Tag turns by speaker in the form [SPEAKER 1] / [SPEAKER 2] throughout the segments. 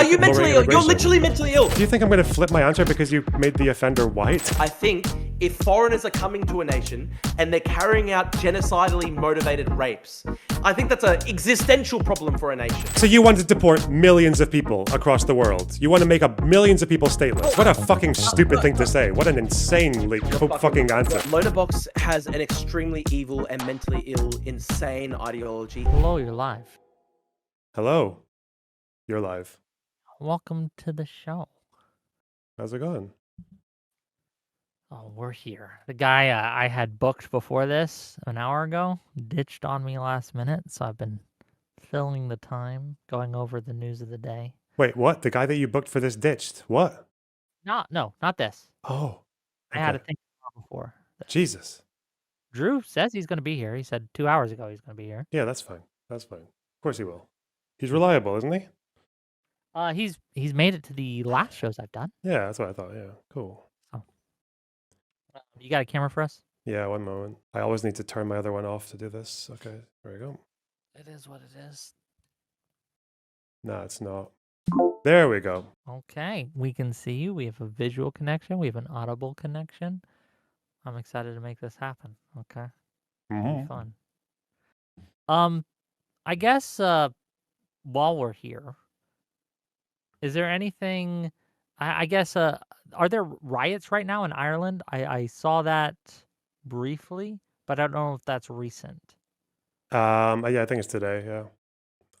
[SPEAKER 1] Are you
[SPEAKER 2] lowering
[SPEAKER 1] mentally ill? You're
[SPEAKER 2] immigration.
[SPEAKER 1] literally mentally ill.
[SPEAKER 2] Do you think I'm going to flip my answer because you made the offender white?
[SPEAKER 1] I think if foreigners are coming to a nation and they're carrying out genocidally motivated rapes, I think that's an existential problem for a nation.
[SPEAKER 2] So you want to deport millions of people across the world? You want to make millions of people stateless? What a fucking stupid thing to say. What an insanely fucking answer.
[SPEAKER 1] Lonerbox has an extremely evil and mentally ill, insane ideology.
[SPEAKER 3] Hello, you're live.
[SPEAKER 2] Hello. You're live.
[SPEAKER 3] Welcome to the show.
[SPEAKER 2] How's it going?
[SPEAKER 3] Oh, we're here. The guy I had booked before this an hour ago ditched on me last minute, so I've been filling the time going over the news of the day.
[SPEAKER 2] Wait, what? The guy that you booked for this ditched? What?
[SPEAKER 3] No, not this.
[SPEAKER 2] Oh.
[SPEAKER 3] I had to think before.
[SPEAKER 2] Jesus.
[SPEAKER 3] Drew says he's going to be here. He said 2 hours ago he's going to be here.
[SPEAKER 2] Yeah, that's fine. That's fine. Of course he will. He's reliable, isn't he?
[SPEAKER 3] He's made it to the last shows I've done.
[SPEAKER 2] Yeah, that's what I thought. Yeah, cool.
[SPEAKER 3] So, you got a camera for us?
[SPEAKER 2] Yeah, one moment. I always need to turn my other one off to do this. Okay, there we go.
[SPEAKER 3] It is what it is.
[SPEAKER 2] No, it's not. There we go.
[SPEAKER 3] Okay, we can see you. We have a visual connection. We have an audible connection. I'm excited to make this happen. Okay, it'll be fun. I guess while we're here, is there anything? I guess are there riots right now in Ireland? I saw that briefly, but I don't know if that's recent.
[SPEAKER 2] Yeah, I think it's today. Yeah,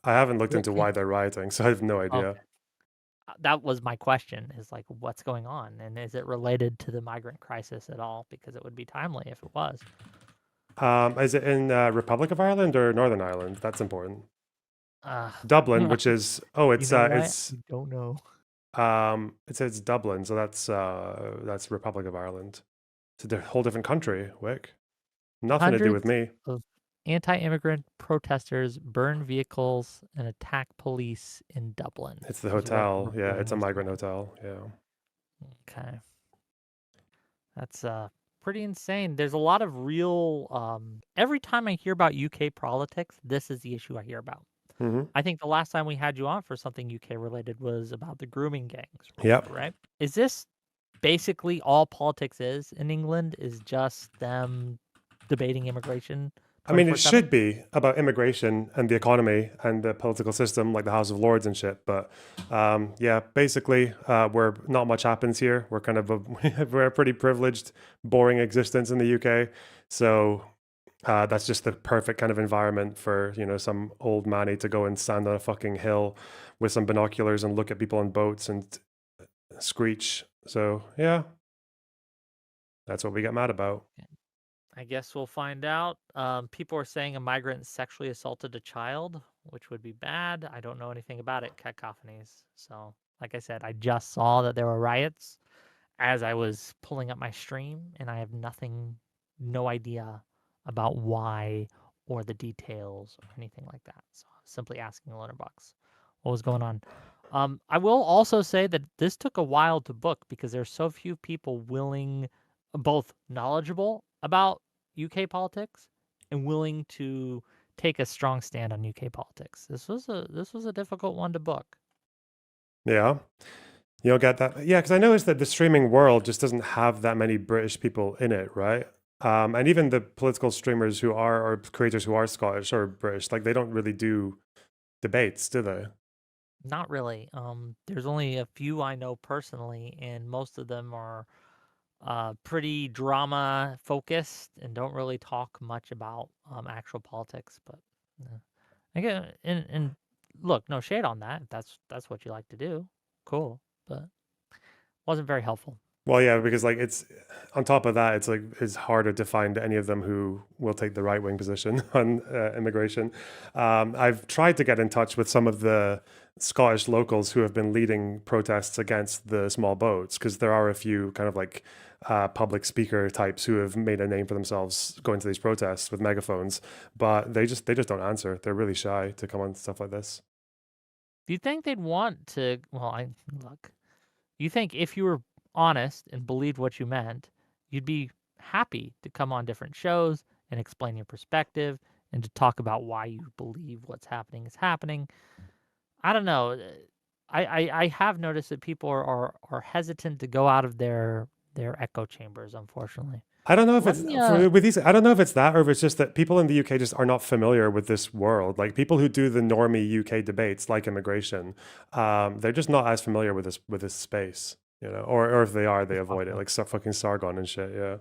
[SPEAKER 2] I haven't looked into why they're rioting, so I have no idea.
[SPEAKER 3] Okay. That was my question, is like, what's going on? And is it related to the migrant crisis at all? Because it would be timely if it was.
[SPEAKER 2] Is it in Republic of Ireland or Northern Ireland? That's important. Dublin, which is, it's
[SPEAKER 3] I don't know.
[SPEAKER 2] It says Dublin, so that's Republic of Ireland. It's a whole different country, Wick. Nothing to do with me.
[SPEAKER 3] Of anti-immigrant protesters burn vehicles and attack police in Dublin.
[SPEAKER 2] It's the hotel. Yeah, it's a migrant hotel. Yeah.
[SPEAKER 3] Okay. That's pretty insane. There's a lot of real every time I hear about UK politics, this is the issue I hear about.
[SPEAKER 2] Mm-hmm.
[SPEAKER 3] I think the last time we had you on for something UK related was about the grooming gangs.
[SPEAKER 2] Yep.
[SPEAKER 3] Right? Is this basically all politics is in England, is just them debating immigration?
[SPEAKER 2] I mean, it should be about immigration and the economy and the political system, like the House of Lords and shit. But yeah, basically, where not much happens here. We're kind of we're a pretty privileged, boring existence in the UK. So that's just the perfect kind of environment for, some old manny to go and stand on a fucking hill with some binoculars and look at people on boats and screech. So yeah, that's what we get mad about.
[SPEAKER 3] I guess we'll find out. People are saying a migrant sexually assaulted a child, which would be bad. I don't know anything about it. Cacophonies. So, like I said, I just saw that there were riots as I was pulling up my stream, and I have no idea about why or the details or anything like that. So, I was simply asking the Lonerbox what was going on. I will also say that this took a while to book because there's so few people willing, both knowledgeable about UK politics and willing to take a strong stand on UK politics. This was a difficult one to book.
[SPEAKER 2] Yeah. You'll get that. Yeah, because I noticed that the streaming world just doesn't have that many British people in it, right? And even the political streamers or creators who are Scottish or British, like they don't really do debates, do they?
[SPEAKER 3] Not really. There's only a few I know personally, and most of them are pretty drama focused and don't really talk much about actual politics. But again, and look, no shade on that. If that's what you like to do, cool. But wasn't very helpful.
[SPEAKER 2] Well, yeah, because like it's on top of that, it's harder to find any of them who will take the right wing position on immigration. I've tried to get in touch with some of the Scottish locals who have been leading protests against the small boats, because there are a few kind of like public speaker types who have made a name for themselves going to these protests with megaphones, but they just don't answer. They're really shy to come on stuff like this.
[SPEAKER 3] Do you think they'd want to? Well, you think if you were honest and believed what you meant, you'd be happy to come on different shows and explain your perspective and to talk about why you believe what's happening is happening. I don't know. I have noticed that people are hesitant to go out of their echo chambers, unfortunately.
[SPEAKER 2] I don't know if
[SPEAKER 3] Let
[SPEAKER 2] it's
[SPEAKER 3] me
[SPEAKER 2] with these. I don't know if it's that, or if it's just that people in the UK just are not familiar with this world. Like people who do the normie UK debates, like immigration, they're just not as familiar with this space, or if they are, they avoid it, like fucking Sargon and shit. Yeah.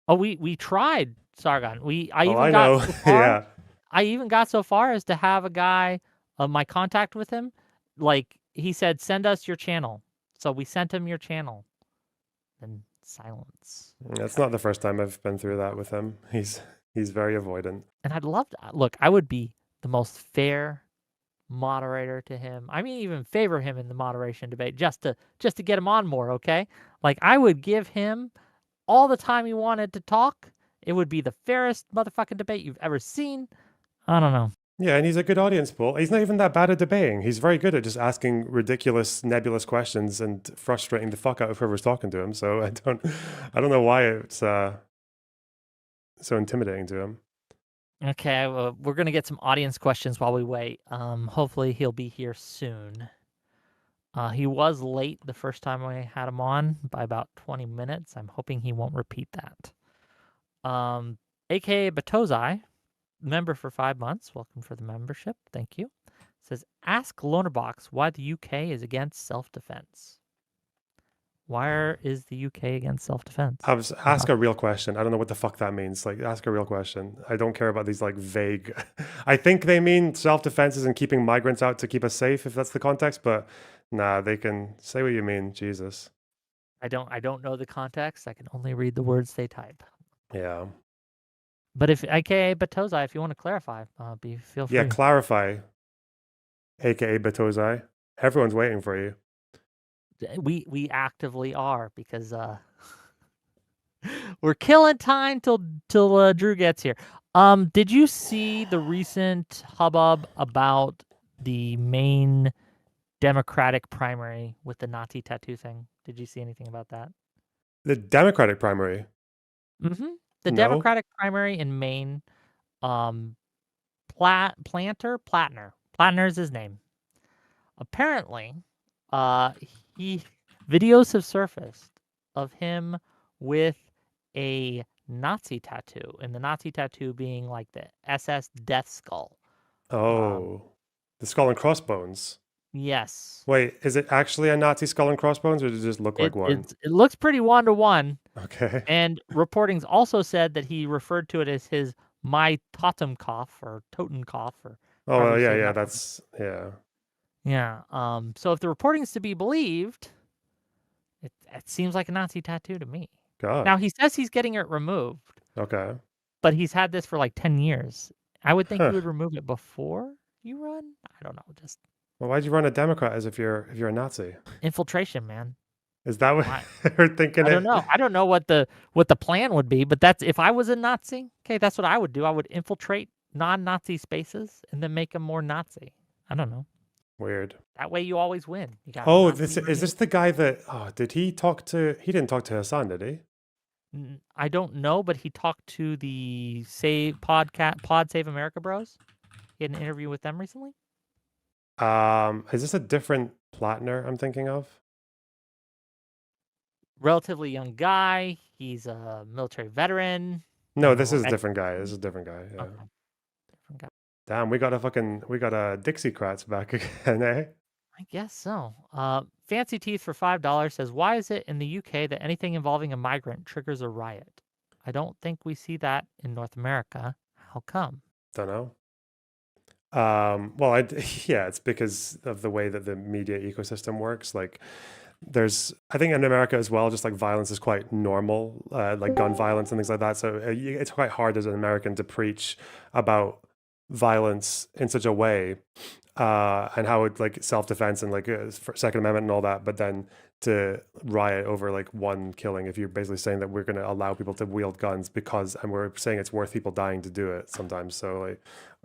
[SPEAKER 3] Oh, we tried Sargon. I
[SPEAKER 2] Oh,
[SPEAKER 3] even
[SPEAKER 2] I
[SPEAKER 3] got
[SPEAKER 2] know.
[SPEAKER 3] so far.
[SPEAKER 2] Yeah.
[SPEAKER 3] I even got so far as to have a guy, my contact with him, like he said, send us your channel. So we sent him your channel. And silence.
[SPEAKER 2] That's not the first time I've been through that with him. He's very avoidant.
[SPEAKER 3] And I'd love to look. I would be the most fair moderator to him. I mean, even favor him in the moderation debate just to get him on more. Okay, like I would give him all the time he wanted to talk. It would be the fairest motherfucking debate you've ever seen. I don't know.
[SPEAKER 2] Yeah, and he's a good audience pool. He's not even that bad at debating. He's very good at just asking ridiculous, nebulous questions and frustrating the fuck out of whoever's talking to him. So I don't know why it's so intimidating to him.
[SPEAKER 3] Okay, well, we're gonna get some audience questions while we wait. Hopefully he'll be here soon. He was late the first time I had him on by about 20 minutes. I'm hoping he won't repeat that. AKA Batozai, member for 5 months. Welcome for the membership. Thank you. Says, ask Lonerbox why the UK is against self-defense. Why is the UK against self-defense?
[SPEAKER 2] Ask a real question. I don't know what the fuck that means. Like, ask a real question. I don't care about these like vague. I think they mean self-defense is and keeping migrants out to keep us safe, if that's the context. But nah, they can say what you mean. Jesus.
[SPEAKER 3] I don't know the context. I can only read the words they type.
[SPEAKER 2] Yeah.
[SPEAKER 3] But if AKA Batozai, if you want to clarify, feel free.
[SPEAKER 2] Yeah, clarify. AKA Batozai. Everyone's waiting for you.
[SPEAKER 3] We actively are because we're killing time till Drew gets here. Did you see the recent hubbub about the main Democratic primary with the Nazi tattoo thing? Did you see anything about that?
[SPEAKER 2] The Democratic primary.
[SPEAKER 3] Mm-hmm. The
[SPEAKER 2] No.
[SPEAKER 3] Democratic primary in Maine. Platner is his name. Apparently, videos have surfaced of him with a Nazi tattoo, and the Nazi tattoo being like the SS death skull.
[SPEAKER 2] Oh, the skull and crossbones.
[SPEAKER 3] Yes.
[SPEAKER 2] Wait, is it actually a Nazi skull and crossbones, or does it just look like one?
[SPEAKER 3] It looks pretty 1-to-1.
[SPEAKER 2] Okay.
[SPEAKER 3] And reportings also said that he referred to it as his My Totenkopf or Totenkopf or.
[SPEAKER 2] Oh well, yeah, that's yeah.
[SPEAKER 3] Yeah. So if the reporting is to be believed, it seems like a Nazi tattoo to me.
[SPEAKER 2] God.
[SPEAKER 3] Now he says he's getting it removed.
[SPEAKER 2] Okay.
[SPEAKER 3] But he's had this for like 10 years. I would think you would remove it before you run. I don't know. Just.
[SPEAKER 2] Well, why'd you run a Democrat as if you're a Nazi?
[SPEAKER 3] Infiltration, man.
[SPEAKER 2] Is that what you're thinking?
[SPEAKER 3] I don't know. I don't know what the plan would be, but that's if I was a Nazi. Okay, that's what I would do. I would infiltrate non-Nazi spaces and then make them more Nazi. I don't know.
[SPEAKER 2] Weird.
[SPEAKER 3] That way you always win. You got
[SPEAKER 2] is this the guy that? Oh, did he talk to? He didn't talk to Hassan, did he?
[SPEAKER 3] I don't know, but he talked to the Pod Save America Bros. He had an interview with them recently.
[SPEAKER 2] Is this a different Platner I'm thinking of?
[SPEAKER 3] Relatively young guy. He's a military veteran.
[SPEAKER 2] No, this is a different guy. This is a different guy. Yeah.
[SPEAKER 3] Okay. Different guy.
[SPEAKER 2] Damn, we got a Dixiecrats back again, eh?
[SPEAKER 3] I guess so. Fancy Teeth for $5 says, why is it in the UK that anything involving a migrant triggers a riot? I don't think we see that in North America. How come?
[SPEAKER 2] Don't know. Well, yeah, it's because of the way that the media ecosystem works. Like, I think in America as well, just like violence is quite normal, like gun violence and things like that. So it's quite hard as an American to preach about violence in such a way, and how it like self-defense and like Second Amendment and all that, but then to riot over like one killing, if you're basically saying that we're going to allow people to wield guns and we're saying it's worth people dying to do it sometimes. So like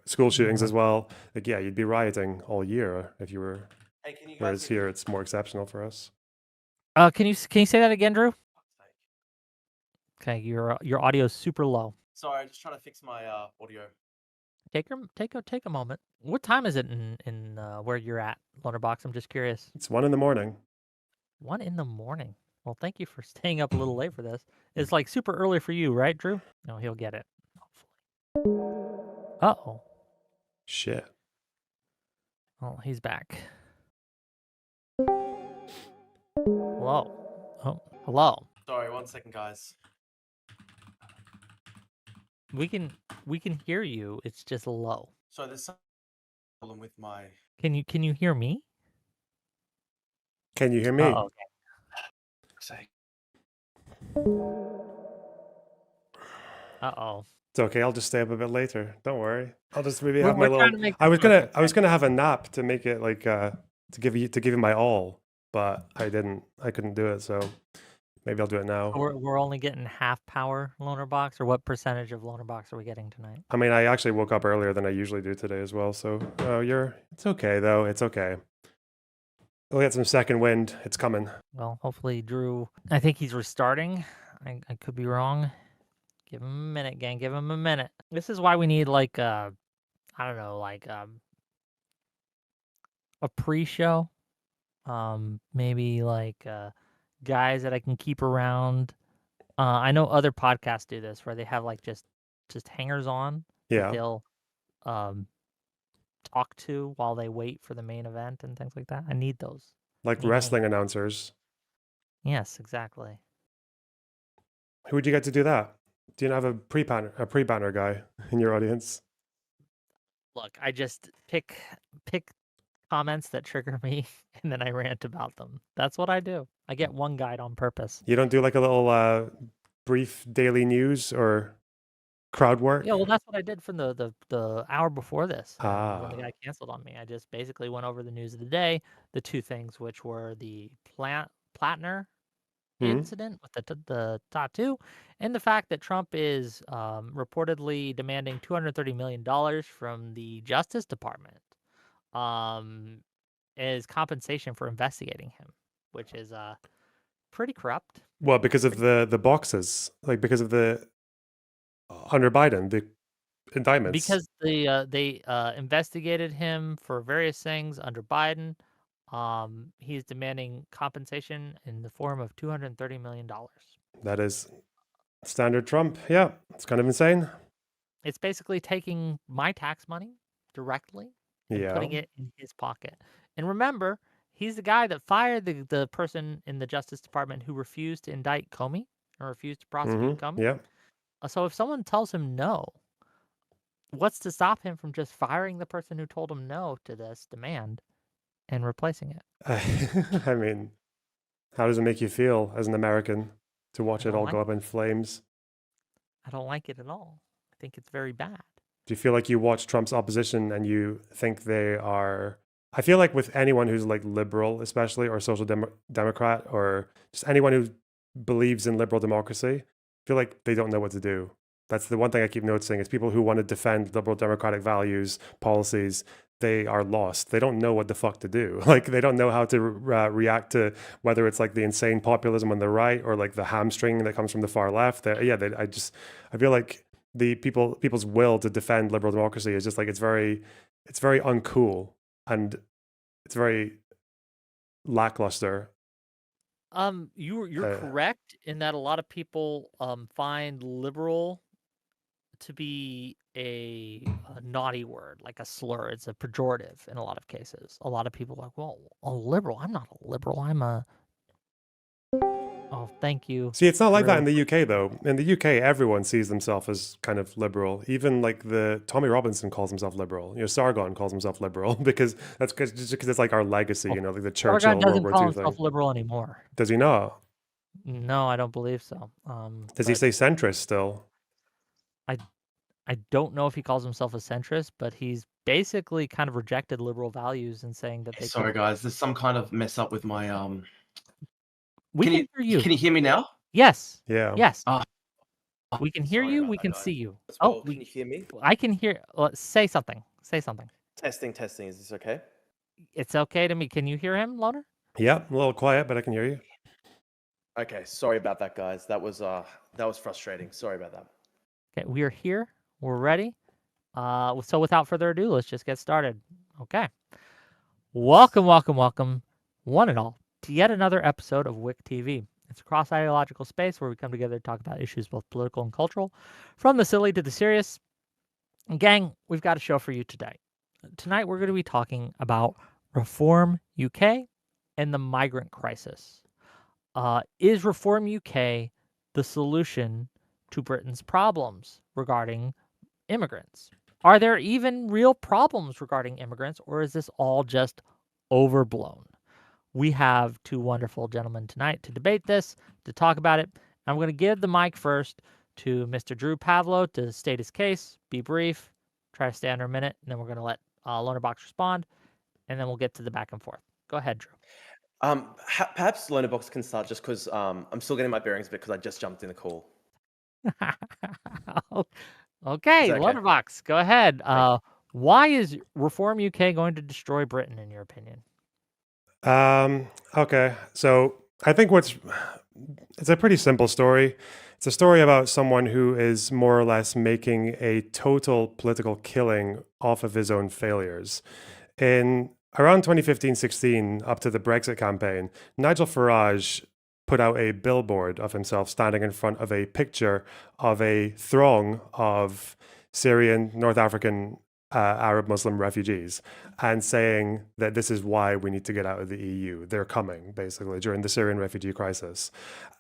[SPEAKER 2] school shootings as well, like yeah, you'd be rioting all year if you were. Hey, whereas here it's more exceptional for us.
[SPEAKER 3] Can you say that again, Drew? Okay, your audio is super low.
[SPEAKER 1] Sorry, I'm just trying to fix my audio.
[SPEAKER 3] Take a moment. What time is it in where you're at, Lonerbox? I'm just curious.
[SPEAKER 2] It's 1 a.m.
[SPEAKER 3] 1 a.m. Well, thank you for staying up a little late for this. It's like super early for you, right, Drew? No, he'll get it. Hopefully. Uh-oh.
[SPEAKER 2] Shit.
[SPEAKER 3] Oh, he's back. Hello. Oh, hello.
[SPEAKER 1] Sorry, 1 second, guys.
[SPEAKER 3] We can hear you. It's just low.
[SPEAKER 1] So there's some problem with my.
[SPEAKER 3] Can you hear me?
[SPEAKER 2] Can you hear me?
[SPEAKER 3] Oh,
[SPEAKER 1] Say.
[SPEAKER 3] uh-oh.
[SPEAKER 2] It's okay. I'll just stay up a bit later. Don't worry. I'll just maybe
[SPEAKER 3] We're-
[SPEAKER 2] have my
[SPEAKER 3] we're trying
[SPEAKER 2] little.
[SPEAKER 3] to make
[SPEAKER 2] I was
[SPEAKER 3] this work,
[SPEAKER 2] gonna. I was gonna have a nap to make it like to give you my all, but I didn't. I couldn't do it. So maybe I'll do it now.
[SPEAKER 3] We're only getting half power Lonerbox, or what percentage of Lonerbox are we getting tonight?
[SPEAKER 2] I mean, I actually woke up earlier than I usually do today as well. So it's okay though. It's okay. We'll get some second wind. It's coming.
[SPEAKER 3] Well, hopefully Drew. I think he's restarting. I could be wrong. Give him a minute, gang. Give him a minute. This is why we need like I don't know, like a pre-show. Maybe like guys that I can keep around. I know other podcasts do this where they have like just hangers on that
[SPEAKER 2] Yeah.
[SPEAKER 3] they'll talk to while they wait for the main event and things like that. I need those.
[SPEAKER 2] Like
[SPEAKER 3] Need
[SPEAKER 2] wrestling announcers.
[SPEAKER 3] Yes, exactly.
[SPEAKER 2] Who would you get to do that? Do you not have a pre-banner guy in your audience?
[SPEAKER 3] Look, I just pick comments that trigger me and then I rant about them. That's what I do. I get one guide on purpose.
[SPEAKER 2] You don't do like a little brief daily news or crowd work?
[SPEAKER 3] Yeah, well, that's what I did from the hour before this. When
[SPEAKER 2] Ah.
[SPEAKER 3] the guy canceled on me, I just basically went over the news of the day, the two things, which were the Platner incident with the tattoo, and the fact that Trump is reportedly demanding $230 million from the Justice Department as compensation for investigating him, which is pretty corrupt.
[SPEAKER 2] Well, because of the boxes, like because of the under Biden, the indictments.
[SPEAKER 3] Because they investigated him for various things under Biden. He's demanding compensation in the form of $230 million.
[SPEAKER 2] That is standard Trump. Yeah, it's kind of insane.
[SPEAKER 3] It's basically taking my tax money directly and putting it in his pocket. And remember, he's the guy that fired the person in the Justice Department who refused to indict Comey or refused to prosecute Comey.
[SPEAKER 2] Yeah.
[SPEAKER 3] So if someone tells him no, what's to stop him from just firing the person who told him no to this demand and replacing it?
[SPEAKER 2] I mean, how does it make you feel as an American to watch it all
[SPEAKER 3] like
[SPEAKER 2] go up in flames?
[SPEAKER 3] I don't like it at all. I think it's very bad.
[SPEAKER 2] Do you feel like you watch Trump's opposition and you think they are? I feel like with anyone who's like liberal, especially, or social democrat, or just anyone who believes in liberal democracy, I feel like they don't know what to do. That's the one thing I keep noticing is people who want to defend liberal democratic values, policies, they are lost. They don't know what the fuck to do. Like they don't know how to react to whether it's like the insane populism on the right or like the hamstring that comes from the far left. I feel like the people's will to defend liberal democracy is just like it's very uncool and it's very lackluster.
[SPEAKER 3] You're correct in that a lot of people find liberal to be a naughty word, like a slur. It's a pejorative in a lot of cases. A lot of people are like, well, a liberal. I'm not a liberal. I'm a. Oh, thank you.
[SPEAKER 2] See, it's not like that in the UK though. In the UK, everyone sees themselves as kind of liberal. Even like the Tommy Robinson calls himself liberal. You know, Sargon calls himself liberal because just because it's like our legacy. You know, like the Churchill
[SPEAKER 3] Sargon doesn't
[SPEAKER 2] World
[SPEAKER 3] call
[SPEAKER 2] War II
[SPEAKER 3] himself
[SPEAKER 2] thing.
[SPEAKER 3] liberal anymore.
[SPEAKER 2] Does he not?
[SPEAKER 3] No, I don't believe so.
[SPEAKER 2] Does he say centrist still?
[SPEAKER 3] I don't know if he calls himself a centrist, but he's basically kind of rejected liberal values and saying that they.
[SPEAKER 1] Sorry, guys. There's some kind of mess up with my
[SPEAKER 3] We can hear you.
[SPEAKER 1] Can you hear me now?
[SPEAKER 3] Yes.
[SPEAKER 2] Yeah.
[SPEAKER 3] Yes.
[SPEAKER 1] Ah.
[SPEAKER 3] We can hear
[SPEAKER 1] Sorry
[SPEAKER 3] you.
[SPEAKER 1] about
[SPEAKER 3] We
[SPEAKER 1] that,
[SPEAKER 3] can
[SPEAKER 1] guys.
[SPEAKER 3] see you.
[SPEAKER 1] Well, can you hear me?
[SPEAKER 3] I can hear. Say something. Say something.
[SPEAKER 1] Testing. Is this okay?
[SPEAKER 3] It's okay to me. Can you hear him, Loner?
[SPEAKER 2] Yeah, a little quiet, but I can hear you.
[SPEAKER 1] Okay. Sorry about that, guys. That was frustrating. Sorry about that.
[SPEAKER 3] Okay, we are here. We're ready. So without further ado, let's just get started. Okay. Welcome, one and all, to yet another episode of WIC TV. It's a cross-ideological space where we come together to talk about issues both political and cultural, from the silly to the serious. And gang, we've got a show for you today. Tonight we're going to be talking about Reform UK and the migrant crisis. Is Reform UK the solution to Britain's problems regarding immigrants? Are there even real problems regarding immigrants, or is this all just overblown? We have two wonderful gentlemen tonight to debate this, to talk about it. I'm going to give the mic first to Mr. Drew Pavlou to state his case, be brief, try to stay under a minute, and then we're going to let Lonerbox respond, and then we'll get to the back and forth. Go ahead, Drew.
[SPEAKER 1] Perhaps Lonerbox can start just because I'm still getting my bearings a bit because I just jumped in the call.
[SPEAKER 3] Okay,
[SPEAKER 1] okay?
[SPEAKER 3] Lonerbox, go ahead. Why is Reform UK going to destroy Britain, in your opinion?
[SPEAKER 2] Okay, so I think it's a pretty simple story. It's a story about someone who is more or less making a total political killing off of his own failures. In around 2015-16, up to the Brexit campaign, Nigel Farage put out a billboard of himself standing in front of a picture of a throng of Syrian, North African, Arab Muslim refugees, and saying that this is why we need to get out of the EU. They're coming, basically, during the Syrian refugee crisis.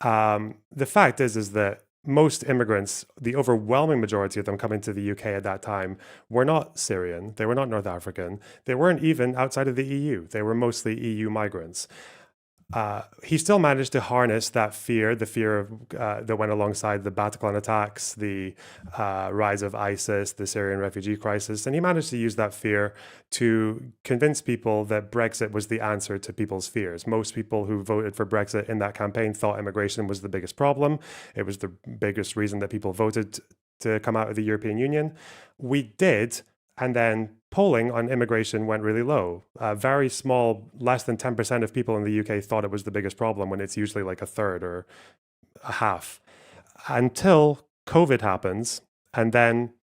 [SPEAKER 2] The fact is that most immigrants, the overwhelming majority of them coming to the UK at that time, were not Syrian. They were not North African. They weren't even outside of the EU. They were mostly EU migrants. He still managed to harness that fear, the fear of, that went alongside the Bataclan attacks, the rise of ISIS, the Syrian refugee crisis. And he managed to use that fear to convince people that Brexit was the answer to people's fears. Most people who voted for Brexit in that campaign thought immigration was the biggest problem. It was the biggest reason that people voted to come out of the European Union. We did. And then polling on immigration went really low. Very small, less than 10% of people in the UK thought it was the biggest problem, when it's usually like a third or a half. Until COVID happens. And then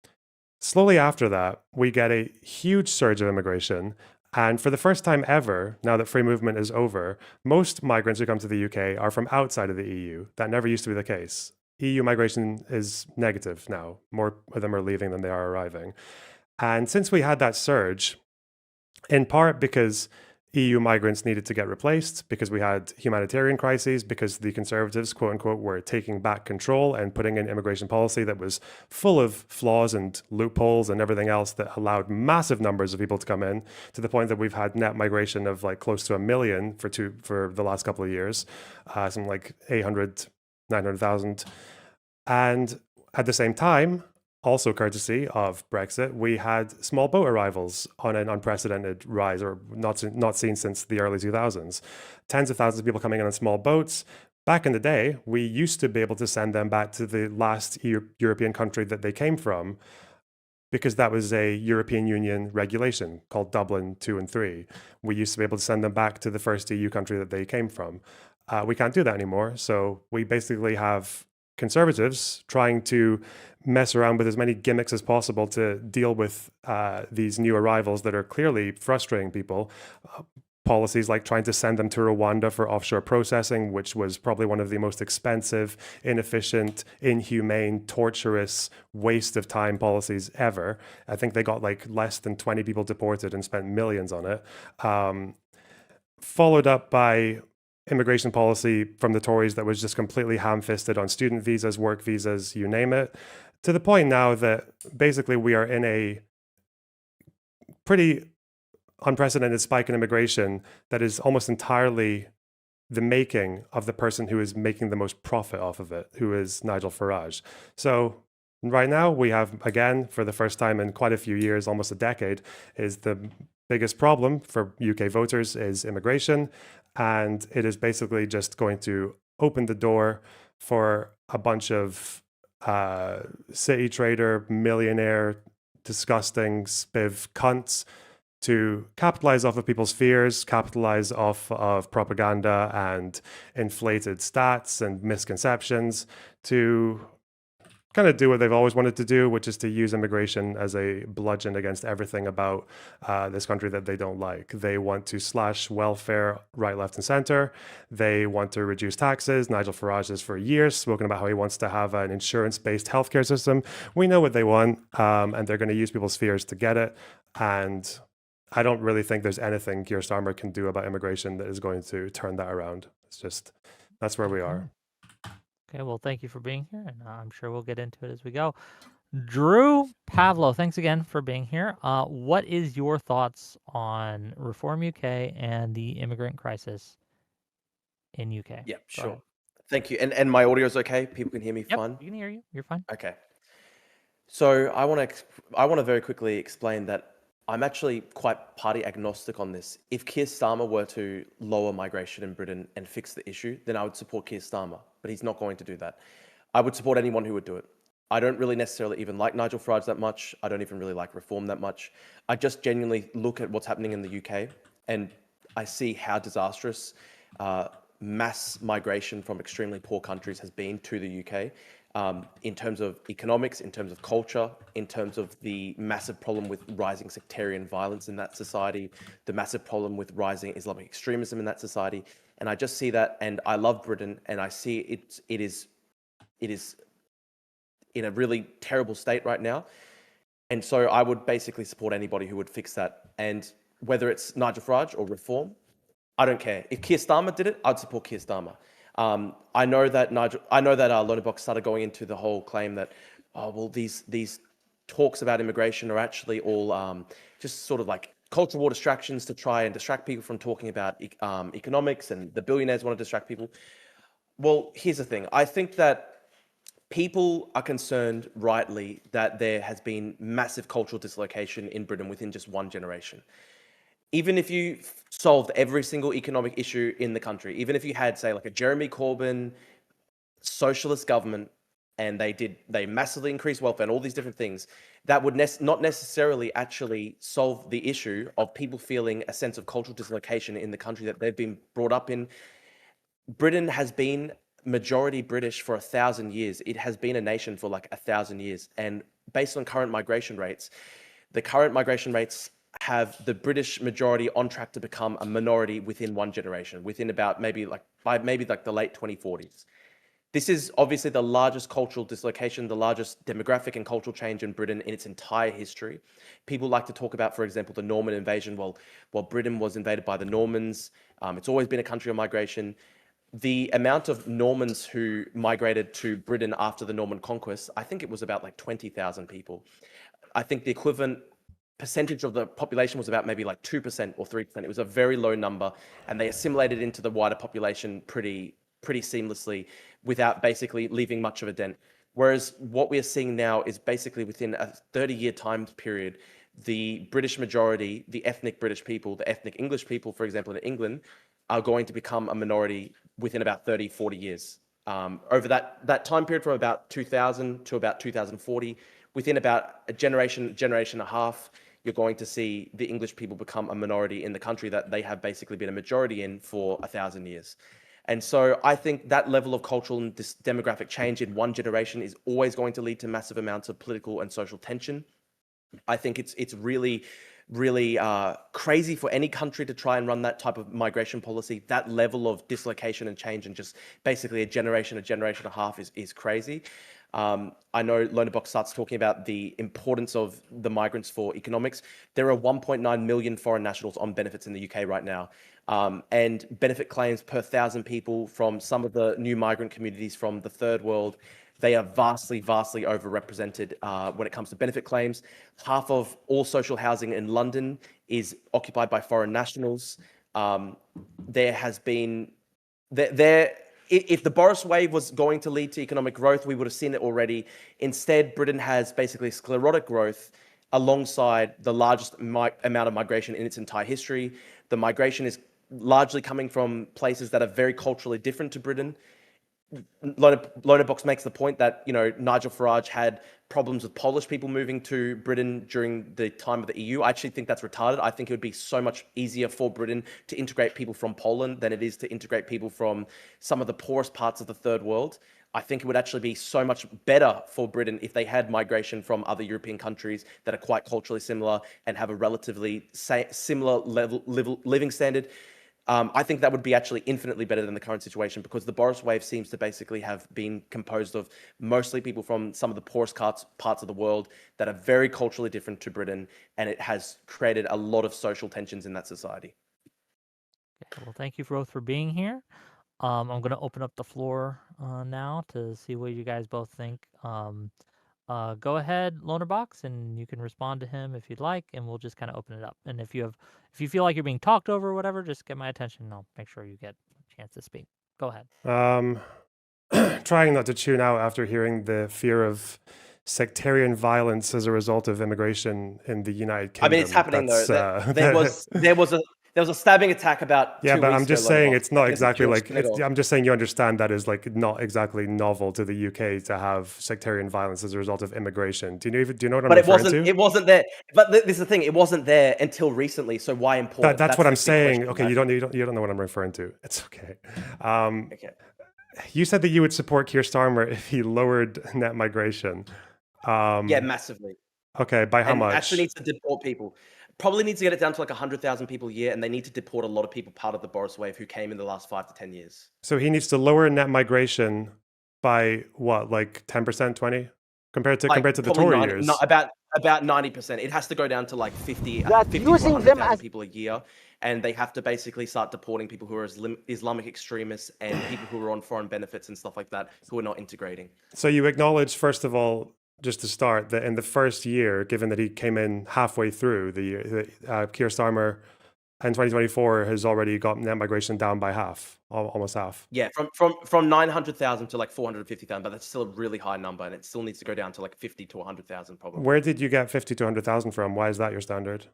[SPEAKER 2] slowly after that, we get a huge surge of immigration. And for the first time ever, now that free movement is over, most migrants who come to the UK are from outside of the EU. That never used to be the case. EU migration is negative now. More of them are leaving than they are arriving. And since we had that surge, in part because EU migrants needed to get replaced, because we had humanitarian crises, because the Conservatives, quote unquote, were taking back control and putting in immigration policy that was full of flaws and loopholes and everything else that allowed massive numbers of people to come in, to the point that we've had net migration of like close to 1 million for the last couple of years, something like 800, 900,000. And at the same time, also courtesy of Brexit, we had small boat arrivals on an unprecedented rise, or not seen since the early 2000s. Tens of thousands of people coming in on small boats. Back in the day, we used to be able to send them back to the last European country that they came from, because that was a European Union regulation called Dublin 2 and 3. We used to be able to send them back to the first EU country that they came from. We can't do that anymore. So we basically have Conservatives trying to mess around with as many gimmicks as possible to deal with these new arrivals that are clearly frustrating people. Policies like trying to send them to Rwanda for offshore processing, which was probably one of the most expensive, inefficient, inhumane, torturous, waste of time policies ever. I think they got like less than 20 people deported and spent millions on it. Followed up by immigration policy from the Tories that was just completely ham-fisted on student visas, work visas, you name it, to the point now that basically we are in a pretty unprecedented spike in immigration that is almost entirely the making of the person who is making the most profit off of it, who is Nigel Farage. So right now we have, again, for the first time in quite a few years, almost a decade, is the biggest problem for UK voters is immigration. And it is basically just going to open the door for a bunch of city trader, millionaire, disgusting, spiv cunts to capitalize off of people's fears, capitalize off of propaganda and inflated stats and misconceptions to kind of do what they've always wanted to do, which is to use immigration as a bludgeon against everything about this country that they don't like. They want to slash welfare right, left, and center. They want to reduce taxes. Nigel Farage has for years spoken about how he wants to have an insurance-based healthcare system. We know what they want, and they're going to use people's fears to get it. And I don't really think there's anything Keir Starmer can do about immigration that is going to turn that around. It's just, that's where we are.
[SPEAKER 3] Okay, well, thank you for being here, and I'm sure we'll get into it as we go. Drew Pavlou, thanks again for being here. What is your thoughts on Reform UK and the immigrant crisis in UK?
[SPEAKER 1] Yeah,
[SPEAKER 3] Go
[SPEAKER 1] sure.
[SPEAKER 3] ahead.
[SPEAKER 1] Thank you. And my audio's okay? People can hear me
[SPEAKER 3] Yep,
[SPEAKER 1] fine?
[SPEAKER 3] we can hear you. You're fine.
[SPEAKER 1] Okay. So I want to very quickly explain that I'm actually quite party agnostic on this. If Keir Starmer were to lower migration in Britain and fix the issue, then I would support Keir Starmer, but he's not going to do that. I would support anyone who would do it. I don't really necessarily even like Nigel Farage that much. I don't even really like Reform that much. I just genuinely look at what's happening in the UK and I see how disastrous mass migration from extremely poor countries has been to the UK. In terms of economics, in terms of culture, in terms of the massive problem with rising sectarian violence in that society, the massive problem with rising Islamic extremism in that society. And I just see that, and I love Britain, and I see it is in a really terrible state right now. And so I would basically support anybody who would fix that. And whether it's Nigel Farage or Reform, I don't care. If Keir Starmer did it, I'd support Keir Starmer. I know that Lonerbox started going into the whole claim that, oh, well, these talks about immigration are actually all just sort of like cultural war distractions to try and distract people from talking about economics, and the billionaires want to distract people. Well, here's the thing. I think that people are concerned, rightly, that there has been massive cultural dislocation in Britain within just one generation. Even if you solved every single economic issue in the country, even if you had, say, like a Jeremy Corbyn socialist government, and they massively increased welfare and all these different things, that would not necessarily actually solve the issue of people feeling a sense of cultural dislocation in the country that they've been brought up in. Britain has been majority British for 1,000 years. It has been a nation for like 1,000 years. And based on current migration rates, the current migration rates have the British majority on track to become a minority within one generation, within about by the late 2040s. This is obviously the largest cultural dislocation, the largest demographic and cultural change in Britain in its entire history. People like to talk about, for example, the Norman invasion. Well, Britain was invaded by the Normans. It's always been a country of migration. The amount of Normans who migrated to Britain after the Norman conquest, I think it was about like 20,000 people. I think the equivalent percentage of the population was about maybe like 2% or 3%. It was a very low number, and they assimilated into the wider population pretty seamlessly without basically leaving much of a dent. Whereas what we are seeing now is basically within a 30-year time period, the British majority, the ethnic British people, the ethnic English people, for example, in England, are going to become a minority within about 30, 40 years. Over that time period from about 2000 to about 2040, within about a generation and a half, you're going to see the English people become a minority in the country that they have basically been a majority in for 1,000 years. And so I think that level of cultural and demographic change in one generation is always going to lead to massive amounts of political and social tension. I think it's really crazy for any country to try and run that type of migration policy. That level of dislocation and change and just basically a generation and a half is crazy. I know Lonerbox starts talking about the importance of the migrants for economics. There are 1.9 million foreign nationals on benefits in the UK right now. And benefit claims per 1,000 people from some of the new migrant communities from the third world, they are vastly overrepresented when it comes to benefit claims. Half of all social housing in London is occupied by foreign nationals. There has been... If the Boris wave was going to lead to economic growth, we would have seen it already. Instead, Britain has basically sclerotic growth alongside the largest amount of migration in its entire history. The migration is largely coming from places that are very culturally different to Britain. Lonerbox makes the point that, you know, Nigel Farage had problems with Polish people moving to Britain during the time of the EU. I actually think that's retarded. I think it would be so much easier for Britain to integrate people from Poland than it is to integrate people from some of the poorest parts of the third world. I think it would actually be so much better for Britain if they had migration from other European countries that are quite culturally similar and have a relatively similar living standard. I think that would be actually infinitely better than the current situation, because the Boris wave seems to basically have been composed of mostly people from some of the poorest parts of the world that are very culturally different to Britain, and it has created a lot of social tensions in that society.
[SPEAKER 3] Okay, well, thank you both for being here. I'm going to open up the floor now to see what you guys both think. Go ahead, Lonerbox, and you can respond to him if you'd like, and we'll just kind of open it up. And if you feel like you're being talked over or whatever, just get my attention, and I'll make sure you get a chance to speak. Go ahead.
[SPEAKER 2] Trying not to tune out after hearing the fear of sectarian violence as a result of immigration in the United Kingdom.
[SPEAKER 1] I mean, it's happening though. There was a stabbing attack about 2 weeks ago.
[SPEAKER 2] Yeah, but I'm just saying it's not exactly like.
[SPEAKER 1] Genocidal.
[SPEAKER 2] I'm just saying you understand that is like not exactly novel to the UK to have sectarian violence as a result of immigration. Do you know what I'm referring to?
[SPEAKER 1] It wasn't there. But this is the thing. It wasn't there until recently. So why import?
[SPEAKER 2] That's what I'm
[SPEAKER 1] the big
[SPEAKER 2] saying.
[SPEAKER 1] question,
[SPEAKER 2] Okay,
[SPEAKER 1] right?
[SPEAKER 2] you don't know what I'm referring to. It's okay.
[SPEAKER 1] Okay.
[SPEAKER 2] You said that you would support Keir Starmer if he lowered net migration.
[SPEAKER 1] Yeah, massively.
[SPEAKER 2] Okay, by how
[SPEAKER 1] And
[SPEAKER 2] much?
[SPEAKER 1] actually needs to deport people. Probably needs to get it down to like 100,000 people a year, and they need to deport a lot of people part of the Boris wave who came in the last 5 to 10 years.
[SPEAKER 2] So he needs to lower net migration by what, like 10%, 20? Compared to the Tory years.
[SPEAKER 1] About 90%. It has to go down to like 50 to
[SPEAKER 4] using them
[SPEAKER 1] 100,000
[SPEAKER 4] as
[SPEAKER 1] people a year, and they have to basically start deporting people who are Islamic extremists and people who are on foreign benefits and stuff like that, who are not integrating.
[SPEAKER 2] So you acknowledge, first of all, just to start, that in the first year, given that he came in halfway through the year, Keir Starmer in 2024 has already got net migration down by half, almost half.
[SPEAKER 1] Yeah, from 900,000 to like 450,000, but that's still a really high number, and it still needs to go down to like 50 to 100,000 probably.
[SPEAKER 2] Where did you get 50 to 100,000 from? Why is that your standard?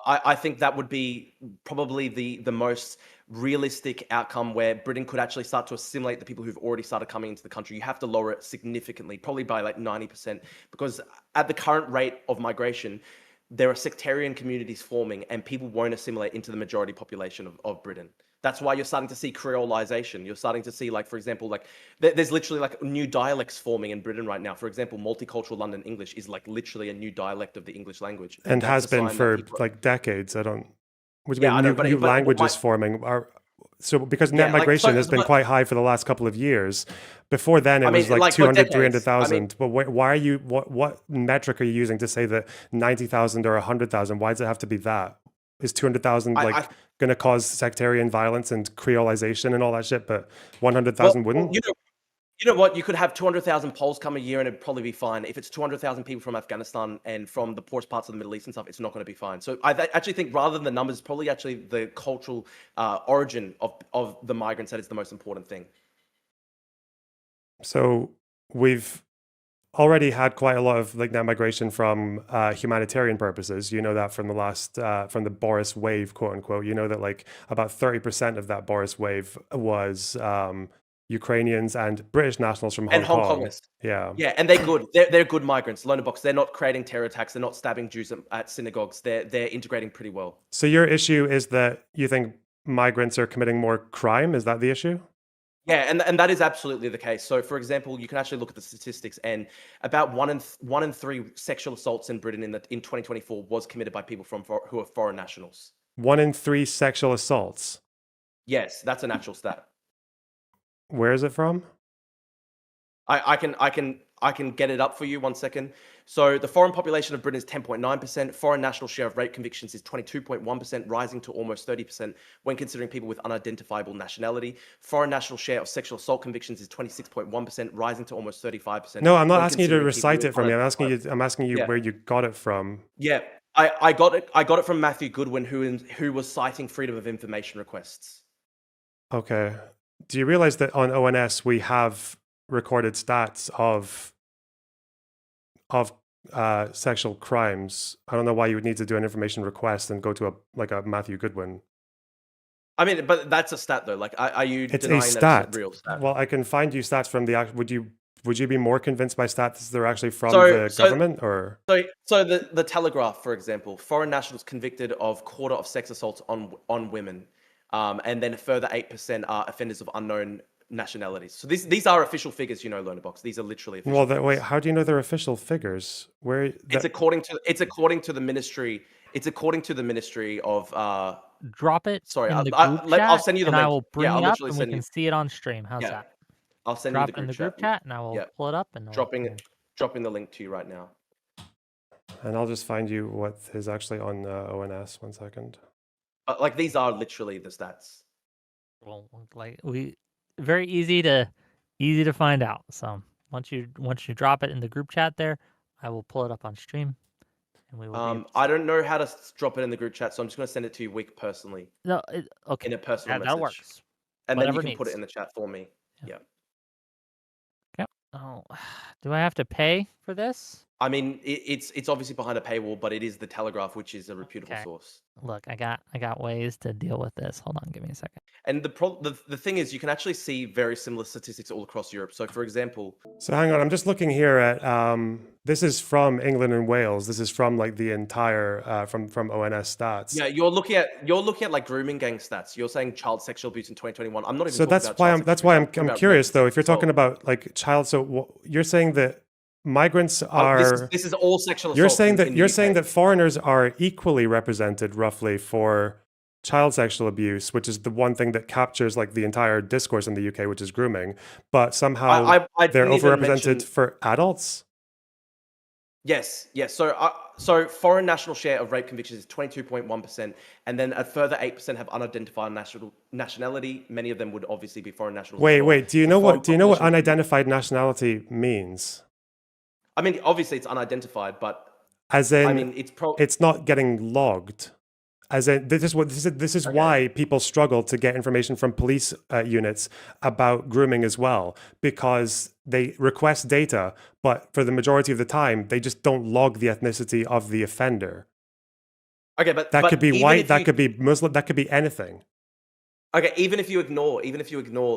[SPEAKER 1] I think that would be probably the most realistic outcome, where Britain could actually start to assimilate the people who've already started coming into the country. You have to lower it significantly, probably by like 90%, because at the current rate of migration, there are sectarian communities forming, and people won't assimilate into the majority population of Britain. That's why you're starting to see creolization. You're starting to see, like, for example, like there's literally like new dialects forming in Britain right now. For example, multicultural London English is like literally a new dialect of the English language.
[SPEAKER 2] And has been for like decades. What do you mean new languages forming? So because net migration has been quite high for the last couple of years. Before then, it was like 200, 300,000. But why are you? What metric are you using to say that 90,000 or 100,000? Why does it have to be that? Is 200,000 like going to cause sectarian violence and creolization and all that shit? But 100,000 wouldn't.
[SPEAKER 1] You know what? You could have 200,000 Poles come a year and it'd probably be fine. If it's 200,000 people from Afghanistan and from the poorest parts of the Middle East and stuff, it's not going to be fine. So I actually think, rather than the numbers, probably actually the cultural origin of the migrants that is the most important thing.
[SPEAKER 2] So we've already had quite a lot of like net migration from humanitarian purposes. You know that from the last from the Boris wave, quote unquote. You know that like about 30% of that Boris wave was Ukrainians and British nationals from Hong Kong.
[SPEAKER 1] Kongers.
[SPEAKER 2] Yeah.
[SPEAKER 1] Yeah, and they're good. They're good migrants. Lonerbox. They're not creating terror attacks. They're not stabbing Jews at synagogues. They're integrating pretty well.
[SPEAKER 2] So your issue is that you think migrants are committing more crime? Is that the issue?
[SPEAKER 1] Yeah, and that is absolutely the case. So, for example, you can actually look at the statistics, and about one in three sexual assaults in Britain in 2024 was committed by people who are foreign nationals.
[SPEAKER 2] 1 in 3 sexual assaults.
[SPEAKER 1] Yes, that's an actual stat.
[SPEAKER 2] Where is it from?
[SPEAKER 1] I can get it up for you 1 second. So the foreign population of Britain is 10.9%. Foreign national share of rape convictions is 22.1%, rising to almost 30% when considering people with unidentifiable nationality. Foreign national share of sexual assault convictions is 26.1%, rising to almost 35%.
[SPEAKER 2] No, I'm not asking you to recite it from me. I'm asking you where you got it from.
[SPEAKER 1] Yeah, I got it from Matthew Goodwin, who was citing freedom of information requests.
[SPEAKER 2] Okay. Do you realize that on ONS we have recorded stats of sexual crimes? I don't know why you would need to do an information request and go to a Matthew Goodwin.
[SPEAKER 1] I mean, but that's a stat though. Like, are you
[SPEAKER 2] It's a
[SPEAKER 1] denying that
[SPEAKER 2] stat.
[SPEAKER 1] it's a real stat?
[SPEAKER 2] Well, I can find you stats from the. Would you be more convinced by stats that are actually from
[SPEAKER 1] So-
[SPEAKER 2] the
[SPEAKER 1] so-
[SPEAKER 2] government or?
[SPEAKER 1] So the Telegraph, for example, foreign nationals convicted of quarter of sex assaults on women, and then a further 8% are offenders of unknown nationalities. So these are official figures, you know, Lonerbox. These are literally official.
[SPEAKER 2] Well, wait. How do you know they're official figures? Where?
[SPEAKER 1] It's according to the ministry. It's according to the Ministry of.
[SPEAKER 3] Drop it
[SPEAKER 1] Sorry,
[SPEAKER 3] in the group chat,
[SPEAKER 1] I'll send you the
[SPEAKER 3] and
[SPEAKER 1] link.
[SPEAKER 3] I will bring
[SPEAKER 1] I'll
[SPEAKER 3] it up,
[SPEAKER 1] literally
[SPEAKER 3] and we
[SPEAKER 1] send
[SPEAKER 3] can
[SPEAKER 1] you.
[SPEAKER 3] see it on stream. How's
[SPEAKER 1] Yeah,
[SPEAKER 3] that?
[SPEAKER 1] I'll send you
[SPEAKER 3] Drop
[SPEAKER 1] the
[SPEAKER 3] in the
[SPEAKER 1] group
[SPEAKER 3] group chat, and I will
[SPEAKER 1] Yeah.
[SPEAKER 3] pull it up. And
[SPEAKER 1] Dropping the link to you right now.
[SPEAKER 2] And I'll just find you what is actually on ONS. 1 second.
[SPEAKER 1] But like these are literally the stats.
[SPEAKER 3] well, like very easy to find out. So once you drop it in the group chat there, I will pull it up on stream, and we will.
[SPEAKER 1] I don't know how to drop it in the group chat, so I'm just going to send it to you, Wick, personally,
[SPEAKER 3] No, okay.
[SPEAKER 1] in a personal
[SPEAKER 3] That
[SPEAKER 1] message,
[SPEAKER 3] works.
[SPEAKER 1] and then you
[SPEAKER 3] Whatever
[SPEAKER 1] can put it
[SPEAKER 3] needs.
[SPEAKER 1] in the chat for me.
[SPEAKER 3] Yeah.
[SPEAKER 1] Yeah.
[SPEAKER 3] Oh, do I have to pay for this?
[SPEAKER 1] I mean, it's obviously behind a paywall, but it is the Telegraph, which is a reputable
[SPEAKER 3] Okay.
[SPEAKER 1] source.
[SPEAKER 3] Look, I got ways to deal with this. Hold on, give me a second.
[SPEAKER 1] And the thing is, you can actually see very similar statistics all across Europe. So, for example,
[SPEAKER 2] So hang on, I'm just looking here at this is from England and Wales. This is from like the entire from ONS stats.
[SPEAKER 1] yeah, you're looking at like grooming gang stats. You're saying child sexual abuse in 2021. I'm not even.
[SPEAKER 2] So
[SPEAKER 1] talking
[SPEAKER 2] that's
[SPEAKER 1] about
[SPEAKER 2] why
[SPEAKER 1] child
[SPEAKER 2] I'm that's
[SPEAKER 1] sexual
[SPEAKER 2] why
[SPEAKER 1] abuse.
[SPEAKER 2] I'm
[SPEAKER 1] talking about
[SPEAKER 2] curious
[SPEAKER 1] rape
[SPEAKER 2] though. If you're
[SPEAKER 1] assault.
[SPEAKER 2] talking about like child, so you're saying that migrants are.
[SPEAKER 1] This is all sexual assault.
[SPEAKER 2] You're saying that
[SPEAKER 1] in
[SPEAKER 2] you're
[SPEAKER 1] the
[SPEAKER 2] saying
[SPEAKER 1] UK.
[SPEAKER 2] that foreigners are equally represented roughly for child sexual abuse, which is the one thing that captures like the entire discourse in the UK, which is grooming, but somehow
[SPEAKER 1] I
[SPEAKER 2] they're
[SPEAKER 1] didn't even
[SPEAKER 2] overrepresented
[SPEAKER 1] mention-
[SPEAKER 2] for adults.
[SPEAKER 1] Yes. So foreign national share of rape convictions is 22.1%, and then a further 8% have unidentified nationality. Many of them would obviously be foreign nationals. as well.
[SPEAKER 2] Wait. Do you
[SPEAKER 1] The
[SPEAKER 2] know
[SPEAKER 1] foreign
[SPEAKER 2] what
[SPEAKER 1] population-
[SPEAKER 2] unidentified nationality means?
[SPEAKER 1] I mean, obviously it's unidentified, but
[SPEAKER 2] As in,
[SPEAKER 1] I mean,
[SPEAKER 2] it's not getting logged. As in, this is
[SPEAKER 1] Okay.
[SPEAKER 2] why people struggle to get information from police units about grooming as well, because they request data, but for the majority of the time, they just don't log the ethnicity of the offender.
[SPEAKER 1] okay, but
[SPEAKER 2] That could be
[SPEAKER 1] even
[SPEAKER 2] white,
[SPEAKER 1] if
[SPEAKER 2] that
[SPEAKER 1] you-
[SPEAKER 2] could be Muslim, that could be anything.
[SPEAKER 1] Okay, even if you ignore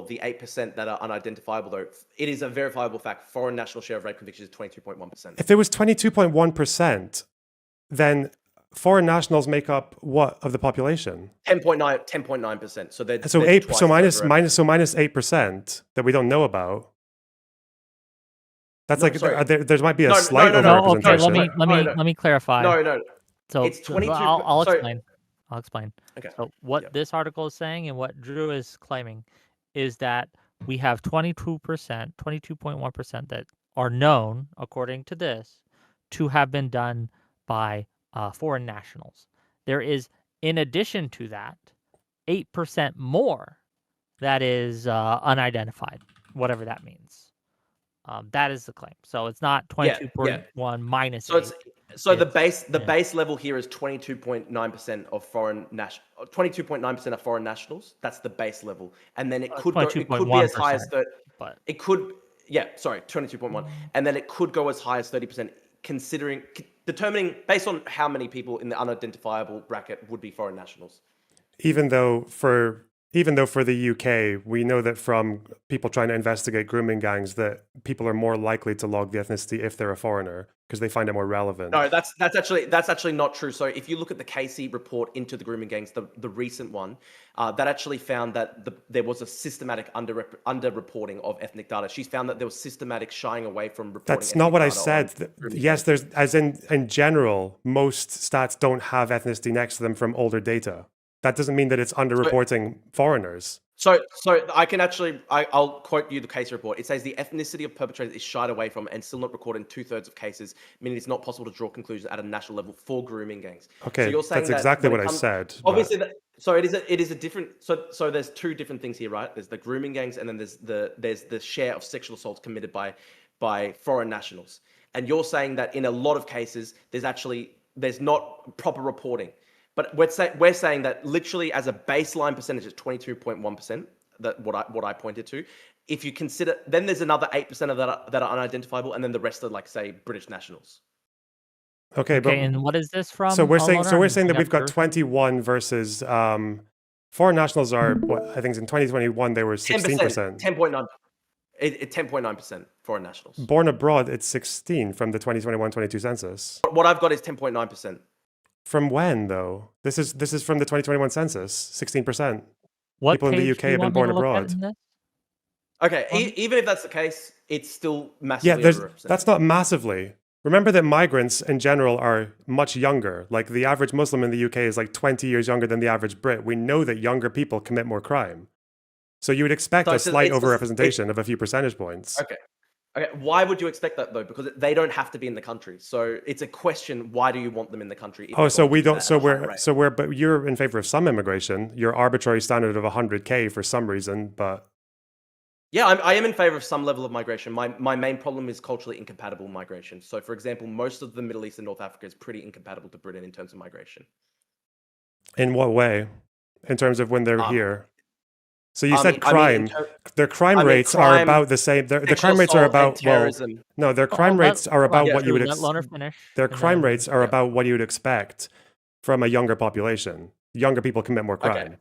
[SPEAKER 1] the 8% that are unidentifiable, though, it is a verifiable fact. Foreign national share of rape convictions is 22.1%.
[SPEAKER 2] If it was 22.1%, then foreign nationals make up what of the population?
[SPEAKER 1] 10.9%. So they're
[SPEAKER 2] So
[SPEAKER 1] they're
[SPEAKER 2] eight,
[SPEAKER 1] twice
[SPEAKER 2] so
[SPEAKER 1] as
[SPEAKER 2] minus
[SPEAKER 1] overrepresented.
[SPEAKER 2] -8% that we don't know about. That's
[SPEAKER 1] No,
[SPEAKER 2] like
[SPEAKER 1] sorry.
[SPEAKER 2] there might be a
[SPEAKER 1] No,
[SPEAKER 2] slight
[SPEAKER 1] no,
[SPEAKER 3] No, okay,
[SPEAKER 2] overrepresentation.
[SPEAKER 3] let me clarify.
[SPEAKER 1] No.
[SPEAKER 3] So
[SPEAKER 1] It's 22
[SPEAKER 3] I'll
[SPEAKER 1] sorry.
[SPEAKER 3] explain. I'll explain.
[SPEAKER 1] Okay.
[SPEAKER 3] So what
[SPEAKER 1] Yeah.
[SPEAKER 3] this article is saying and what Drew is claiming is that we have 22%, 22.1% that are known, according to this, to have been done by foreign nationals. There is, in addition to that, 8% more that is unidentified, whatever that means. That is the claim. So it's not 22.1 minus
[SPEAKER 1] So
[SPEAKER 3] 8.
[SPEAKER 1] the base
[SPEAKER 3] yeah.
[SPEAKER 1] base level here is 22.9% of 22.9% of foreign nationals. That's the base level, and then it could be as high as
[SPEAKER 3] 22.1%, but
[SPEAKER 1] it could 22.1, and then it could go as high as 30%, determining based on how many people in the unidentifiable bracket would be foreign nationals.
[SPEAKER 2] Even though for the UK, we know that from people trying to investigate grooming gangs that people are more likely to log the ethnicity if they're a foreigner because they find it more relevant.
[SPEAKER 1] No, that's actually not true. So if you look at the Casey report into the grooming gangs, the recent one, that actually found that there was a systematic underreporting of ethnic data. She's found that there was systematic shying away from reporting.
[SPEAKER 2] That's not what I
[SPEAKER 1] ethnic
[SPEAKER 2] said.
[SPEAKER 1] data on grooming
[SPEAKER 2] Yes,
[SPEAKER 1] gangs.
[SPEAKER 2] there's as in general, most stats don't have ethnicity next to them from older data. That doesn't mean that it's underreporting foreigners.
[SPEAKER 1] So I can I'll quote you the case report. It says the ethnicity of perpetrators is shied away from and still not recorded in 2/3 of cases, meaning it's not possible to draw conclusions at a national level for grooming gangs.
[SPEAKER 2] Okay,
[SPEAKER 1] so you're saying
[SPEAKER 2] that's
[SPEAKER 1] that
[SPEAKER 2] exactly
[SPEAKER 1] when
[SPEAKER 2] what
[SPEAKER 1] it
[SPEAKER 2] I
[SPEAKER 1] comes-
[SPEAKER 2] said.
[SPEAKER 1] Obviously, so it is a different. So there's two different things here, right? There's the grooming gangs, and then there's the share of sexual assaults committed by foreign nationals. And you're saying that in a lot of cases, there's not proper reporting. But we're saying that literally as a baseline percentage, it's 22.1%. That what I pointed to. If you consider, then there's another 8% of that are unidentifiable, and then the rest are like say British nationals.
[SPEAKER 2] Okay, but
[SPEAKER 3] and what is this from?
[SPEAKER 2] so we're saying
[SPEAKER 3] Loner? I'm
[SPEAKER 2] that
[SPEAKER 3] looking
[SPEAKER 2] we've
[SPEAKER 3] up
[SPEAKER 2] got 21 versus Foreign nationals are what I think in 2021 they were 16%.
[SPEAKER 1] 10.9. 10.9% foreign nationals.
[SPEAKER 2] Born abroad, it's 16 from the 2021-22 census.
[SPEAKER 1] What I've got is 10.9%.
[SPEAKER 2] From when though? This is from the 2021 census. 16%.
[SPEAKER 3] What
[SPEAKER 2] People in the
[SPEAKER 3] page
[SPEAKER 2] UK
[SPEAKER 3] do you
[SPEAKER 2] have been
[SPEAKER 3] want me
[SPEAKER 2] born
[SPEAKER 3] to look at
[SPEAKER 2] abroad.
[SPEAKER 3] in this?
[SPEAKER 1] Okay,
[SPEAKER 3] Um,
[SPEAKER 1] even if that's the case, it's still
[SPEAKER 2] Yeah,
[SPEAKER 1] massively
[SPEAKER 2] there's
[SPEAKER 1] overrepresented.
[SPEAKER 2] that's not massively. Remember that migrants in general are much younger. Like the average Muslim in the UK is like 20 years younger than the average Brit. We know that younger people commit more crime. So you would expect
[SPEAKER 1] So
[SPEAKER 2] a
[SPEAKER 1] it's just-
[SPEAKER 2] slight
[SPEAKER 1] it's just-
[SPEAKER 2] overrepresentation of a few percentage points.
[SPEAKER 1] Okay. Okay, why would you expect that though? Because they don't have to be in the country. So it's a question: why do you want them in the country? If
[SPEAKER 2] Oh,
[SPEAKER 1] they're
[SPEAKER 2] so
[SPEAKER 1] going to
[SPEAKER 2] we
[SPEAKER 1] do
[SPEAKER 2] don't.
[SPEAKER 1] that
[SPEAKER 2] So
[SPEAKER 1] at a higher
[SPEAKER 2] we're
[SPEAKER 1] rate?
[SPEAKER 2] so we're. But you're in favor of some immigration. Your arbitrary standard of 100K for some reason, but
[SPEAKER 1] Yeah, I am in favor of some level of migration. My main problem is culturally incompatible migration. So, for example, most of the Middle East and North Africa is pretty incompatible to Britain in terms of migration.
[SPEAKER 2] in what way? In terms of when they're
[SPEAKER 1] Um,
[SPEAKER 2] here. So you said
[SPEAKER 1] in
[SPEAKER 2] crime. Their crime
[SPEAKER 1] I mean,
[SPEAKER 2] rates are
[SPEAKER 1] crime,
[SPEAKER 2] about the same. The
[SPEAKER 1] sexual
[SPEAKER 2] crime rates are
[SPEAKER 1] assault and
[SPEAKER 2] about well.
[SPEAKER 1] terrorism.
[SPEAKER 2] No, their crime
[SPEAKER 3] let-
[SPEAKER 2] rates are
[SPEAKER 3] hold on,
[SPEAKER 2] about what you would.
[SPEAKER 3] let Loner finish.
[SPEAKER 2] Their
[SPEAKER 3] and
[SPEAKER 2] crime
[SPEAKER 3] then-
[SPEAKER 2] rates are
[SPEAKER 1] Yeah.
[SPEAKER 2] about what you would expect from a younger population. Younger people commit more crime.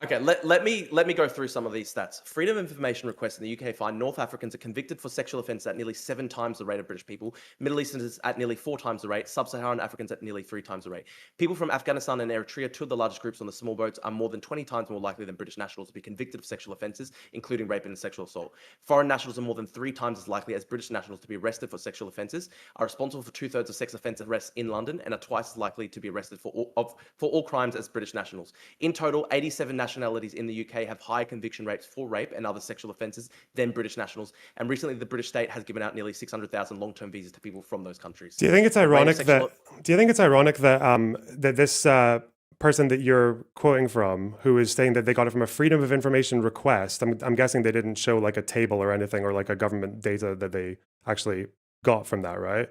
[SPEAKER 1] Okay, let me go through some of these stats. Freedom of information requests in the UK find North Africans are convicted for sexual offences at nearly 7 times the rate of British people, Middle Easterners at nearly 4 times the rate, Sub-Saharan Africans at nearly 3 times the rate. People from Afghanistan and Eritrea, two of the largest groups on the small boats, are more than 20 times more likely than British nationals to be convicted of sexual offences, including rape and sexual assault. Foreign nationals are more than 3 times as likely as British nationals to be arrested for sexual offences, are responsible for 2/3 of sex offence arrests in London, and are twice as likely to be arrested for all crimes as British nationals. In total, 87 nationalities in the UK have higher conviction rates for rape and other sexual offences than British nationals. And recently, the British state has given out nearly 600,000 long-term visas to people from those countries.
[SPEAKER 2] Do you think it's ironic that? Do you think it's ironic that that this person that you're quoting from, who is saying that they got it from a Freedom of Information request? I'm guessing they didn't show like a table or anything or like a government data that they actually got from that, right?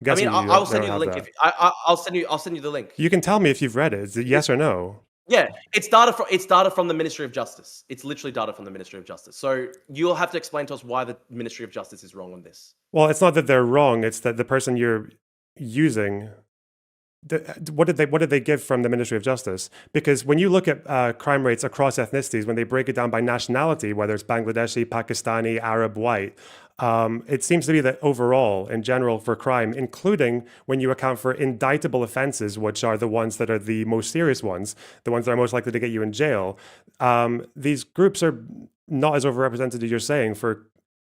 [SPEAKER 1] I mean, I'll send you the link. I'll send you the link.
[SPEAKER 2] You can tell me if you've read it. Is it yes or no?
[SPEAKER 1] Yeah, it's data from the Ministry of Justice. It's literally data from the Ministry of Justice. So you'll have to explain to us why the Ministry of Justice is wrong on this.
[SPEAKER 2] Well, it's not that they're wrong. It's that the person you're using. What did they give from the Ministry of Justice? Because when you look at crime rates across ethnicities, when they break it down by nationality, whether it's Bangladeshi, Pakistani, Arab, white, it seems to be that overall, in general, for crime, including when you account for indictable offenses, which are the ones that are the most serious ones, the ones that are most likely to get you in jail, these groups are not as overrepresented as you're saying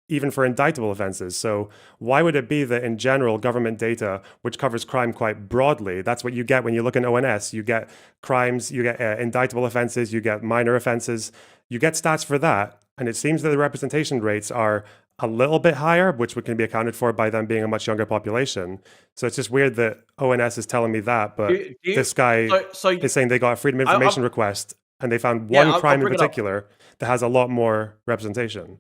[SPEAKER 2] even for indictable offenses. So why would it be that in general, government data, which covers crime quite broadly, that's what you get when you look in ONS, you get crimes, you get indictable offenses, you get minor offenses, you get stats for that. And it seems that the representation rates are a little bit higher, which can be accounted for by them being a much younger population. So it's just weird that ONS is telling me that, but this guy is saying they got a Freedom of Information request and they found one crime in particular that has a lot more representation.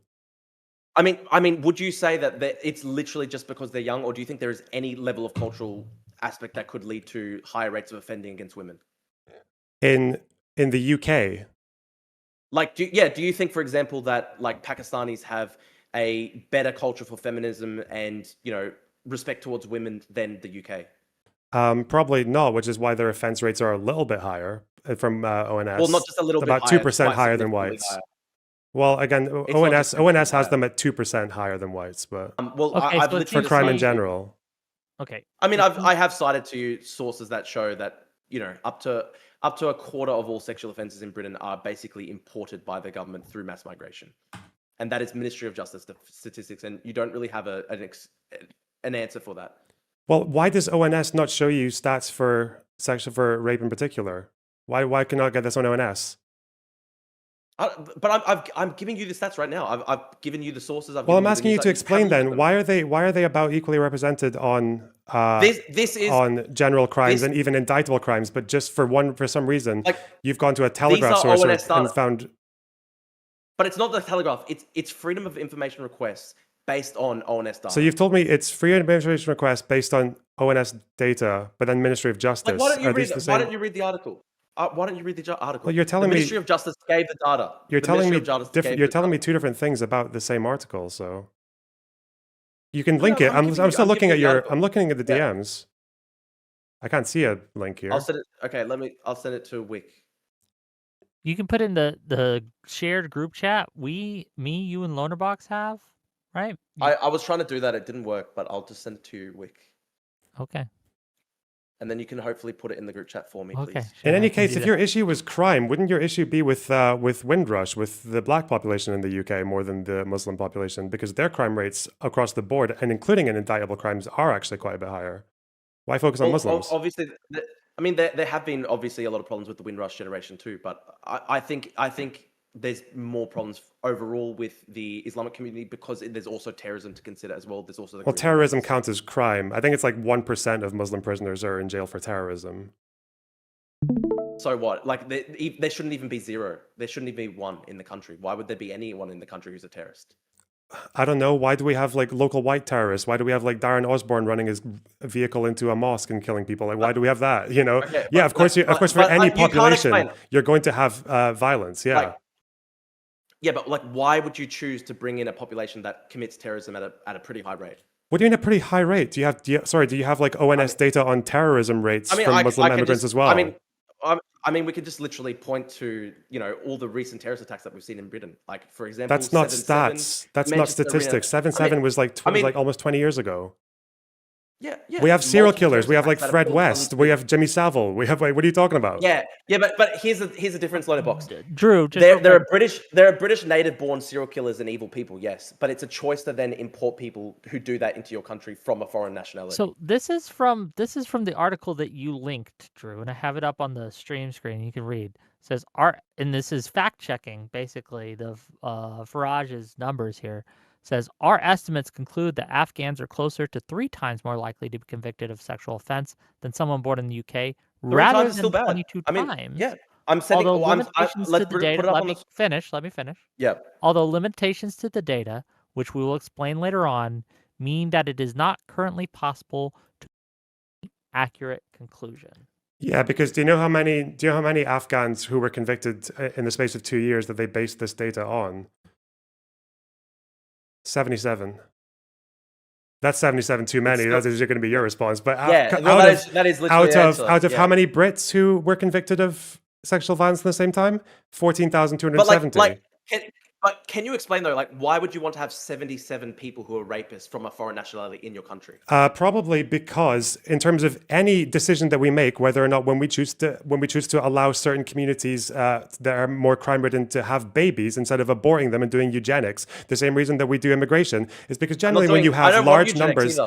[SPEAKER 1] I mean, would you say that it's literally just because they're young, or do you think there is any level of cultural aspect that could lead to higher rates of offending against women?
[SPEAKER 2] In the UK?
[SPEAKER 1] Like, do you think, for example, that like Pakistanis have a better culture for feminism and, respect towards women than the UK?
[SPEAKER 2] Probably not, which is why their offense rates are a little bit higher from ONS.
[SPEAKER 1] Well, not just a little bit
[SPEAKER 2] about
[SPEAKER 1] higher,
[SPEAKER 2] 2% higher than
[SPEAKER 1] significantly
[SPEAKER 2] whites.
[SPEAKER 1] higher.
[SPEAKER 2] Well, again,
[SPEAKER 1] It's not just
[SPEAKER 2] ONS has
[SPEAKER 1] higher.
[SPEAKER 2] them at 2% higher than whites, but
[SPEAKER 1] Well,
[SPEAKER 3] Okay,
[SPEAKER 1] I've
[SPEAKER 3] so
[SPEAKER 1] literally
[SPEAKER 3] it's
[SPEAKER 2] for
[SPEAKER 1] just
[SPEAKER 2] crime in
[SPEAKER 1] cited you-
[SPEAKER 2] general.
[SPEAKER 3] Okay.
[SPEAKER 1] I mean, I have cited to you sources that show that up to a quarter of all sexual offences in Britain are basically imported by the government through mass migration, and that is Ministry of Justice statistics, and you don't really have an answer for that.
[SPEAKER 2] Well, why does ONS not show you stats for rape in particular? Why can I get this on ONS?
[SPEAKER 1] But I'm giving you the stats right now. I've given you the sources.
[SPEAKER 2] Well, I'm asking you to explain then. Why are they about equally represented on
[SPEAKER 1] this is
[SPEAKER 2] on general crimes and even indictable crimes, but just for some reason you've gone to a Telegraph
[SPEAKER 1] are
[SPEAKER 2] source
[SPEAKER 1] ONS
[SPEAKER 2] and found.
[SPEAKER 1] But it's not the Telegraph. It's Freedom of Information requests based on ONS data.
[SPEAKER 2] So you've told me it's Freedom of Information request based on ONS data, but then Ministry of Justice.
[SPEAKER 1] Why don't you read the article? Why don't you read the article?
[SPEAKER 2] Well, you're telling
[SPEAKER 1] the
[SPEAKER 2] me
[SPEAKER 1] Ministry of Justice gave the data.
[SPEAKER 2] You're telling me
[SPEAKER 1] two
[SPEAKER 2] two different things about the same article. So you can link it. I'm still looking at I'm looking at the DMs. I can't see a link here.
[SPEAKER 1] I'll send it. Okay, I'll send it to Wick.
[SPEAKER 3] You can put in the shared group chat. Me, you, and Lonerbox have, right?
[SPEAKER 1] I was trying to do that. It didn't work, but I'll just send it to you, Wick.
[SPEAKER 3] Okay.
[SPEAKER 1] And then you can hopefully put it in the group chat for me,
[SPEAKER 3] Okay.
[SPEAKER 1] please.
[SPEAKER 2] In
[SPEAKER 3] sure, I
[SPEAKER 2] any
[SPEAKER 3] can
[SPEAKER 2] case,
[SPEAKER 3] do
[SPEAKER 2] if
[SPEAKER 3] that.
[SPEAKER 2] your issue was crime, wouldn't your issue be with Windrush, with the black population in the UK more than the Muslim population? Because their crime rates across the board, and including in indictable crimes, are actually quite a bit higher. Why focus on
[SPEAKER 1] Well,
[SPEAKER 2] Muslims?
[SPEAKER 1] obviously, I mean, there have been obviously a lot of problems with the Windrush generation too, but I think there's more problems overall with the Islamic community because there's also terrorism to consider as well. There's also the
[SPEAKER 2] Well,
[SPEAKER 1] grooming
[SPEAKER 2] terrorism
[SPEAKER 1] business.
[SPEAKER 2] counts as crime. I think it's like 1% of Muslim prisoners are in jail for terrorism.
[SPEAKER 1] So what? Like there shouldn't even be zero. There shouldn't even be one in the country. Why would there be anyone in the country who's a terrorist?
[SPEAKER 2] I don't know. Why do we have like local white terrorists? Why do we have like Darren Osborne running his vehicle into a mosque and killing people? Like, why do we have that? You know?
[SPEAKER 1] Okay,
[SPEAKER 2] Yeah,
[SPEAKER 1] but
[SPEAKER 2] of course. Of course, for
[SPEAKER 1] but
[SPEAKER 2] any
[SPEAKER 1] you can't
[SPEAKER 2] population,
[SPEAKER 1] explain.
[SPEAKER 2] you're going to have violence. Yeah.
[SPEAKER 1] Like, yeah, but like, why would you choose to bring in a population that commits terrorism at a pretty high rate?
[SPEAKER 2] What do you mean a pretty high rate? Do you have like ONS data on terrorism rates from Muslim immigrants as well?
[SPEAKER 1] I mean, we could just literally point to all the recent terrorist attacks that we've seen in Britain. Like, for example,
[SPEAKER 2] That's not
[SPEAKER 1] 7/7,
[SPEAKER 2] stats. That's not
[SPEAKER 1] Manchester Arena.
[SPEAKER 2] statistics. 7/7 was like almost 20 years ago.
[SPEAKER 1] Yeah.
[SPEAKER 2] We have serial
[SPEAKER 1] multiple
[SPEAKER 2] killers. We have like
[SPEAKER 1] terrorist attacks
[SPEAKER 2] Fred
[SPEAKER 1] that have
[SPEAKER 2] West.
[SPEAKER 1] caused
[SPEAKER 2] We have Jimmy Savile. We have like, what are you talking about?
[SPEAKER 1] Yeah, but here's a difference, Lonerbox.
[SPEAKER 3] Drew, just
[SPEAKER 1] There are British native-born serial killers and evil people, yes, but it's a choice to then import people who do that into your country from a foreign nationality.
[SPEAKER 3] So this is from the article that you linked, Drew, and I have it up on the stream screen. You can read. It says and this is fact checking basically the Farage's numbers here. It says our estimates conclude that Afghans are closer to 3 times more likely to be convicted of sexual offense than someone born in the UK, rather
[SPEAKER 1] times is
[SPEAKER 3] than
[SPEAKER 1] still bad.
[SPEAKER 3] 22
[SPEAKER 1] I mean,
[SPEAKER 3] times.
[SPEAKER 1] yeah, I'm sending.
[SPEAKER 3] Although
[SPEAKER 1] I'm,
[SPEAKER 3] limitations to
[SPEAKER 1] let's
[SPEAKER 3] the
[SPEAKER 1] put
[SPEAKER 3] data,
[SPEAKER 1] it up
[SPEAKER 3] let
[SPEAKER 1] on
[SPEAKER 3] me
[SPEAKER 1] the.
[SPEAKER 3] finish. Let me finish.
[SPEAKER 1] Yeah.
[SPEAKER 3] Although limitations to the data, which we will explain later on, mean that it is not currently possible to accurate conclusion.
[SPEAKER 2] Yeah, because do you know how many Afghans who were convicted in the space of 2 years that they based this data on? 77. That's 77 too many. That is going to be your response. But
[SPEAKER 1] that is literally
[SPEAKER 2] out of how many Brits who were convicted of sexual violence at the same time? 14,270.
[SPEAKER 1] But can you explain though, like, why would you want to have 77 people who are rapists from a foreign nationality in your country?
[SPEAKER 2] Probably because, in terms of any decision that we make, whether or not when we choose to allow certain communities that are more crime-ridden to have babies instead of aborting them and doing eugenics, the same reason that we do immigration is because generally when you have large numbers,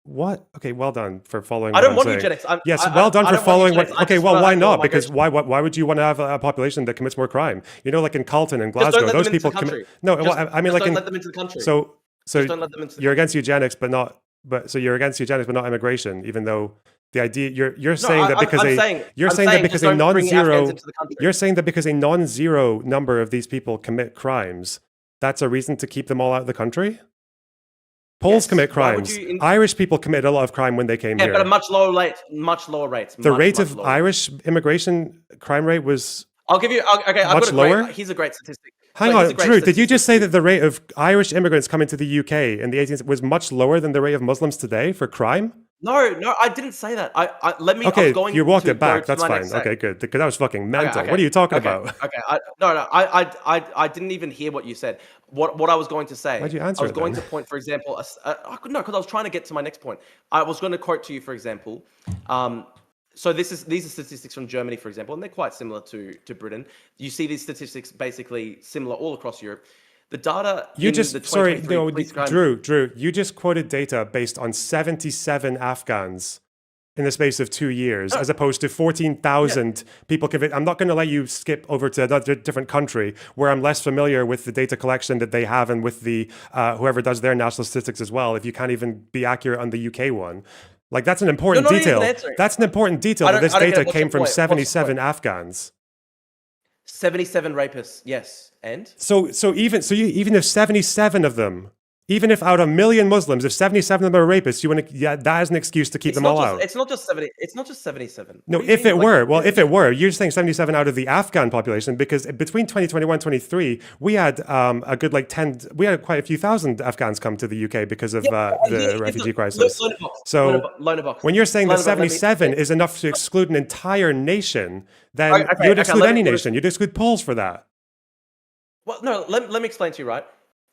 [SPEAKER 2] What? Okay, well done for following.
[SPEAKER 1] I don't want eugenics.
[SPEAKER 2] Yes, well done for following. Okay, well, why not? Because why would you want to have a population that commits more crime? You know, like in Carlton and Glasgow, those people commit. No, I mean, like
[SPEAKER 1] don't let them into the country.
[SPEAKER 2] So
[SPEAKER 1] don't let them into the
[SPEAKER 2] you're against eugenics, but not. So you're against eugenics, but not immigration, even though the idea you're saying that because a non-zero number of these people commit crimes, that's a reason to keep them all out of the country. Poles commit crimes. Irish people committed a lot of crime when they came here.
[SPEAKER 1] Yeah, but at much lower rates.
[SPEAKER 2] The rate of Irish immigration crime rate was.
[SPEAKER 1] I'll give you. Okay, I've got
[SPEAKER 2] lower.
[SPEAKER 1] Here's a great statistic.
[SPEAKER 2] Hang on, Drew. Did you just say that the rate of Irish immigrants coming to the UK in the 18th was much lower than the rate of Muslims today for crime?
[SPEAKER 1] No, I didn't say that.
[SPEAKER 2] Okay, you walked it back. That's fine. Okay, good. Because that was fucking mental. Okay. What are you talking about?
[SPEAKER 1] Okay, I didn't even hear what you said. What I was going to say.
[SPEAKER 2] Why'd you answer?
[SPEAKER 1] I was going to point, for example, no, because I was trying to get to my next point. I was going to quote to you, for example. So these are statistics from Germany, for example, and they're quite similar to Britain. You see these statistics basically similar all across Europe. The data.
[SPEAKER 2] Drew, you just quoted data based on 77 Afghans in the space of 2 years, as opposed to 14,000 people convicted. I'm not going to let you skip over to another different country where I'm less familiar with the data collection that they have and with the whoever does their national statistics as well. If you can't even be accurate on the UK one. Like, that's an important detail. That's an important detail that this data came from 77 Afghans.
[SPEAKER 1] 77 rapists, yes, and
[SPEAKER 2] so even if 77 of them Even if out of 1 million Muslims, if 77 of them are rapists, you want to, yeah, that is an excuse to keep them all out.
[SPEAKER 1] It's not just 70. It's not just 77.
[SPEAKER 2] No,
[SPEAKER 1] What do you
[SPEAKER 2] if
[SPEAKER 1] mean?
[SPEAKER 2] it were, well, if it were, you're saying 77 out of the Afghan population, because between 2021 and 23, we had a good like 10, we had quite a few thousand Afghans come to the UK because of the refugee crisis. So
[SPEAKER 1] Lonerbox.
[SPEAKER 2] when you're saying that 77 is enough to exclude an entire nation, then you would exclude any nation. You'd exclude Poles for that.
[SPEAKER 1] Well, no, let me explain to you, right?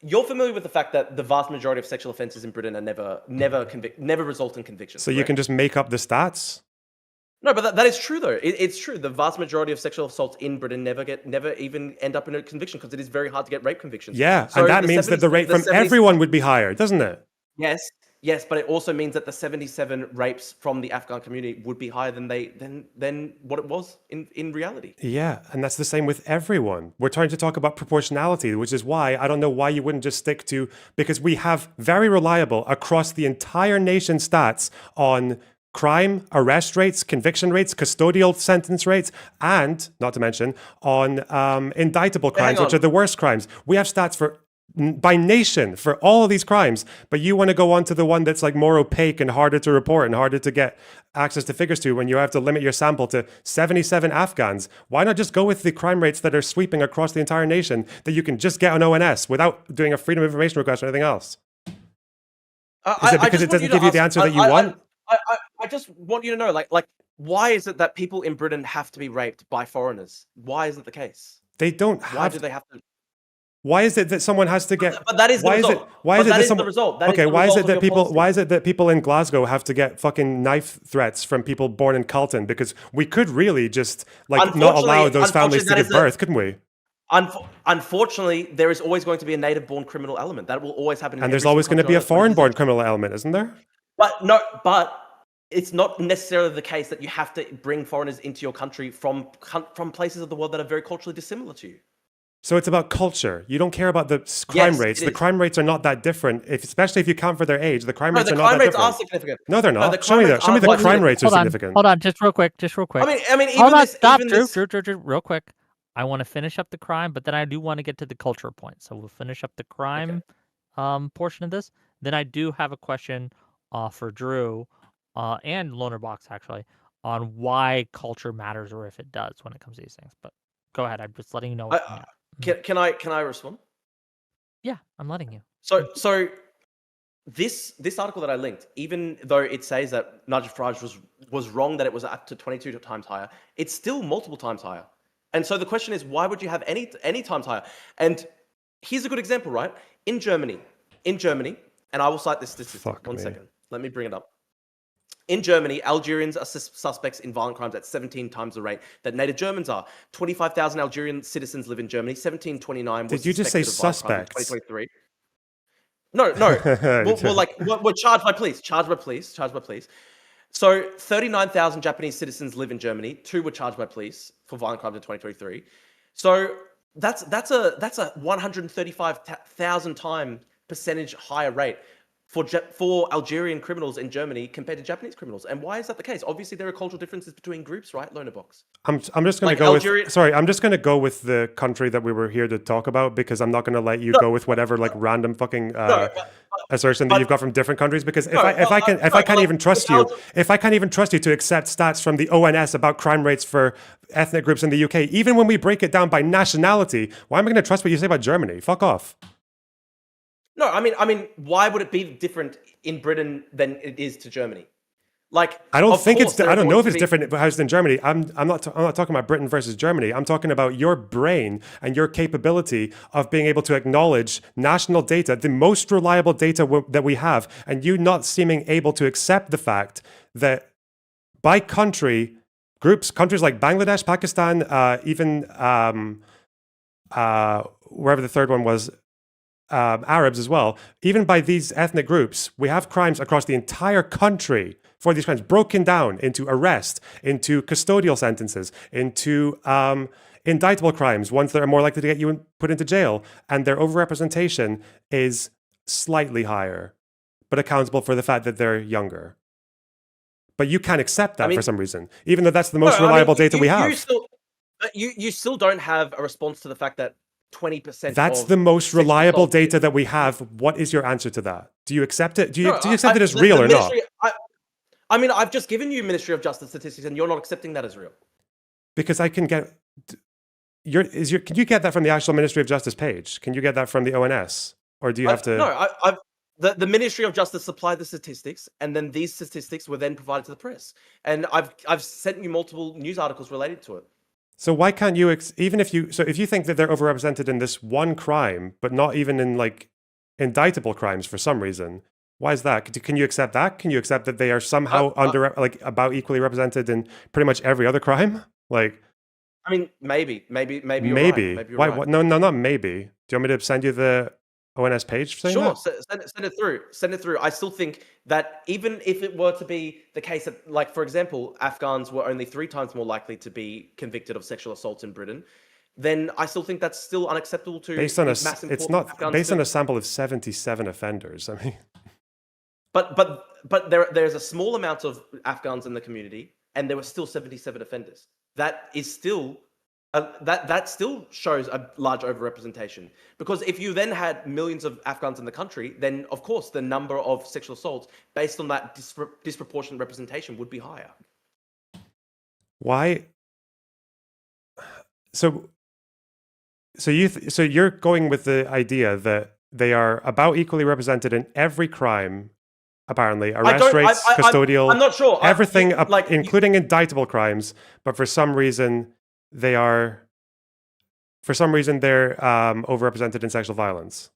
[SPEAKER 1] You're familiar with the fact that the vast majority of sexual offences in Britain are never result in conviction.
[SPEAKER 2] So you can just make up the stats?
[SPEAKER 1] No, but that is true though. It's true. The vast majority of sexual assaults in Britain never even end up in a conviction because it is very hard to get rape convictions.
[SPEAKER 2] Yeah,
[SPEAKER 1] so
[SPEAKER 2] and that means that the rate from everyone would be higher, doesn't it?
[SPEAKER 1] Yes, but it also means that the 77 rapes from the Afghan community would be higher than what it was in reality.
[SPEAKER 2] Yeah, and that's the same with everyone. We're trying to talk about proportionality, which is why I don't know why you wouldn't just stick to, because we have very reliable across the entire nation stats on crime, arrest rates, conviction rates, custodial sentence rates, and not to mention on indictable crimes, which are the worst crimes. We have stats for by nation for all of these crimes, but you want to go on to the one that's like more opaque and harder to report and harder to get access to figures to when you have to limit your sample to 77 Afghans. Why not just go with the crime rates that are sweeping across the entire nation that you can just get on ONS without doing a freedom of information request or anything else? Is it because it doesn't give you the answer that you want?
[SPEAKER 1] I just want you to know, like, why is it that people in Britain have to be raped by foreigners? Why is it the case?
[SPEAKER 2] They don't have.
[SPEAKER 1] Why do they have to?
[SPEAKER 2] Why is it that someone has to get?
[SPEAKER 1] But that is the result.
[SPEAKER 2] Why is it that
[SPEAKER 1] the result?
[SPEAKER 2] Okay, why is it that people? Why is it that people in Glasgow have to get fucking knife threats from people born in Carlton? Because we could really just like not allow those families to give birth, couldn't we?
[SPEAKER 1] Unfortunately, there is always going to be a native-born criminal element. That will always happen.
[SPEAKER 2] And there's always going to be a foreign-born criminal element, isn't there?
[SPEAKER 1] But it's not necessarily the case that you have to bring foreigners into your country from places of the world that are very culturally dissimilar to you.
[SPEAKER 2] So it's about culture. You don't care about the crime rates. The crime rates are not that different, especially if you count for their age. The crime rates are not that different.
[SPEAKER 1] The crime rates are significant.
[SPEAKER 2] No, they're not. Show me the crime rates are significant.
[SPEAKER 3] Hold on, just real quick.
[SPEAKER 1] I mean,
[SPEAKER 3] stop, Drew, real quick. I want to finish up the crime, but then I do want to get to the culture point. So we'll finish up the crime portion of this. Then I do have a question for Drew and Lonerbox, actually, on why culture matters or if it does when it comes to these things. But go ahead. I'm just letting you know.
[SPEAKER 1] Can I respond?
[SPEAKER 3] Yeah, I'm letting you.
[SPEAKER 1] So this article that I linked, even though it says that Nigel Farage was wrong that it was up to 22 times higher, it's still multiple times higher. And so the question is, why would you have any times higher? And here's a good example, right? In Germany, and I will cite this statistic. One second. Let me bring it up. In Germany, Algerians are suspects in violent crimes at 17 times the rate that native Germans are. 25,000 Algerian citizens live in Germany. 1729 was
[SPEAKER 2] Did you just say suspects?
[SPEAKER 1] 2023. No. We're charged by police. So 39,000 Japanese citizens live in Germany. 2 were charged by police for violent crimes in 2023. So that's a 135,000 time percentage higher rate for Algerian criminals in Germany compared to Japanese criminals. And why is that the case? Obviously, there are cultural differences between groups, right? Lonerbox.
[SPEAKER 2] I'm just going to go with... Sorry, I'm just going to go with the country that we were here to talk about, because I'm not going to let you go with whatever like random fucking assertion that you've got from different countries. Because if I can't even trust you to accept stats from the ONS about crime rates for ethnic groups in the UK, even when we break it down by nationality, why am I going to trust what you say about Germany? Fuck off.
[SPEAKER 1] No, I mean, why would it be different in Britain than it is to Germany? Like,
[SPEAKER 2] I don't think it's. I don't know if it's different housed in Germany. I'm not talking about Britain versus Germany. I'm talking about your brain and your capability of being able to acknowledge national data, the most reliable data that we have, and you not seeming able to accept the fact that by country, countries like Bangladesh, Pakistan, even wherever the third one was. Arabs as well, even by these ethnic groups, we have crimes across the entire country for these crimes broken down into arrest, into custodial sentences, into indictable crimes, ones that are more likely to get you put into jail, and their overrepresentation is slightly higher, but accountable for the fact that they're younger. But you can't accept that for some reason, even though that's the most reliable data we have.
[SPEAKER 1] You still don't have a response to the fact that 20%
[SPEAKER 2] That's
[SPEAKER 1] of
[SPEAKER 2] the most
[SPEAKER 1] sexual
[SPEAKER 2] reliable
[SPEAKER 1] assault.
[SPEAKER 2] data that we have. What is your answer to that? Do you accept it? Do you
[SPEAKER 1] No,
[SPEAKER 2] accept it as real or not?
[SPEAKER 1] I mean, I've just given you Ministry of Justice statistics, and you're not accepting that as real.
[SPEAKER 2] Because I can get can you get that from the actual Ministry of Justice page? Can you get that from the ONS? Or do you have to?
[SPEAKER 1] No, the Ministry of Justice supplied the statistics, and then these statistics were then provided to the press. And I've sent you multiple news articles related to it.
[SPEAKER 2] So why can't you even if you think that they're overrepresented in this one crime, but not even in like indictable crimes for some reason? Why is that? Can you accept that? Can you accept that they are somehow about equally represented in pretty much every other crime? Like,
[SPEAKER 1] I mean, maybe you're right. Maybe you're
[SPEAKER 2] why?
[SPEAKER 1] right.
[SPEAKER 2] What? No, not maybe. Do you want me to send you the ONS page saying
[SPEAKER 1] Sure,
[SPEAKER 2] that?
[SPEAKER 1] send it through. Send it through. I still think that even if it were to be the case that, like, for example, Afghans were only 3 times more likely to be convicted of sexual assault in Britain, then I still think that's still unacceptable to
[SPEAKER 2] Based on
[SPEAKER 1] it's
[SPEAKER 2] not based on a sample of 77 offenders. I mean,
[SPEAKER 1] but there's a small amount of Afghans in the community, and there were still 77 offenders. That is still that still shows a large overrepresentation, because if you then had millions of Afghans in the country, then of course the number of sexual assaults based on that disproportionate representation would be higher.
[SPEAKER 2] why? So you're going with the idea that they are about equally represented in every crime, apparently arrest rates, custodial,
[SPEAKER 1] I'm not sure.
[SPEAKER 2] everything, including indictable crimes, but for some reason they're overrepresented in sexual violence,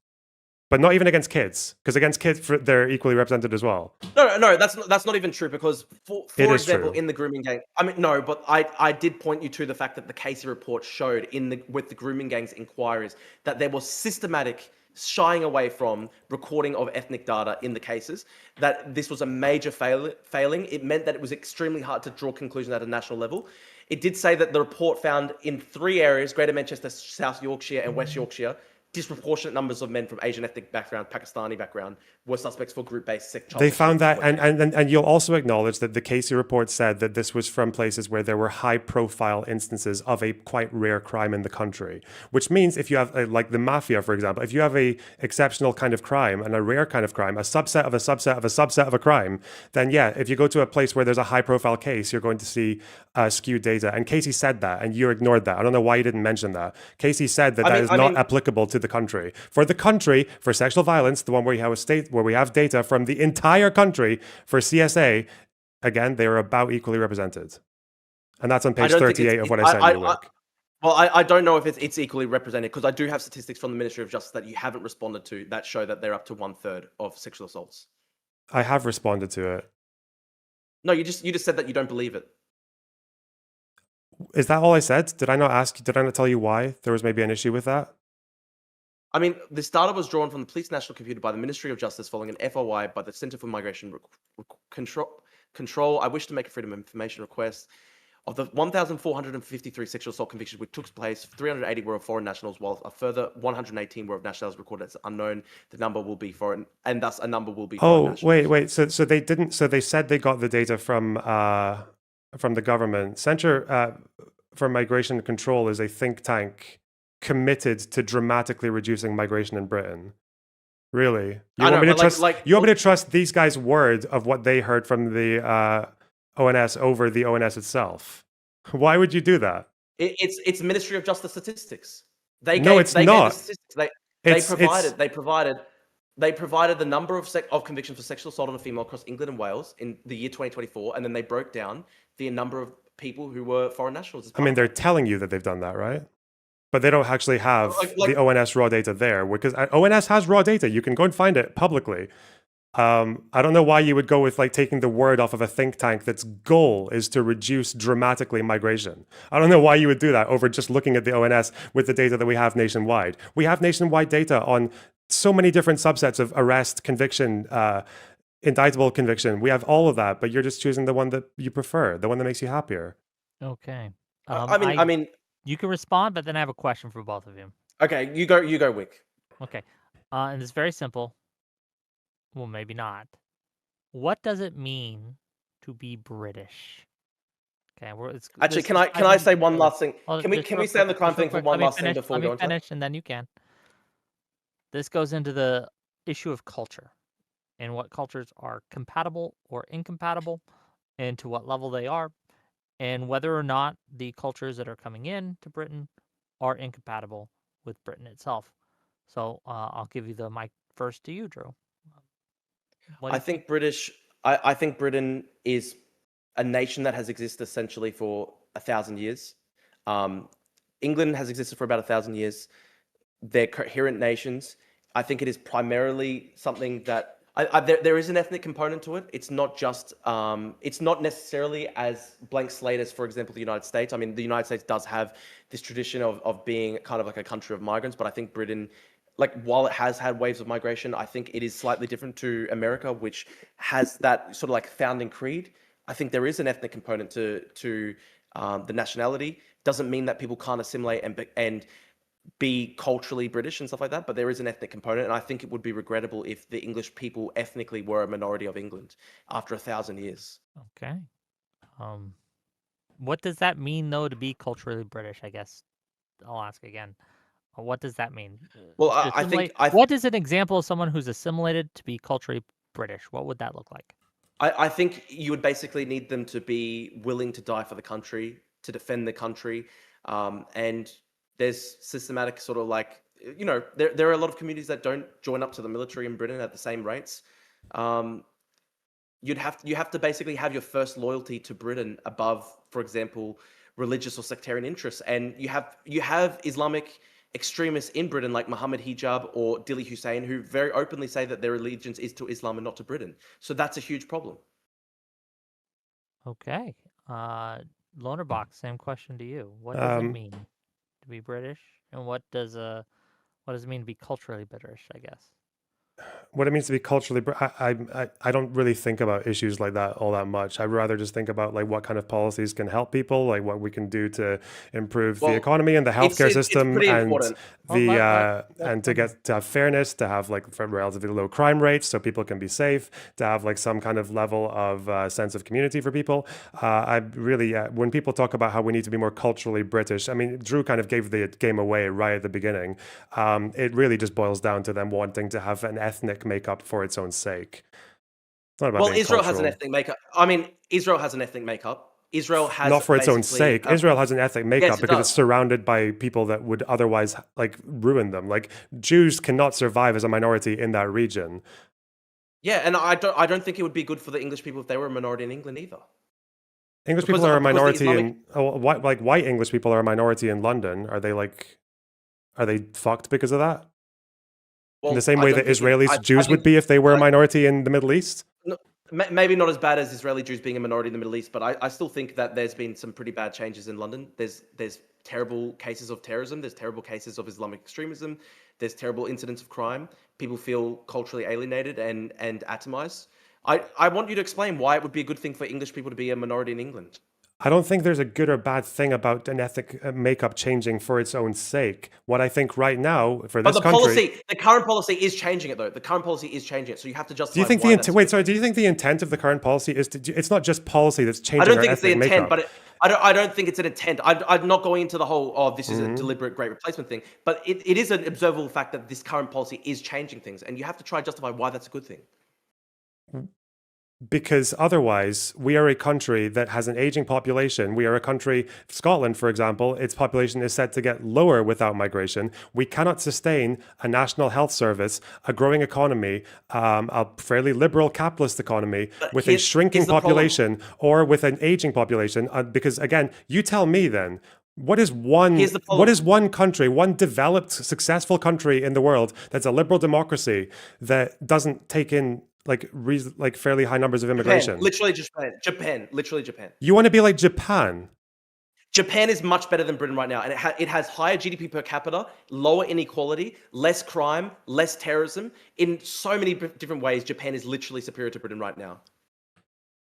[SPEAKER 2] but not even against kids, because against kids they're equally represented as well.
[SPEAKER 1] No, that's not even true, because for example,
[SPEAKER 2] true.
[SPEAKER 1] in the grooming gang, I mean, no, but I did point you to the fact that the Casey report showed with the grooming gangs inquiries that there was systematic shying away from recording of ethnic data in the cases, that this was a major failing. It meant that it was extremely hard to draw conclusions at a national level. It did say that the report found in 3 areas, Greater Manchester, South Yorkshire and West Yorkshire, disproportionate numbers of men from Asian ethnic background, Pakistani background, were suspects for group-based child
[SPEAKER 2] They
[SPEAKER 1] sexual
[SPEAKER 2] found that,
[SPEAKER 1] exploitation.
[SPEAKER 2] and you'll also acknowledge that the Casey report said that this was from places where there were high-profile instances of a quite rare crime in the country. Which means if you have, like the mafia, for example, if you have a exceptional kind of crime and a rare kind of crime, a subset of a subset of a subset of a crime, then yeah, if you go to a place where there's a high-profile case, you're going to see skewed data. And Casey said that, and you ignored that. I don't know why you didn't mention that. Casey said that is not applicable to the country. For the country, for sexual violence, the one where we have data from the entire country for CSA, again, they are about equally represented. And that's on page 38 of what I sent you, Wick.
[SPEAKER 1] Well, I don't know if it's equally represented, because I do have statistics from the Ministry of Justice that you haven't responded to that show that they're up to 1/3 of sexual assaults.
[SPEAKER 2] I have responded to it.
[SPEAKER 1] No, you just said that you don't believe it.
[SPEAKER 2] Is that all I said? Did I not tell you why there was maybe an issue with that?
[SPEAKER 1] I mean, this data was drawn from the Police National Computer by the Ministry of Justice following an FOI by the Centre for Migration Control. I wish to make a Freedom of Information request. Of the 1,453 sexual assault convictions which took place, 380 were of foreign nationals, while a further 118 were of nationalities recorded as unknown. The number will be foreign, and thus a number will be foreign nationals.
[SPEAKER 2] Wait. So they didn't. So they said they got the data from the government. Centre for Migration Control is a think tank committed to dramatically reducing migration in Britain. Really? You want me to trust these guys' word of what they heard from the ONS over the ONS itself? Why would you do that?
[SPEAKER 1] It's Ministry of Justice statistics. They
[SPEAKER 2] not.
[SPEAKER 1] Gave the statistics. They provided the number of convictions for sexual assault on a female across England and Wales in the year 2024, and then they broke down the number of people who were foreign nationals.
[SPEAKER 2] I mean, they're telling you that they've done that, right? But they don't actually have the ONS raw data there, because ONS has raw data. You can go and find it publicly. I don't know why you would go with taking the word off of a think tank that's goal is to reduce dramatically migration. I don't know why you would do that over just looking at the ONS with the data that we have nationwide. We have nationwide data on so many different subsets of arrest, conviction, indictable conviction. We have all of that, but you're just choosing the one that you prefer, the one that makes you happier.
[SPEAKER 3] Okay.
[SPEAKER 1] I mean,
[SPEAKER 3] you can respond, but then I have a question for both of you.
[SPEAKER 1] Okay, you go, Wick.
[SPEAKER 3] Okay. And it's very simple. Well, maybe not. What does it mean to be British? Okay,
[SPEAKER 1] Actually,
[SPEAKER 3] this
[SPEAKER 1] can
[SPEAKER 3] is
[SPEAKER 1] I
[SPEAKER 3] diving
[SPEAKER 1] say one
[SPEAKER 3] deeper.
[SPEAKER 1] last thing?
[SPEAKER 3] Well,
[SPEAKER 1] Can we
[SPEAKER 3] just real
[SPEAKER 1] stay on the
[SPEAKER 3] quick,
[SPEAKER 1] crime
[SPEAKER 3] just real
[SPEAKER 1] thing for
[SPEAKER 3] quick.
[SPEAKER 1] one last thing before
[SPEAKER 3] Let
[SPEAKER 1] we
[SPEAKER 3] me
[SPEAKER 1] go into that?
[SPEAKER 3] finish, and then you can. This goes into the issue of culture and what cultures are compatible or incompatible, and to what level they are, and whether or not the cultures that are coming in to Britain are incompatible with Britain itself. So I'll give you the mic first to you, Drew. What do
[SPEAKER 1] I
[SPEAKER 3] you think?
[SPEAKER 1] think I think Britain is a nation that has existed essentially for 1,000 years. England has existed for about 1,000 years. They're coherent nations. I think it is primarily something that there is an ethnic component to it. It's not just it's not necessarily as blank slate as, for example, the United States. I mean, the United States does have this tradition of being kind of like a country of migrants, but I think Britain, like, while it has had waves of migration, I think it is slightly different to America, which has that sort of like founding creed. I think there is an ethnic component to the nationality. Doesn't mean that people can't assimilate and be culturally British and stuff like that, but there is an ethnic component, and I think it would be regrettable if the English people ethnically were a minority of England after 1,000 years.
[SPEAKER 3] Okay. What does that mean, though, to be culturally British? I guess I'll ask again. What does that mean?
[SPEAKER 1] Well,
[SPEAKER 3] To
[SPEAKER 1] I
[SPEAKER 3] assimilate?
[SPEAKER 1] think I
[SPEAKER 3] What is an example of someone who's assimilated to be culturally British? What would that look like?
[SPEAKER 1] I think you would basically need them to be willing to die for the country, to defend the country, and there's systematic sort of like, there are a lot of communities that don't join up to the military in Britain at the same rates. Um, you have to basically have your first loyalty to Britain above, for example, religious or sectarian interests, and you have Islamic extremists in Britain like Muhammad Hijab or Dili Hussein who very openly say that their allegiance is to Islam and not to Britain. So that's a huge problem.
[SPEAKER 3] Okay. Lonerbox, same question to you. What does it mean to be British, and what does it mean to be culturally British? I guess.
[SPEAKER 2] What it means to be culturally, I don't really think about issues like that all that much. I'd rather just think about like what kind of policies can help people, like what we can do to improve the
[SPEAKER 1] Well,
[SPEAKER 2] economy and the healthcare
[SPEAKER 1] it's
[SPEAKER 2] system,
[SPEAKER 1] pretty
[SPEAKER 2] and
[SPEAKER 1] important.
[SPEAKER 3] Well,
[SPEAKER 2] and to have fairness, to have like relatively low crime rates so people can be safe, to have like some kind of level of sense of community for people. I really, when people talk about how we need to be more culturally British, I mean, Drew kind of gave the game away right at the beginning. It really just boils down to them wanting to have an ethnic makeup for its own sake. It's not about
[SPEAKER 1] Well,
[SPEAKER 2] being
[SPEAKER 1] Israel has an
[SPEAKER 2] cultural.
[SPEAKER 1] ethnic makeup. I mean, Israel has an ethnic makeup. Israel has
[SPEAKER 2] Not for its own
[SPEAKER 1] basically
[SPEAKER 2] sake. Israel has an ethnic
[SPEAKER 1] yes,
[SPEAKER 2] makeup
[SPEAKER 1] it
[SPEAKER 2] because it's
[SPEAKER 1] does.
[SPEAKER 2] surrounded by people that would otherwise like ruin them. Like Jews cannot survive as a minority in that region.
[SPEAKER 1] Yeah, and I don't think it would be good for the English people if they were a minority in England either.
[SPEAKER 2] English
[SPEAKER 1] Because
[SPEAKER 2] people are a
[SPEAKER 1] because the
[SPEAKER 2] minority
[SPEAKER 1] Islamic
[SPEAKER 2] like white English people are a minority in London. Are they fucked because of that? In the
[SPEAKER 1] well,
[SPEAKER 2] same
[SPEAKER 1] I
[SPEAKER 2] way
[SPEAKER 1] don't
[SPEAKER 2] that
[SPEAKER 1] think it,
[SPEAKER 2] Israelis
[SPEAKER 1] I
[SPEAKER 2] Jews would
[SPEAKER 1] think
[SPEAKER 2] be if they were a
[SPEAKER 1] I,
[SPEAKER 2] minority in the Middle East?
[SPEAKER 1] no, maybe not as bad as Israeli Jews being a minority in the Middle East, but I still think that there's been some pretty bad changes in London. There's terrible cases of terrorism. There's terrible cases of Islamic extremism. There's terrible incidents of crime. People feel culturally alienated and atomized. I want you to explain why it would be a good thing for English people to be a minority in England.
[SPEAKER 2] I don't think there's a good or bad thing about an ethnic makeup changing for its own sake. What I think right now for
[SPEAKER 1] But
[SPEAKER 2] this country,
[SPEAKER 1] the current policy is changing it though. The current policy is changing it, so you have to
[SPEAKER 2] do you
[SPEAKER 1] justify
[SPEAKER 2] think
[SPEAKER 1] why that's a good thing.
[SPEAKER 2] do you think the intent of the current policy is to? It's not just policy that's
[SPEAKER 1] I
[SPEAKER 2] changing
[SPEAKER 1] don't
[SPEAKER 2] our
[SPEAKER 1] think it's the
[SPEAKER 2] ethnic
[SPEAKER 1] intent,
[SPEAKER 2] makeup.
[SPEAKER 1] but I don't think it's an intent. I'm not going into the whole, oh, this is a deliberate great replacement thing, but it is an observable fact that this current policy is changing things, and you have to try and justify why that's a good thing.
[SPEAKER 2] Because otherwise, we are a country that has an aging population. We are a country, Scotland, for example, its population is set to get lower without migration. We cannot sustain a national health service, a growing economy, a fairly liberal capitalist economy with a shrinking
[SPEAKER 1] here's the problem.
[SPEAKER 2] population or with an aging population. Because again, you tell me then,
[SPEAKER 1] Here's the problem.
[SPEAKER 2] what is one country, one developed, successful country in the world that's a liberal democracy that doesn't take in like fairly high numbers of immigration?
[SPEAKER 1] Japan, literally Japan, literally Japan.
[SPEAKER 2] You want to be like Japan?
[SPEAKER 1] Japan is much better than Britain right now, and it has higher GDP per capita, lower inequality, less crime, less terrorism. In so many different ways, Japan is literally superior to Britain right now.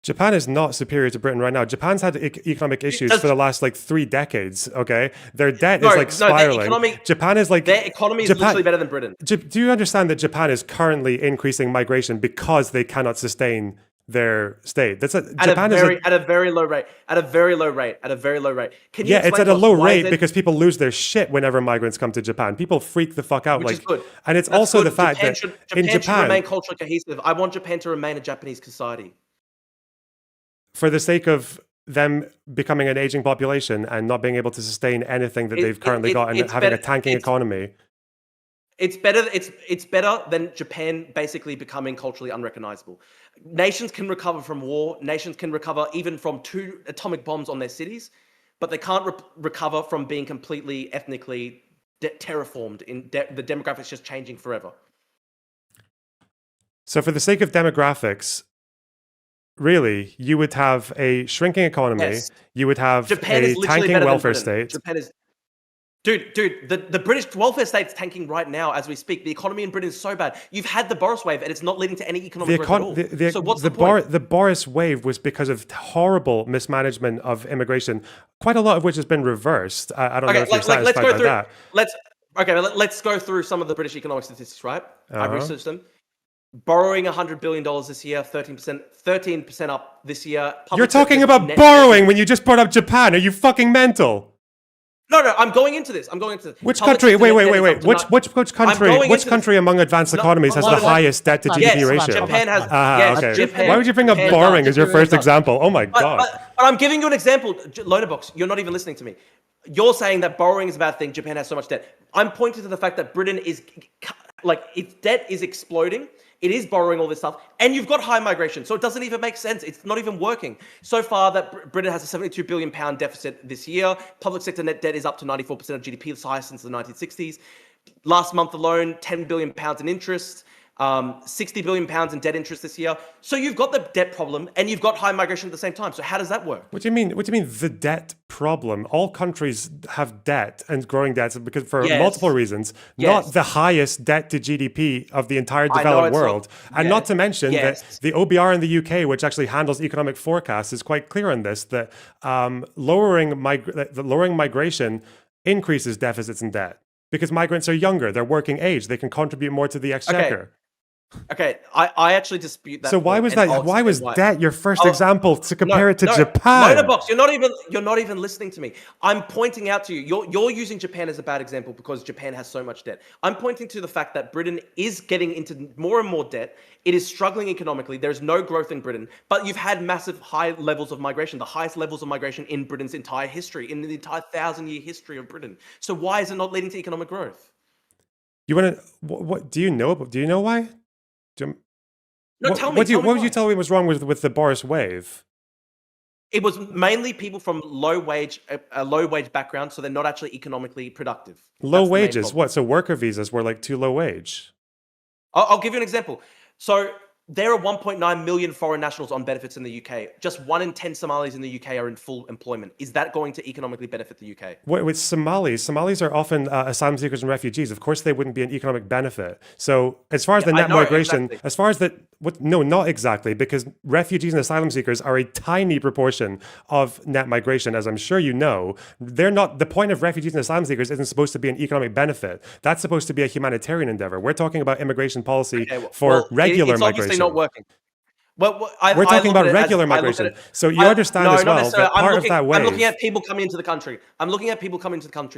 [SPEAKER 2] Japan is not superior to Britain right now. Japan's had economic issues for the last like 3 decades. Okay, their debt is like spiraling. Japan is like
[SPEAKER 1] their economy is literally better than Britain.
[SPEAKER 2] Do you understand that Japan is currently increasing migration because they cannot sustain their state. That's
[SPEAKER 1] at
[SPEAKER 2] Japan is
[SPEAKER 1] a very low rate. At a very low rate. Can you
[SPEAKER 2] yeah, it's
[SPEAKER 1] explain
[SPEAKER 2] at
[SPEAKER 1] to
[SPEAKER 2] a
[SPEAKER 1] us
[SPEAKER 2] low
[SPEAKER 1] why is
[SPEAKER 2] rate
[SPEAKER 1] it-
[SPEAKER 2] because people lose their shit whenever migrants come to Japan. People freak the fuck out,
[SPEAKER 1] which is good.
[SPEAKER 2] and it's
[SPEAKER 1] That's
[SPEAKER 2] also
[SPEAKER 1] good.
[SPEAKER 2] the fact
[SPEAKER 1] Japan
[SPEAKER 2] that
[SPEAKER 1] should,
[SPEAKER 2] in
[SPEAKER 1] should
[SPEAKER 2] Japan,
[SPEAKER 1] remain culturally cohesive. I want Japan to remain a Japanese society.
[SPEAKER 2] for the sake of them becoming an aging population and not being able to sustain anything that they've currently got and
[SPEAKER 1] it's
[SPEAKER 2] having
[SPEAKER 1] better-
[SPEAKER 2] a tanking economy.
[SPEAKER 1] It's better. It's better than Japan basically becoming culturally unrecognizable. Nations can recover from war. Nations can recover even from 2 atomic bombs on their cities, but they can't recover from being completely ethnically terraformed. The demographics just changing forever.
[SPEAKER 2] So for the sake of demographics, really, you would have a shrinking economy.
[SPEAKER 1] Yes.
[SPEAKER 2] You would have
[SPEAKER 1] Japan
[SPEAKER 2] a
[SPEAKER 1] is literally
[SPEAKER 2] tanking
[SPEAKER 1] better than
[SPEAKER 2] welfare
[SPEAKER 1] Britain.
[SPEAKER 2] state.
[SPEAKER 1] Japan is. Dude, the British welfare state's tanking right now as we speak. The economy in Britain is so bad. You've had the Boris wave, and it's not leading to any economic growth at all. So what's the point?
[SPEAKER 2] The Boris wave was because of horrible mismanagement of immigration, quite a lot of which has been reversed. I don't know if you're satisfied by that.
[SPEAKER 1] Let's go through some of the British economic statistics, right? I've researched them. Borrowing $100 billion this year, 13% up this year.
[SPEAKER 2] You're talking about borrowing when you just brought up Japan. Are you fucking mental?
[SPEAKER 1] No, I'm going into this.
[SPEAKER 2] Which country? Wait. Which country? Which country among advanced economies has the highest debt to GDP ratio?
[SPEAKER 1] Japan has.
[SPEAKER 2] Okay.
[SPEAKER 1] Japan,
[SPEAKER 2] why would you bring up borrowing as your first example? Oh my god.
[SPEAKER 1] But I'm giving you an example. Lonerbox, you're not even listening to me. You're saying that borrowing is a bad thing. Japan has so much debt. I'm pointing to the fact that Britain is its debt is exploding. It is borrowing all this stuff, and you've got high migration, so it doesn't even make sense. It's not even working. So far, that Britain has a £72 billion deficit this year. Public sector net debt is up to 94% of GDP, the highest since the 1960s. Last month alone, £10 billion in interest, £60 billion in debt interest this year. So you've got the debt problem, and you've got high migration at the same time. So how does that work?
[SPEAKER 2] What do you mean? What do you mean the debt problem? All countries have debt and growing debts because for multiple reasons. Not the highest debt to GDP of the entire developed world, and not to mention that the OBR in the UK, which actually handles economic forecasts, is quite clear on this. That lowering migration increases deficits and debt because migrants are younger, they're working age, they can contribute more to the exchequer.
[SPEAKER 1] Okay, I actually dispute that.
[SPEAKER 2] So why was that? Why was debt your first example to compare it to Japan?
[SPEAKER 1] Lonerbox, you're not even listening to me. I'm pointing out to you. You're using Japan as a bad example because Japan has so much debt. I'm pointing to the fact that Britain is getting into more and more debt. It is struggling economically. There's no growth in Britain, but you've had massive high levels of migration, the highest levels of migration in Britain's entire history, in the entire 1,000-year history of Britain. So why is it not leading to economic growth?
[SPEAKER 2] You want to? What do you know? Do you know why?
[SPEAKER 1] Tell me.
[SPEAKER 2] What would you tell me was wrong with the Boris wave?
[SPEAKER 1] It was mainly people from low wage background, so they're not actually economically productive.
[SPEAKER 2] Low wages? What? So worker visas were like too low wage?
[SPEAKER 1] I'll give you an example. So there are 1.9 million foreign nationals on benefits in the UK. Just 1 in 10 Somalis in the UK are in full employment. Is that going to economically benefit the UK?
[SPEAKER 2] With Somalis, Somalis are often asylum seekers and refugees. Of course, they wouldn't be an economic benefit. So as far as the net migration, as far as the no, not exactly, because refugees and asylum seekers are a tiny proportion of net migration, as I'm sure you know. They're not. The point of refugees and asylum seekers isn't supposed to be an economic benefit. That's supposed to be a humanitarian endeavor. We're talking about immigration policy for regular migration.
[SPEAKER 1] It's obviously not working.
[SPEAKER 2] We're talking about regular migration. So you understand as well that part of that wave.
[SPEAKER 1] I'm looking at people coming into the country.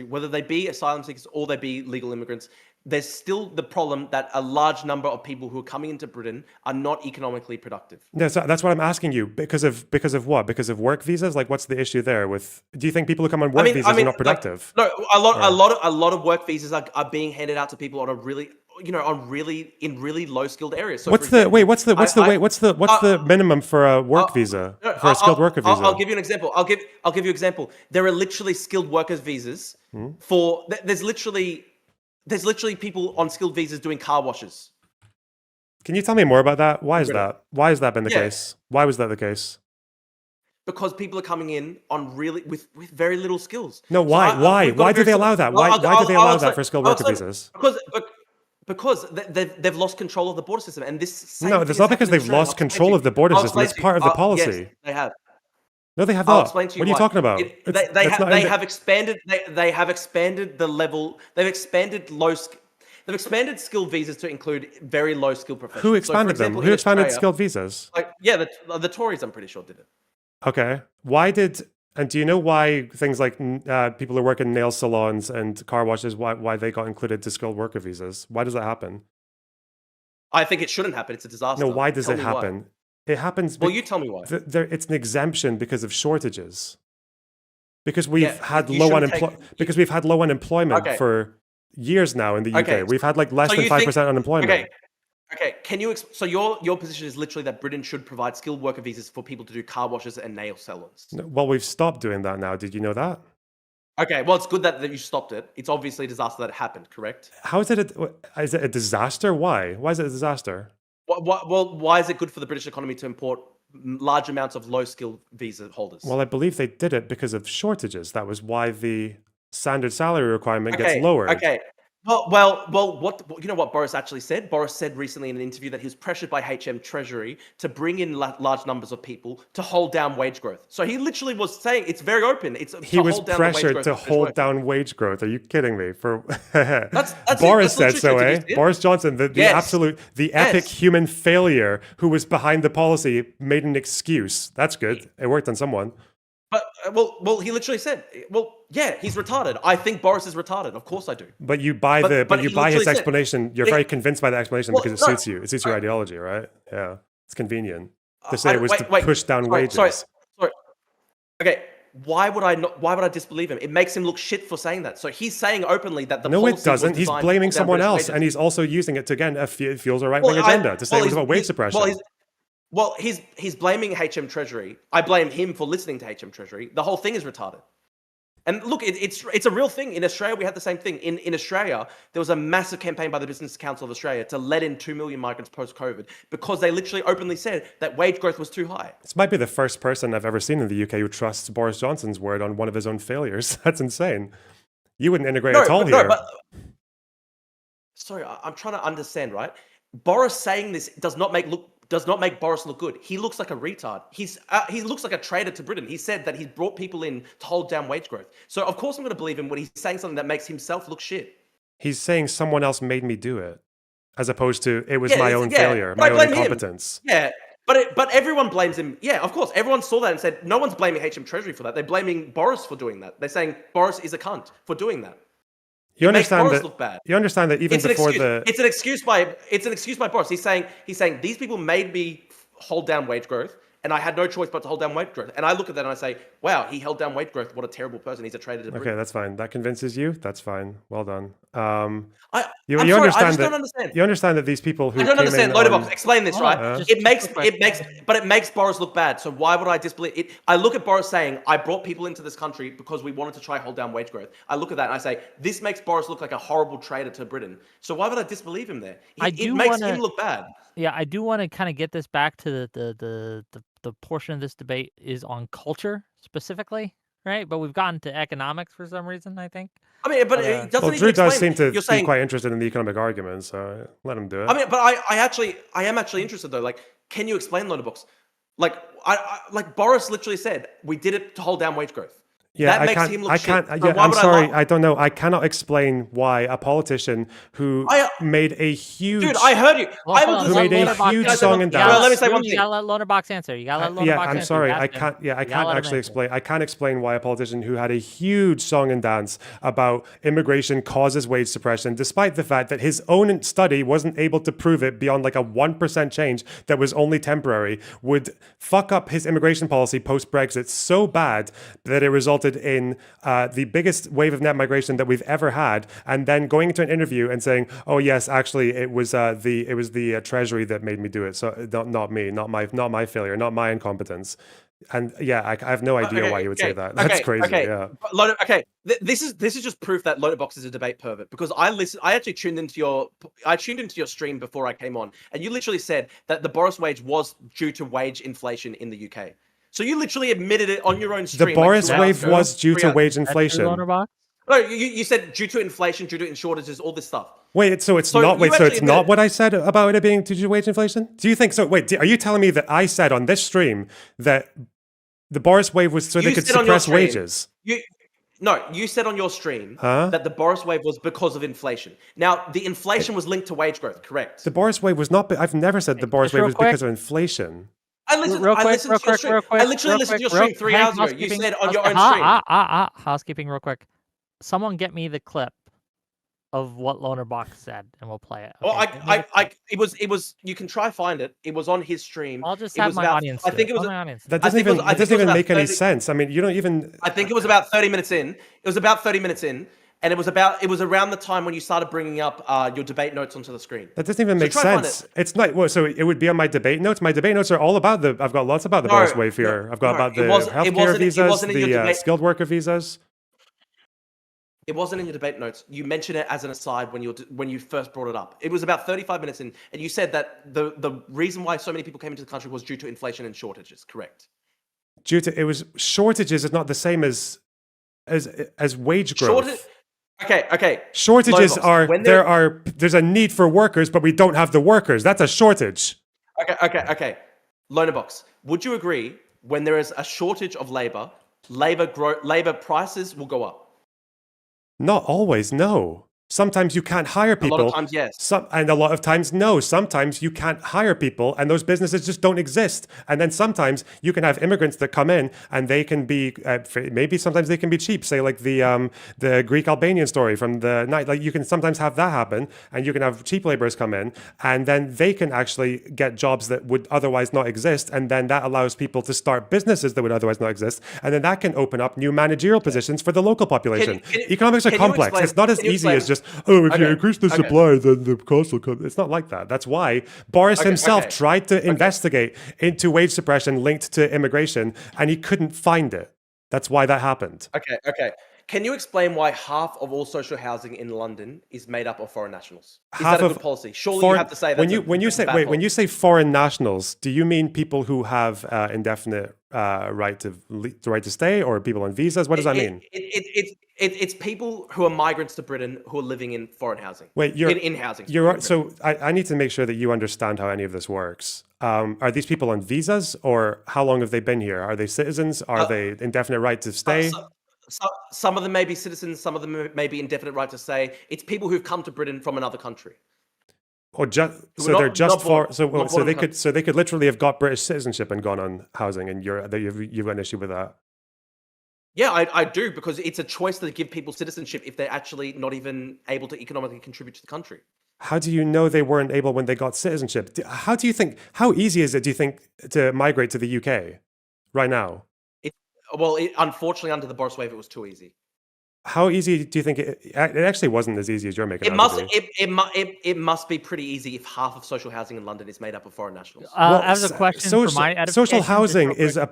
[SPEAKER 1] Whether they be asylum seekers or they be legal immigrants. There's still the problem that a large number of people who are coming into Britain are not economically productive.
[SPEAKER 2] No, so that's what I'm asking you. Because of what? Because of work visas? Like, what's the issue there? Do you think people who come on work visas are not productive?
[SPEAKER 1] No, a lot of work visas are being handed out to people on a really in really low skilled areas. So
[SPEAKER 2] what's the minimum for a work visa, for a skilled worker visa?
[SPEAKER 1] I'll give you an example. I'll give you an example. There are literally skilled workers visas for. There's literally people on skilled visas doing car washes.
[SPEAKER 2] Can you tell me more about that? Why is that? Why has that been the case? Why was that the case?
[SPEAKER 1] Because people are coming in on with very little skills.
[SPEAKER 2] No, why? Why do they allow that? Why do they allow that for skilled worker visas?
[SPEAKER 1] Because they've lost control of the border system, and this.
[SPEAKER 2] No, it's not because they've lost control of the border system. It's part of the policy.
[SPEAKER 1] Yes, they have.
[SPEAKER 2] No, they have
[SPEAKER 1] I'll
[SPEAKER 2] not.
[SPEAKER 1] explain to you
[SPEAKER 2] what are you talking about?
[SPEAKER 1] They have expanded the level. They've expanded They've expanded skilled visas to include very low skilled professions.
[SPEAKER 2] Who expanded them? Who expanded skilled visas?
[SPEAKER 1] The Tories, I'm pretty sure, did it.
[SPEAKER 2] Okay. And do you know why things like people who work in nail salons and car washes, why they got included to skilled worker visas? Why does that happen?
[SPEAKER 1] I think it shouldn't happen. It's a disaster.
[SPEAKER 2] No, why does it happen? It happens.
[SPEAKER 1] Well, you tell me why.
[SPEAKER 2] It's an exemption because of shortages. Because we've had low unemployment for years now in the UK. We've had like less than 5% unemployment.
[SPEAKER 1] Okay. Can you? So your position is literally that Britain should provide skilled worker visas for people to do car washes and nail salons.
[SPEAKER 2] Well, we've stopped doing that now. Did you know that?
[SPEAKER 1] Okay. Well, it's good that you stopped it. It's obviously a disaster that it happened. Correct.
[SPEAKER 2] How is it? Is it a disaster? Why? Why is it a disaster?
[SPEAKER 1] Well, why is it good for the British economy to import large amounts of low-skilled visa holders?
[SPEAKER 2] Well, I believe they did it because of shortages. That was why the standard salary requirement gets lowered.
[SPEAKER 1] Okay. Well, what you know what Boris actually said? Boris said recently in an interview that he was pressured by HM Treasury to bring in large numbers of people to hold down wage growth. So he literally was saying it's very open.
[SPEAKER 2] He was pressured to hold down wage growth. Are you kidding me? That's Boris said so, eh? Boris Johnson, the epic human failure who was behind the policy, made an excuse. That's good. It worked on someone.
[SPEAKER 1] But well, he literally said, yeah, he's retarded. I think Boris is retarded. Of course I do.
[SPEAKER 2] But you buy his explanation. You're very convinced by the explanation because it suits you. It suits your ideology, right? Yeah, it's convenient to say it was to push down wages.
[SPEAKER 1] Sorry. Okay, why would I disbelieve him? It makes him look shit for saying that. So he's saying openly that the
[SPEAKER 2] no, it doesn't. He's blaming someone else, and he's also using it to again fuels a right-wing agenda to say it was about wage suppression.
[SPEAKER 1] Well, he's blaming HM Treasury. I blame him for listening to HM Treasury. The whole thing is retarded. And look, it's a real thing. In Australia, we had the same thing. In Australia, there was a massive campaign by the Business Council of Australia to let in 2 million migrants post-COVID because they literally openly said that wage growth was too high.
[SPEAKER 2] This might be the first person I've ever seen in the UK who trusts Boris Johnson's word on one of his own failures. That's insane. You wouldn't integrate at all here.
[SPEAKER 1] Sorry, I'm trying to understand, right? Boris saying this does not make Boris look good. He looks like a retard. He looks like a traitor to Britain. He said that he's brought people in to hold down wage growth. So of course I'm going to believe him when he's saying something that makes himself look shit.
[SPEAKER 2] He's saying someone else made me do it, as opposed to it was my own failure, my own incompetence.
[SPEAKER 1] Yeah, but everyone blames him. Yeah, of course, everyone saw that and said no one's blaming HM Treasury for that. They're blaming Boris for doing that. They're saying Boris is a cunt for doing that.
[SPEAKER 2] You understand that even before
[SPEAKER 1] it's an excuse by Boris. He's saying these people made me hold down wage growth, and I had no choice but to hold down wage growth. And I look at that and I say, wow, he held down wage growth. What a terrible person. He's a traitor to Britain.
[SPEAKER 2] Okay, that's fine. That convinces you. That's fine. Well done.
[SPEAKER 1] I just don't understand.
[SPEAKER 2] You understand that these people who
[SPEAKER 1] I don't understand. Lonerbox, explain this, right?
[SPEAKER 2] It
[SPEAKER 1] makes Boris look bad. So why would I disbelieve it? I look at Boris saying, I brought people into this country because we wanted to try hold down wage growth. I look at that and I say, this makes Boris look like a horrible traitor to Britain. So why would I disbelieve him there? It makes him look bad.
[SPEAKER 3] Yeah, I do want to kind of get this back to the portion of this debate is on culture specifically, right? But we've gotten to economics for some reason, I think.
[SPEAKER 1] I mean, but it doesn't even
[SPEAKER 2] Drew
[SPEAKER 1] explain.
[SPEAKER 2] Does seem to be quite interested in the economic argument, so let him do it.
[SPEAKER 1] I mean, but I am actually interested though. Like, can you explain Lonerbox? Like, like Boris literally said, we did it to hold down wage growth.
[SPEAKER 2] Yeah,
[SPEAKER 1] that makes him look shit.
[SPEAKER 2] I'm sorry, I don't know. I cannot explain why a politician who made a huge...
[SPEAKER 1] Dude, I heard you.
[SPEAKER 2] Who made a huge song and dance.
[SPEAKER 1] Well, let me say one thing.
[SPEAKER 3] You gotta let Lonerbox answer.
[SPEAKER 2] I'm sorry, I can't actually explain. I can't explain why a politician who had a huge song and dance about immigration causes wage suppression, despite the fact that his own study wasn't able to prove it beyond like a 1% change that was only temporary, would fuck up his immigration policy post-Brexit so bad that it resulted in the biggest wave of net migration that we've ever had, and then going into an interview and saying, "Oh yes, actually, it was the Treasury that made me do it. So not me, not my failure, not my incompetence." And yeah, I have no idea why you would say that. That's crazy. Yeah.
[SPEAKER 1] This is just proof that Lonerbox is a debate pervert, because I actually tuned into your stream before I came on, and you literally said that the Boris wage was due to wage inflation in the UK. So you literally admitted it on your own stream.
[SPEAKER 2] The Boris wave was due to wage inflation.
[SPEAKER 3] No,
[SPEAKER 1] you said due to inflation, due to shortages, all this stuff.
[SPEAKER 2] Wait, so it's not what I said about it being due to wage inflation? Do you think so? Wait, are you telling me that I said on this stream that the Boris wave was so they could suppress wages?
[SPEAKER 1] No, you said on your stream
[SPEAKER 2] Huh?
[SPEAKER 1] that the Boris wave was because of inflation. Now, the inflation was linked to wage growth, correct?
[SPEAKER 2] The Boris wave was not. I've never said the Boris
[SPEAKER 3] Just
[SPEAKER 2] wave
[SPEAKER 3] real
[SPEAKER 2] was
[SPEAKER 3] quick.
[SPEAKER 2] because of inflation.
[SPEAKER 3] Real quick,
[SPEAKER 1] listened to your stream. I literally listened to your stream 3 hours ago. You said on your own stream.
[SPEAKER 3] Housekeeping real quick. Someone get me the clip of what Lonerbox said, and we'll play it.
[SPEAKER 1] Well,
[SPEAKER 3] Okay?
[SPEAKER 1] it was. You can try find it. It was on his stream.
[SPEAKER 3] I'll just
[SPEAKER 1] It
[SPEAKER 3] have
[SPEAKER 1] was
[SPEAKER 3] my
[SPEAKER 1] about.
[SPEAKER 3] audience.
[SPEAKER 1] I think it was.
[SPEAKER 3] My audience.
[SPEAKER 2] That
[SPEAKER 1] I
[SPEAKER 2] doesn't
[SPEAKER 1] think it was-
[SPEAKER 2] even.
[SPEAKER 1] I
[SPEAKER 2] That
[SPEAKER 1] think
[SPEAKER 2] doesn't
[SPEAKER 1] it was
[SPEAKER 2] even
[SPEAKER 1] about
[SPEAKER 2] make any
[SPEAKER 1] 30
[SPEAKER 2] sense. I mean, you don't even.
[SPEAKER 1] I think it was about 30 minutes in. It was about 30 minutes in, and it was around the time when you started bringing up your debate notes onto the screen.
[SPEAKER 2] That doesn't even make
[SPEAKER 1] try find
[SPEAKER 2] sense. It's not. Well, so it would be on my debate notes. My debate notes are all about the. I've got lots about the Boris wave here. I've got about the healthcare visas, the skilled worker visas.
[SPEAKER 1] It wasn't in your debate notes. You mentioned it as an aside when you first brought it up. It was about 35 minutes in, and you said that the reason why so many people came into the country was due to inflation and shortages. Correct?
[SPEAKER 2] Due to it was shortages is not the same as wage growth.
[SPEAKER 1] Okay.
[SPEAKER 2] Shortages
[SPEAKER 1] Lonerbox,
[SPEAKER 2] are there's a need for workers, but we don't have the workers. That's a shortage.
[SPEAKER 1] Okay. Lonerbox, would you agree when there is a shortage of labor prices will go up?
[SPEAKER 2] Not always, no. Sometimes you can't hire people.
[SPEAKER 1] A lot of times, yes.
[SPEAKER 2] And a lot of times, no. Sometimes you can't hire people and those businesses just don't exist. And then sometimes you can have immigrants that come in and they can be, maybe sometimes they can be cheap. Say like the Greek Albanian story from the night. Like you can sometimes have that happen and you can have cheap laborers come in and then they can actually get jobs that would otherwise not exist. And then that allows people to start businesses that would otherwise not exist. And then that can open up new managerial positions for the local population. Economics are complex. It's not as easy as just, if you increase the supply, then the cost will come. It's not like that. That's why Boris himself tried to investigate into wage suppression linked to immigration, and he couldn't find it. That's why that happened.
[SPEAKER 1] Okay. Can you explain why half of all social housing in London is made up of foreign nationals? Is that a good policy? Surely you have to say that.
[SPEAKER 2] When you say foreign nationals, do you mean people who have indefinite right to stay, or people on visas? What does that mean?
[SPEAKER 1] It's people who are migrants to Britain who are living in foreign housing.
[SPEAKER 2] Wait,
[SPEAKER 1] in housing.
[SPEAKER 2] So I need to make sure that you understand how any of this works. Are these people on visas, or how long have they been here? Are they citizens? Are they indefinite right to stay?
[SPEAKER 1] Some of them may be citizens. Some of them may be indefinite right to stay. It's people who've come to Britain from another country.
[SPEAKER 2] Or they could literally have got British citizenship and gone on housing, and you've got an issue with that.
[SPEAKER 1] Yeah, I do, because it's a choice to give people citizenship if they're actually not even able to economically contribute to the country.
[SPEAKER 2] How do you know they weren't able when they got citizenship? How easy is it, do you think, to migrate to the UK right now?
[SPEAKER 1] Unfortunately, under the Boris wave, it was too easy.
[SPEAKER 2] How easy do you think it actually wasn't as easy as you're making it?
[SPEAKER 1] It must be pretty easy if half of social housing in London is made up of foreign nationals.
[SPEAKER 3] I have a question for my edification.
[SPEAKER 2] Social housing is a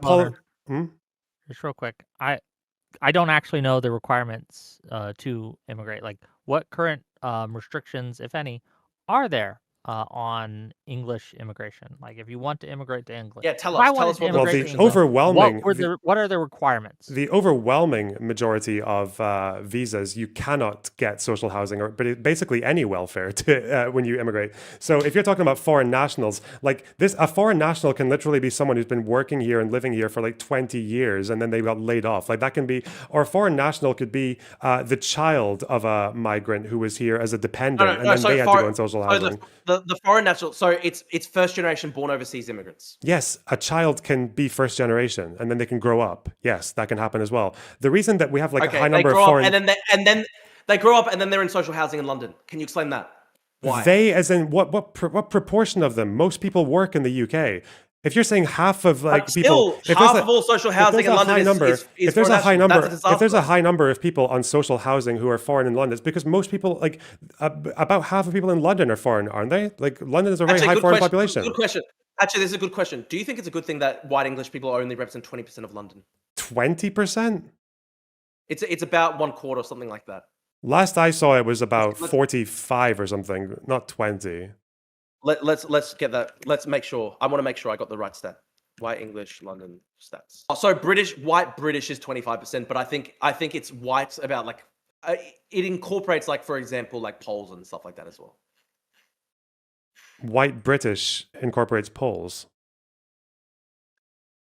[SPEAKER 3] Just real quick. I don't actually know the requirements to immigrate. Like, what current restrictions, if any, are there on English immigration? Like, if you want to immigrate to England,
[SPEAKER 1] yeah, tell us what.
[SPEAKER 2] Well, the overwhelming.
[SPEAKER 3] What are the requirements?
[SPEAKER 2] The overwhelming majority of visas, you cannot get social housing basically any welfare when you immigrate. So if you're talking about foreign nationals, like this, a foreign national can literally be someone who's been working here and living here for like 20 years, and then they got laid off. Like that can be, or a foreign national could be the child of a migrant who was here as a dependent, and then they had to go in social housing.
[SPEAKER 1] The foreign national, so it's first generation born overseas immigrants.
[SPEAKER 2] Yes, a child can be first generation, and then they can grow up. Yes, that can happen as well. The reason that we have like a high number of foreign,
[SPEAKER 1] and then they grow up, and then they're in social housing in London. Can you explain that? Why?
[SPEAKER 2] They, as in what proportion of them? Most people work in the UK. If you're saying half of people,
[SPEAKER 1] half of all social housing in London is
[SPEAKER 2] if there's a high number, if there's a high number of people on social housing who are foreign in London, it's because most people, about half of people in London are foreign, aren't they? Like London is a very high foreign population.
[SPEAKER 1] Good question. Actually, this is a good question. Do you think it's a good thing that white English people only represent 20% of London?
[SPEAKER 2] 20%?
[SPEAKER 1] It's about 1/4 or something like that.
[SPEAKER 2] Last I saw, it was about 45 or something, not 20.
[SPEAKER 1] Let's get that. Let's make sure. I want to make sure I got the right stat. White English London stats. So white British is 25%, but I think it's white about it incorporates for example Poles and stuff like that as well.
[SPEAKER 2] White British incorporates Poles.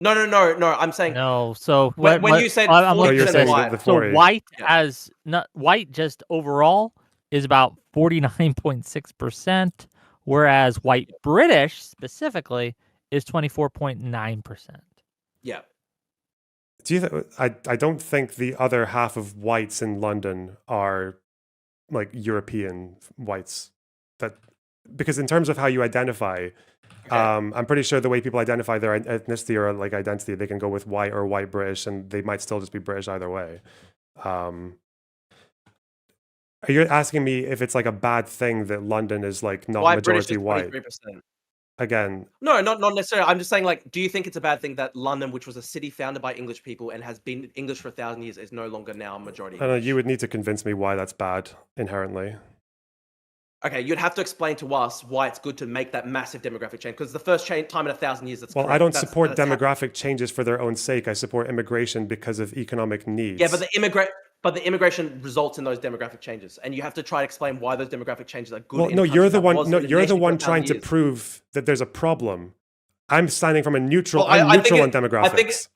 [SPEAKER 1] No. I'm saying
[SPEAKER 3] No. So
[SPEAKER 1] when you said
[SPEAKER 3] I'm
[SPEAKER 1] 40%
[SPEAKER 3] looking
[SPEAKER 2] you're
[SPEAKER 3] at
[SPEAKER 2] saying
[SPEAKER 3] this.
[SPEAKER 2] that the
[SPEAKER 1] white.
[SPEAKER 3] So
[SPEAKER 2] 40.
[SPEAKER 3] white
[SPEAKER 1] Yeah.
[SPEAKER 3] has not white just overall is about 49.6%, whereas white British specifically is 24.9%.
[SPEAKER 1] Yeah.
[SPEAKER 2] Do you? I don't think the other half of whites in London are like European whites. That because in terms of how you identify,
[SPEAKER 1] Okay.
[SPEAKER 2] I'm pretty sure the way people identify their ethnicity or like identity, they can go with white or white British, and they might still just be British either way. Are you asking me if it's like a bad thing that London is like not
[SPEAKER 1] White British
[SPEAKER 2] majority
[SPEAKER 1] is
[SPEAKER 2] white?
[SPEAKER 1] 23%.
[SPEAKER 2] Again,
[SPEAKER 1] No, not necessarily. I'm just saying, like, do you think it's a bad thing that London, which was a city founded by English people and has been English for 1,000 years, is no longer now majority
[SPEAKER 2] I don't know,
[SPEAKER 1] English?
[SPEAKER 2] you would need to convince me why that's bad inherently.
[SPEAKER 1] Okay, you'd have to explain to us why it's good to make that massive demographic change, because the first time in 1,000 years that's
[SPEAKER 2] Well, I
[SPEAKER 1] correct.
[SPEAKER 2] don't
[SPEAKER 1] That's-
[SPEAKER 2] support
[SPEAKER 1] that's happened.
[SPEAKER 2] demographic changes for their own sake. I support immigration because of economic needs.
[SPEAKER 1] Yeah, but the immigration results in those demographic changes, and you have to try to explain why those demographic changes are good.
[SPEAKER 2] Well,
[SPEAKER 1] in
[SPEAKER 2] no,
[SPEAKER 1] a
[SPEAKER 2] you're
[SPEAKER 1] country
[SPEAKER 2] the
[SPEAKER 1] that
[SPEAKER 2] one.
[SPEAKER 1] was
[SPEAKER 2] No,
[SPEAKER 1] in a
[SPEAKER 2] you're the
[SPEAKER 1] nation for
[SPEAKER 2] one
[SPEAKER 1] 1,000
[SPEAKER 2] trying to
[SPEAKER 1] years.
[SPEAKER 2] prove that there's a problem. I'm standing from a neutral.
[SPEAKER 1] Well,
[SPEAKER 2] I'm
[SPEAKER 1] I think
[SPEAKER 2] neutral on
[SPEAKER 1] it-
[SPEAKER 2] demographics.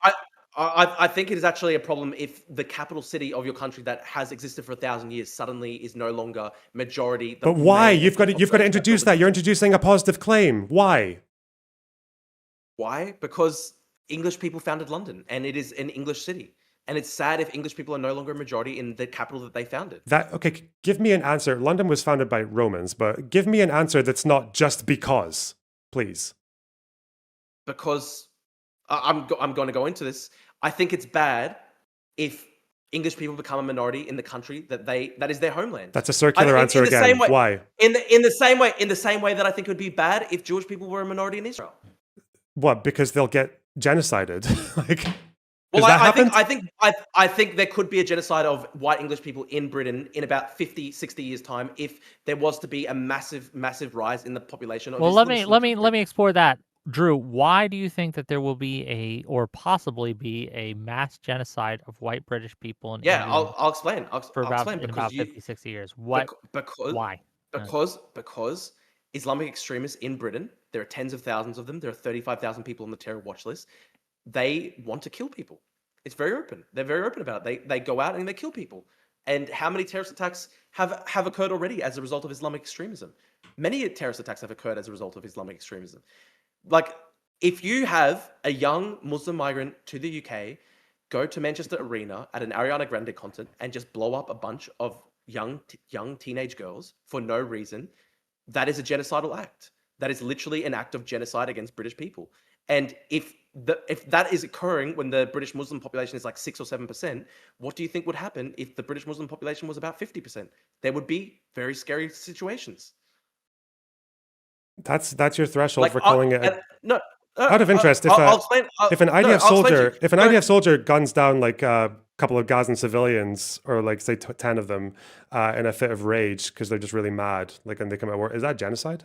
[SPEAKER 1] I think it is actually a problem if the capital city of your country that has existed for 1,000 years suddenly is no longer majority.
[SPEAKER 2] But why?
[SPEAKER 1] main
[SPEAKER 2] You've got to
[SPEAKER 1] ethnic
[SPEAKER 2] introduce
[SPEAKER 1] population.
[SPEAKER 2] that. You're introducing a positive claim. Why?
[SPEAKER 1] Why? Because English people founded London, and it is an English city. And it's sad if English people are no longer a majority in the capital that they founded.
[SPEAKER 2] That okay? Give me an answer. London was founded by Romans, but give me an answer that's not just because, please.
[SPEAKER 1] Because I'm going to go into this. I think it's bad if English people become a minority in the country that is their homeland.
[SPEAKER 2] That's a circular
[SPEAKER 1] I think
[SPEAKER 2] answer
[SPEAKER 1] in the
[SPEAKER 2] again.
[SPEAKER 1] same way,
[SPEAKER 2] Why?
[SPEAKER 1] in the same way that I think it would be bad if Jewish people were a minority in Israel.
[SPEAKER 2] What? Because they'll get genocided. Like,
[SPEAKER 1] Well,
[SPEAKER 2] has that happened?
[SPEAKER 1] I think there could be a genocide of white English people in Britain in about 50, 60 years time if there was to be a massive rise in the population of
[SPEAKER 3] Well,
[SPEAKER 1] Muslims
[SPEAKER 3] let
[SPEAKER 1] in
[SPEAKER 3] me explore that. Drew, why do you think that there will be or possibly be a mass genocide of white British people in
[SPEAKER 1] Yeah,
[SPEAKER 3] England
[SPEAKER 1] I'll explain.
[SPEAKER 3] for
[SPEAKER 1] I'll explain
[SPEAKER 3] in
[SPEAKER 1] because
[SPEAKER 3] about
[SPEAKER 1] you
[SPEAKER 3] 50, 60 years? What? Why?
[SPEAKER 1] because Islamic extremists in Britain, there are tens of thousands of them. There are 35,000 people on the terror watch list. They want to kill people. It's very open. They're very open about it. They go out and they kill people. And how many terrorist attacks have occurred already as a result of Islamic extremism? Many terrorist attacks have occurred as a result of Islamic extremism. Like, if you have a young Muslim migrant to the UK go to Manchester Arena at an Ariana Grande concert and just blow up a bunch of young teenage girls for no reason, that is a genocidal act. That is literally an act of genocide against British people. And if that is occurring when the British Muslim population is like 6 or 7%, what do you think would happen if the British Muslim population was about 50%? There would be very scary situations.
[SPEAKER 2] That's your threshold
[SPEAKER 1] Like,
[SPEAKER 2] for calling it.
[SPEAKER 1] no.
[SPEAKER 2] Out of interest,
[SPEAKER 1] I'll explain.
[SPEAKER 2] if an
[SPEAKER 1] No,
[SPEAKER 2] IDF
[SPEAKER 1] I'll explain to
[SPEAKER 2] soldier,
[SPEAKER 1] you.
[SPEAKER 2] if an
[SPEAKER 1] No,
[SPEAKER 2] IDF soldier guns down like a couple of Gazan civilians, or like say 10 of them, in a fit of rage because they're just really mad, like, and they come at war, is that genocide?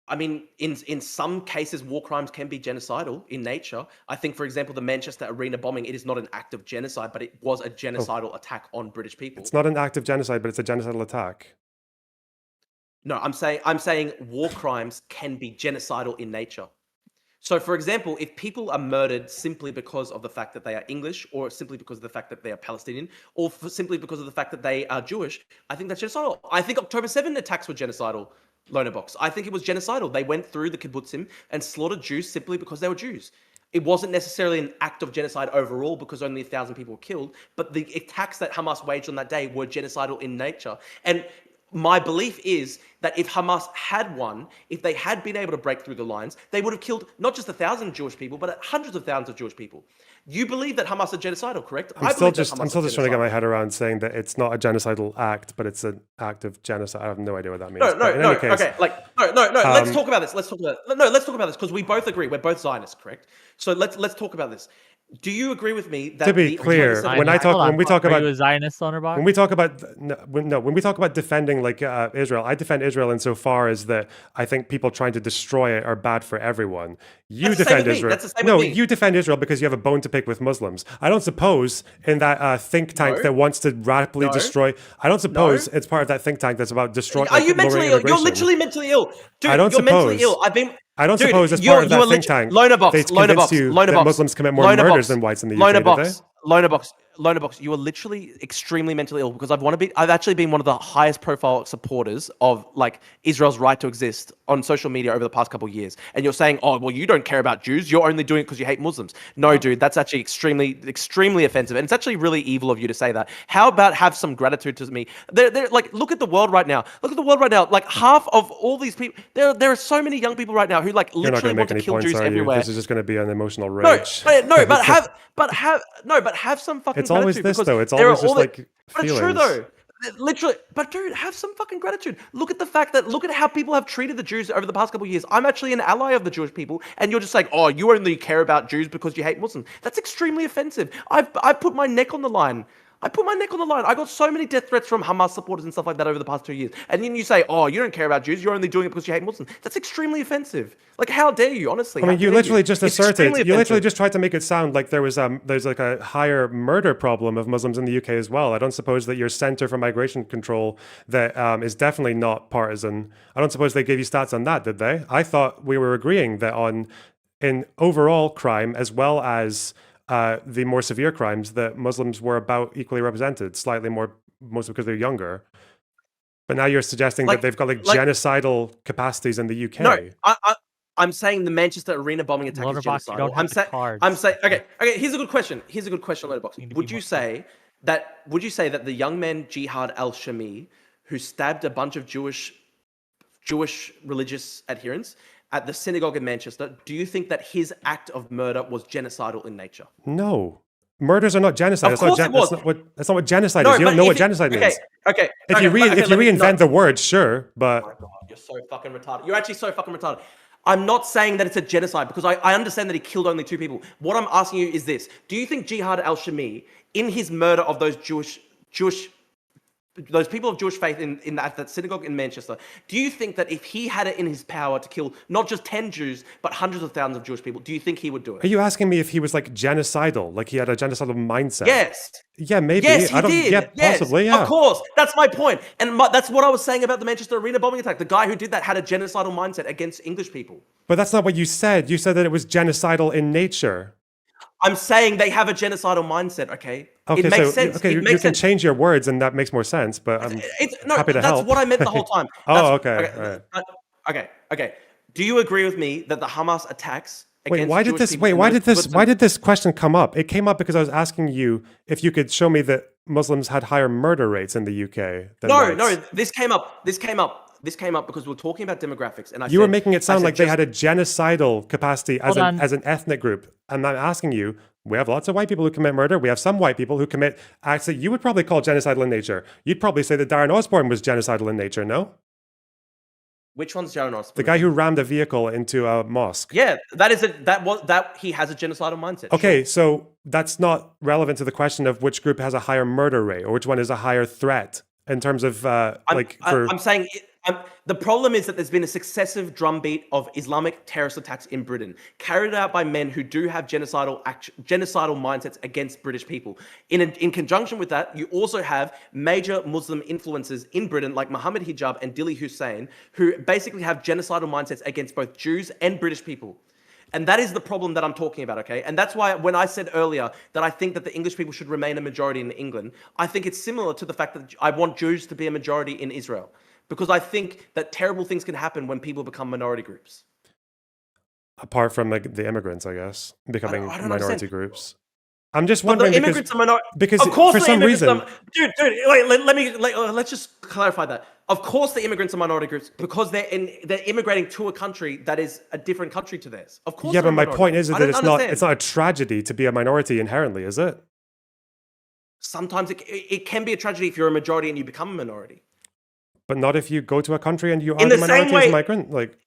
[SPEAKER 1] I mean, in some cases, war crimes can be genocidal in nature. I think, for example, the Manchester Arena bombing, it is not an act of genocide, but it was a genocidal attack on British people.
[SPEAKER 2] It's not an act of genocide, but it's a genocidal attack.
[SPEAKER 1] No, I'm saying war crimes can be genocidal in nature. So, for example, if people are murdered simply because of the fact that they are English, or simply because of the fact that they are Palestinian, or simply because of the fact that they are Jewish, I think that's genocidal. I think October 7 attacks were genocidal, Lonerbox. I think it was genocidal. They went through the kibbutzim and slaughtered Jews simply because they were Jews. It wasn't necessarily an act of genocide overall because only 1,000 people were killed, but the attacks that Hamas waged on that day were genocidal in nature. And my belief is that if Hamas had won, if they had been able to break through the lines, they would have killed not just 1,000 Jewish people, but hundreds of thousands of Jewish people. You believe that Hamas are genocidal, correct?
[SPEAKER 2] I'm still just trying to get my head around saying that it's not a genocidal act, but it's an act of genocide. I have no idea what that means.
[SPEAKER 1] No. Okay, no. Let's talk about this. Let's talk about this because we both agree. We're both Zionists, correct? So let's talk about this. Do you agree with me that
[SPEAKER 2] To be clear, when we talk about
[SPEAKER 3] a Zionist Lonerbox?
[SPEAKER 2] when we talk about when we talk about defending like Israel, I defend Israel insofar as that I think people trying to destroy it are bad for everyone. You defend Israel. You defend Israel because you have a bone to pick with Muslims. I don't suppose in that think tank that wants to rapidly destroy. I don't suppose it's part of that think tank that's about destroying.
[SPEAKER 1] Are you mentally ill? You're literally mentally ill. Dude,
[SPEAKER 2] I don't
[SPEAKER 1] you're
[SPEAKER 2] suppose.
[SPEAKER 1] mentally ill.
[SPEAKER 2] I don't
[SPEAKER 1] Dude,
[SPEAKER 2] suppose as
[SPEAKER 1] you
[SPEAKER 2] part of
[SPEAKER 1] you
[SPEAKER 2] that
[SPEAKER 1] were
[SPEAKER 2] think
[SPEAKER 1] literally
[SPEAKER 2] tank,
[SPEAKER 1] Lonerbox,
[SPEAKER 2] they convinced you that
[SPEAKER 1] Lonerbox,
[SPEAKER 2] Muslims commit more murders than whites in the UK, did they?
[SPEAKER 1] Lonerbox, you are literally extremely mentally ill because I've actually been one of the highest profile supporters of like Israel's right to exist on social media over the past couple of years. And you're saying, oh, well, you don't care about Jews. You're only doing it because you hate Muslims. No, dude, that's actually extremely offensive. And it's actually really evil of you to say that. How about have some gratitude to me? They're like, look at the world right now. Look at the world right now. Like half of all these people, there are so many young people right now who like
[SPEAKER 2] You're not
[SPEAKER 1] literally
[SPEAKER 2] going to
[SPEAKER 1] want
[SPEAKER 2] make
[SPEAKER 1] to
[SPEAKER 2] any
[SPEAKER 1] kill
[SPEAKER 2] points,
[SPEAKER 1] Jews
[SPEAKER 2] are you?
[SPEAKER 1] everywhere.
[SPEAKER 2] This is just going to be an emotional
[SPEAKER 1] No,
[SPEAKER 2] rage.
[SPEAKER 1] but have some fucking
[SPEAKER 2] It's always
[SPEAKER 1] gratitude
[SPEAKER 2] this
[SPEAKER 1] because
[SPEAKER 2] though. It's
[SPEAKER 1] there are
[SPEAKER 2] always
[SPEAKER 1] all
[SPEAKER 2] just
[SPEAKER 1] the.
[SPEAKER 2] like
[SPEAKER 1] But it's true
[SPEAKER 2] feelings.
[SPEAKER 1] though. Literally, but dude, have some fucking gratitude. Look at how people have treated the Jews over the past couple of years. I'm actually an ally of the Jewish people, and you're just like, oh, you only care about Jews because you hate Muslims. That's extremely offensive. I've put my neck on the line. I put my neck on the line. I got so many death threats from Hamas supporters and stuff like that over the past 2 years. And then you say, oh, you don't care about Jews. You're only doing it because you hate Muslims. That's extremely offensive. Like, how dare you, honestly?
[SPEAKER 2] I mean,
[SPEAKER 1] How
[SPEAKER 2] you
[SPEAKER 1] dare
[SPEAKER 2] literally just
[SPEAKER 1] It's
[SPEAKER 2] asserted,
[SPEAKER 1] extremely
[SPEAKER 2] you literally
[SPEAKER 1] offensive.
[SPEAKER 2] just tried to make it sound like there's like a higher murder problem of Muslims in the UK as well. I don't suppose that your Centre for Migration Control that is definitely not partisan. I don't suppose they gave you stats on that, did they? I thought we were agreeing that in overall crime as well as the more severe crimes that Muslims were about equally represented, slightly more, mostly because they're younger. But now you're suggesting that they've got like genocidal capacities in the UK.
[SPEAKER 1] No, I'm saying the Manchester Arena bombing attack is
[SPEAKER 3] Lonerbox, you
[SPEAKER 1] genocidal.
[SPEAKER 3] don't have the cards.
[SPEAKER 1] I'm saying okay. Here's a good question. Lonerbox. Would you say that the young man Jihad al-Shami, who stabbed a bunch of Jewish religious adherents at the synagogue in Manchester, do you think that his act of murder was genocidal in nature?
[SPEAKER 2] No. Murders are not genocide.
[SPEAKER 1] Of course it was.
[SPEAKER 2] That's not what genocide is. You don't know what genocide means. If you reinvent the word, sure, but
[SPEAKER 1] oh my God, you're so fucking retarded. You're actually so fucking retarded. I'm not saying that it's a genocide because I understand that he killed only 2 people. What I'm asking you is this: do you think Jihad al-Shami, in his murder of those those people of Jewish faith in that synagogue in Manchester, do you think that if he had it in his power to kill not just 10 Jews, but hundreds of thousands of Jewish people, do you think he would do it?
[SPEAKER 2] Are you asking me if he was like genocidal, like he had a genocidal mindset?
[SPEAKER 1] Yes.
[SPEAKER 2] Yeah, maybe.
[SPEAKER 1] Yes, he did.
[SPEAKER 2] Yeah,
[SPEAKER 1] Yes,
[SPEAKER 2] possibly, yeah.
[SPEAKER 1] Of course. That's my point. And that's what I was saying about the Manchester Arena bombing attack. The guy who did that had a genocidal mindset against English people.
[SPEAKER 2] But that's not what you said. You said that it was genocidal in nature.
[SPEAKER 1] I'm saying they have a genocidal mindset, okay?
[SPEAKER 2] Okay,
[SPEAKER 1] it makes sense.
[SPEAKER 2] Okay, you can change your words and that makes more sense, but I'm happy to help.
[SPEAKER 1] That's what I meant the whole time.
[SPEAKER 2] Okay.
[SPEAKER 1] Okay. Do you agree with me that the Hamas attacks against
[SPEAKER 2] why did this question come up? It came up because I was asking you if you could show me that Muslims had higher murder rates in the UK than whites.
[SPEAKER 1] No, this came up because we were talking about demographics, and
[SPEAKER 2] you were making it sound like they had a genocidal capacity as an ethnic group. And I'm asking you, we have lots of white people who commit murder. We have some white people who commit acts that you would probably call genocidal in nature. You'd probably say that Darren Osborne was genocidal in nature, no?
[SPEAKER 1] Which one's Darren Osborne?
[SPEAKER 2] The guy who rammed a vehicle into a mosque.
[SPEAKER 1] Yeah, he has a genocidal mindset.
[SPEAKER 2] Okay, so that's not relevant to the question of which group has a higher murder rate or which one is a higher threat in terms of
[SPEAKER 1] I'm saying the problem is that there's been a successive drumbeat of Islamic terrorist attacks in Britain, carried out by men who do have genocidal mindsets against British people. In conjunction with that, you also have major Muslim influences in Britain, like Muhammad Hijab and Dili Hussein, who basically have genocidal mindsets against both Jews and British people. And that is the problem that I'm talking about, okay? And that's why when I said earlier that I think that the English people should remain a majority in England, I think it's similar to the fact that I want Jews to be a majority in Israel. Because I think that terrible things can happen when people become minority groups.
[SPEAKER 2] Apart from like the immigrants, I guess, becoming
[SPEAKER 1] I don't
[SPEAKER 2] minority
[SPEAKER 1] understand.
[SPEAKER 2] groups. I'm just wondering
[SPEAKER 1] the immigrants
[SPEAKER 2] because
[SPEAKER 1] of course
[SPEAKER 2] for some reason,
[SPEAKER 1] dude, let's just clarify that. Of course, the immigrants are minority groups because they're immigrating to a country that is a different country to theirs. Of course.
[SPEAKER 2] Yeah, but my point is that it's not a tragedy to be a minority inherently, is it?
[SPEAKER 1] Sometimes it can be a tragedy if you're a majority and you become a minority.
[SPEAKER 2] But not if you go to a country and you are the minority as a migrant, like.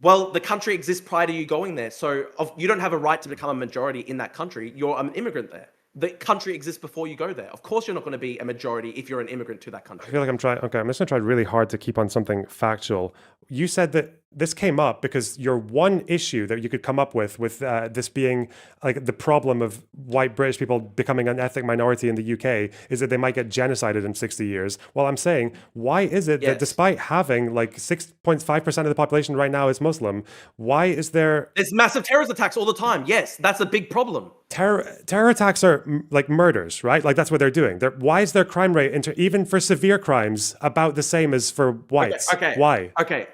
[SPEAKER 1] Well, the country exists prior to you going there, so you don't have a right to become a majority in that country. You're an immigrant there. The country exists before you go there. Of course, you're not going to be a majority if you're an immigrant to that country.
[SPEAKER 2] I feel like I'm just going to try really hard to keep on something factual. You said that this came up because your one issue that you could come up with this being like the problem of white British people becoming an ethnic minority in the UK is that they might get genocided in 60 years. Well, I'm saying, why is it that despite having like 6.5% of the population right now is Muslim, why is there...
[SPEAKER 1] There's massive terrorist attacks all the time. Yes, that's a big problem.
[SPEAKER 2] Terror attacks are like murders, right? Like that's what they're doing. Why is their crime rate, even for severe crimes, about the same as for whites?
[SPEAKER 1] Okay.
[SPEAKER 2] Why?
[SPEAKER 1] Okay.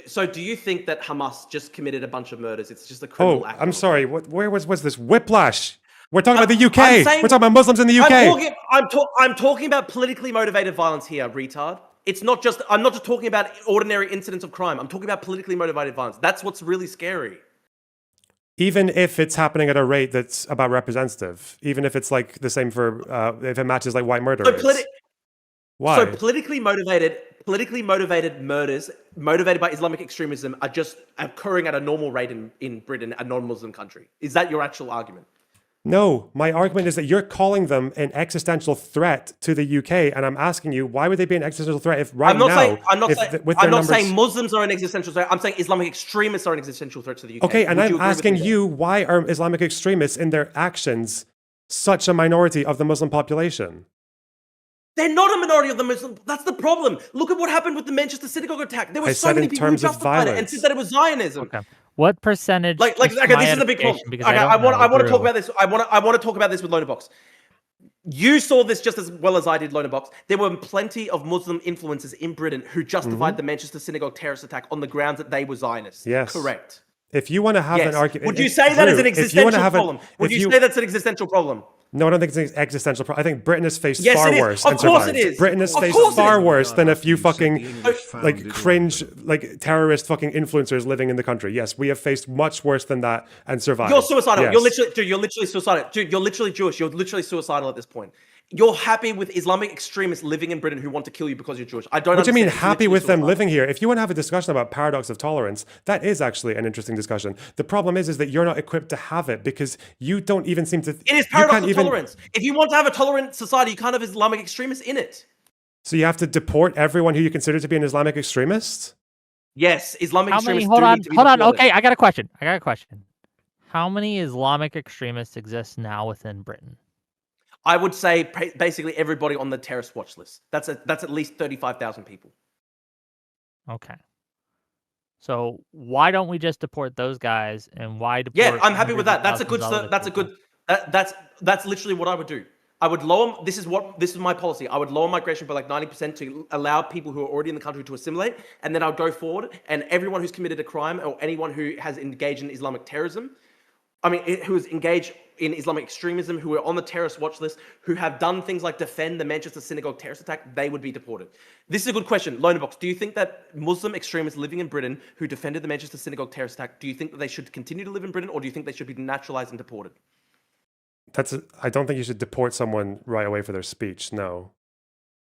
[SPEAKER 1] So do you think that Hamas just committed a bunch of murders? It's just a criminal act.
[SPEAKER 2] I'm sorry. Where was this whiplash? We're talking about the UK. We're talking about Muslims in the UK.
[SPEAKER 1] I'm talking about politically motivated violence here, retard. It's not just. I'm not just talking about ordinary incidents of crime. I'm talking about politically motivated violence. That's what's really scary.
[SPEAKER 2] Even if it's happening at a rate that's about representative, even if it's like the same for if it matches like white murder rates. Why?
[SPEAKER 1] So politically motivated murders motivated by Islamic extremism are just occurring at a normal rate in Britain, a non-Muslim country. Is that your actual argument?
[SPEAKER 2] No, my argument is that you're calling them an existential threat to the UK, and I'm asking you, why would they be an existential threat if I'm
[SPEAKER 1] not saying Muslims are an existential threat. I'm saying Islamic extremists are an existential threat to the UK.
[SPEAKER 2] Okay, and I'm asking you, why are Islamic extremists in their actions such a minority of the Muslim population?
[SPEAKER 1] They're not a minority of the Muslim. That's the problem. Look at what happened with the Manchester synagogue attack. There were so many people who justified it and said that it was Zionism.
[SPEAKER 3] Okay. What percentage?
[SPEAKER 1] Okay, this is the big problem. Okay, I want to talk about this. I want to talk about this with Lonerbox. You saw this just as well as I did, Lonerbox. There were plenty of Muslim influencers in Britain who justified the Manchester synagogue terrorist attack on the grounds that they were Zionists.
[SPEAKER 2] Yes.
[SPEAKER 1] Correct.
[SPEAKER 2] If you want to have an argument...
[SPEAKER 1] Would you say that is an existential problem? Would you say that's an existential problem?
[SPEAKER 2] No, I don't think it's an existential problem. I think Britain has faced
[SPEAKER 1] far
[SPEAKER 2] worse.
[SPEAKER 1] Of course it is.
[SPEAKER 2] Britain has faced far worse than a few fucking like cringe, like terrorist fucking influencers living in the country. Yes, we have faced much worse than that and survived.
[SPEAKER 1] You're suicidal.
[SPEAKER 2] Yes.
[SPEAKER 1] You're literally suicidal. Dude, you're literally Jewish. You're literally suicidal at this point. You're happy with Islamic extremists living in Britain who want to kill you because you're Jewish. I don't.
[SPEAKER 2] What do you mean happy with them living here? If you want to have a discussion about paradox of tolerance, that is actually an interesting discussion. The problem is that you're not equipped to have it because you don't even seem to.
[SPEAKER 1] It is paradox of tolerance. If you want to have a tolerant society, you can't have Islamic extremists in it.
[SPEAKER 2] So you have to deport everyone who you consider to be an Islamic extremist?
[SPEAKER 1] Yes, Islamic extremists.
[SPEAKER 3] Hold on. Okay, I got a question. How many Islamic extremists exist now within Britain?
[SPEAKER 1] I would say basically everybody on the terrorist watch list. That's at least 35,000 people.
[SPEAKER 3] Okay. So why don't we just deport those guys, and why deport?
[SPEAKER 1] Yeah, I'm happy with that. That's literally what I would do. I would lower. This is my policy. I would lower migration by like 90% to allow people who are already in the country to assimilate, and then I'll go forward, and everyone who's committed a crime or anyone who has engaged in Islamic terrorism, who is engaged in Islamic extremism, who are on the terrorist watch list, who have done things like defend the Manchester synagogue terrorist attack, they would be deported. This is a good question. Lonerbox, do you think that Muslim extremists living in Britain who defended the Manchester synagogue terrorist attack, do you think that they should continue to live in Britain, or do you think they should be naturalized and deported?
[SPEAKER 2] I don't think you should deport someone right away for their speech, no.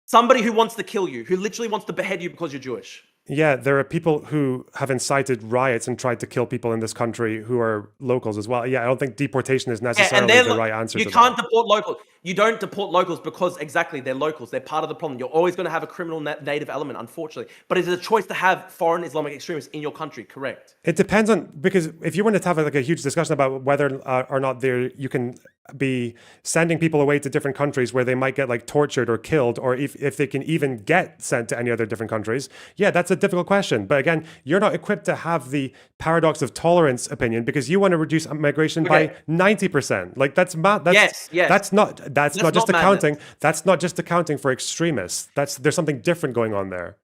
[SPEAKER 1] Somebody who wants to kill you, who literally wants to behead you because you're Jewish.
[SPEAKER 2] Yeah, there are people who have incited riots and tried to kill people in this country who are locals as well. Yeah, I don't think deportation is necessarily the right answer to that.
[SPEAKER 1] You can't deport locals. You don't deport locals because exactly they're locals. They're part of the problem. You're always going to have a criminal native element, unfortunately. But it's a choice to have foreign Islamic extremists in your country, correct?
[SPEAKER 2] It depends on, because if you wanted to have like a huge discussion about whether or not you can be sending people away to different countries where they might get like tortured or killed, or if they can even get sent to any other different countries, yeah, that's a difficult question. But again, you're not equipped to have the paradox of tolerance opinion because you want to reduce migration by 90%. Like that's not just accounting. That's not just accounting for extremists. There's something different going on there.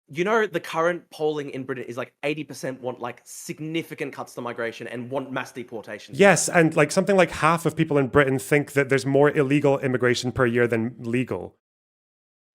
[SPEAKER 1] You know, the current polling in Britain is like 80% want like significant cuts to migration and want mass deportation.
[SPEAKER 2] Yes, and like something like half of people in Britain think that there's more illegal immigration per year than legal.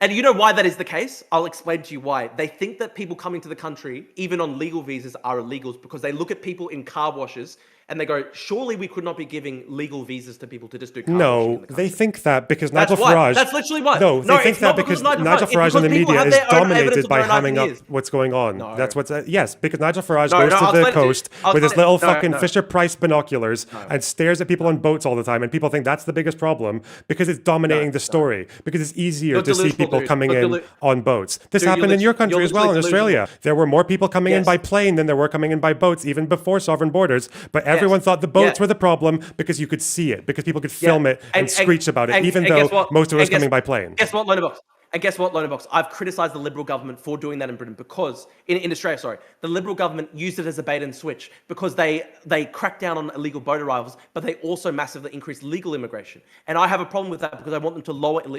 [SPEAKER 1] And you know why that is the case? I'll explain to you why. They think that people coming to the country, even on legal visas, are illegals because they look at people in car washes and they go, surely we could not be giving legal visas to people to just do car washing in
[SPEAKER 2] No,
[SPEAKER 1] the country.
[SPEAKER 2] they think that because
[SPEAKER 1] That's
[SPEAKER 2] Nigel
[SPEAKER 1] why.
[SPEAKER 2] Farage.
[SPEAKER 1] That's literally why.
[SPEAKER 2] No, they think
[SPEAKER 1] it's
[SPEAKER 2] that
[SPEAKER 1] not
[SPEAKER 2] because
[SPEAKER 1] of
[SPEAKER 2] Nigel
[SPEAKER 1] It's
[SPEAKER 2] Farage in the
[SPEAKER 1] because people
[SPEAKER 2] media
[SPEAKER 1] have
[SPEAKER 2] is
[SPEAKER 1] their own evidence
[SPEAKER 2] dominated
[SPEAKER 1] of
[SPEAKER 2] by
[SPEAKER 1] their own
[SPEAKER 2] hamming up
[SPEAKER 1] ideas.
[SPEAKER 2] what's going on.
[SPEAKER 1] No.
[SPEAKER 2] That's what's yes, because Nigel Farage
[SPEAKER 1] No,
[SPEAKER 2] goes
[SPEAKER 1] no,
[SPEAKER 2] to
[SPEAKER 1] I'll
[SPEAKER 2] the
[SPEAKER 1] explain it to you.
[SPEAKER 2] coast
[SPEAKER 1] I'll
[SPEAKER 2] with his
[SPEAKER 1] explain it.
[SPEAKER 2] little
[SPEAKER 1] No,
[SPEAKER 2] fucking
[SPEAKER 1] no.
[SPEAKER 2] Fisher Price binoculars
[SPEAKER 1] No.
[SPEAKER 2] and stares at people on boats all the time, and people think that's the biggest problem because it's dominating the story. Because it's easier
[SPEAKER 1] You're
[SPEAKER 2] to see
[SPEAKER 1] delusional,
[SPEAKER 2] people
[SPEAKER 1] dude.
[SPEAKER 2] coming
[SPEAKER 1] You're
[SPEAKER 2] in on boats. This
[SPEAKER 1] Dude,
[SPEAKER 2] happened in your country
[SPEAKER 1] you're
[SPEAKER 2] as well, in
[SPEAKER 1] literally
[SPEAKER 2] Australia. There were more people coming in
[SPEAKER 1] Yes.
[SPEAKER 2] by plane than there were coming in by boats, even before sovereign borders. But everyone thought the boats
[SPEAKER 1] Yeah.
[SPEAKER 2] were the problem because you could see it, because people could film it and screech about it, even
[SPEAKER 1] and
[SPEAKER 2] though
[SPEAKER 1] guess what?
[SPEAKER 2] most of it was
[SPEAKER 1] And guess-
[SPEAKER 2] coming by plane.
[SPEAKER 1] Guess what, Lonerbox? And guess what, Lonerbox? I've criticised the Liberal government for doing that in Britain because, in Australia, sorry, the Liberal government used it as a bait and switch because they cracked down on illegal boat arrivals, but they also massively increased legal immigration. And I have a problem with that because I want them to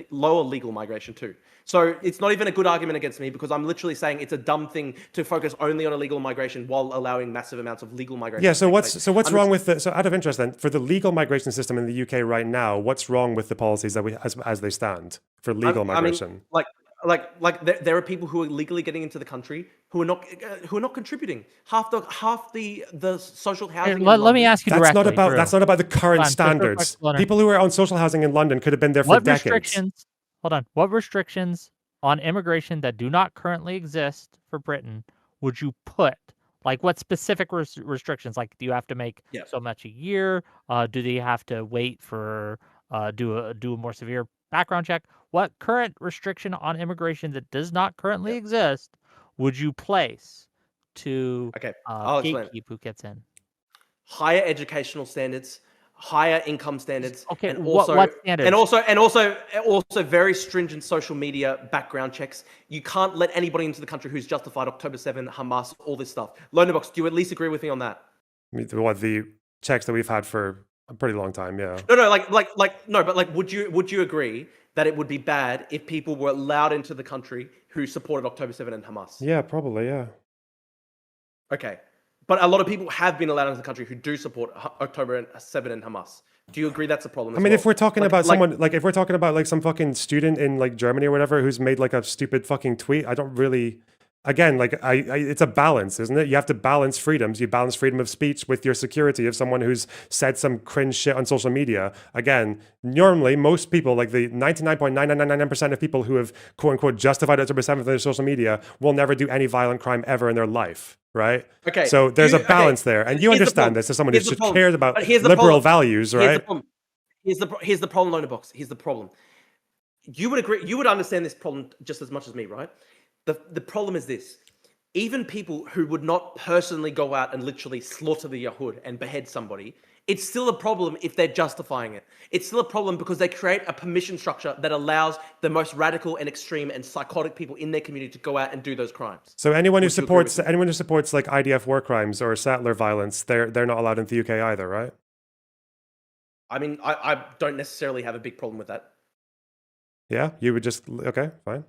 [SPEAKER 1] lower legal migration too. So it's not even a good argument against me because I'm literally saying it's a dumb thing to focus only on illegal migration while allowing massive amounts of legal migration.
[SPEAKER 2] Yeah,
[SPEAKER 1] to
[SPEAKER 2] so
[SPEAKER 1] take
[SPEAKER 2] what's
[SPEAKER 1] place.
[SPEAKER 2] wrong with the, so out of interest then, for the legal migration system in the UK right now, what's wrong with the policies that we as they stand for legal migration?
[SPEAKER 1] I mean, there are people who are legally getting into the country who are not contributing. Half the social housing. in
[SPEAKER 3] Let me
[SPEAKER 1] London-
[SPEAKER 3] ask you directly. Drew.
[SPEAKER 2] That's not about the current
[SPEAKER 3] Hold on, just real quick,
[SPEAKER 2] standards.
[SPEAKER 3] Loner.
[SPEAKER 2] People who are on social housing in London could have been there for
[SPEAKER 3] What
[SPEAKER 2] decades.
[SPEAKER 3] restrictions? Hold on. What restrictions on immigration that do not currently exist for Britain would you put? Like, what specific restrictions? Like, do you have to make
[SPEAKER 1] Yeah.
[SPEAKER 3] so much a year? Do they have to wait for do a more severe background check? What current restriction on immigration that does not currently exist would you place to
[SPEAKER 1] Okay, I'll explain it.
[SPEAKER 3] gatekeep who gets in?
[SPEAKER 1] Higher educational standards, higher income standards,
[SPEAKER 3] Okay,
[SPEAKER 1] and
[SPEAKER 3] what
[SPEAKER 1] also
[SPEAKER 3] standards?
[SPEAKER 1] and also very stringent social media background checks. You can't let anybody into the country who's justified October 7, Hamas, all this stuff. Lonerbox, do you at least agree with me on that?
[SPEAKER 2] What, the checks that we've had for a pretty long time, yeah.
[SPEAKER 1] No, but would you agree that it would be bad if people were allowed into the country who supported October 7 and Hamas?
[SPEAKER 2] Yeah, probably, yeah.
[SPEAKER 1] Okay. But a lot of people have been allowed into the country who do support October 7 and Hamas. Do you agree that's a problem?
[SPEAKER 2] I mean, if we're talking about someone, if we're talking about some fucking student in Germany or whatever who's made a stupid fucking tweet, I don't really, again, it's a balance, isn't it? You have to balance freedoms. You balance freedom of speech with your security of someone who's said some cringe shit on social media. Again, normally most people, the 99.9999% of people who have quote unquote justified October 7th on their social media will never do any violent crime ever in their life. Right?
[SPEAKER 1] Okay.
[SPEAKER 2] So there's a balance there. And you understand this as someone who just cares about liberal values, right?
[SPEAKER 1] Here's the problem, Lonerbox. Here's the problem. You would agree, you would understand this problem just as much as me, right? The problem is this. Even people who would not personally go out and literally slaughter the Yahud and behead somebody, it's still a problem if they're justifying it. It's still a problem because they create a permission structure that allows the most radical and extreme and psychotic people in their community to go out and do those crimes.
[SPEAKER 2] So anyone who supports IDF war crimes or settler violence, they're not allowed into the UK either, right?
[SPEAKER 1] I mean, I don't necessarily have a big problem with that.
[SPEAKER 2] Yeah, you would just okay, fine.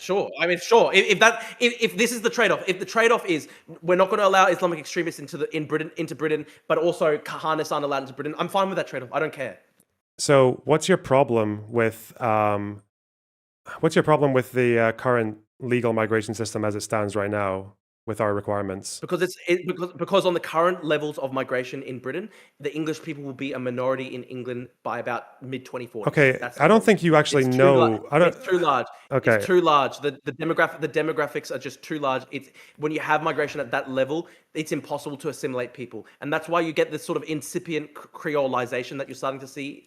[SPEAKER 1] Sure. I mean, sure. If this is the trade-off, if the trade-off is we're not going to allow Islamic extremists into Britain, but also Kahanists aren't allowed into Britain, I'm fine with that trade-off. I don't care.
[SPEAKER 2] So, what's your problem with the current legal migration system as it stands right now with our requirements?
[SPEAKER 1] Because on the current levels of migration in Britain, the English people will be a minority in England by about mid-2040s.
[SPEAKER 2] Okay, I don't think you actually know.
[SPEAKER 1] It's too large.
[SPEAKER 2] Okay.
[SPEAKER 1] It's too large. The demographics are just too large. It's when you have migration at that level, it's impossible to assimilate people, and that's why you get this sort of incipient creolization that you're starting to see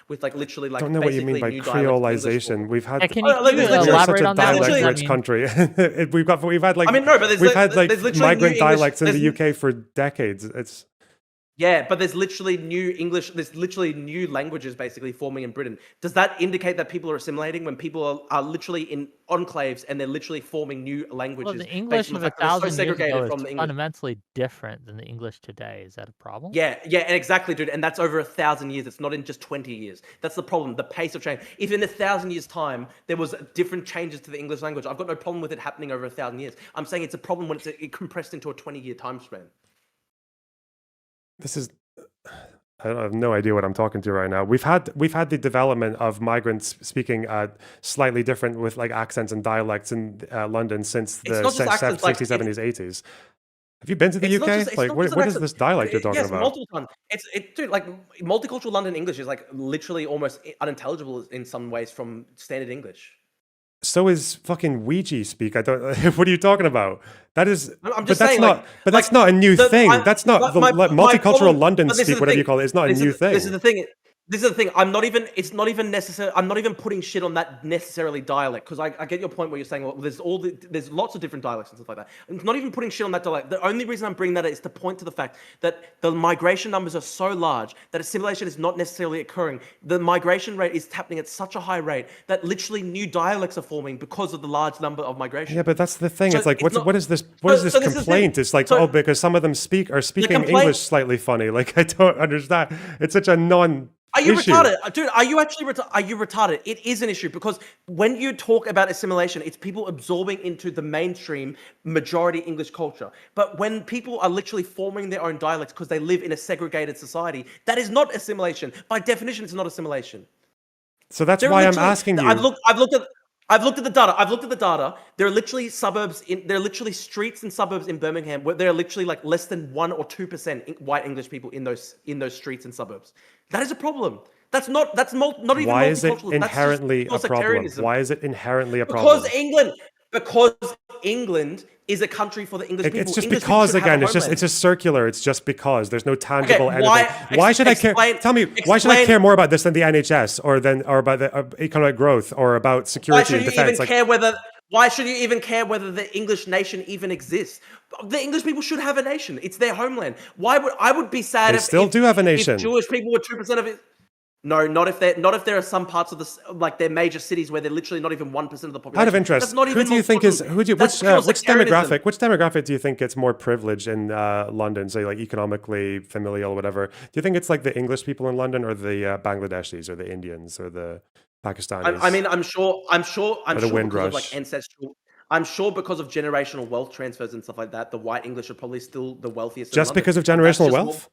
[SPEAKER 1] with literally
[SPEAKER 2] I don't know what you mean by creolization. We've had
[SPEAKER 3] can you elaborate on that?
[SPEAKER 2] Dialect-rich country. we've had
[SPEAKER 1] I mean, no, but
[SPEAKER 2] we've had migrant dialects in the UK for decades. It's
[SPEAKER 1] yeah, but there's literally new English. There's literally new languages basically forming in Britain. Does that indicate that people are assimilating when people are literally in enclaves and they're literally forming new languages?
[SPEAKER 3] Well, the English of 1,000 years ago is fundamentally different than the English today. Is that a problem?
[SPEAKER 1] Yeah, exactly, dude. And that's over 1,000 years. It's not in just 20 years. That's the problem. The pace of change. If in 1,000 years' time there was different changes to the English language, I've got no problem with it happening over 1,000 years. I'm saying it's a problem when it's compressed into a 20-year time span.
[SPEAKER 2] This is, I have no idea what I'm talking to right now. We've had the development of migrants speaking slightly different with accents and dialects in London since the 60s, 70s, 80s. Have you been to the
[SPEAKER 1] It's not
[SPEAKER 2] UK?
[SPEAKER 1] just, it's
[SPEAKER 2] Like,
[SPEAKER 1] not
[SPEAKER 2] what,
[SPEAKER 1] just an
[SPEAKER 2] what is
[SPEAKER 1] accent.
[SPEAKER 2] this dialect you're talking
[SPEAKER 1] Yes,
[SPEAKER 2] about?
[SPEAKER 1] multiple times. Dude, like multicultural London English is like literally almost unintelligible in some ways from standard English.
[SPEAKER 2] So is fucking Ouija speak. I don't. What are you talking about? That is.
[SPEAKER 1] I'm
[SPEAKER 2] But
[SPEAKER 1] just
[SPEAKER 2] that's
[SPEAKER 1] saying,
[SPEAKER 2] not.
[SPEAKER 1] like,
[SPEAKER 2] But that's not a new thing.
[SPEAKER 1] my,
[SPEAKER 2] That's not the
[SPEAKER 1] my
[SPEAKER 2] multicultural
[SPEAKER 1] problem.
[SPEAKER 2] London
[SPEAKER 1] But this is
[SPEAKER 2] speak,
[SPEAKER 1] the
[SPEAKER 2] whatever you
[SPEAKER 1] thing.
[SPEAKER 2] call it. It's not a new thing.
[SPEAKER 1] This is the thing. This is the thing. I'm not even. It's not even necessary. I'm not even putting shit on that necessarily dialect, because I get your point where you're saying, well, there's lots of different dialects and stuff like that. I'm not even putting shit on that dialect. The only reason I'm bringing that is to point to the fact that the migration numbers are so large that assimilation is not necessarily occurring. The migration rate is happening at such a high rate that literally new dialects are forming because of the large number of migration.
[SPEAKER 2] Yeah, but that's the thing.
[SPEAKER 1] So
[SPEAKER 2] It's like,
[SPEAKER 1] it's not-
[SPEAKER 2] what is this? What is
[SPEAKER 1] so
[SPEAKER 2] this
[SPEAKER 1] this is the thing.
[SPEAKER 2] complaint? It's like,
[SPEAKER 1] So-
[SPEAKER 2] oh, because some of them are speaking
[SPEAKER 1] complaint-
[SPEAKER 2] English slightly funny. Like, I don't understand. It's such a non.
[SPEAKER 1] Are you
[SPEAKER 2] issue.
[SPEAKER 1] retarded? Dude, are you actually are you retarded? It is an issue, because when you talk about assimilation, it's people absorbing into the mainstream majority English culture. But when people are literally forming their own dialects because they live in a segregated society, that is not assimilation. By definition, it's not assimilation.
[SPEAKER 2] So that's
[SPEAKER 1] They're
[SPEAKER 2] why I'm
[SPEAKER 1] literally-
[SPEAKER 2] asking you.
[SPEAKER 1] I've looked at the data. There are literally there are literally streets and suburbs in Birmingham where there are literally like less than 1 or 2% white English people in those streets and suburbs. That is a problem. That's not even
[SPEAKER 2] Why is it
[SPEAKER 1] multicultural.
[SPEAKER 2] inherently
[SPEAKER 1] That's
[SPEAKER 2] a
[SPEAKER 1] just
[SPEAKER 2] problem?
[SPEAKER 1] sectarianism.
[SPEAKER 2] Why is it inherently a problem?
[SPEAKER 1] Because England is a country for the English people.
[SPEAKER 2] It's just
[SPEAKER 1] English people
[SPEAKER 2] because
[SPEAKER 1] should have a
[SPEAKER 2] again, it's
[SPEAKER 1] homeland.
[SPEAKER 2] just circular. It's just because there's no tangible
[SPEAKER 1] Okay,
[SPEAKER 2] anything. Why should I care? Tell me, why should I care more about this than the NHS or about the economic growth or about security and defense?
[SPEAKER 1] Why should you even care whether the English nation even exists? The English people should have a nation. It's their homeland. I would be sad
[SPEAKER 2] They still do have a nation.
[SPEAKER 1] If Jewish people were 2% of it. No, not if there are some parts of like their major cities where they're literally not even 1% of the population.
[SPEAKER 2] Out of interest,
[SPEAKER 1] That's not
[SPEAKER 2] who
[SPEAKER 1] even
[SPEAKER 2] do you think is which
[SPEAKER 1] sectarianism.
[SPEAKER 2] which demographic do you think gets more privileged in London? Say like economically, familial, whatever. Do you think it's like the English people in London or the Bangladeshis or the Indians or the Pakistanis?
[SPEAKER 1] I mean, I'm sure
[SPEAKER 2] Windrush.
[SPEAKER 1] because of like ancestral. I'm sure because of generational wealth transfers and stuff like that, the white English are probably still the wealthiest.
[SPEAKER 2] Just
[SPEAKER 1] in London.
[SPEAKER 2] because of
[SPEAKER 1] That's
[SPEAKER 2] generational
[SPEAKER 1] just
[SPEAKER 2] wealth?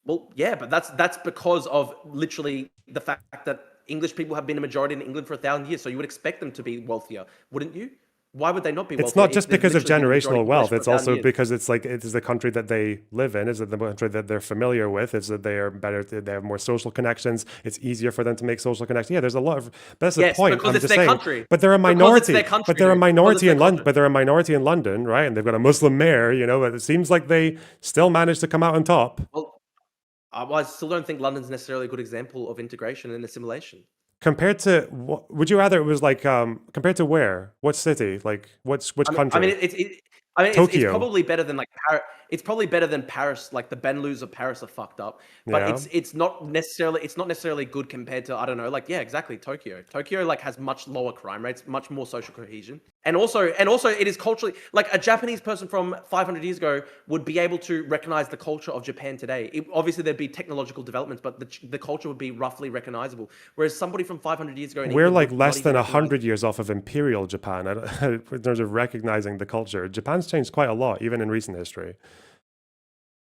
[SPEAKER 1] Well, yeah, but that's because of literally the fact that English people have been a majority in England for 1,000 years. So you would expect them to be wealthier, wouldn't you? Why would they not be wealthier?
[SPEAKER 2] It's not
[SPEAKER 1] if
[SPEAKER 2] just
[SPEAKER 1] they've
[SPEAKER 2] because of
[SPEAKER 1] literally been majority
[SPEAKER 2] generational
[SPEAKER 1] English
[SPEAKER 2] wealth.
[SPEAKER 1] for
[SPEAKER 2] It's
[SPEAKER 1] 1,000
[SPEAKER 2] also
[SPEAKER 1] years?
[SPEAKER 2] because it is the country that they live in. Is it the country that they're familiar with? Is that they are better? They have more social connections. It's easier for them to make social connections. Yeah, there's a lot of. But that's the point.
[SPEAKER 1] because
[SPEAKER 2] I'm
[SPEAKER 1] it's
[SPEAKER 2] just
[SPEAKER 1] their
[SPEAKER 2] saying.
[SPEAKER 1] country.
[SPEAKER 2] But they're a
[SPEAKER 1] Because it's
[SPEAKER 2] minority.
[SPEAKER 1] their country,
[SPEAKER 2] But they're a
[SPEAKER 1] dude.
[SPEAKER 2] minority
[SPEAKER 1] Because
[SPEAKER 2] in
[SPEAKER 1] it's their
[SPEAKER 2] London. But they're a minority in London, right? And they've got a Muslim mayor. But it seems like they still managed to come out on top.
[SPEAKER 1] Well, I still don't think London's necessarily a good example of integration and assimilation.
[SPEAKER 2] Compared to, would you rather it was like compared to where? What city? Like which country?
[SPEAKER 1] I mean, it's
[SPEAKER 2] Tokyo.
[SPEAKER 1] probably better than like Paris. It's probably better than Paris. Like the Benelux of Paris are fucked up, but
[SPEAKER 2] Yeah.
[SPEAKER 1] it's not necessarily good compared to, I don't know, like, yeah, exactly, Tokyo. Tokyo like has much lower crime rates, much more social cohesion, and also it is culturally, like, a Japanese person from 500 years ago would be able to recognize the culture of Japan today. Obviously there'd be technological developments, but the culture would be roughly recognizable. Whereas somebody from 500 years ago, in
[SPEAKER 2] We're
[SPEAKER 1] England
[SPEAKER 2] like
[SPEAKER 1] would not
[SPEAKER 2] less
[SPEAKER 1] even
[SPEAKER 2] than
[SPEAKER 1] recognize
[SPEAKER 2] 100 years off of imperial Japan in terms of recognizing the culture. Japan's changed quite a lot, even in recent history.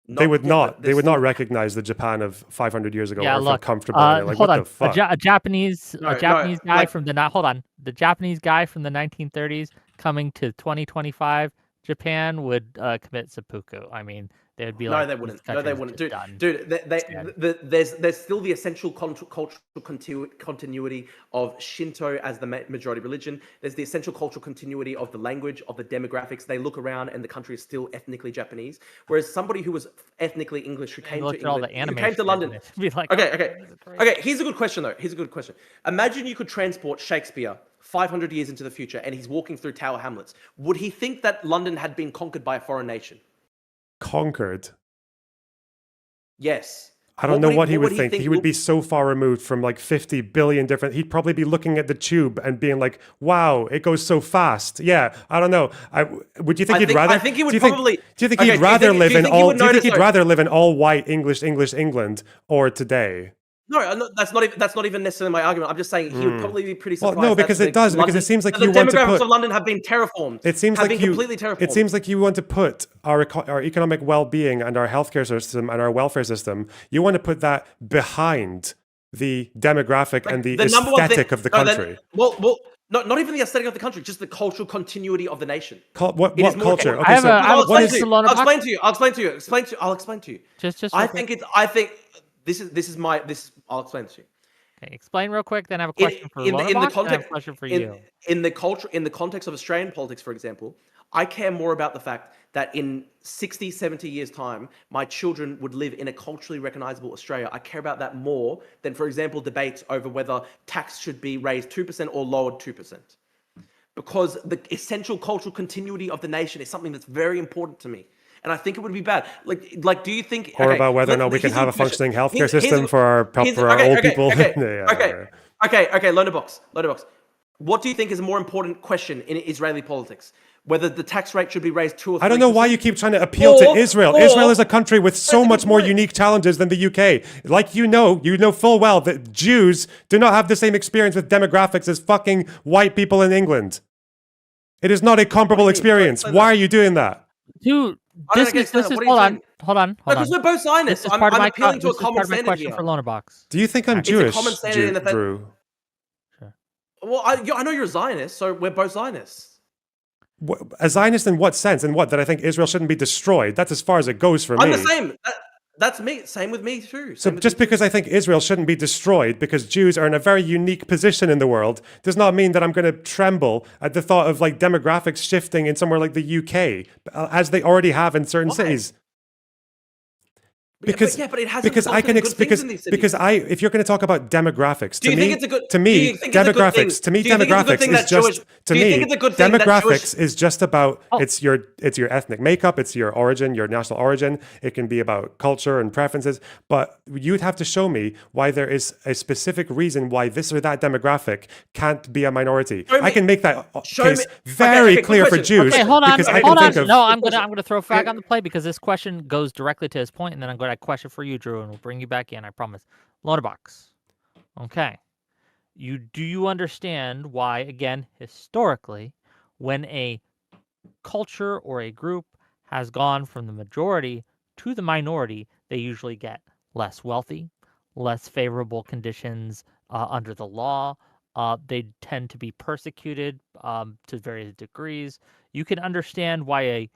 [SPEAKER 2] They would not recognize the Japan of 500 years ago or feel comfortable in it. Like,
[SPEAKER 3] hold
[SPEAKER 2] what
[SPEAKER 3] on.
[SPEAKER 2] the fuck?
[SPEAKER 3] A Japanese guy
[SPEAKER 1] like-
[SPEAKER 3] from the Japanese guy from the 1930s coming to 2025 Japan would commit seppuku. I mean, they would be like,
[SPEAKER 1] no, they wouldn't.
[SPEAKER 3] "This
[SPEAKER 1] No, they
[SPEAKER 3] country's
[SPEAKER 1] wouldn't.
[SPEAKER 3] just
[SPEAKER 1] Dude,
[SPEAKER 3] done."
[SPEAKER 1] there's still the essential cultural continuity of Shinto as the majority religion. There's the essential cultural continuity of the language, of the demographics. They look around and the country is still ethnically Japanese. Whereas somebody who was ethnically English, who came to
[SPEAKER 3] Look at all
[SPEAKER 1] England,
[SPEAKER 3] the anime
[SPEAKER 1] who came to
[SPEAKER 3] shit,
[SPEAKER 1] London.
[SPEAKER 3] and it'd be like,
[SPEAKER 1] Okay. Here's a good question though. Imagine you could transport Shakespeare 500 years into the future, and he's walking through Tower Hamlets. Would he think that London had been conquered by a foreign nation?
[SPEAKER 2] Conquered?
[SPEAKER 1] Yes.
[SPEAKER 2] I don't know what he would think.
[SPEAKER 1] think
[SPEAKER 2] He would be so far removed from like 50 billion different. He'd probably be looking at the tube and being like, "Wow, it goes so fast." Yeah, I don't know. Would you think he'd rather?
[SPEAKER 1] I think he would
[SPEAKER 2] do you think,
[SPEAKER 1] probably.
[SPEAKER 2] Do you think
[SPEAKER 1] Okay,
[SPEAKER 2] he'd rather live in all? Do you think he'd
[SPEAKER 1] notice,
[SPEAKER 2] rather live in all white English England or today?
[SPEAKER 1] No, that's not even necessarily my argument. I'm just saying he would probably be pretty surprised.
[SPEAKER 2] Well, no, because it does. Because it seems like you want to put.
[SPEAKER 1] The demographics of London have been terraformed.
[SPEAKER 2] It seems
[SPEAKER 1] have
[SPEAKER 2] like
[SPEAKER 1] been completely terraformed.
[SPEAKER 2] It seems like you want to put our economic well-being and our healthcare system and our welfare system. You want to put that behind the demographic and the aesthetic of the country.
[SPEAKER 1] Not even the aesthetic of the country, just the cultural continuity of the nation.
[SPEAKER 2] What
[SPEAKER 1] It is more
[SPEAKER 2] culture?
[SPEAKER 1] important.
[SPEAKER 3] I have a
[SPEAKER 1] I'll explain
[SPEAKER 3] question
[SPEAKER 1] to you.
[SPEAKER 3] for Lonerbox.
[SPEAKER 1] I'll explain to you. I'll explain to you. I'll explain to you.
[SPEAKER 3] Just
[SPEAKER 1] I
[SPEAKER 3] real quick.
[SPEAKER 1] think I'll explain to you.
[SPEAKER 3] Okay, explain real quick. Then I have a question for
[SPEAKER 1] In the
[SPEAKER 3] Lonerbox. And I have a
[SPEAKER 1] context
[SPEAKER 3] question for you.
[SPEAKER 1] in the context of Australian politics, for example, I care more about the fact that in 60, 70 years' time, my children would live in a culturally recognizable Australia. I care about that more than, for example, debates over whether tax should be raised 2% or lowered 2%. Because the essential cultural continuity of the nation is something that's very important to me. And I think it would be bad. Like, do you think...
[SPEAKER 2] Or about whether or not we can have a functioning healthcare system for our old people?
[SPEAKER 1] Okay, Lonerbox. What do you think is a more important question in Israeli politics? Whether the tax rate should be raised 2 or 3%?
[SPEAKER 2] I don't know why you keep trying to appeal to Israel. Israel is a country with so much more unique challenges than the UK. Like you know full well that Jews do not have the same experience with demographics as fucking white people in England. It is not a comparable experience. Why are you doing that?
[SPEAKER 3] Dude, this is hold on.
[SPEAKER 1] Because we're both Zionists. I'm appealing to a common standard
[SPEAKER 3] question
[SPEAKER 1] here.
[SPEAKER 3] for Lonerbox.
[SPEAKER 2] Do you think I'm
[SPEAKER 1] It's a
[SPEAKER 2] Jewish,
[SPEAKER 1] common standard in the
[SPEAKER 2] Drew?
[SPEAKER 3] Sure.
[SPEAKER 1] Well, I know you're a Zionist, so we're both Zionists.
[SPEAKER 2] A Zionist in what sense? And what? That I think Israel shouldn't be destroyed. That's as far as it goes for me.
[SPEAKER 1] I'm the same. That's me. Same with me too.
[SPEAKER 2] So just because I think Israel shouldn't be destroyed because Jews are in a very unique position in the world does not mean that I'm going to tremble at the thought of like demographics shifting in somewhere like the UK, as they already have in certain cities. Because
[SPEAKER 1] it has
[SPEAKER 2] because I can if you're going to talk about demographics, demographics is just about it's your ethnic makeup, it's your origin, your national origin. It can be about culture and preferences, but you'd have to show me why there is a specific reason why this or that demographic can't be a minority. I can make that case very clear for Jews.
[SPEAKER 3] Okay, hold on.
[SPEAKER 2] No,
[SPEAKER 3] I'm gonna throw Frag on the play because this question goes directly to his point, and then I'm going to question for you, Drew, and we'll bring you back in, I promise. Lonerbox. Okay. Do you understand why, again, historically, when a culture or a group has gone from the majority to the minority, they usually get less wealthy, less favorable conditions under the law. They tend to be persecuted to various degrees. You can understand why a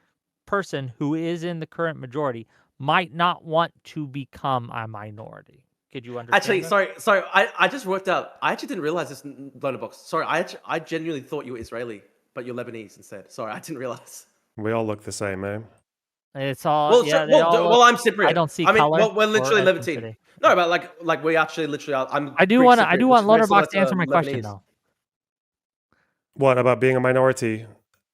[SPEAKER 3] person who is in the current majority might not want to become a minority. Could you understand?
[SPEAKER 1] Actually,
[SPEAKER 3] that?
[SPEAKER 1] sorry. I just worked out. I actually didn't realize this, Lonerbox. Sorry, I genuinely thought you were Israeli, but you're Lebanese instead. Sorry, I didn't realize.
[SPEAKER 2] We all look the same, man.
[SPEAKER 3] It's all.
[SPEAKER 1] Well, I'm Cypriot.
[SPEAKER 3] I don't see color.
[SPEAKER 1] We're literally Levantine. No, but like we actually literally are.
[SPEAKER 3] I do want Lonerbox to answer my question though.
[SPEAKER 2] What about being a minority?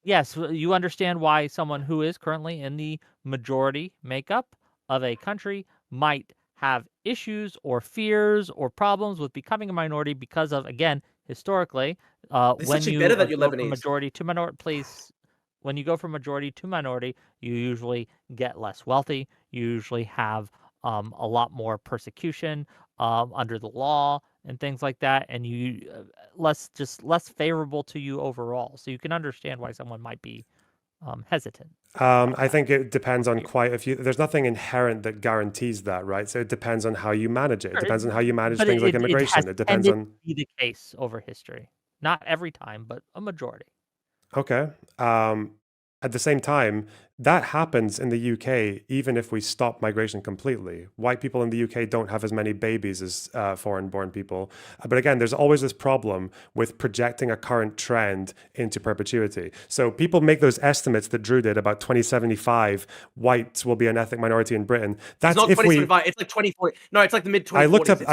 [SPEAKER 3] Yes, you understand why someone who is currently in the majority makeup of a country might have issues or fears or problems with becoming a minority because of, again, historically, when you go from majority to minority, please, when you go from majority to minority, you usually get less wealthy. You usually have a lot more persecution under the law and things like that, and you less favorable to you overall. So you can understand why someone might be hesitant.
[SPEAKER 2] I think it depends on quite a few. There's nothing inherent that guarantees that, right? So it depends on how you manage it. It depends on how you manage things like immigration. It depends on.
[SPEAKER 3] Be the case over history, not every time, but a majority.
[SPEAKER 2] Okay. At the same time, that happens in the UK, even if we stop migration completely. White people in the UK don't have as many babies as foreign-born people. But again, there's always this problem with projecting a current trend into perpetuity. So people make those estimates that Drew did about 2075, whites will be an ethnic minority in Britain. That's
[SPEAKER 1] it's not
[SPEAKER 2] if
[SPEAKER 1] 2075, it's like 2040. No, it's like the mid-2040s.
[SPEAKER 2] I looked up the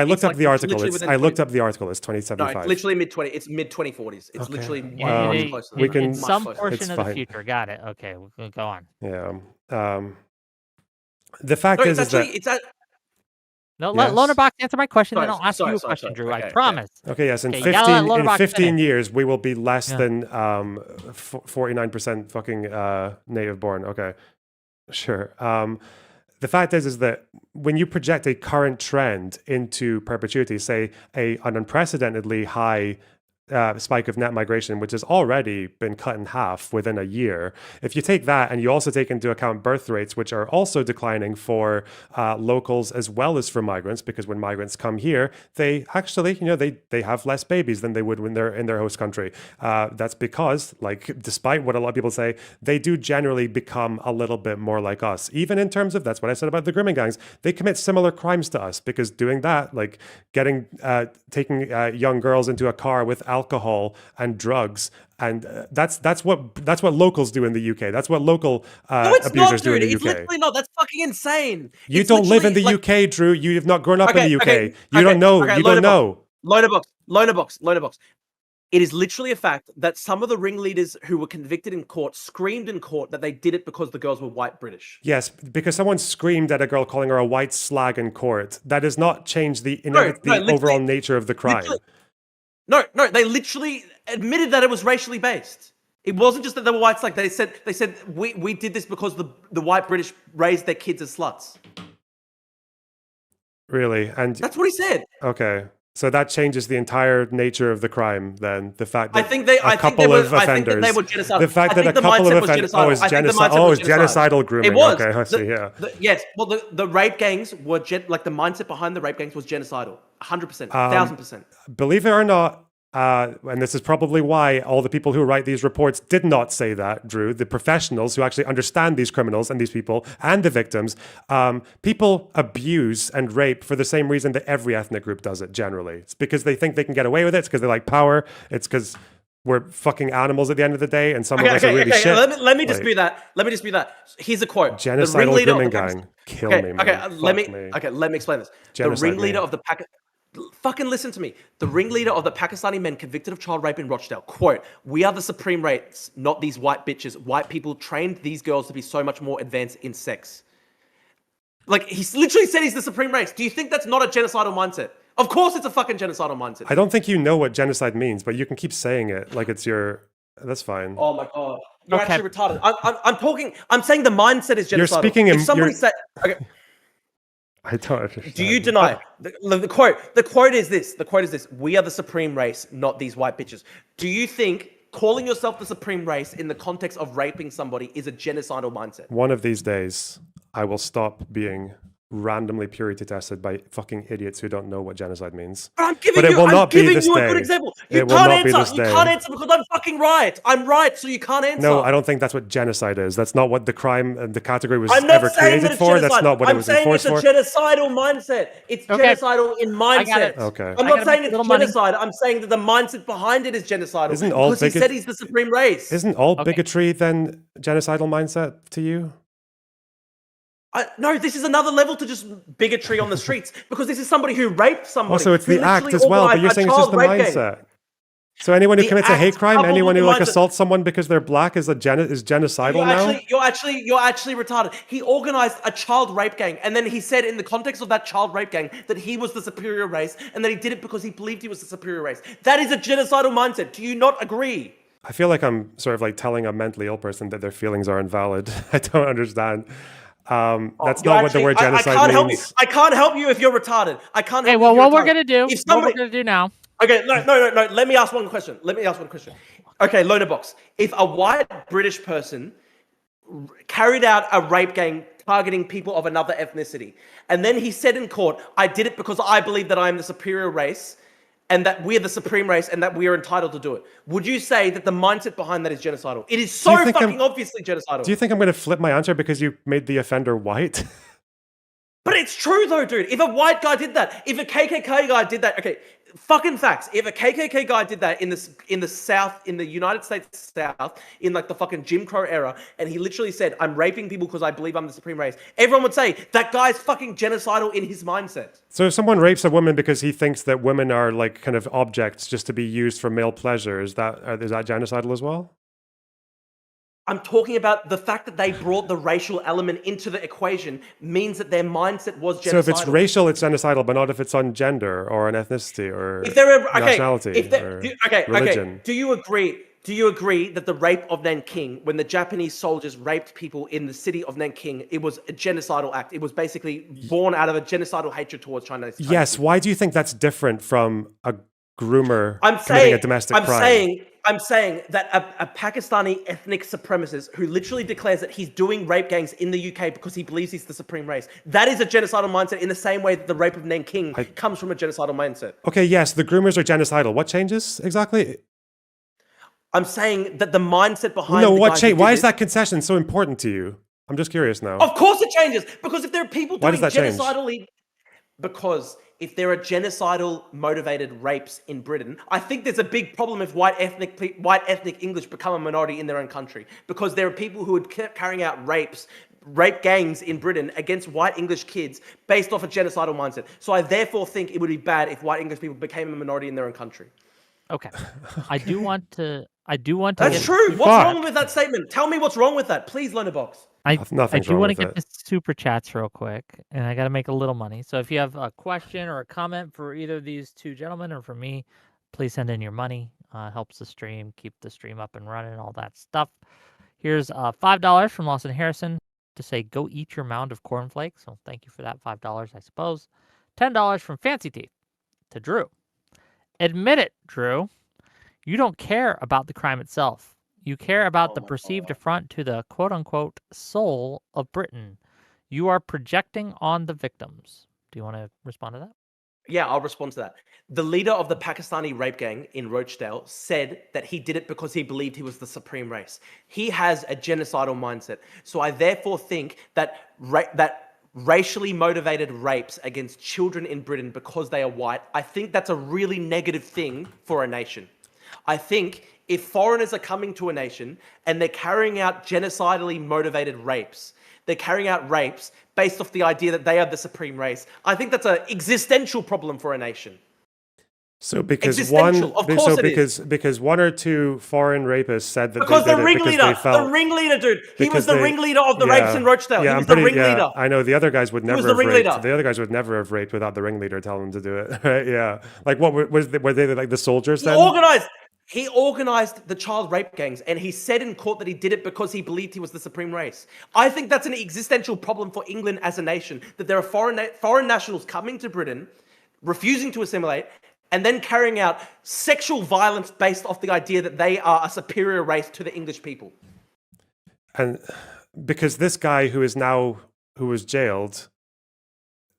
[SPEAKER 2] article. I looked up the article. It's 2075.
[SPEAKER 1] No, it's literally mid-20. It's mid-2040s. It's literally
[SPEAKER 3] much
[SPEAKER 1] closer.
[SPEAKER 2] We can
[SPEAKER 3] in some portion of the future. Got it. Okay, we'll go on.
[SPEAKER 2] Yeah. The fact is that
[SPEAKER 3] no, let Lonerbox answer my question, then I'll ask you a question, Drew. I promise.
[SPEAKER 2] Okay, yes. In 15 years, we will be less than 49% fucking native born. Okay, sure. The fact is that when you project a current trend into perpetuity, say an unprecedentedly high spike of net migration, which has already been cut in half within a year. If you take that and you also take into account birth rates, which are also declining for locals as well as for migrants, because when migrants come here, they actually, they have less babies than they would when they're in their host country. That's because, like, despite what a lot of people say, they do generally become a little bit more like us. Even in terms of, that's what I said about the grooming gangs, they commit similar crimes to us, because doing that, like taking young girls into a car with alcohol and drugs, and that's what locals do in the UK. That's what local abusers do in the UK.
[SPEAKER 1] It's literally not. That's fucking insane.
[SPEAKER 2] You don't live in the UK, Drew. You have not grown up in the UK. You don't know. You don't know.
[SPEAKER 1] Lonerbox. It is literally a fact that some of the ringleaders who were convicted in court screamed in court that they did it because the girls were white British.
[SPEAKER 2] Yes, because someone screamed at a girl calling her a white slag in court. That does not change the overall nature of the crime.
[SPEAKER 1] No, they literally admitted that it was racially based. It wasn't just that they were white slag. They said we did this because the white British raised their kids as sluts.
[SPEAKER 2] Really? And
[SPEAKER 1] that's what he said.
[SPEAKER 2] Okay. So that changes the entire nature of the crime. Then the fact that
[SPEAKER 1] a couple of offenders, they were genocidal.
[SPEAKER 2] The fact that a couple of offenders, it's genocidal grooming.
[SPEAKER 1] It was.
[SPEAKER 2] Okay, I see. Yeah.
[SPEAKER 1] Yes. Well, the rape gangs were the mindset behind the rape gangs was genocidal. 100%, 1,000%.
[SPEAKER 2] Believe it or not. And this is probably why all the people who write these reports did not say that, Drew. The professionals who actually understand these criminals and these people and the victims, people abuse and rape for the same reason that every ethnic group does it generally. It's because they think they can get away with it. It's because they like power. It's because we're fucking animals at the end of the day, and some of us are really shit.
[SPEAKER 1] Let me dispute that. Here's a quote.
[SPEAKER 2] Genocidal grooming gang. Kill me, man.
[SPEAKER 1] Let me explain this. The ringleader of the fucking listen to me. The ringleader of the Pakistani men convicted of child rape in Rochdale, quote, "We are the supreme race, not these white bitches. White people trained these girls to be so much more advanced in sex." Like, he literally said he's the supreme race. Do you think that's not a genocidal mindset? Of course it's a fucking genocidal mindset.
[SPEAKER 2] I don't think you know what genocide means, but you can keep saying it like it's your... That's fine.
[SPEAKER 1] Oh my God. You're actually retarded. I'm saying the mindset is genocidal.
[SPEAKER 2] You're speaking in...
[SPEAKER 1] Okay.
[SPEAKER 2] I don't understand.
[SPEAKER 1] Do you deny the quote? The quote is this. We are the supreme race, not these white bitches. Do you think calling yourself the supreme race in the context of raping somebody is a genocidal mindset?
[SPEAKER 2] One of these days, I will stop being randomly purity tested by fucking idiots who don't know what genocide means.
[SPEAKER 1] But I'm giving you a good example. You can't answer. You can't answer because I'm fucking right. I'm right, so you can't answer.
[SPEAKER 2] No, I don't think that's what genocide is. That's not what the crime and the category was ever created for. That's not what it was enforced for.
[SPEAKER 1] I'm saying it's a genocidal mindset. It's genocidal in mindset.
[SPEAKER 2] Okay.
[SPEAKER 1] I'm not saying it's genocide. I'm saying that the mindset behind it is genocidal. Because he said he's the supreme race.
[SPEAKER 2] Isn't all bigotry then genocidal mindset to you?
[SPEAKER 1] No, this is another level to just bigotry on the streets, because this is somebody who raped somebody.
[SPEAKER 2] Also, it's the act as well, but you're saying it's just the mindset. So anyone who commits a hate crime, anyone who like assaults someone because they're black is genocidal now? You're
[SPEAKER 1] actually retarded. He organized a child rape gang, and then he said in the context of that child rape gang that he was the superior race, and that he did it because he believed he was the superior race. That is a genocidal mindset. Do you not agree?
[SPEAKER 2] I feel like I'm sort of like telling a mentally ill person that their feelings are invalid. I don't understand. That's not what the word genocide means.
[SPEAKER 1] I can't help you if you're retarded. I can't help you.
[SPEAKER 3] Well, what we're gonna do? What we're gonna do now?
[SPEAKER 1] Okay, no. Let me ask one question. Okay, Lonerbox. If a white British person carried out a rape gang targeting people of another ethnicity, and then he said in court, "I did it because I believe that I am the superior race, and that we're the supreme race, and that we are entitled to do it," would you say that the mindset behind that is genocidal? It is so fucking obviously genocidal.
[SPEAKER 2] Do you think I'm going to flip my answer because you made the offender white?
[SPEAKER 1] But it's true though, dude. If a white guy did that, if a KKK guy did that, okay, fucking facts. If a KKK guy did that in the South, in the United States South, in like the fucking Jim Crow era, and he literally said, "I'm raping people because I believe I'm the supreme race," everyone would say that guy's fucking genocidal in his mindset.
[SPEAKER 2] So if someone rapes a woman because he thinks that women are like kind of objects just to be used for male pleasure, is that genocidal as well?
[SPEAKER 1] I'm talking about the fact that they brought the racial element into the equation means that their mindset was genocidal.
[SPEAKER 2] So if it's racial, it's genocidal, but not if it's on gender or on ethnicity or nationality or religion.
[SPEAKER 1] Do you agree that the rape of Nanking, when the Japanese soldiers raped people in the city of Nanking, it was a genocidal act? It was basically born out of a genocidal hatred towards China.
[SPEAKER 2] Yes. Why do you think that's different from a groomer
[SPEAKER 1] I'm
[SPEAKER 2] committing
[SPEAKER 1] saying,
[SPEAKER 2] a domestic crime.
[SPEAKER 1] I'm saying that a Pakistani ethnic supremacist who literally declares that he's doing rape gangs in the UK because he believes he's the supreme race, that is a genocidal mindset in the same way that the rape of Nanking comes from a genocidal mindset.
[SPEAKER 2] Okay, yes, the groomers are genocidal. What changes exactly?
[SPEAKER 1] I'm saying that the mindset behind
[SPEAKER 2] No,
[SPEAKER 1] the
[SPEAKER 2] what
[SPEAKER 1] guys who
[SPEAKER 2] change?
[SPEAKER 1] did
[SPEAKER 2] Why is
[SPEAKER 1] this-
[SPEAKER 2] that concession so important to you? I'm just curious now.
[SPEAKER 1] Of course it changes, because if there are people
[SPEAKER 2] Why
[SPEAKER 1] doing
[SPEAKER 2] does that change?
[SPEAKER 1] genocidally... Because if there are genocidal motivated rapes in Britain, I think there's a big problem if white ethnic English become a minority in their own country. Because there are people who are carrying out rape gangs in Britain against white English kids based off a genocidal mindset. So I therefore think it would be bad if white English people became a minority in their own country.
[SPEAKER 3] Okay. I do want to.
[SPEAKER 1] That's
[SPEAKER 3] get
[SPEAKER 1] true.
[SPEAKER 3] super-
[SPEAKER 1] What's wrong with that statement? Tell me what's wrong with that, please, Lonerbox.
[SPEAKER 3] I
[SPEAKER 2] Nothing's
[SPEAKER 3] do
[SPEAKER 2] wrong
[SPEAKER 3] want to
[SPEAKER 2] with
[SPEAKER 3] get
[SPEAKER 2] it.
[SPEAKER 3] the super chats real quick, and I got to make a little money. So if you have a question or a comment for either of these two gentlemen or for me, please send in your money. Helps the stream, keep the stream up and running, all that stuff. Here's $5 from Lawson Harrison to say, go eat your mound of cornflakes. So thank you for that, $5, I suppose. $10 from Fancy Teeth to Drew. Admit it, Drew. You don't care about the crime itself. You care about the perceived affront to the quote-unquote soul of Britain. You are projecting on the victims. Do you want to respond to that?
[SPEAKER 1] Yeah, I'll respond to that. The leader of the Pakistani rape gang in Rochdale said that he did it because he believed he was the supreme race. He has a genocidal mindset. So I therefore think that racially motivated rapes against children in Britain because they are white, I think that's a really negative thing for a nation. I think if foreigners are coming to a nation and they're carrying out genocidally motivated rapes, they're carrying out rapes based off the idea that they are the supreme race, I think that's an existential problem for a nation.
[SPEAKER 2] So because because one or two foreign rapists said that
[SPEAKER 1] because
[SPEAKER 2] they
[SPEAKER 1] the
[SPEAKER 2] did it because they felt
[SPEAKER 1] the ringleader, dude, he was the
[SPEAKER 2] because they-
[SPEAKER 1] ringleader of the rapes in Rochdale.
[SPEAKER 2] Yeah,
[SPEAKER 1] He was
[SPEAKER 2] I'm pretty,
[SPEAKER 1] the ringleader.
[SPEAKER 2] Yeah, I know the other guys would never
[SPEAKER 1] was the
[SPEAKER 2] have raped.
[SPEAKER 1] ringleader.
[SPEAKER 2] The other guys would never have raped without the ringleader telling them to do it. Right? Yeah, like what were they like the soldiers then?
[SPEAKER 1] He organized the child rape gangs, and he said in court that he did it because he believed he was the supreme race. I think that's an existential problem for England as a nation, that there are foreign nationals coming to Britain, refusing to assimilate, and then carrying out sexual violence based off the idea that they are a superior race to the English people.
[SPEAKER 2] And because this guy who was jailed,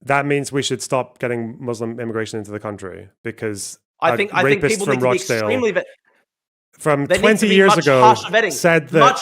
[SPEAKER 2] that means we should stop getting Muslim immigration into the country, because
[SPEAKER 1] I think people
[SPEAKER 2] from
[SPEAKER 1] need to be
[SPEAKER 2] Rochdale
[SPEAKER 1] extremely
[SPEAKER 2] from 20 years ago said that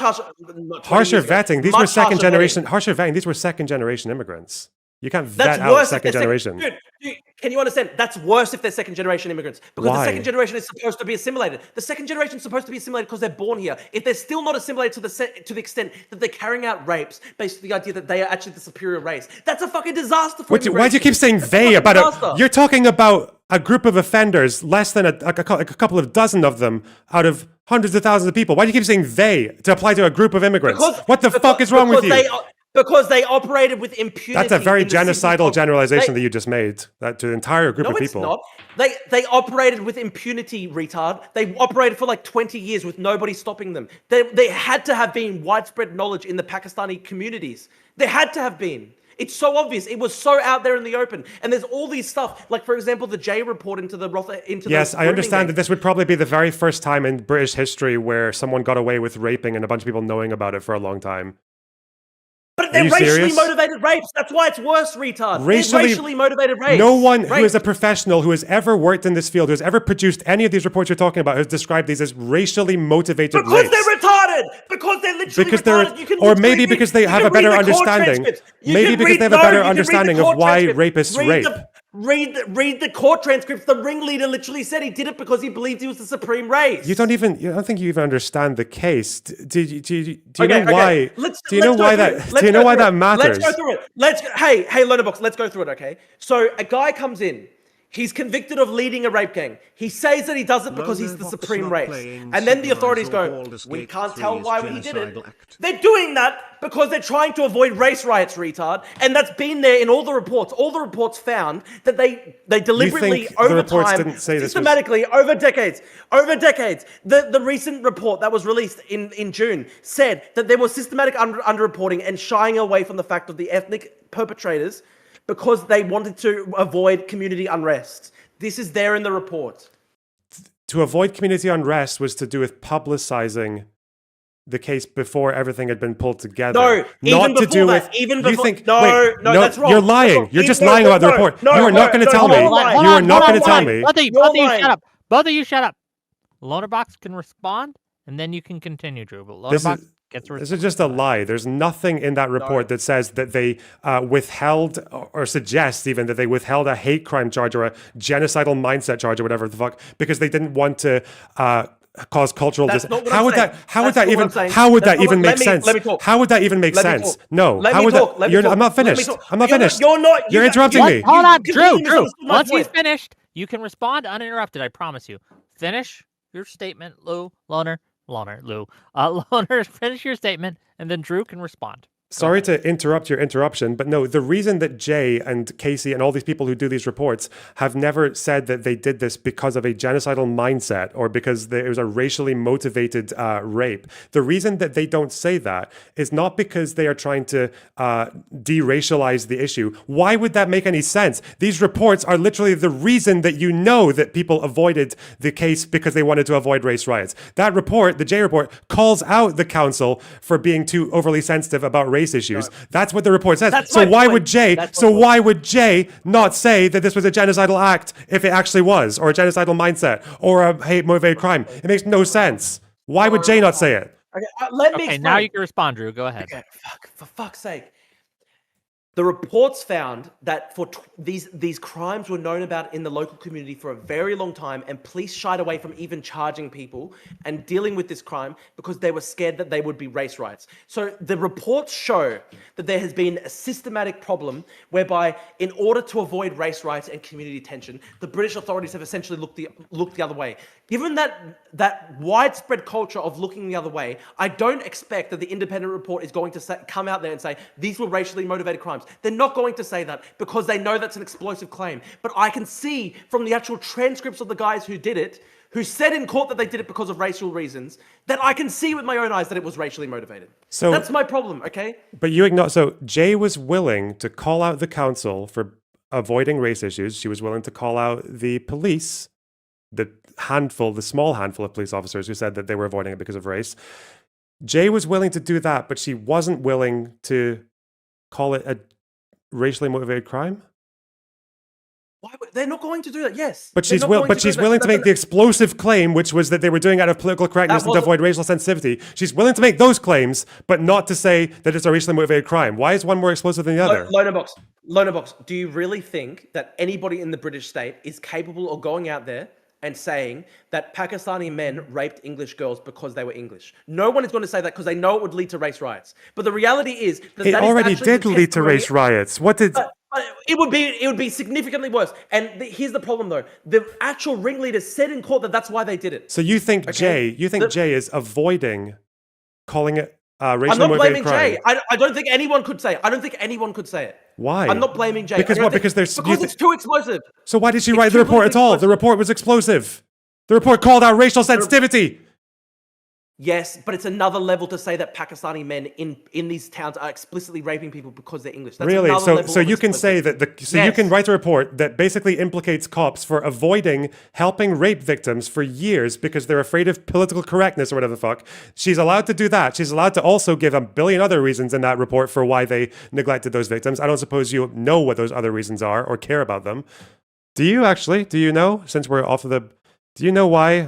[SPEAKER 2] harsher vetting. These were second generation harsher vetting. These were second generation immigrants. You can't vet out second generation.
[SPEAKER 1] Dude, can you understand? That's worse if they're second generation immigrants, because the second generation is supposed to be assimilated. The second generation is supposed to be assimilated because they're born here. If they're still not assimilated to the extent that they're carrying out rapes based on the idea that they are actually the superior race, that's a fucking disaster for immigration.
[SPEAKER 2] Why do you keep saying they about it? You're talking about a group of offenders, less than a couple of dozen of them out of hundreds of thousands of people. Why do you keep saying they to apply to a group of immigrants? What the fuck is wrong with you?
[SPEAKER 1] Because they operated with impunity.
[SPEAKER 2] That's a very genocidal generalization that you just made. That to an entire group of people.
[SPEAKER 1] No, it's not. They operated with impunity, retard. They operated for like 20 years with nobody stopping them. They had to have been widespread knowledge in the Pakistani communities. There had to have been. It's so obvious. It was so out there in the open. And there's all these stuff, like for example, the J report into the
[SPEAKER 2] Yes, I understand that this would probably be the very first time in British history where someone got away with raping and a bunch of people knowing about it for a long time.
[SPEAKER 1] But they're racially motivated rapes. That's why it's worse, retard. Racially motivated rapes.
[SPEAKER 2] No one who is a professional, who has ever worked in this field, who has ever produced any of these reports you're talking about, has described these as racially motivated rapes.
[SPEAKER 1] Because they're retarded. Because they're literally retarded.
[SPEAKER 2] Or maybe because they have a better understanding. Maybe because they have a better understanding of why rapists rape.
[SPEAKER 1] Read the court transcripts. The ringleader literally said he did it because he believed he was the supreme race.
[SPEAKER 2] I don't think you even understand the case. Do you know why? Do you know why that matters?
[SPEAKER 1] Let's go through it. Hey, Lonerbox, let's go through it, okay? So a guy comes in. He's convicted of leading a rape gang. He says that he does it because he's the supreme race. And then the authorities go, we can't tell why he did it. They're doing that because they're trying to avoid race riots, retard. And that's been there in all the reports. All the reports found that they deliberately, over time, systematically, over decades, the recent report that was released in June said that there was systematic underreporting and shying away from the fact of the ethnic perpetrators because they wanted to avoid community unrest. This is there in the report.
[SPEAKER 2] to avoid community unrest was to do with publicizing the case before everything had been pulled together.
[SPEAKER 1] No,
[SPEAKER 2] not
[SPEAKER 1] even
[SPEAKER 2] to
[SPEAKER 1] before
[SPEAKER 2] do
[SPEAKER 1] that,
[SPEAKER 2] with.
[SPEAKER 1] even
[SPEAKER 2] You
[SPEAKER 1] before.
[SPEAKER 2] think?
[SPEAKER 1] No,
[SPEAKER 2] wait,
[SPEAKER 1] no, that's wrong.
[SPEAKER 2] You're
[SPEAKER 1] That's
[SPEAKER 2] lying.
[SPEAKER 1] wrong.
[SPEAKER 2] You're
[SPEAKER 1] Even
[SPEAKER 2] just
[SPEAKER 1] no,
[SPEAKER 2] lying
[SPEAKER 1] no,
[SPEAKER 2] about the
[SPEAKER 1] no,
[SPEAKER 2] report.
[SPEAKER 1] no,
[SPEAKER 2] You are not
[SPEAKER 1] no,
[SPEAKER 2] going to
[SPEAKER 1] no,
[SPEAKER 2] tell
[SPEAKER 1] you're
[SPEAKER 2] me.
[SPEAKER 1] lying.
[SPEAKER 2] You are not going to tell
[SPEAKER 3] Hold on.
[SPEAKER 2] me.
[SPEAKER 3] Both of you
[SPEAKER 1] lying.
[SPEAKER 3] shut up. Both of you shut up. Lonerbox can respond, and then you can continue, Drew. But
[SPEAKER 2] This
[SPEAKER 3] Lonerbox
[SPEAKER 2] is
[SPEAKER 3] gets to
[SPEAKER 2] this
[SPEAKER 3] respond.
[SPEAKER 2] is just a lie. There's nothing in that report that says that they withheld or suggests even that they withheld a hate crime charge or a genocidal mindset charge or whatever the fuck because they didn't want to cause cultural.
[SPEAKER 1] That's not what
[SPEAKER 2] how
[SPEAKER 1] I'm
[SPEAKER 2] would
[SPEAKER 1] saying.
[SPEAKER 2] that? How would
[SPEAKER 1] That's
[SPEAKER 2] that
[SPEAKER 1] not what
[SPEAKER 2] even?
[SPEAKER 1] I'm saying.
[SPEAKER 2] How would
[SPEAKER 1] That's
[SPEAKER 2] that
[SPEAKER 1] not
[SPEAKER 2] even
[SPEAKER 1] what-
[SPEAKER 2] make sense?
[SPEAKER 1] let me talk.
[SPEAKER 2] How would that even make
[SPEAKER 1] Let me
[SPEAKER 2] sense?
[SPEAKER 1] talk.
[SPEAKER 2] No.
[SPEAKER 1] Let
[SPEAKER 2] how
[SPEAKER 1] me
[SPEAKER 2] would
[SPEAKER 1] talk.
[SPEAKER 2] that?
[SPEAKER 1] Let me
[SPEAKER 2] You're,
[SPEAKER 1] talk.
[SPEAKER 2] I'm not
[SPEAKER 1] Let me
[SPEAKER 2] finished.
[SPEAKER 1] talk.
[SPEAKER 2] I'm not
[SPEAKER 1] You're
[SPEAKER 2] finished.
[SPEAKER 1] You're not.
[SPEAKER 2] You're interrupting me.
[SPEAKER 3] Hold on,
[SPEAKER 1] completely
[SPEAKER 3] Drew.
[SPEAKER 1] misunderstood my
[SPEAKER 3] Once he's
[SPEAKER 1] point.
[SPEAKER 3] finished, you can respond uninterrupted. I promise you. Finish your statement, Lou. Loner. Finish your statement, and then Drew can respond.
[SPEAKER 2] Sorry to interrupt your interruption, but no, the reason that Jay and Casey and all these people who do these reports have never said that they did this because of a genocidal mindset or because it was a racially motivated rape. The reason that they don't say that is not because they are trying to de-racialize the issue. Why would that make any sense? These reports are literally the reason that you know that people avoided the case because they wanted to avoid race riots. That report, the Jay report, calls out the council for being too overly sensitive about race issues. No. That's what the report says.
[SPEAKER 1] That's
[SPEAKER 2] so
[SPEAKER 1] my
[SPEAKER 2] why
[SPEAKER 1] point.
[SPEAKER 2] would Jay?
[SPEAKER 1] That's
[SPEAKER 2] So
[SPEAKER 1] my
[SPEAKER 2] why would Jay not say that this was a genocidal act if it actually was, or a genocidal mindset, or a hate motivated crime? It makes no sense. Why would Jay not say it?
[SPEAKER 1] Okay, let me
[SPEAKER 3] Okay,
[SPEAKER 1] explain.
[SPEAKER 3] now you can respond, Drew. Go ahead.
[SPEAKER 1] Okay, for fuck's sake. The reports found that for these crimes were known about in the local community for a very long time, and police shied away from even charging people and dealing with this crime because they were scared that they would be race riots. So the reports show that there has been a systematic problem whereby, in order to avoid race riots and community tension, the British authorities have essentially looked the other way. Given that widespread culture of looking the other way, I don't expect that the independent report is going to come out there and say these were racially motivated crimes. They're not going to say that because they know that's an explosive claim. But I can see from the actual transcripts of the guys who did it, who said in court that they did it because of racial reasons, that I can see with my own eyes that it was racially motivated. So that's my problem, okay?
[SPEAKER 2] But you ignore. So Jay was willing to call out the council for avoiding race issues. She was willing to call out the police, the small handful of police officers who said that they were avoiding it because of race. Jay was willing to do that, but she wasn't willing to call it a racially motivated crime?
[SPEAKER 1] They're not going to do that, yes.
[SPEAKER 2] But she's willing to make the explosive claim, which was that they were doing it out of political correctness and to avoid racial sensitivity. She's willing to make those claims, but not to say that it's a racially motivated crime. Why is one more explosive than the other?
[SPEAKER 1] Lonerbox, do you really think that anybody in the British state is capable of going out there and saying that Pakistani men raped English girls because they were English? No one is going to say that because they know it would lead to race riots. But the reality is that
[SPEAKER 2] it already did lead to race riots. What did?
[SPEAKER 1] It would be significantly worse. And here's the problem, though: the actual ringleaders said in court that that's why they did it.
[SPEAKER 2] So you think Jay is avoiding calling it racially
[SPEAKER 1] I'm not
[SPEAKER 2] motivated
[SPEAKER 1] blaming
[SPEAKER 2] crime?
[SPEAKER 1] Jay. I don't think anyone could say it. I don't think anyone could say it.
[SPEAKER 2] Why?
[SPEAKER 1] I'm not blaming Jay.
[SPEAKER 2] Because what? Because
[SPEAKER 1] it's too explosive.
[SPEAKER 2] So why did she write the report at all? The report was explosive. The report called out racial sensitivity.
[SPEAKER 1] Yes, but it's another level to say that Pakistani men in these towns are explicitly raping people because they're English. That's
[SPEAKER 2] really? So you can say that you can write a report that basically implicates cops for avoiding helping rape victims for years because they're afraid of political correctness or whatever the fuck. She's allowed to do that. She's allowed to also give a billion other reasons in that report for why they neglected those victims. I don't suppose you know what those other reasons are or care about them. Do you actually? Do you know? Since we're off of the... Do you know why?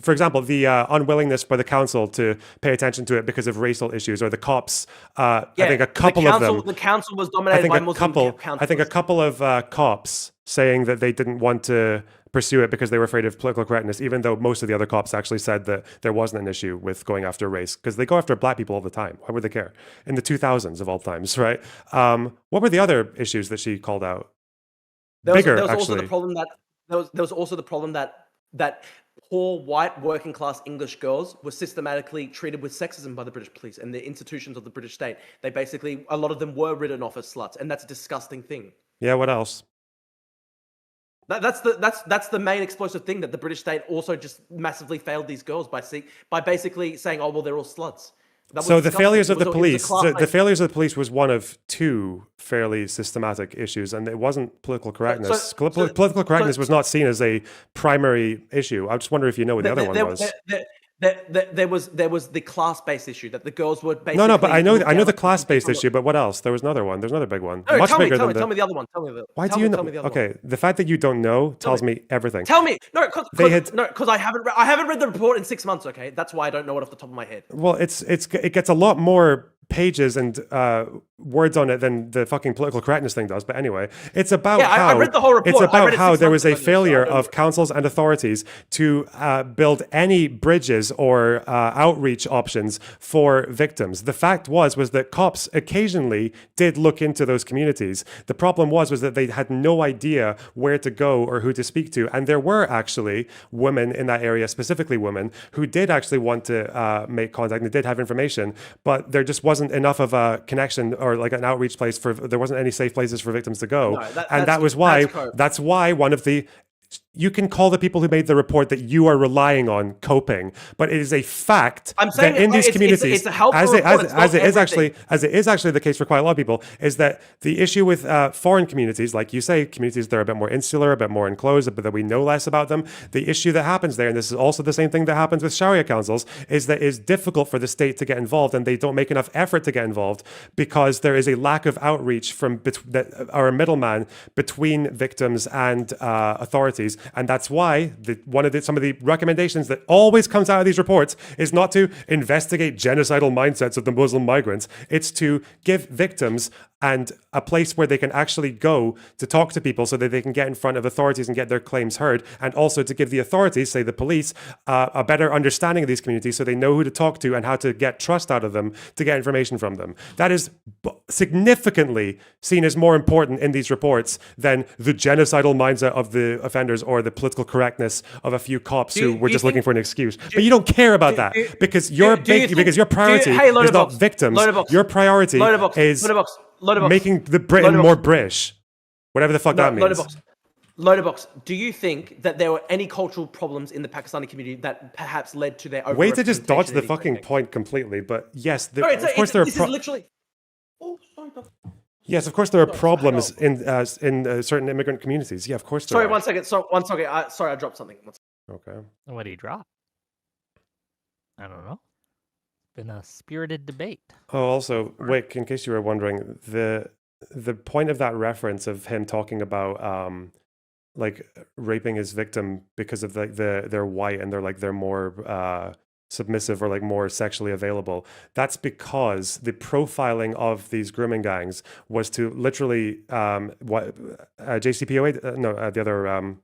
[SPEAKER 2] For example, the unwillingness by the council to pay attention to it because of racial issues, or the cops. I think a couple of them.
[SPEAKER 1] The council was dominated by Muslim councillors.
[SPEAKER 2] I think a couple of cops saying that they didn't want to pursue it because they were afraid of political correctness, even though most of the other cops actually said that there wasn't an issue with going after race, because they go after black people all the time. Why would they care? In the 2000s of all times, right? What were the other issues that she called out?
[SPEAKER 1] There was also the problem that poor white working class English girls were systematically treated with sexism by the British police and the institutions of the British state. They basically, a lot of them were written off as sluts, and that's a disgusting thing.
[SPEAKER 2] Yeah, what else?
[SPEAKER 1] That's the main explosive thing, that the British state also just massively failed these girls by basically saying, oh well, they're all sluts. That was
[SPEAKER 2] So the
[SPEAKER 1] disgusting.
[SPEAKER 2] failures of
[SPEAKER 1] It
[SPEAKER 2] the
[SPEAKER 1] was a
[SPEAKER 2] police, the
[SPEAKER 1] class-based-
[SPEAKER 2] failures of the police was one of two fairly systematic issues, and it wasn't political correctness. Political correctness was not seen as a primary issue. I just wonder if you know what the other one was.
[SPEAKER 1] There was the class-based issue that the girls were basically.
[SPEAKER 2] No, but I know
[SPEAKER 1] looked down
[SPEAKER 2] the
[SPEAKER 1] on
[SPEAKER 2] class-based
[SPEAKER 1] people.
[SPEAKER 2] issue. But what else? There was another one. There's another big one,
[SPEAKER 1] No,
[SPEAKER 2] much bigger than
[SPEAKER 1] tell me the other one.
[SPEAKER 2] Why do you know? Okay, the fact that you don't know tells me everything.
[SPEAKER 1] Tell me. No,
[SPEAKER 2] They
[SPEAKER 1] because I haven't read the report in 6 months. Okay, that's why I don't know it off the top of my head.
[SPEAKER 2] Well, it gets a lot more pages and words on it than the fucking political correctness thing does. But anyway, it's about how
[SPEAKER 1] I read the whole report.
[SPEAKER 2] It's
[SPEAKER 1] I
[SPEAKER 2] about
[SPEAKER 1] read it
[SPEAKER 2] how
[SPEAKER 1] 6
[SPEAKER 2] there
[SPEAKER 1] months
[SPEAKER 2] was a
[SPEAKER 1] ago, so I
[SPEAKER 2] failure
[SPEAKER 1] don't
[SPEAKER 2] of
[SPEAKER 1] know.
[SPEAKER 2] councils and authorities to build any bridges or outreach options for victims. The fact was that cops occasionally did look into those communities. The problem was that they had no idea where to go or who to speak to, and there were actually women in that area, specifically women, who did actually want to make contact and did have information, but there just wasn't enough of a connection or like an outreach place there wasn't any safe places for victims to go.
[SPEAKER 1] No,
[SPEAKER 2] and that's why one of the you can call the people who made the report that you are relying on coping, but it is a fact
[SPEAKER 1] I'm saying
[SPEAKER 2] that in these communities,
[SPEAKER 1] it's a helpful report,
[SPEAKER 2] as it is actually the case for quite a lot of people, is that the issue with foreign communities, like you say, communities that are a bit more insular, a bit more enclosed, but that we know less about them. The issue that happens there, and this is also the same thing that happens with Sharia councils, is that it's difficult for the state to get involved, and they don't make enough effort to get involved because there is a lack of outreach from or a middleman between victims and authorities. And that's why some of the recommendations that always comes out of these reports is not to investigate genocidal mindsets of the Muslim migrants. It's to give victims and a place where they can actually go to talk to people so that they can get in front of authorities and get their claims heard, and also to give the authorities, say the police, a better understanding of these communities so they know who to talk to and how to get trust out of them to get information from them. That is significantly seen as more important in these reports than the genocidal mindset of the offenders or the political correctness of a few cops who were just looking for an excuse. But you don't care about that because your priority is not victims. Your priority is making the Britain more British. Whatever the fuck that means.
[SPEAKER 1] Lonerbox, do you think that there were any cultural problems in the Pakistani community that perhaps led to their overrepresentation?
[SPEAKER 2] Way to just dodge the fucking point completely. But yes, of course there are Yes, of course there are problems in certain immigrant communities. Yeah, of course there are.
[SPEAKER 1] One second. Sorry, I dropped something.
[SPEAKER 2] Okay.
[SPEAKER 3] What did he drop? I don't know. Been a spirited debate.
[SPEAKER 2] Oh, also, Wick, in case you were wondering, the point of that reference of him talking about like raping his victim because of they're white and they're more submissive or like more sexually available. That's because the profiling of these grooming gangs was to literally JCPOA the other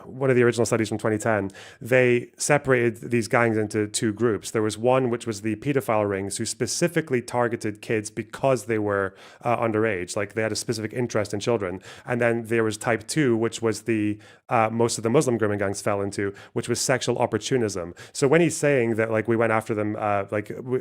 [SPEAKER 2] one of the original studies from 2010, they separated these gangs into two groups. There was one which was the pedophile rings who specifically targeted kids because they were underage, like they had a specific interest in children. And then there was type 2, which was the most of the Muslim grooming gangs fell into, which was sexual opportunism. So when he's saying that like we went after them,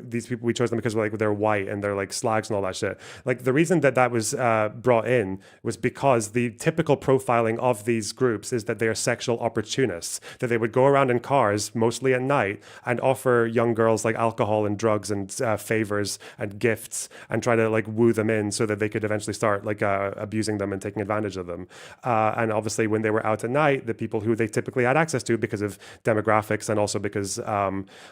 [SPEAKER 2] these people, we chose them because like they're white and they're like slags and all that shit. Like the reason that was brought in was because the typical profiling of these groups is that they are sexual opportunists, that they would go around in cars mostly at night and offer young girls like alcohol and drugs and favors and gifts and try to like woo them in so that they could eventually start like abusing them and taking advantage of them. And obviously when they were out at night, the people who they typically had access to because of demographics and also because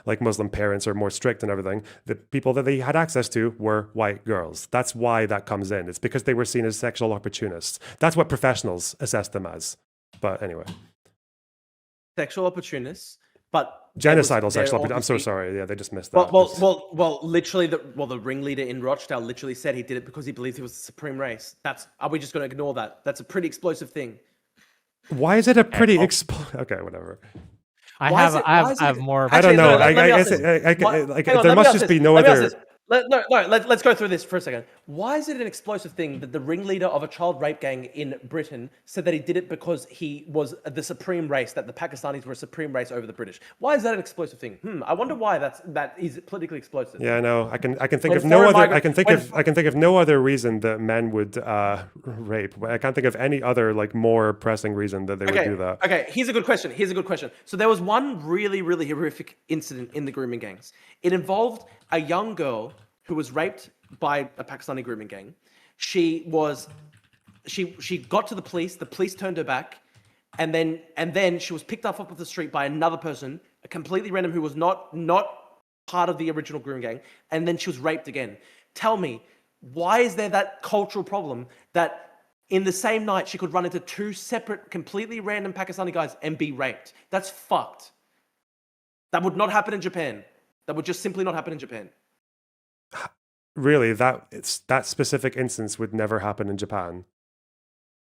[SPEAKER 2] like Muslim parents are more strict and everything, the people that they had access to were white girls. That's why that comes in. It's because they were seen as sexual opportunists. That's what professionals assess them as. But anyway,
[SPEAKER 1] sexual opportunists, but
[SPEAKER 2] genocidal sexual opportunists. I'm so sorry. Yeah, they just missed that.
[SPEAKER 1] Well, literally, the ringleader in Rochdale literally said he did it because he believed he was the supreme race. Are we just going to ignore that? That's a pretty explosive thing.
[SPEAKER 2] Why is it a pretty okay, whatever.
[SPEAKER 3] I have more.
[SPEAKER 2] I don't know. There must just be no other.
[SPEAKER 1] Let's go through this for a second. Why is it an explosive thing that the ringleader of a child rape gang in Britain said that he did it because he was the supreme race, that the Pakistanis were a supreme race over the British? Why is that an explosive thing? I wonder why that is politically explosive.
[SPEAKER 2] Yeah, I know. I can think
[SPEAKER 1] When
[SPEAKER 2] of no
[SPEAKER 1] foreign
[SPEAKER 2] other.
[SPEAKER 1] migrants-
[SPEAKER 2] I can think of no other reason that men would rape. I can't think of any other like more pressing reason that they would do that.
[SPEAKER 1] Okay, here's a good question. So there was one really, really horrific incident in the grooming gangs. It involved a young girl who was raped by a Pakistani grooming gang. She got to the police turned her back, and then she was picked up off the street by another person, a completely random who was not part of the original grooming gang, and then she was raped again. Tell me, why is there that cultural problem that in the same night she could run into two separate, completely random Pakistani guys and be raped? That's fucked. That would not happen in Japan. That would just simply not happen in Japan.
[SPEAKER 2] Really, that specific instance would never happen in Japan.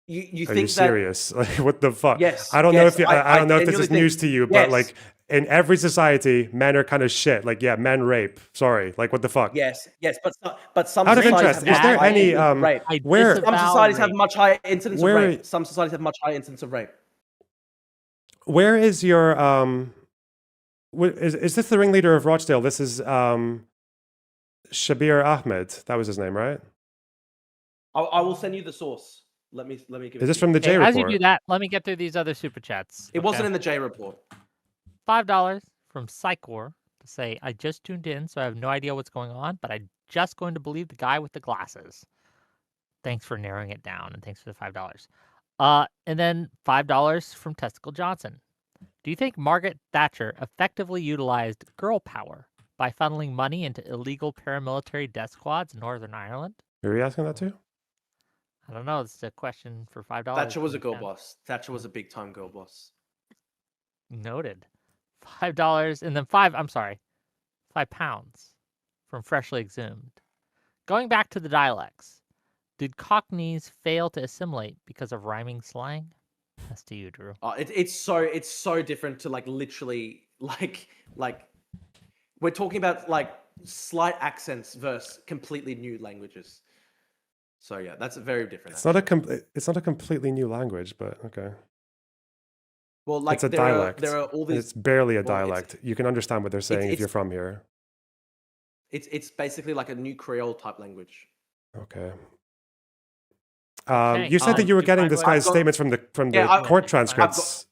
[SPEAKER 1] You
[SPEAKER 2] Are
[SPEAKER 1] think
[SPEAKER 2] you serious? Like, what the fuck?
[SPEAKER 1] Yes.
[SPEAKER 2] I don't know
[SPEAKER 1] yes,
[SPEAKER 2] if I don't know if this
[SPEAKER 1] genuinely
[SPEAKER 2] is news
[SPEAKER 1] think-
[SPEAKER 2] to you, but
[SPEAKER 1] yes,
[SPEAKER 2] like in every society, men are kind of shit. Like, yeah, men rape. Sorry, like what the fuck?
[SPEAKER 1] yes, but some
[SPEAKER 2] Out of
[SPEAKER 1] societies
[SPEAKER 2] interest,
[SPEAKER 1] have
[SPEAKER 2] is there
[SPEAKER 1] high
[SPEAKER 2] any
[SPEAKER 1] incidence of rape.
[SPEAKER 3] I
[SPEAKER 2] where-
[SPEAKER 3] disavow
[SPEAKER 1] Some societies have
[SPEAKER 3] rape.
[SPEAKER 1] much higher incidence of
[SPEAKER 2] Where-
[SPEAKER 1] rape. Some societies have much higher incidence of rape.
[SPEAKER 2] where is your is this the ringleader of Rochdale? This is Shabir Ahmed. That was his name, right?
[SPEAKER 1] I will send you the source. Let me give it.
[SPEAKER 2] Is this
[SPEAKER 1] to
[SPEAKER 2] from
[SPEAKER 1] you.
[SPEAKER 2] the J
[SPEAKER 3] Okay, as you
[SPEAKER 2] report?
[SPEAKER 3] do that, let me get through these other super chats.
[SPEAKER 1] It wasn't
[SPEAKER 3] okay?
[SPEAKER 1] in the J report.
[SPEAKER 3] $5 from Psychor to say, I just tuned in, so I have no idea what's going on, but I'm just going to believe the guy with the glasses. Thanks for narrowing it down, and thanks for the $5. And then $5 from Testicle Johnson. Do you think Margaret Thatcher effectively utilized girl power by funneling money into illegal paramilitary death squads in Northern Ireland?
[SPEAKER 2] Who are you asking that to?
[SPEAKER 3] I don't know. It's a question for $5.
[SPEAKER 1] Thatcher was a
[SPEAKER 3] from
[SPEAKER 1] girl
[SPEAKER 3] Ken.
[SPEAKER 1] boss. Thatcher was a big time girl boss.
[SPEAKER 3] Noted. $5 and then £5 from Freshly Exhumed. Going back to the dialects, did Cockneys fail to assimilate because of rhyming slang? That's to you, Drew.
[SPEAKER 1] It's so different to like literally like we're talking about like slight accents versus completely new languages. So yeah, that's very different.
[SPEAKER 2] It's not a completely new language, but okay.
[SPEAKER 1] Well, like
[SPEAKER 2] It's a
[SPEAKER 1] there
[SPEAKER 2] dialect.
[SPEAKER 1] are all
[SPEAKER 2] And
[SPEAKER 1] these.
[SPEAKER 2] it's barely a
[SPEAKER 1] well, it's-
[SPEAKER 2] dialect. You can understand what they're saying if
[SPEAKER 1] it's-
[SPEAKER 2] you're from here.
[SPEAKER 1] It's basically like a new Creole type language.
[SPEAKER 2] Okay.
[SPEAKER 3] Okay,
[SPEAKER 2] You said that you were
[SPEAKER 3] do you
[SPEAKER 2] getting
[SPEAKER 3] find
[SPEAKER 2] this
[SPEAKER 3] what-
[SPEAKER 2] guy's
[SPEAKER 1] I've got-
[SPEAKER 2] statements from the
[SPEAKER 1] Yeah, I've-
[SPEAKER 2] court
[SPEAKER 1] I've got-
[SPEAKER 2] transcripts.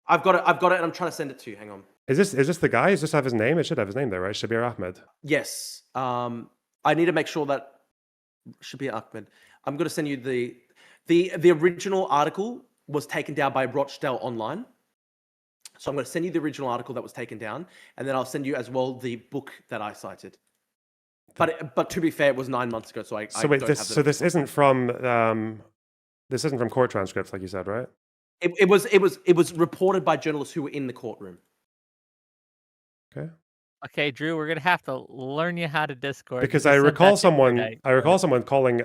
[SPEAKER 1] I've got it, and I'm trying to send it to you. Hang on.
[SPEAKER 2] Is this the guy? Does this have his name? It should have his name there, right? Shabir Ahmed.
[SPEAKER 1] Yes. I need to make sure that should be Ahmed. I'm going to send you the original article was taken down by Rochdale Online. So I'm going to send you the original article that was taken down, and then I'll send you as well the book that I cited. But to be fair, it was 9 months ago, so I
[SPEAKER 2] So wait,
[SPEAKER 1] don't
[SPEAKER 2] this
[SPEAKER 1] have the
[SPEAKER 2] so this
[SPEAKER 1] original.
[SPEAKER 2] isn't from court transcripts, like you said, right?
[SPEAKER 1] It was reported by journalists who were in the courtroom.
[SPEAKER 2] Okay.
[SPEAKER 3] Okay, Drew, we're gonna have to learn you how to Discord. You
[SPEAKER 2] Because
[SPEAKER 3] just
[SPEAKER 2] I
[SPEAKER 3] said
[SPEAKER 2] recall
[SPEAKER 3] that the other
[SPEAKER 2] someone
[SPEAKER 3] day.
[SPEAKER 2] calling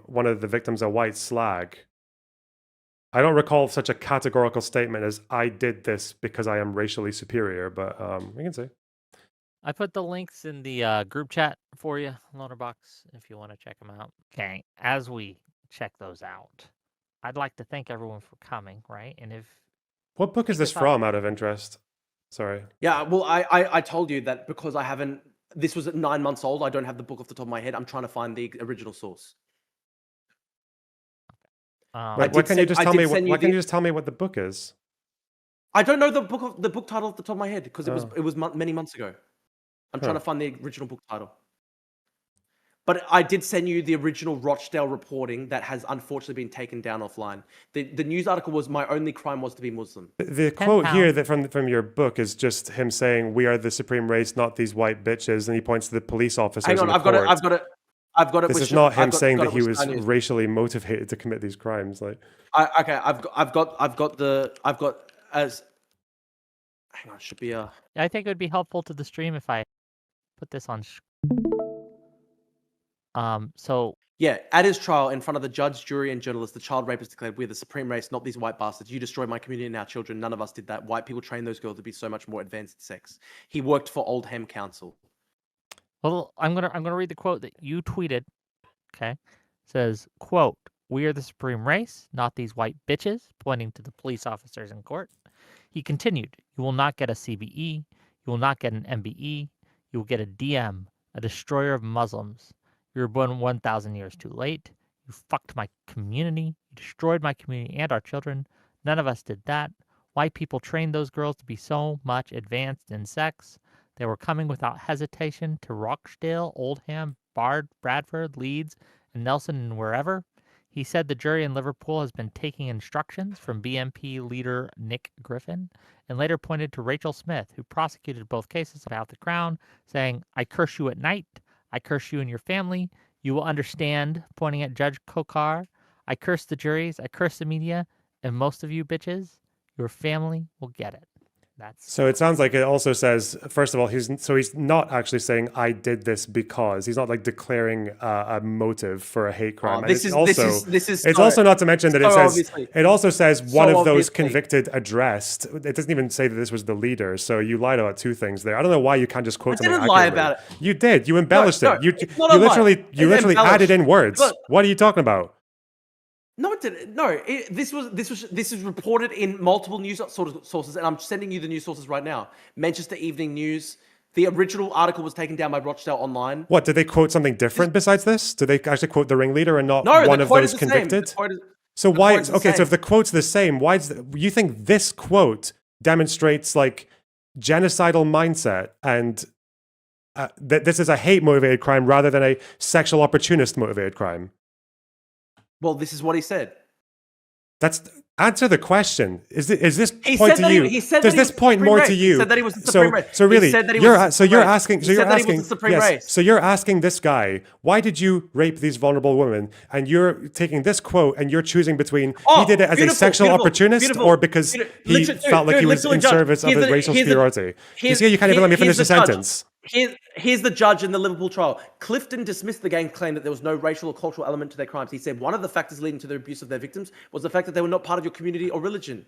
[SPEAKER 2] one of the victims a white slag. I don't recall such a categorical statement as "I did this because I am racially superior," but we can see.
[SPEAKER 3] I put the links in the group chat for you, Lonerbox, if you want to check them out. Okay, as we check those out, I'd like to thank everyone for coming, right? And if
[SPEAKER 2] What book is this
[SPEAKER 3] this out.
[SPEAKER 2] from, out of interest? Sorry.
[SPEAKER 1] Yeah, well, I told you that because I haven't. This was at 9 months old. I don't have the book off the top of my head. I'm trying to find the original source.
[SPEAKER 2] Why
[SPEAKER 1] did
[SPEAKER 2] can't you
[SPEAKER 1] send-
[SPEAKER 2] just
[SPEAKER 1] I
[SPEAKER 2] tell
[SPEAKER 1] did
[SPEAKER 2] me?
[SPEAKER 1] send you
[SPEAKER 2] Why can't
[SPEAKER 1] the-
[SPEAKER 2] you just tell me what the book is?
[SPEAKER 1] I don't know the book title off the top of my head because
[SPEAKER 2] Oh.
[SPEAKER 1] it was many months ago. I'm
[SPEAKER 2] Huh.
[SPEAKER 1] trying to find the original book title. But I did send you the original Rochdale reporting that has unfortunately been taken down offline. The news article was "My only crime was to be Muslim."
[SPEAKER 2] The quote here that from your book is just him saying, "We are the supreme race, not these white bitches," and he points to the police officers.
[SPEAKER 1] Hang on,
[SPEAKER 2] in the
[SPEAKER 1] I've got it.
[SPEAKER 2] court.
[SPEAKER 1] I've got it.
[SPEAKER 2] This
[SPEAKER 1] with
[SPEAKER 2] is not him
[SPEAKER 1] I've got-
[SPEAKER 2] saying
[SPEAKER 1] got
[SPEAKER 2] that
[SPEAKER 1] it
[SPEAKER 2] he
[SPEAKER 1] with
[SPEAKER 2] was
[SPEAKER 1] Sky News.
[SPEAKER 2] racially motivated to commit these crimes. Like,
[SPEAKER 1] Okay, I've got as. Hang on, it should be a.
[SPEAKER 3] I think it would be helpful to the stream if I put this on. So
[SPEAKER 1] Yeah, at his trial, in front of the judge, jury, and journalists, the child rapist declared, "We're the supreme race, not these white bastards. You destroyed my community and our children. None of us did that. White people trained those girls to be so much more advanced at sex." He worked for Oldham Council.
[SPEAKER 3] Well, I'm gonna read the quote that you tweeted. Okay, it says, "Quote: We are the supreme race, not these white bitches," pointing to the police officers in court. He continued, "You will not get a CBE. You will not get an MBE. You will get a DM, a destroyer of Muslims. You were born 1,000 years too late. You fucked my community. You destroyed my community and our children. None of us did that. White people trained those girls to be so much advanced in sex. They were coming without hesitation to Rochdale, Oldham, Bradford, Leeds, and Nelson, and wherever." He said the jury in Liverpool has been taking instructions from BNP leader Nick Griffin, and later pointed to Rachel Smith, who prosecuted both cases about the Crown, saying, "I curse you at night. I curse you and your family. You will understand," pointing at Judge Kokar. "I curse the juries. I curse the media. And most of you bitches, your family will get it." That's
[SPEAKER 2] So it sounds like it also says, first of all, he's not actually saying I did this because he's not like declaring a motive for a hate crime. And
[SPEAKER 1] this
[SPEAKER 2] it's
[SPEAKER 1] is
[SPEAKER 2] it's
[SPEAKER 1] so-
[SPEAKER 2] also not to mention that it
[SPEAKER 1] so
[SPEAKER 2] says
[SPEAKER 1] obviously.
[SPEAKER 2] it also says one
[SPEAKER 1] So
[SPEAKER 2] of those
[SPEAKER 1] obviously.
[SPEAKER 2] convicted addressed. It doesn't even say that this was the leader. So you lied about two things there. I don't know why you can't just quote
[SPEAKER 1] I
[SPEAKER 2] something
[SPEAKER 1] didn't lie
[SPEAKER 2] accurately.
[SPEAKER 1] about it.
[SPEAKER 2] You did. You embellished
[SPEAKER 1] No,
[SPEAKER 2] it. You
[SPEAKER 1] it's not a lie.
[SPEAKER 2] literally
[SPEAKER 1] It's
[SPEAKER 2] added
[SPEAKER 1] embellished.
[SPEAKER 2] in words.
[SPEAKER 1] Look.
[SPEAKER 2] What are you talking about?
[SPEAKER 1] No, it didn't. No, this is reported in multiple news sources, and I'm sending you the news sources right now. Manchester Evening News. The original article was taken down by Rochdale Online.
[SPEAKER 2] What, did they quote something different besides this? Did they actually quote the ringleader and not
[SPEAKER 1] No,
[SPEAKER 2] one
[SPEAKER 1] the
[SPEAKER 2] of
[SPEAKER 1] quote
[SPEAKER 2] those
[SPEAKER 1] is the same.
[SPEAKER 2] convicted?
[SPEAKER 1] The quote is-
[SPEAKER 2] So
[SPEAKER 1] the
[SPEAKER 2] why?
[SPEAKER 1] quote is the
[SPEAKER 2] Okay, so
[SPEAKER 1] same.
[SPEAKER 2] if the quote's the same, why you think this quote demonstrates like genocidal mindset and that this is a hate motivated crime rather than a sexual opportunist motivated crime?
[SPEAKER 1] Well, this is what he said.
[SPEAKER 2] Answer the question. Is this
[SPEAKER 1] He
[SPEAKER 2] point
[SPEAKER 1] said
[SPEAKER 2] to
[SPEAKER 1] that
[SPEAKER 2] you?
[SPEAKER 1] he said
[SPEAKER 2] Does
[SPEAKER 1] that he
[SPEAKER 2] this
[SPEAKER 1] was the
[SPEAKER 2] point
[SPEAKER 1] supreme
[SPEAKER 2] more
[SPEAKER 1] race.
[SPEAKER 2] to
[SPEAKER 1] He
[SPEAKER 2] you?
[SPEAKER 1] said that he was the supreme race.
[SPEAKER 2] So
[SPEAKER 1] He
[SPEAKER 2] really,
[SPEAKER 1] said that he
[SPEAKER 2] you're
[SPEAKER 1] was the
[SPEAKER 2] so
[SPEAKER 1] supreme
[SPEAKER 2] you're
[SPEAKER 1] race.
[SPEAKER 2] asking.
[SPEAKER 1] He
[SPEAKER 2] So you're
[SPEAKER 1] said that he was
[SPEAKER 2] asking.
[SPEAKER 1] the supreme
[SPEAKER 2] Yes.
[SPEAKER 1] race.
[SPEAKER 2] So you're asking this guy, why did you rape these vulnerable women? And you're taking this quote and you're choosing between he did it as a sexual opportunist or because he felt like he was in service of his racial superiority. You see, you can't even let me finish the sentence.
[SPEAKER 1] Here's the judge in the Liverpool trial. Clifton dismissed the gang claim that there was no racial or cultural element to their crimes. He said one of the factors leading to the abuse of their victims was the fact that they were not part of your community or religion.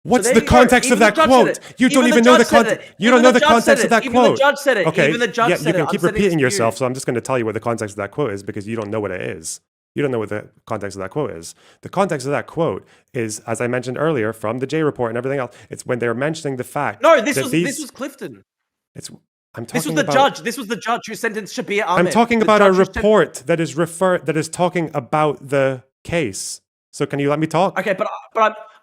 [SPEAKER 2] What's
[SPEAKER 1] there
[SPEAKER 2] the
[SPEAKER 1] you go.
[SPEAKER 2] context of
[SPEAKER 1] Even the
[SPEAKER 2] that
[SPEAKER 1] judge
[SPEAKER 2] quote?
[SPEAKER 1] said it.
[SPEAKER 2] You don't even know the context. You don't know the context of that quote.
[SPEAKER 1] Even the judge said it.
[SPEAKER 2] Okay.
[SPEAKER 1] Even the judge
[SPEAKER 2] Yeah,
[SPEAKER 1] said
[SPEAKER 2] you can
[SPEAKER 1] it.
[SPEAKER 2] keep
[SPEAKER 1] I'm sending it
[SPEAKER 2] repeating
[SPEAKER 1] to you.
[SPEAKER 2] yourself, so I'm just going to tell you what the context of that quote is because you don't know what it is. You don't know what the context of that quote is. The context of that quote is, as I mentioned earlier, from the J report and everything else. It's when they're mentioning the fact.
[SPEAKER 1] No, this
[SPEAKER 2] that
[SPEAKER 1] was Clifton.
[SPEAKER 2] I'm
[SPEAKER 1] This
[SPEAKER 2] talking
[SPEAKER 1] was the
[SPEAKER 2] about.
[SPEAKER 1] judge. This was the judge who sentenced Shabir Ahmed.
[SPEAKER 2] I'm talking
[SPEAKER 1] The
[SPEAKER 2] about a
[SPEAKER 1] judge who sent-
[SPEAKER 2] report that is talking about the case. So can you let me talk?
[SPEAKER 1] Okay, but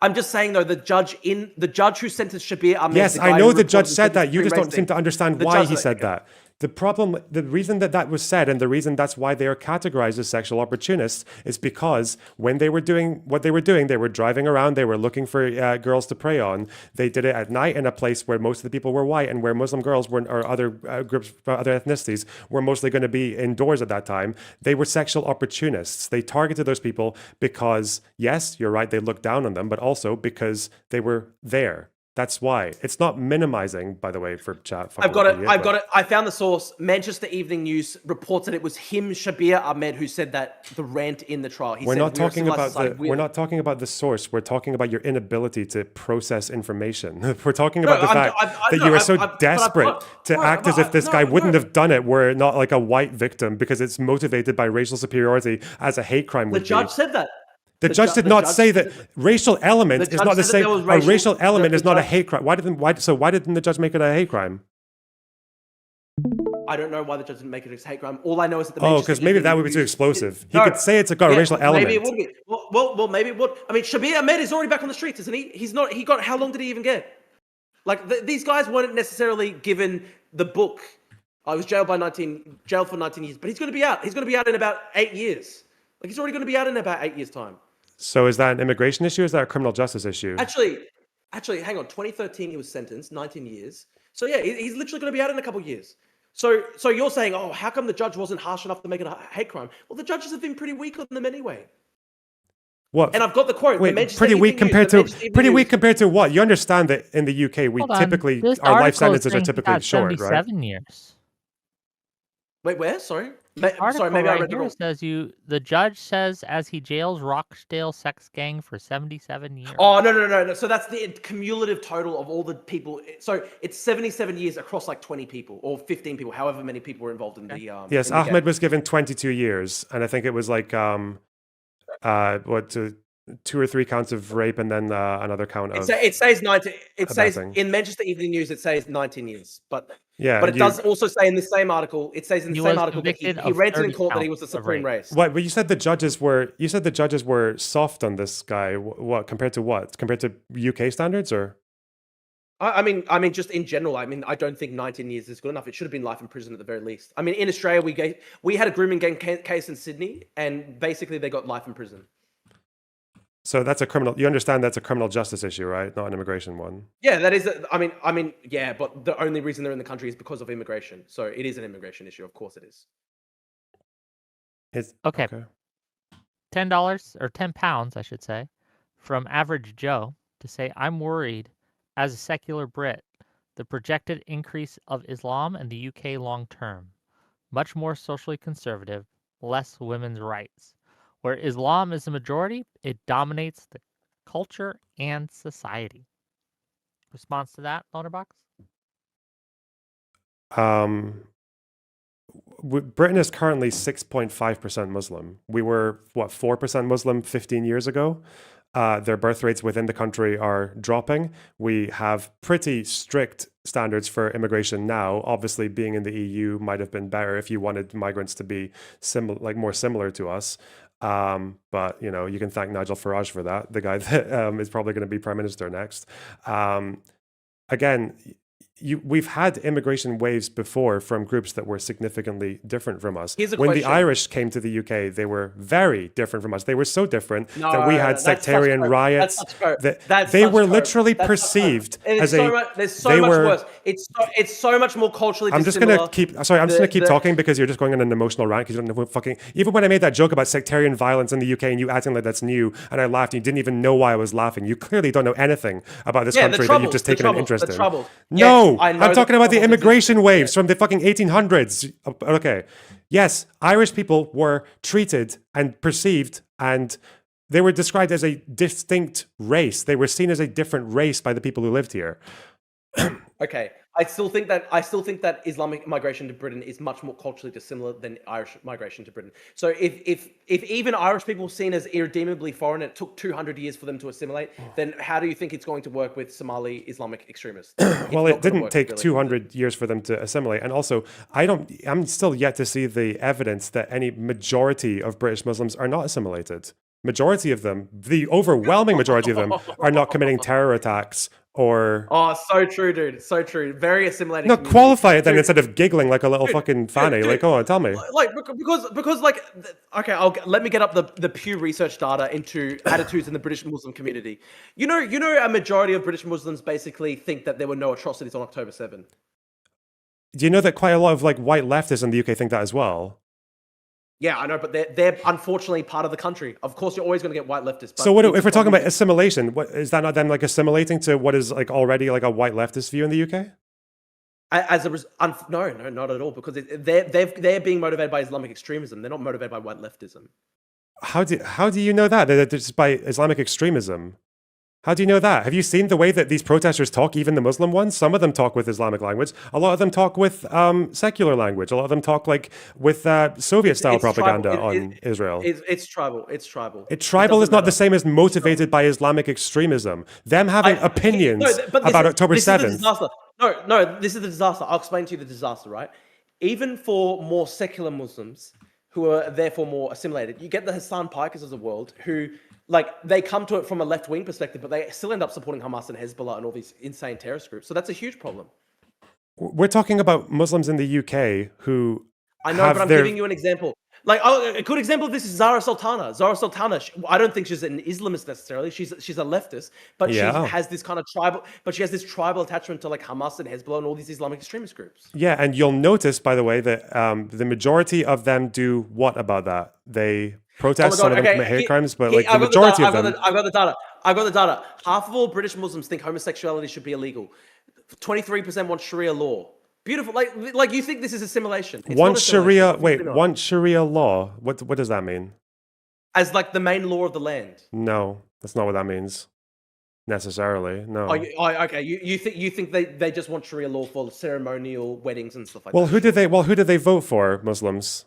[SPEAKER 1] I'm just saying though, the judge who sentenced Shabir Ahmed.
[SPEAKER 2] Yes,
[SPEAKER 1] the
[SPEAKER 2] I
[SPEAKER 1] guy
[SPEAKER 2] know
[SPEAKER 1] who
[SPEAKER 2] the judge
[SPEAKER 1] reported
[SPEAKER 2] said that. You
[SPEAKER 1] supreme
[SPEAKER 2] just
[SPEAKER 1] race
[SPEAKER 2] don't
[SPEAKER 1] thing.
[SPEAKER 2] seem to understand
[SPEAKER 1] The
[SPEAKER 2] why
[SPEAKER 1] judge
[SPEAKER 2] he
[SPEAKER 1] said
[SPEAKER 2] said
[SPEAKER 1] it.
[SPEAKER 2] that. The reason that was said and the reason that's why they are categorized as sexual opportunists is because when they were doing what they were doing, they were driving around, they were looking for girls to prey on. They did it at night in a place where most of the people were white and where Muslim girls or other groups, other ethnicities were mostly going to be indoors at that time. They were sexual opportunists. They targeted those people because, yes, you're right, they looked down on them, but also because they were there. That's why. It's not minimizing, by the way, for chat.
[SPEAKER 1] I've got it. I found the source. Manchester Evening News reports that it was him, Shabir Ahmed, who said that the rant in the trial.
[SPEAKER 2] We're not talking about the source. We're talking about your inability to process information. We're talking about the fact that you are so desperate to act as if this guy wouldn't have done it were it not like a white victim because it's motivated by racial superiority as a hate crime would
[SPEAKER 1] The judge said that.
[SPEAKER 2] The judge did not say that racial element is not the same. A racial element is not a hate crime. Why didn't the judge make it a hate crime?
[SPEAKER 1] I don't know why the judge didn't make it a hate crime. All I know is that the
[SPEAKER 2] because maybe that would be too explosive. He could say it's got a racial element.
[SPEAKER 1] Maybe it would be. Well, maybe it would. I mean, Shabir Ahmed is already back on the streets, isn't he? He's not. He got. How long did he even get? Like these guys weren't necessarily given the book. I was jailed for 19 years, but he's going to be out. He's going to be out in about 8 years. Like he's already going to be out in about 8 years' time.
[SPEAKER 2] So is that an immigration issue or is that a criminal justice issue?
[SPEAKER 1] Actually, hang on. 2013, he was sentenced 19 years. So yeah, he's literally going to be out in a couple of years. So you're saying, oh, how come the judge wasn't harsh enough to make it a hate crime? Well, the judges have been pretty weak on them anyway.
[SPEAKER 2] What?
[SPEAKER 1] And I've got the quote.
[SPEAKER 2] Wait, pretty weak compared to what? You understand that in the UK, our life sentences are typically short, right?
[SPEAKER 3] 7 years.
[SPEAKER 1] Wait, where? Sorry.
[SPEAKER 3] Article
[SPEAKER 1] maybe I
[SPEAKER 3] right
[SPEAKER 1] read the
[SPEAKER 3] here
[SPEAKER 1] wrong.
[SPEAKER 3] says the judge says as he jails Rochdale sex gang for 77 years.
[SPEAKER 1] Oh, no. So that's the cumulative total of all the people. So it's 77 years across like 20 people or 15 people, however many people were involved in the
[SPEAKER 2] Yes,
[SPEAKER 1] in the
[SPEAKER 2] Ahmed
[SPEAKER 1] gang.
[SPEAKER 2] was given 22 years, and I think it was like 2 or 3 counts of rape, and then another count of
[SPEAKER 1] It says 19. It says
[SPEAKER 2] abetting.
[SPEAKER 1] in Manchester Evening News. It says 19 years, but
[SPEAKER 2] Yeah,
[SPEAKER 1] it does also say in the same article. It says in the
[SPEAKER 3] He
[SPEAKER 1] same
[SPEAKER 3] was
[SPEAKER 1] article that
[SPEAKER 3] convicted
[SPEAKER 1] he
[SPEAKER 3] of
[SPEAKER 1] ranted in
[SPEAKER 3] 30
[SPEAKER 1] court that he was
[SPEAKER 3] counts
[SPEAKER 1] the
[SPEAKER 3] of
[SPEAKER 1] supreme
[SPEAKER 3] rape.
[SPEAKER 1] race.
[SPEAKER 2] What? But you said the judges were soft on this guy. What compared to what? Compared to UK standards, or?
[SPEAKER 1] I mean, just in general. I mean, I don't think 19 years is good enough. It should have been life in prison at the very least. I mean, in Australia, we had a grooming gang case in Sydney, and basically they got life in prison.
[SPEAKER 2] So that's a criminal. You understand that's a criminal justice issue, right? Not an immigration one.
[SPEAKER 1] Yeah, that is. I mean, yeah, but the only reason they're in the country is because of immigration. So it is an immigration issue. Of course, it is.
[SPEAKER 2] It's
[SPEAKER 3] Okay. $10 or £10, I should say, from Average Joe to say, I'm worried as a secular Brit, the projected increase of Islam in the UK long term, much more socially conservative, less women's rights. Where Islam is the majority, it dominates the culture and society. Response to that, Lonerbox?
[SPEAKER 2] Britain is currently 6.5% Muslim. We were, 4% Muslim 15 years ago? Their birth rates within the country are dropping. We have pretty strict standards for immigration now. Obviously, being in the EU might have been better if you wanted migrants to be more similar to us. But you can thank Nigel Farage for that, the guy that is probably going to be prime minister next. Again, we've had immigration waves before from groups that were significantly different from us. When the Irish came to the UK, they were very different from us. They were so different that we had sectarian riots. They were literally perceived as a.
[SPEAKER 1] There's so much worse. It's so much more culturally.
[SPEAKER 2] I'm just gonna keep talking because you're just going on an emotional rant because you don't know what fucking. Even when I made that joke about sectarian violence in the UK and you acting like that's new, and I laughed, and you didn't even know why I was laughing. You clearly don't know anything about this country that you've just taken an interest in. No. I'm talking about the immigration waves from the fucking 1800s. Okay. Yes, Irish people were treated and perceived, and they were described as a distinct race. They were seen as a different race by the people who lived here.
[SPEAKER 1] Okay. I still think that Islamic migration to Britain is much more culturally dissimilar than Irish migration to Britain. So if even Irish people seen as irredeemably foreign, it took 200 years for them to assimilate, then how do you think it's going to work with Somali Islamic extremists?
[SPEAKER 2] Well, it didn't take 200 years for them to assimilate. And also, I'm still yet to see the evidence that any majority of British Muslims are not assimilated. Majority of them, the overwhelming majority of them, are not committing terror attacks or...
[SPEAKER 1] Oh, so true, dude. So true. Very assimilated.
[SPEAKER 2] No, qualify it then instead of giggling like a little fucking fanny. Like, go on, tell me.
[SPEAKER 1] Because okay, let me get up the Pew Research data into attitudes in the British Muslim community. You know, a majority of British Muslims basically think that there were no atrocities on October 7.
[SPEAKER 2] Do you know that quite a lot of white leftists in the UK think that as well?
[SPEAKER 1] Yeah, I know, but they're unfortunately part of the country. Of course, you're always going to get white leftists. But
[SPEAKER 2] so if we're talking about assimilation, what is that not them assimilating to what is already a white leftist view in the UK?
[SPEAKER 1] No, not at all, because they're being motivated by Islamic extremism. They're not motivated by white leftism. How
[SPEAKER 2] do you know that? They're just by Islamic extremism. How do you know that? Have you seen the way that these protesters talk, even the Muslim ones? Some of them talk with Islamic language. A lot of them talk with secular language. A lot of them talk with Soviet-style propaganda on Israel.
[SPEAKER 1] It's tribal.
[SPEAKER 2] Tribal is not the same as motivated by Islamic extremism. Them having opinions about October 7th.
[SPEAKER 1] No, this is the disaster. I'll explain to you the disaster, right? Even for more secular Muslims who are therefore more assimilated, you get the Hassan Pikers of the world who... they come to it from a left-wing perspective, but they still end up supporting Hamas and Hezbollah and all these insane terrorist groups. So that's a huge problem.
[SPEAKER 2] We're talking about Muslims in the UK who
[SPEAKER 1] I know, but I'm giving you an example. A good example of this is Zara Sultana. I don't think she's an Islamist necessarily. She's a leftist, but she has this kind of tribal. But she has this tribal attachment to Hamas and Hezbollah and all these Islamic extremist groups.
[SPEAKER 2] Yeah, and you'll notice, by the way, that the majority of them do what about that? They protest, some of them commit hate crimes, but the majority of them...
[SPEAKER 1] I've got the data. Half of all British Muslims think homosexuality should be illegal. 23% want Sharia law. Beautiful. Like you think this is a simulation? It's
[SPEAKER 2] One
[SPEAKER 1] not a simulation.
[SPEAKER 2] Sharia,
[SPEAKER 1] Obviously
[SPEAKER 2] wait,
[SPEAKER 1] not.
[SPEAKER 2] one Sharia law. What does that mean?
[SPEAKER 1] As like the main law of the land.
[SPEAKER 2] No, that's not what that means necessarily. No.
[SPEAKER 1] Okay. You think they just want Sharia law for ceremonial weddings and stuff like
[SPEAKER 2] Well,
[SPEAKER 1] that?
[SPEAKER 2] who did they vote for? Muslims.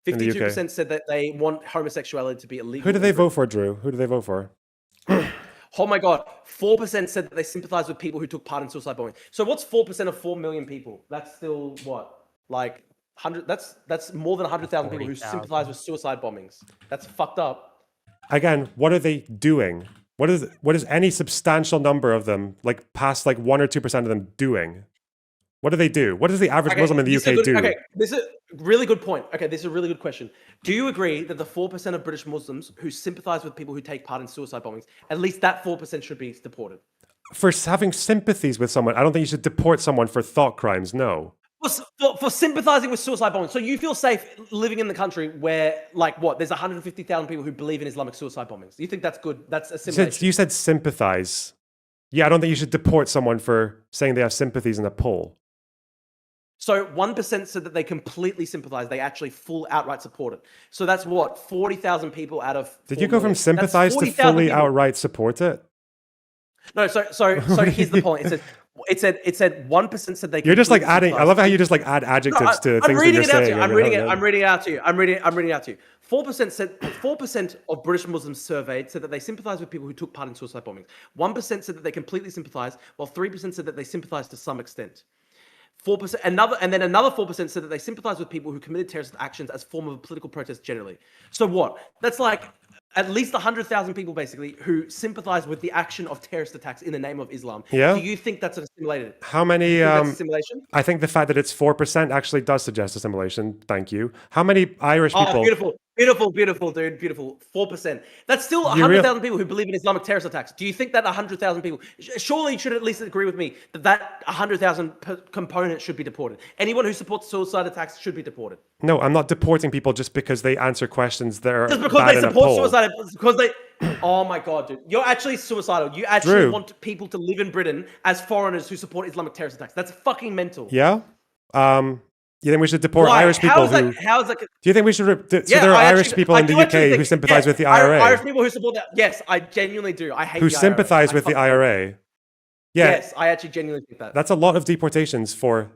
[SPEAKER 2] in the UK?
[SPEAKER 1] 52% said that they want homosexuality to be illegal.
[SPEAKER 2] Who did they vote for, Drew? Who did they vote for?
[SPEAKER 1] Oh my God. 4% said that they sympathize with people who took part in suicide bombing. So what's 4% of 4 million people? That's still what? Like 100, that's more than 100,000 people who
[SPEAKER 3] 40,000.
[SPEAKER 1] sympathize with suicide bombings. That's fucked up.
[SPEAKER 2] Again, what are they doing? What is any substantial number of them, like past like 1 or 2% of them doing? What do they do? What does the average Muslim in the UK do?
[SPEAKER 1] Okay, this is a really good point. Okay, this is a really good question. Do you agree that the 4% of British Muslims who sympathize with people who take part in suicide bombings, at least that 4% should be deported?
[SPEAKER 2] For having sympathies with someone, I don't think you should deport someone for thought crimes. No.
[SPEAKER 1] For sympathizing with suicide bombings. So you feel safe living in the country where, like, what? There's 150,000 people who believe in Islamic suicide bombings. Do you think that's good? That's a simulation.
[SPEAKER 2] You said sympathize. Yeah, I don't think you should deport someone for saying they have sympathies in a poll.
[SPEAKER 1] So 1% said that they completely sympathize. They actually full outright support it. So that's what? 40,000 people out of.
[SPEAKER 2] Did you go from sympathize to fully outright support it?
[SPEAKER 1] No. So here's the point. It said 1% said they.
[SPEAKER 2] You're just like adding. I love how you just like add adjectives to things that you're saying.
[SPEAKER 1] I'm reading it out to you. I'm reading it out to you. 4% of British Muslims surveyed said that they sympathize with people who took part in suicide bombings. 1% said that they completely sympathize, while 3% said that they sympathize to some extent. 4%, another 4% said that they sympathize with people who committed terrorist actions as form of a political protest generally. So what? That's like at least 100,000 people basically who sympathize with the action of terrorist attacks in the name of Islam.
[SPEAKER 2] Yeah.
[SPEAKER 1] Do you think that's a simulation?
[SPEAKER 2] How many?
[SPEAKER 1] That's a simulation?
[SPEAKER 2] I think the fact that it's 4% actually does suggest a simulation. Thank you. How many Irish people?
[SPEAKER 1] Oh, beautiful, dude, beautiful. 4%. That's still 100,000 people who believe in Islamic terrorist attacks. Do you think that 100,000 people? Surely you should at least agree with me that 100,000 component should be deported. Anyone who supports suicide attacks should be deported.
[SPEAKER 2] No, I'm not deporting people just because they answer questions that are
[SPEAKER 1] just because
[SPEAKER 2] bad
[SPEAKER 1] they
[SPEAKER 2] in a
[SPEAKER 1] support
[SPEAKER 2] poll.
[SPEAKER 1] suicide. Because they. Oh my God, dude! You're actually suicidal. You actually want people to live in Britain as foreigners who support Islamic terrorist attacks. That's fucking mental.
[SPEAKER 2] Yeah. You think we should deport Irish people
[SPEAKER 1] how is that?
[SPEAKER 2] Do you think we should? So there are Irish people in the UK who sympathize with the IRA.
[SPEAKER 1] Irish people who support that. Yes, I genuinely do. I hate
[SPEAKER 2] who
[SPEAKER 1] the
[SPEAKER 2] sympathize
[SPEAKER 1] IRA.
[SPEAKER 2] with the IRA. Yeah.
[SPEAKER 1] Yes, I actually genuinely think that.
[SPEAKER 2] That's a lot of deportations for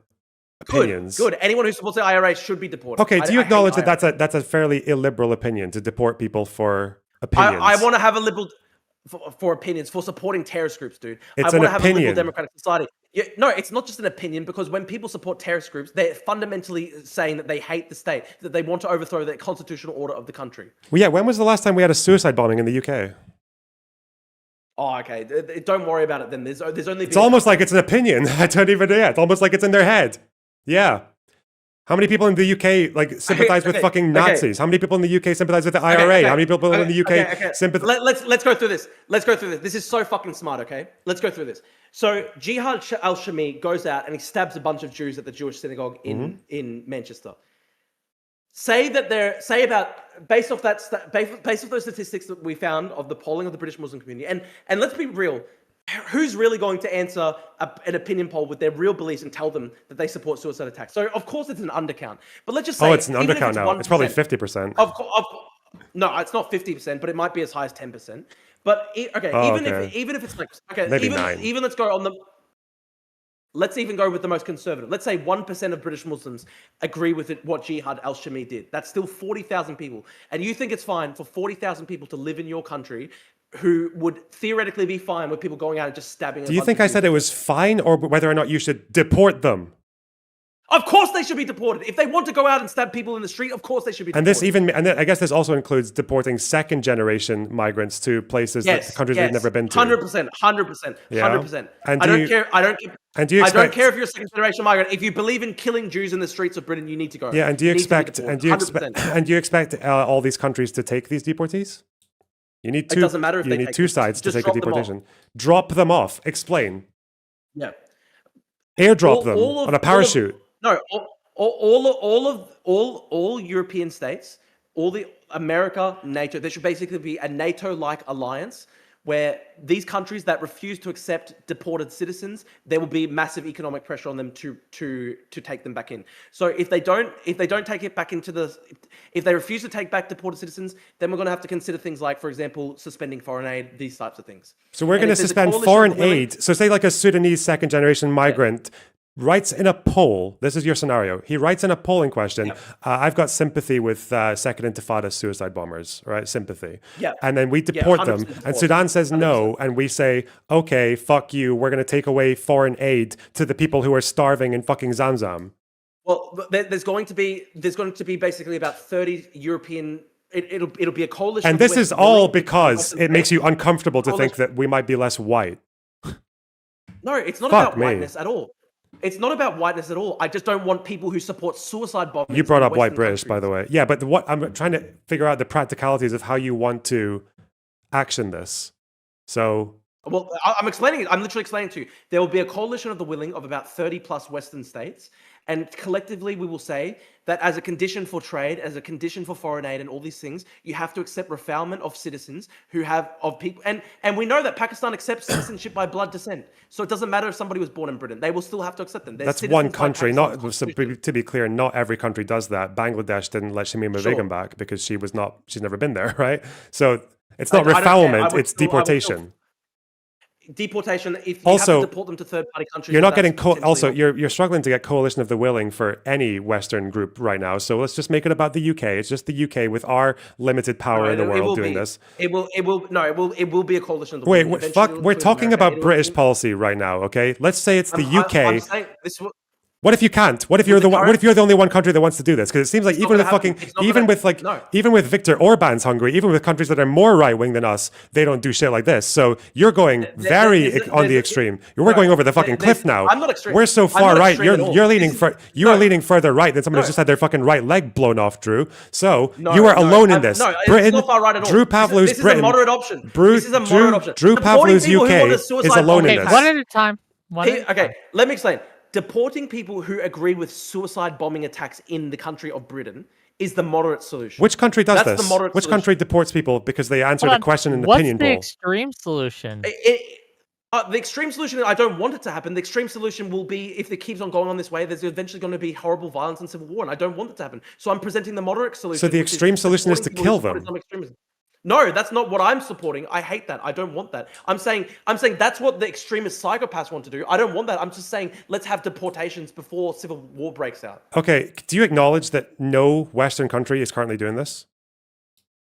[SPEAKER 2] opinions.
[SPEAKER 1] Good. Anyone who supports the IRA should be deported.
[SPEAKER 2] Okay. Do you acknowledge that that's a fairly illiberal opinion to deport people for opinions?
[SPEAKER 1] I want to have a liberal. For opinions, for supporting terrorist groups, dude.
[SPEAKER 2] It's
[SPEAKER 1] I want
[SPEAKER 2] an
[SPEAKER 1] to have a liberal
[SPEAKER 2] opinion.
[SPEAKER 1] democratic society. Yeah, no, it's not just an opinion, because when people support terrorist groups, they're fundamentally saying that they hate the state, that they want to overthrow the constitutional order of the country.
[SPEAKER 2] Well, yeah. When was the last time we had a suicide bombing in the UK?
[SPEAKER 1] Oh, okay. Don't worry about it then. There's only.
[SPEAKER 2] It's almost like it's an opinion. I don't even. Yeah. It's almost like it's in their head. Yeah. How many people in the UK like sympathize with fucking Nazis? How many people in the UK sympathize with the IRA? How many people in the UK sympathize?
[SPEAKER 1] Let's go through this. This is so fucking smart. Okay, let's go through this. So Jihad al-Shami goes out and he stabs a bunch of Jews at the Jewish synagogue in Manchester. Based off those statistics that we found of the polling of the British Muslim community, and let's be real. Who's really going to answer an opinion poll with their real beliefs and tell them that they support suicide attacks? So, of course, it's an undercount. But let's just say...
[SPEAKER 2] Oh, it's an undercount now. It's probably 50%.
[SPEAKER 1] No, it's not 50%, but it might be as high as 10%. But, even if it's like... Okay,
[SPEAKER 2] maybe 9.
[SPEAKER 1] Even let's go on the... Let's even go with the most conservative. Let's say 1% of British Muslims agree with what Jihad al-Shami did. That's still 40,000 people. And you think it's fine for 40,000 people to live in your country who would theoretically be fine with people going out and just stabbing.
[SPEAKER 2] Do you think I said it was fine, or whether or not you should deport them?
[SPEAKER 1] Of course they should be deported. If they want to go out and stab people in the street, of course they should be deported.
[SPEAKER 2] And I guess this also includes deporting second generation migrants to places countries they've never been to.
[SPEAKER 1] 100%.
[SPEAKER 2] And
[SPEAKER 1] I don't care. I don't care if you're a second generation migrant. If you believe in killing Jews in the streets of Britain, you need to go.
[SPEAKER 2] Yeah, and do you expect all these countries to take these deportees? You need two.
[SPEAKER 1] It doesn't matter if
[SPEAKER 2] you
[SPEAKER 1] they
[SPEAKER 2] need
[SPEAKER 1] take
[SPEAKER 2] two
[SPEAKER 1] them.
[SPEAKER 2] sides to
[SPEAKER 1] Just
[SPEAKER 2] take a deportation. Drop them off. Explain.
[SPEAKER 1] Yeah.
[SPEAKER 2] Airdrop them on a parachute.
[SPEAKER 1] All European states, all the America, NATO. There should basically be a NATO-like alliance where these countries that refuse to accept deported citizens, there will be massive economic pressure on them to take them back in. So if they don't take it back into if they refuse to take back deported citizens, then we're going to have to consider things like, for example, suspending foreign aid, these types of things.
[SPEAKER 2] So we're going to suspend foreign aid. So say like a Sudanese second generation migrant writes in a poll, this is your scenario, he writes in a polling question, I've got sympathy with Second Intifada suicide bombers, right? Sympathy.
[SPEAKER 1] Yeah.
[SPEAKER 2] And then we deport them. And Sudan says
[SPEAKER 1] 100%.
[SPEAKER 2] no. And we say, okay, fuck you. We're going to take away foreign aid to the people who are starving in fucking Zamzam.
[SPEAKER 1] Well, there's going to be basically about 30 European. It'll be a coalition.
[SPEAKER 2] And this is all because it makes you uncomfortable to think that we might be less white.
[SPEAKER 1] No, it's not about whiteness at all. It's not about whiteness at all. I just don't want people who support suicide bombings.
[SPEAKER 2] You brought up white British, by the way. Yeah, but what I'm trying to figure out the practicalities of how you want to action this. So,
[SPEAKER 1] well, I'm explaining it. I'm literally explaining to you. There will be a coalition of the willing of about 30 plus Western states. And collectively, we will say that as a condition for trade, as a condition for foreign aid and all these things, you have to accept refoulement of citizens of people. And we know that Pakistan accepts citizenship by blood descent. So it doesn't matter if somebody was born in Britain. They will still have to accept them.
[SPEAKER 2] That's one country. To be clear, not every country does that. Bangladesh didn't let Shamima Begum back because she's never been there, right? So it's not refoulement, it's deportation.
[SPEAKER 1] Deportation, if you
[SPEAKER 2] also,
[SPEAKER 1] have to deport them to third-party countries.
[SPEAKER 2] You're not getting you're struggling to get coalition of the willing for any Western group right now. So let's just make it about the UK. It's just the UK with our limited power in the world doing this.
[SPEAKER 1] It will be a coalition of the
[SPEAKER 2] willing.
[SPEAKER 1] Wait,
[SPEAKER 2] we're talking about British policy right now, okay? Let's say it's the UK.
[SPEAKER 1] I'm saying this.
[SPEAKER 2] What if you can't? What if you're the only one country that wants to do this? Because it seems like even with Viktor Orban's Hungary, even with countries that are more right wing than us, they don't do shit like this. So you're going on the extreme. We're going over the fucking cliff now.
[SPEAKER 1] I'm not extreme.
[SPEAKER 2] We're so far right. You're leaning further right than someone who just had their fucking right leg blown off, Drew. So you are alone in this.
[SPEAKER 1] Britain, it's not far right at all.
[SPEAKER 2] Drew Pavlou's
[SPEAKER 1] this
[SPEAKER 2] Britain.
[SPEAKER 1] Is a moderate option.
[SPEAKER 2] This is a moderate option. Drew Pavlou's UK is alone in this.
[SPEAKER 3] One at a time.
[SPEAKER 1] Okay, let me explain. Deporting people who agree with suicide bombing attacks in the country of Britain is the moderate solution.
[SPEAKER 2] Which country does this? Which country deports people because they answered a question in an opinion poll?
[SPEAKER 3] What's the extreme solution?
[SPEAKER 1] The extreme solution, I don't want it to happen. The extreme solution will be, if it keeps on going on this way, there's eventually going to be horrible violence and civil war, and I don't want it to happen. So I'm presenting the moderate solution.
[SPEAKER 2] So the extreme solution is to kill them.
[SPEAKER 1] No, that's not what I'm supporting. I hate that. I don't want that. I'm saying that's what the extremist psychopaths want to do. I don't want that. I'm just saying let's have deportations before civil war breaks out.
[SPEAKER 2] Okay, do you acknowledge that no Western country is currently doing this?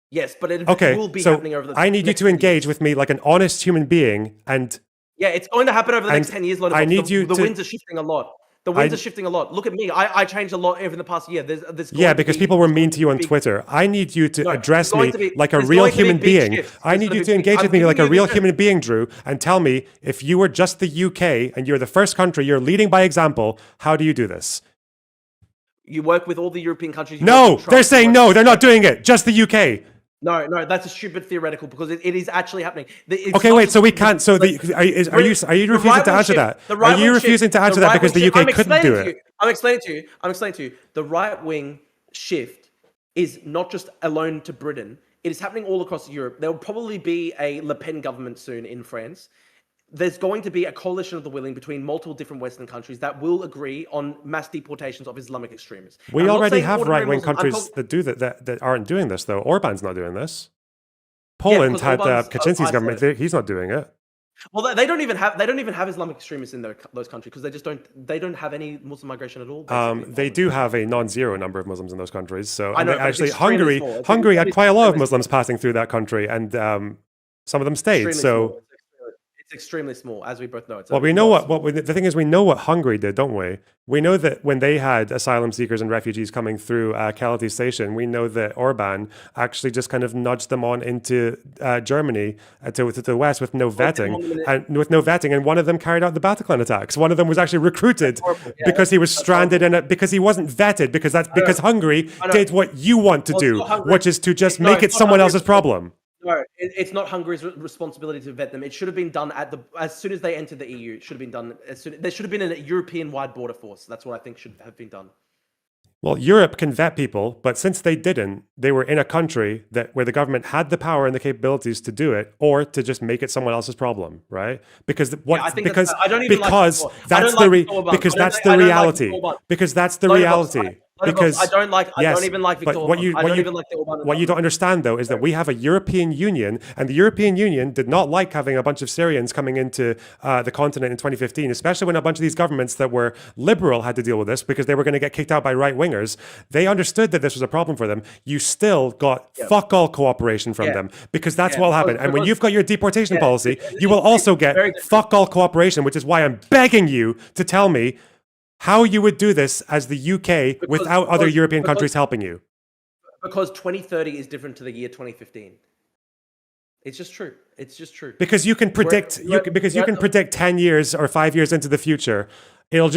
[SPEAKER 1] Yes, but it will be happening over the
[SPEAKER 2] I need you to engage with me like an honest human being and...
[SPEAKER 1] Yeah, it's going to happen over the next 10 years.
[SPEAKER 2] I need you
[SPEAKER 1] the winds are shifting a lot. The winds are shifting a lot. Look at me. I changed a lot over the past year.
[SPEAKER 2] Because people were mean to you on Twitter. I need you to address me like a real human being. I need you to engage with me like a real human being, Drew, and tell me if you were just the UK and you're the first country, you're leading by example, how do you do this?
[SPEAKER 1] You work with all the European countries.
[SPEAKER 2] No, they're saying no, they're not doing it. Just the UK.
[SPEAKER 1] No, that's a stupid theoretical because it is actually happening.
[SPEAKER 2] Okay, wait. So we can't. So are you refusing to answer that? Are you refusing to answer that because the UK couldn't do it?
[SPEAKER 1] I'm explaining to you. The right wing shift is not just alone to Britain. It is happening all across Europe. There will probably be a Le Pen government soon in France. There's going to be a coalition of the willing between multiple different Western countries that will agree on mass deportations of Islamic extremists.
[SPEAKER 2] We already have right-wing countries that do that aren't doing this, though. Orban's not doing this. Poland had Kaczynski's government. He's not doing it.
[SPEAKER 1] Well, they don't even have Islamic extremists in those countries because they don't have any Muslim migration at all.
[SPEAKER 2] They do have a non-zero number of Muslims in those countries. So
[SPEAKER 1] I know,
[SPEAKER 2] actually, Hungary had quite a lot of Muslims passing through that country, and some of them stayed. So.
[SPEAKER 1] It's extremely small, as we both know.
[SPEAKER 2] Well, we know the thing is, we know what Hungary did, don't we? We know that when they had asylum seekers and refugees coming through Keleti station, we know that Orban actually just kind of nudged them on into Germany to the west with no vetting, and one of them carried out the Bataclan attacks. One of them was actually recruited because he was stranded because he wasn't vetted because Hungary did what you want to do, which is to just make it someone else's problem.
[SPEAKER 1] No, it's not Hungary's responsibility to vet them. It should have been done as soon as they entered the EU. It should have been done there should have been a European-wide border force. That's what I think should have been done.
[SPEAKER 2] Well, Europe can vet people, but since they didn't, they were in a country where the government had the power and the capabilities to do it, or to just make it someone else's problem, right? Because
[SPEAKER 1] Yeah, I think I don't even like Victor. I
[SPEAKER 2] that's
[SPEAKER 1] don't like
[SPEAKER 2] the
[SPEAKER 1] Victor Orban.
[SPEAKER 2] because
[SPEAKER 1] I
[SPEAKER 2] that's
[SPEAKER 1] don't
[SPEAKER 2] the
[SPEAKER 1] like
[SPEAKER 2] reality.
[SPEAKER 1] Victor Orban.
[SPEAKER 2] Because that's the
[SPEAKER 1] Lonerbox,
[SPEAKER 2] reality.
[SPEAKER 1] Lonerbox, I don't
[SPEAKER 2] Yes,
[SPEAKER 1] even like Victor
[SPEAKER 2] but
[SPEAKER 1] Orban. I don't even like the Orban.
[SPEAKER 2] what you don't understand though is that we have a European Union, and the European Union did not like having a bunch of Syrians coming into the continent in 2015, especially when a bunch of these governments that were liberal had to deal with this because they were going to get kicked out by right wingers. They understood that this was a problem for them. You still got fuck all cooperation from them because that's what will happen. And when you've got your deportation policy, you will also get fuck all cooperation, which is why I'm begging you to tell me how you would do this as the UK without other European countries helping you.
[SPEAKER 1] Because 2030 is different to the year 2015. It's just true. It's just true.
[SPEAKER 2] Because you can predict, you can predict 10 years or 5 years into the future. It'll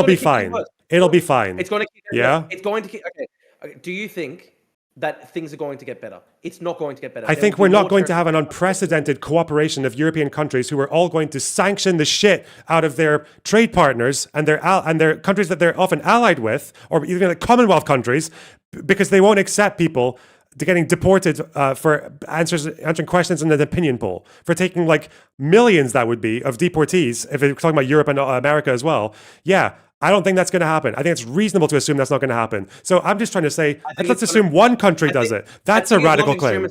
[SPEAKER 2] be fine. It'll be fine.
[SPEAKER 1] It's going to keep.
[SPEAKER 2] Yeah.
[SPEAKER 1] It's going to keep. Okay. Do you think that things are going to get better? It's not going to get better.
[SPEAKER 2] I think we're not going to have an unprecedented cooperation of European countries who are all going to sanction the shit out of their trade partners and their countries that they're often allied with, or even like Commonwealth countries, because they won't accept people getting deported for answering questions in an opinion poll, for taking like millions, that would be, of deportees, if we're talking about Europe and America as well. Yeah. I don't think that's going to happen. I think it's reasonable to assume that's not going to happen. So I'm just trying to say, let's assume one country does it. That's a radical claim.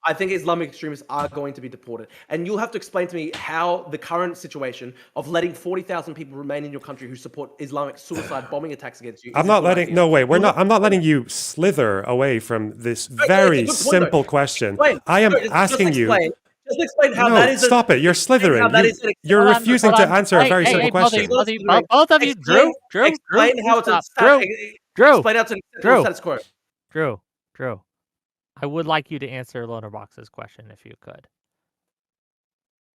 [SPEAKER 1] I think Islamic extremists are going to be deported. And you'll have to explain to me how the current situation of letting 40,000 people remain in your country who support Islamic suicide bombing attacks against you. I'm not
[SPEAKER 2] letting you slither away from this very simple question. I am asking you.
[SPEAKER 1] Just explain how that is.
[SPEAKER 2] Stop it. You're slithering. You're refusing to answer a very simple question.
[SPEAKER 3] Both of you, Drew.
[SPEAKER 1] Explain how it's a explain how it's a status quo.
[SPEAKER 3] Drew. I would like you to answer Lonerbox's question if you could.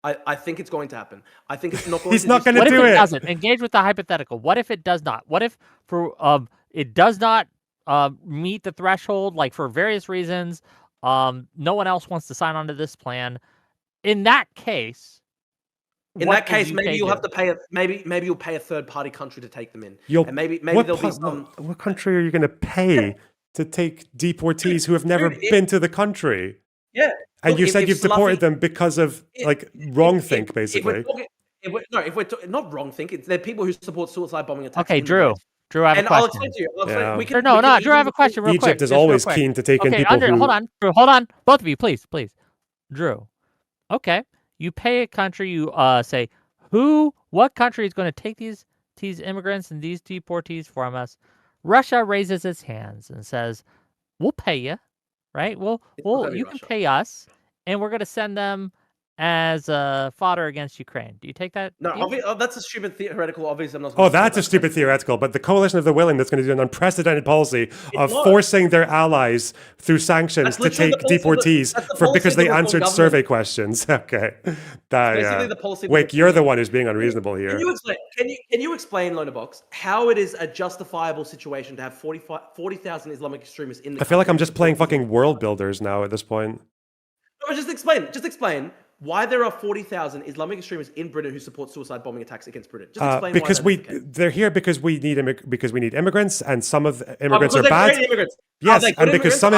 [SPEAKER 1] I think it's going to happen. I think it's not going
[SPEAKER 2] He's
[SPEAKER 1] to
[SPEAKER 2] not going to do it.
[SPEAKER 3] What if it doesn't? Engage with the hypothetical. What if it does not? What if it does not meet the threshold, like for various reasons, no one else wants to sign on to this plan? In that case,
[SPEAKER 1] maybe you'll have to pay maybe you'll pay a third party country to take them in. And maybe there'll be some.
[SPEAKER 2] What country are you going to pay to take deportees who have never been to the country?
[SPEAKER 1] Yeah.
[SPEAKER 2] And you said you've deported them because of Wrongthink, basically.
[SPEAKER 1] If we're not Wrongthink, they're people who support suicide bombing attacks.
[SPEAKER 3] Okay, Drew, I have a question.
[SPEAKER 1] I'll explain to you.
[SPEAKER 3] Drew, I have a question real quick.
[SPEAKER 2] Egypt is always keen to take in people who...
[SPEAKER 3] Hold on. Both of you, please. Drew, okay. You pay a country, you say, what country is going to take these immigrants and these deportees from us? Russia raises its hands and says, we'll pay you, right? You can pay us, and we're going to send them as fodder against Ukraine. Do you take that?
[SPEAKER 1] No, that's a stupid theoretical. Obviously, I'm not.
[SPEAKER 2] Oh, that's a stupid theoretical. But the coalition of the willing that's going to do an unprecedented policy of forcing their allies through sanctions to take deportees because they answered survey questions. Okay,
[SPEAKER 1] basically the policy.
[SPEAKER 2] Wait, you're the one who's being unreasonable here.
[SPEAKER 1] Can you explain, Lonerbox, how it is a justifiable situation to have 40,000 Islamic extremists in the?
[SPEAKER 2] I feel like I'm just playing fucking world builders now at this point.
[SPEAKER 1] No, just explain. Why there are 40,000 Islamic extremists in Britain who support suicide bombing attacks against Britain? Just explain
[SPEAKER 2] because
[SPEAKER 1] why
[SPEAKER 2] they're here because we need immigrants, and some of the immigrants are bad. Yes, and because some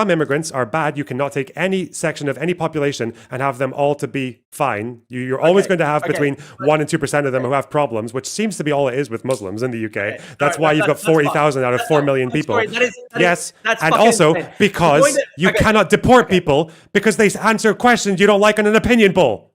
[SPEAKER 2] immigrants are bad, you cannot take any section of any population and have them all to be fine. You're always going to have between 1% and 2% of them who have problems, which seems to be all it is with Muslims in the UK. That's why you've got 40,000 out of 4 million people. Yes, and also because you cannot deport people because they answer questions you don't like on an opinion poll.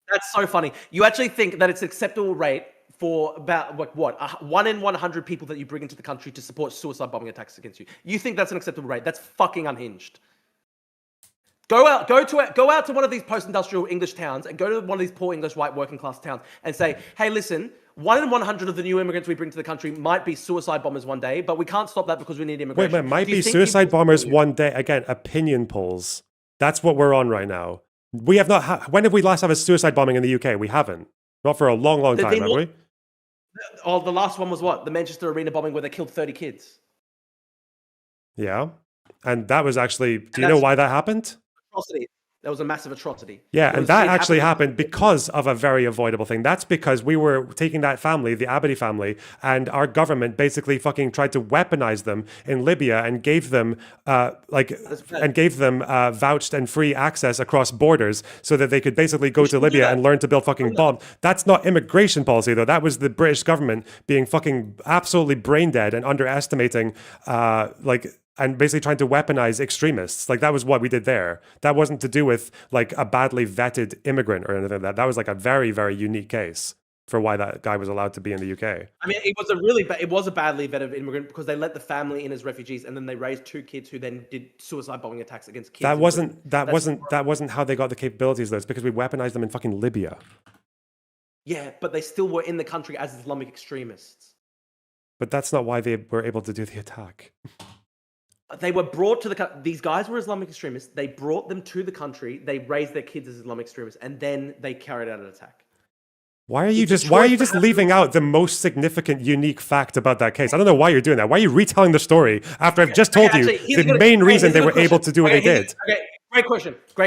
[SPEAKER 1] That's so funny. You actually think that it's an acceptable rate for about 1 in 100 people that you bring into the country to support suicide bombing attacks against you? You think that's an acceptable rate? That's fucking unhinged. Go out to one of these post-industrial English towns and go to one of these poor English white working class towns and say, hey, listen, 1 in 100 of the new immigrants we bring to the country might be suicide bombers one day, but we can't stop that because we need immigration.
[SPEAKER 2] Wait, might be suicide bombers one day. Again, opinion polls. That's what we're on right now. We have not. When have we last had a suicide bombing in the UK? We haven't. Not for a long, long time, have we?
[SPEAKER 1] Oh, the last one was what? The Manchester Arena bombing where they killed 30 kids.
[SPEAKER 2] Yeah. And that was actually... Do you know why that happened?
[SPEAKER 1] Atrocity. That was a massive atrocity.
[SPEAKER 2] Yeah, and that actually happened
[SPEAKER 1] because
[SPEAKER 2] because of a very avoidable thing. That's because we were taking that family, the Abadi family, and our government basically fucking tried to weaponize them in Libya and gave them vouched and free access across borders so that they could basically go to Libya and learn to build fucking bombs. That's not immigration policy though. That was the British government being fucking absolutely brain dead and underestimating and basically trying to weaponize extremists. Like that was what we did there. That wasn't to do with like a badly vetted immigrant or anything like that. That was like a very, very unique case for why that guy was allowed to be in the UK.
[SPEAKER 1] I mean, it was a badly vetted immigrant because they let the family in as refugees and then they raised 2 kids who then did suicide bombing attacks against kids.
[SPEAKER 2] That wasn't how they got the capabilities though. It's because we weaponized them in fucking Libya.
[SPEAKER 1] Yeah, but they still were in the country as Islamic extremists.
[SPEAKER 2] But that's not why they were able to do the attack.
[SPEAKER 1] They were brought to these guys were Islamic extremists. They brought them to the country. They raised their kids as Islamic extremists, and then they carried out an attack.
[SPEAKER 2] Why are you just leaving out the most significant, unique fact about that case? I don't know why you're doing that. Why are you retelling the story after I've just told you the main reason they were able to do what they did?
[SPEAKER 1] Okay, great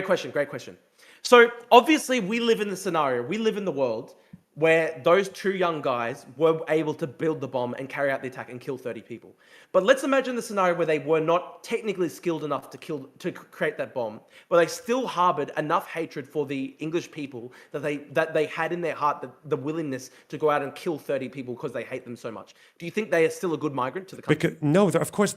[SPEAKER 1] question. So obviously we live in the scenario, we live in the world where those 2 young guys were able to build the bomb and carry out the attack and kill 30 people. But let's imagine the scenario where they were not technically skilled enough to create that bomb, but they still harbored enough hatred for the English people that they had in their heart the willingness to go out and kill 30 people because they hate them so much. Do you think they are still a good migrant to the country?
[SPEAKER 2] No, of course.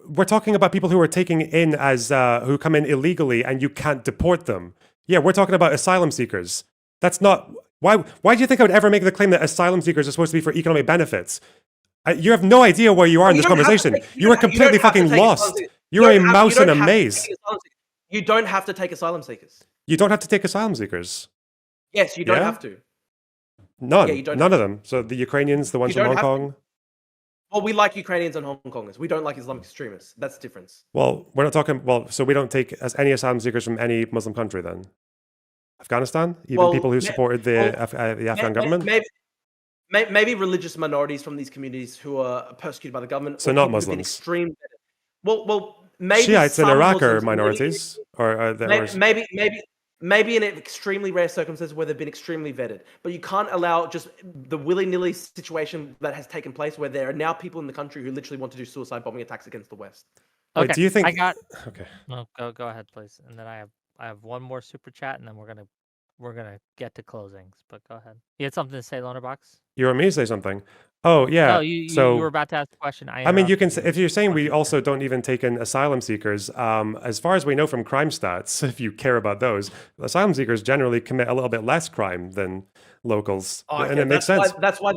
[SPEAKER 2] We're talking about people who are taking in as who come in illegally and you can't deport them. Yeah, we're talking about asylum seekers. That's not... Why do you think I would ever make the claim that asylum seekers are supposed to be for economic benefits? You have no idea where you are in this conversation. You are completely fucking lost. You're a mouse in a maze.
[SPEAKER 1] You don't have to take asylum seekers.
[SPEAKER 2] You don't have to take asylum seekers.
[SPEAKER 1] Yes, you don't have to.
[SPEAKER 2] None. None of them. So the Ukrainians, the ones from Hong Kong.
[SPEAKER 1] Well, we like Ukrainians and Hong Kongers. We don't like Islamic extremists. That's the difference.
[SPEAKER 2] Well, we're not talking... Well, so we don't take any asylum seekers from any Muslim country then? Afghanistan? Even people who supported the Afghan government?
[SPEAKER 1] Maybe religious minorities from these communities who are persecuted by the government.
[SPEAKER 2] So not Muslims.
[SPEAKER 1] Maybe
[SPEAKER 2] Shiites in Iraq are minorities.
[SPEAKER 1] Maybe in extremely rare circumstances where they've been extremely vetted. But you can't allow just the willy-nilly situation that has taken place where there are now people in the country who literally want to do suicide bombing attacks against the West.
[SPEAKER 3] Okay,
[SPEAKER 2] Wait, do you think...
[SPEAKER 3] Okay. No, go ahead, please. And then I have one more super chat, and then we're gonna get to closings. But go ahead. You had something to say, Lonerbox?
[SPEAKER 2] You want me to say something? Oh yeah.
[SPEAKER 3] No, you were about to ask a question.
[SPEAKER 2] I mean, you can say, if you're saying we also don't even take in asylum seekers, as far as we know from crime stats, if you care about those, asylum seekers generally commit a little bit less crime than locals, and it makes sense.
[SPEAKER 1] That's why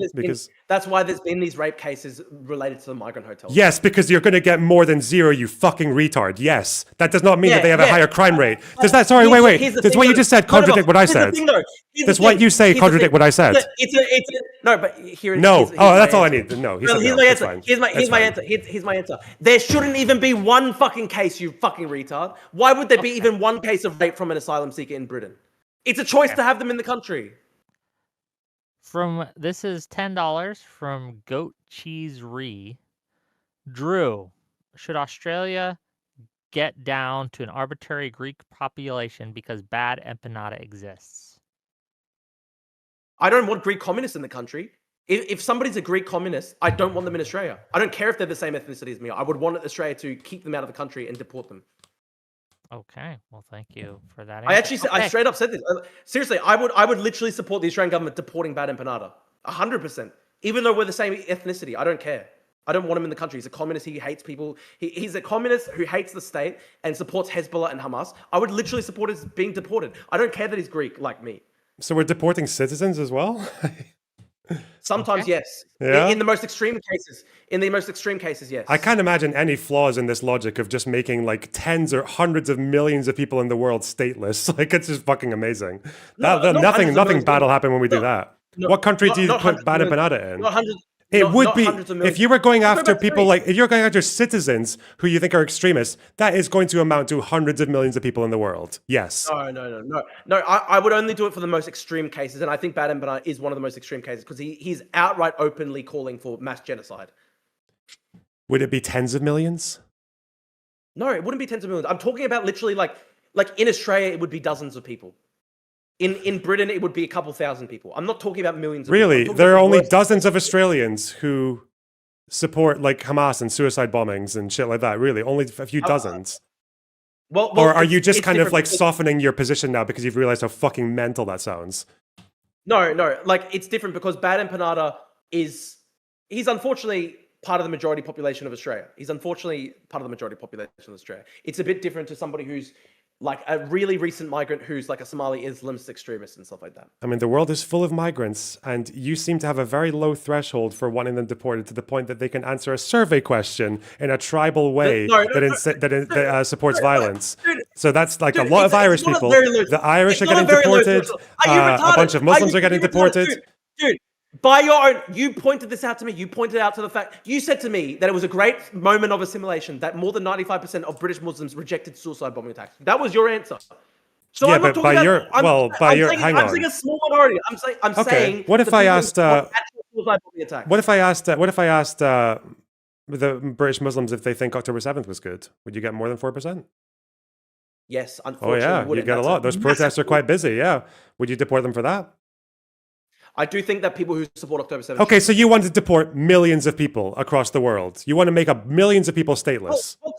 [SPEAKER 1] there's been these rape cases related to the migrant hotels.
[SPEAKER 2] Yes, because you're going to get more than 0, you fucking retard. Yes, that does not mean that they have a higher crime rate. Does that? Sorry, wait. Does what you just said contradict what I said? Does what you say contradict what I said?
[SPEAKER 1] No, but here.
[SPEAKER 2] No. Oh, that's all I need. No,
[SPEAKER 1] here's my answer. Here's my answer. There shouldn't even be one fucking case, you fucking retard. Why would there be even one case of rape from an asylum seeker in Britain? It's a choice to have them in the country.
[SPEAKER 3] This is $10 from Goat Cheese Re. Drew, should Australia get down to an arbitrary Greek population because bad empanada exists?
[SPEAKER 1] I don't want Greek communists in the country. If somebody's a Greek communist, I don't want them in Australia. I don't care if they're the same ethnicity as me. I would want Australia to keep them out of the country and deport them.
[SPEAKER 3] Okay, well, thank you for that.
[SPEAKER 1] I straight up said this. Seriously, I would literally support the Australian government deporting bad empanada. 100%. Even though we're the same ethnicity, I don't care. I don't want him in the country. He's a communist. He hates people. He's a communist who hates the state and supports Hezbollah and Hamas. I would literally support his being deported. I don't care that he's Greek like me.
[SPEAKER 2] So we're deporting citizens as well?
[SPEAKER 1] Sometimes, yes.
[SPEAKER 2] Yeah?
[SPEAKER 1] In the most extreme cases, yes.
[SPEAKER 2] I can't imagine any flaws in this logic of just making like tens or hundreds of millions of people in the world stateless. Like, it's just fucking amazing. Nothing bad will happen when we do that. What country do you put bad empanada in? It would be, if you were going after people like, if you're going after citizens who you think are extremists, that is going to amount to hundreds of millions of people in the world. Yes.
[SPEAKER 1] No. I would only do it for the most extreme cases. And I think Bad Empanada is one of the most extreme cases because he's outright openly calling for mass genocide.
[SPEAKER 2] Would it be tens of millions?
[SPEAKER 1] No, it wouldn't be tens of millions. I'm talking about literally like Like in Australia, it would be dozens of people. In Britain, it would be a couple thousand people. I'm not talking about millions of
[SPEAKER 2] Really?
[SPEAKER 1] people.
[SPEAKER 2] There are only dozens of Australians who support like Hamas and suicide bombings and shit like that. Really? Only a few dozens?
[SPEAKER 1] Well,
[SPEAKER 2] or are you just
[SPEAKER 1] it's
[SPEAKER 2] kind of like
[SPEAKER 1] different because-
[SPEAKER 2] softening your position now because you've realized how fucking mental that sounds?
[SPEAKER 1] No. Like, it's different because Bad Empanada he's unfortunately part of the majority population of Australia. He's unfortunately part of the majority population of Australia. It's a bit different to somebody who's like a really recent migrant who's like a Somali Islamist extremist and stuff like that.
[SPEAKER 2] I mean, the world is full of migrants, and you seem to have a very low threshold for wanting them deported to the point that they can answer a survey question in a tribal way that supports violence. So that's like a lot of Irish people. The Irish are getting deported. A bunch of Muslims are getting deported.
[SPEAKER 1] Dude, by your own, you pointed this out to me. You pointed out to the fact, you said to me that it was a great moment of assimilation, that more than 95% of British Muslims rejected suicide bombing attacks. That was your answer. So
[SPEAKER 2] yeah,
[SPEAKER 1] I'm not
[SPEAKER 2] but by
[SPEAKER 1] about,
[SPEAKER 2] your,
[SPEAKER 1] I'm,
[SPEAKER 2] well,
[SPEAKER 1] I'm
[SPEAKER 2] by your,
[SPEAKER 1] saying,
[SPEAKER 2] hang
[SPEAKER 1] I'm
[SPEAKER 2] on.
[SPEAKER 1] saying a small minority. I'm saying.
[SPEAKER 2] What if I asked?
[SPEAKER 1] Suicide bombing attacks.
[SPEAKER 2] What if I asked the British Muslims if they think October 7th was good? Would you get more than 4%?
[SPEAKER 1] Yes,
[SPEAKER 2] Oh
[SPEAKER 1] unfortunately.
[SPEAKER 2] yeah, you get a lot. Those protests are quite busy. Yeah, would you deport them for that?
[SPEAKER 1] I do think that people who support October 7th.
[SPEAKER 2] Okay, so you want to deport millions of people across the world. You want to make millions of people stateless.
[SPEAKER 1] Well,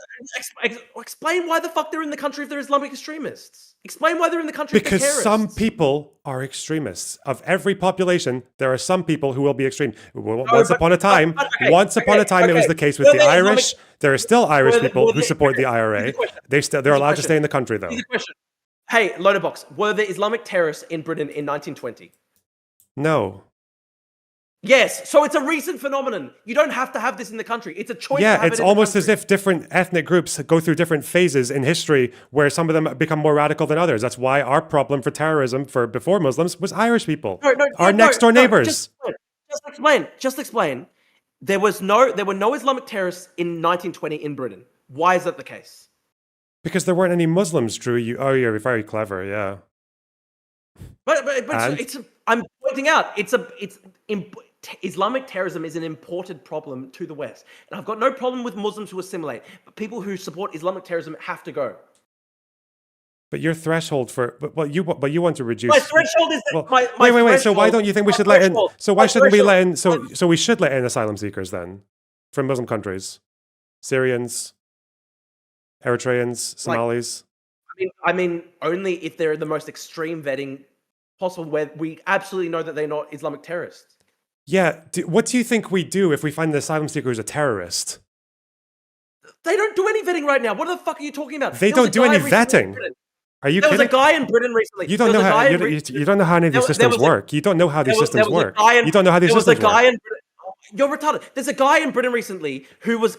[SPEAKER 1] explain why the fuck they're in the country if they're Islamic extremists. Explain why they're in the country if they're
[SPEAKER 2] Because
[SPEAKER 1] terrorists.
[SPEAKER 2] some people are extremists. Of every population, there are some people who will be extreme. Once upon a time, it was the case with the Irish. There are still Irish people who support the IRA. They're allowed to stay in the country, though.
[SPEAKER 1] Hey, Lonerbox, were there Islamic terrorists in Britain in 1920?
[SPEAKER 2] No.
[SPEAKER 1] Yes, so it's a recent phenomenon. You don't have to have this in the country. It's a choice.
[SPEAKER 2] Yeah, it's almost as if different ethnic groups go through different phases in history where some of them become more radical than others. That's why our problem for terrorism before Muslims was Irish people. Our next door neighbors.
[SPEAKER 1] Just explain. There were no Islamic terrorists in 1920 in Britain. Why is that the case?
[SPEAKER 2] Because there weren't any Muslims, Drew. You're very clever, yeah.
[SPEAKER 1] But I'm pointing out Islamic terrorism is an imported problem to the West, and I've got no problem with Muslims who assimilate, but people who support Islamic terrorism have to go.
[SPEAKER 2] But your threshold for you want to reduce.
[SPEAKER 1] My threshold is
[SPEAKER 2] wait. So why don't you think we should let in? So why shouldn't we let in? So we should let in asylum seekers then, from Muslim countries, Syrians, Eritreans, Somalis.
[SPEAKER 1] I mean, only if they're the most extreme vetting possible, where we absolutely know that they're not Islamic terrorists.
[SPEAKER 2] Yeah. What do you think we do if we find the asylum seeker who's a terrorist?
[SPEAKER 1] They don't do any vetting right now. What the fuck are you talking about?
[SPEAKER 2] They don't do any vetting. Are you kidding?
[SPEAKER 1] There was a guy in Britain recently.
[SPEAKER 2] You don't know how you don't know how any of these systems work. You don't know how these systems work. You don't know how these systems work.
[SPEAKER 1] You're retarded. There's a guy in Britain recently who's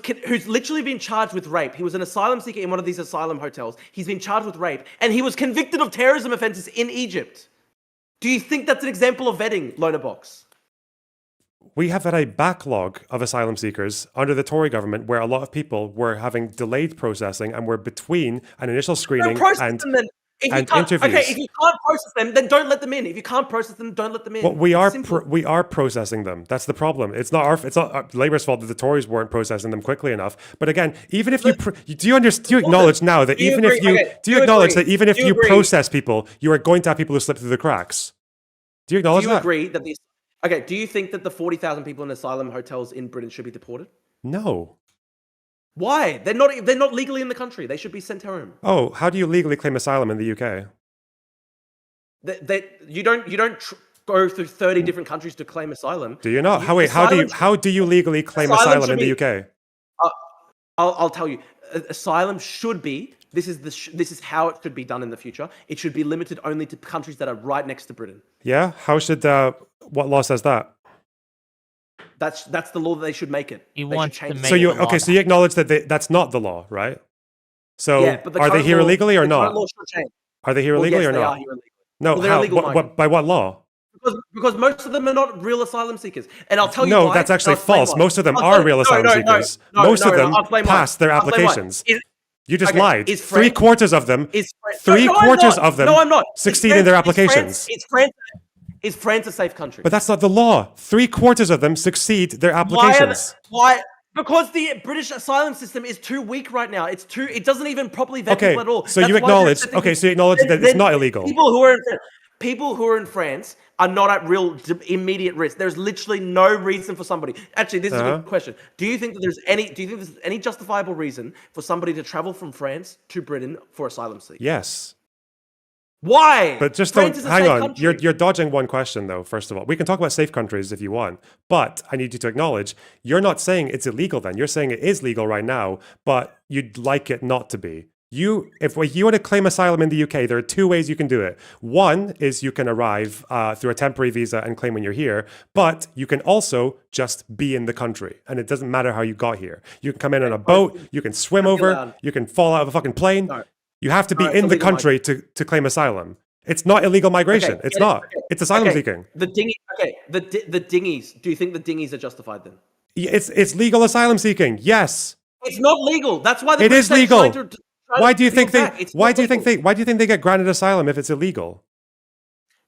[SPEAKER 1] literally been charged with rape. He was an asylum seeker in one of these asylum hotels. He's been charged with rape, and he was convicted of terrorism offenses in Egypt. Do you think that's an example of vetting, Lonerbox?
[SPEAKER 2] We have had a backlog of asylum seekers under the Tory government where a lot of people were having delayed processing and were between an initial screening and interviews.
[SPEAKER 1] Okay, if you can't process them, then don't let them in. If you can't process them, don't let them in.
[SPEAKER 2] Well, we are processing them. That's the problem. It's not Labour's fault that the Tories weren't processing them quickly enough. But again, even if do you acknowledge now that even if you process people, you are going to have people who slip through the cracks? Do you acknowledge that?
[SPEAKER 1] Do you agree that these? Okay, do you think that the 40,000 people in asylum hotels in Britain should be deported?
[SPEAKER 2] No.
[SPEAKER 1] Why? They're not legally in the country. They should be sent home.
[SPEAKER 2] Oh, how do you legally claim asylum in the UK?
[SPEAKER 1] You don't go through 30 different countries to claim asylum.
[SPEAKER 2] Do you not? How do you legally claim asylum in the UK?
[SPEAKER 1] I'll tell you. Asylum should be. This is how it should be done in the future. It should be limited only to countries that are right next to Britain.
[SPEAKER 2] Yeah. How should? What law says that?
[SPEAKER 1] That's the law that they should make it.
[SPEAKER 3] You want to make
[SPEAKER 2] so you acknowledge that that's not the law, right? So
[SPEAKER 1] yeah, but
[SPEAKER 2] are they here illegally or not? Are they here illegally or
[SPEAKER 1] they
[SPEAKER 2] not?
[SPEAKER 1] Are here illegally.
[SPEAKER 2] No,
[SPEAKER 1] how?
[SPEAKER 2] By what law?
[SPEAKER 1] Because most of them are not real asylum seekers, and I'll tell you
[SPEAKER 2] why.
[SPEAKER 1] No,
[SPEAKER 2] that's actually false. Most of them are real asylum seekers. Most of them passed their applications. You just lied. 3/4 of them. Three-quarters of them.
[SPEAKER 1] No, I'm not.
[SPEAKER 2] Succeed in their applications.
[SPEAKER 1] Is France a safe country?
[SPEAKER 2] But that's not the law. 3/4 of them succeed their applications.
[SPEAKER 1] Why Because the British asylum system is too weak right now. It doesn't even properly vet people at all.
[SPEAKER 2] So
[SPEAKER 1] That's
[SPEAKER 2] you
[SPEAKER 1] why they're
[SPEAKER 2] acknowledge,
[SPEAKER 1] accepting
[SPEAKER 2] okay,
[SPEAKER 1] people.
[SPEAKER 2] so you acknowledge that it's not illegal.
[SPEAKER 1] People who are in France are not at real immediate risk. There's literally no reason for somebody. Actually, this is a good question. Do you think there's any justifiable reason for somebody to travel from France to Britain for asylum seeking?
[SPEAKER 2] Yes.
[SPEAKER 1] Why?
[SPEAKER 2] But just
[SPEAKER 1] France
[SPEAKER 2] don't,
[SPEAKER 1] is a
[SPEAKER 2] hang
[SPEAKER 1] safe
[SPEAKER 2] on,
[SPEAKER 1] country.
[SPEAKER 2] you're dodging one question though, first of all. We can talk about safe countries if you want, but I need you to acknowledge, you're not saying it's illegal then. You're saying it is legal right now, but you'd like it not to be. If you want to claim asylum in the UK, there are two ways you can do it. One is you can arrive through a temporary visa and claim when you're here, but you can also just be in the country, and it doesn't matter how you got here. You can come in on a boat, you can swim over, you can fall out of a fucking plane.
[SPEAKER 1] No.
[SPEAKER 2] You have to be in the country to claim asylum. It's not illegal migration. It's not. It's asylum seeking.
[SPEAKER 1] The dinghies. Do you think the dinghies are justified then?
[SPEAKER 2] It's legal asylum seeking. Yes.
[SPEAKER 1] It's not legal. That's why the
[SPEAKER 2] It is
[SPEAKER 1] British are
[SPEAKER 2] legal.
[SPEAKER 1] trying to
[SPEAKER 2] Why do you
[SPEAKER 1] appeal
[SPEAKER 2] think they?
[SPEAKER 1] back. It's
[SPEAKER 2] Why
[SPEAKER 1] not
[SPEAKER 2] do you think
[SPEAKER 1] legal.
[SPEAKER 2] they? Why do you think they get granted asylum if it's illegal?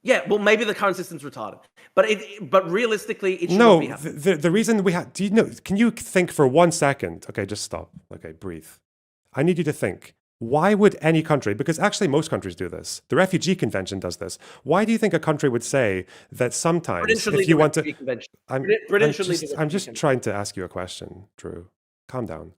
[SPEAKER 1] Yeah, well, maybe the current system's retarded, but realistically, it should not
[SPEAKER 2] No.
[SPEAKER 1] be happening.
[SPEAKER 2] The reason we have. Do you know? Can you think for 1 second? Okay, just stop. Okay, breathe. I need you to think. Why would any country, because actually most countries do this, the Refugee Convention does this, why do you think a country would say that sometimes if you want to... I'm just trying to ask you a question, Drew. Calm down.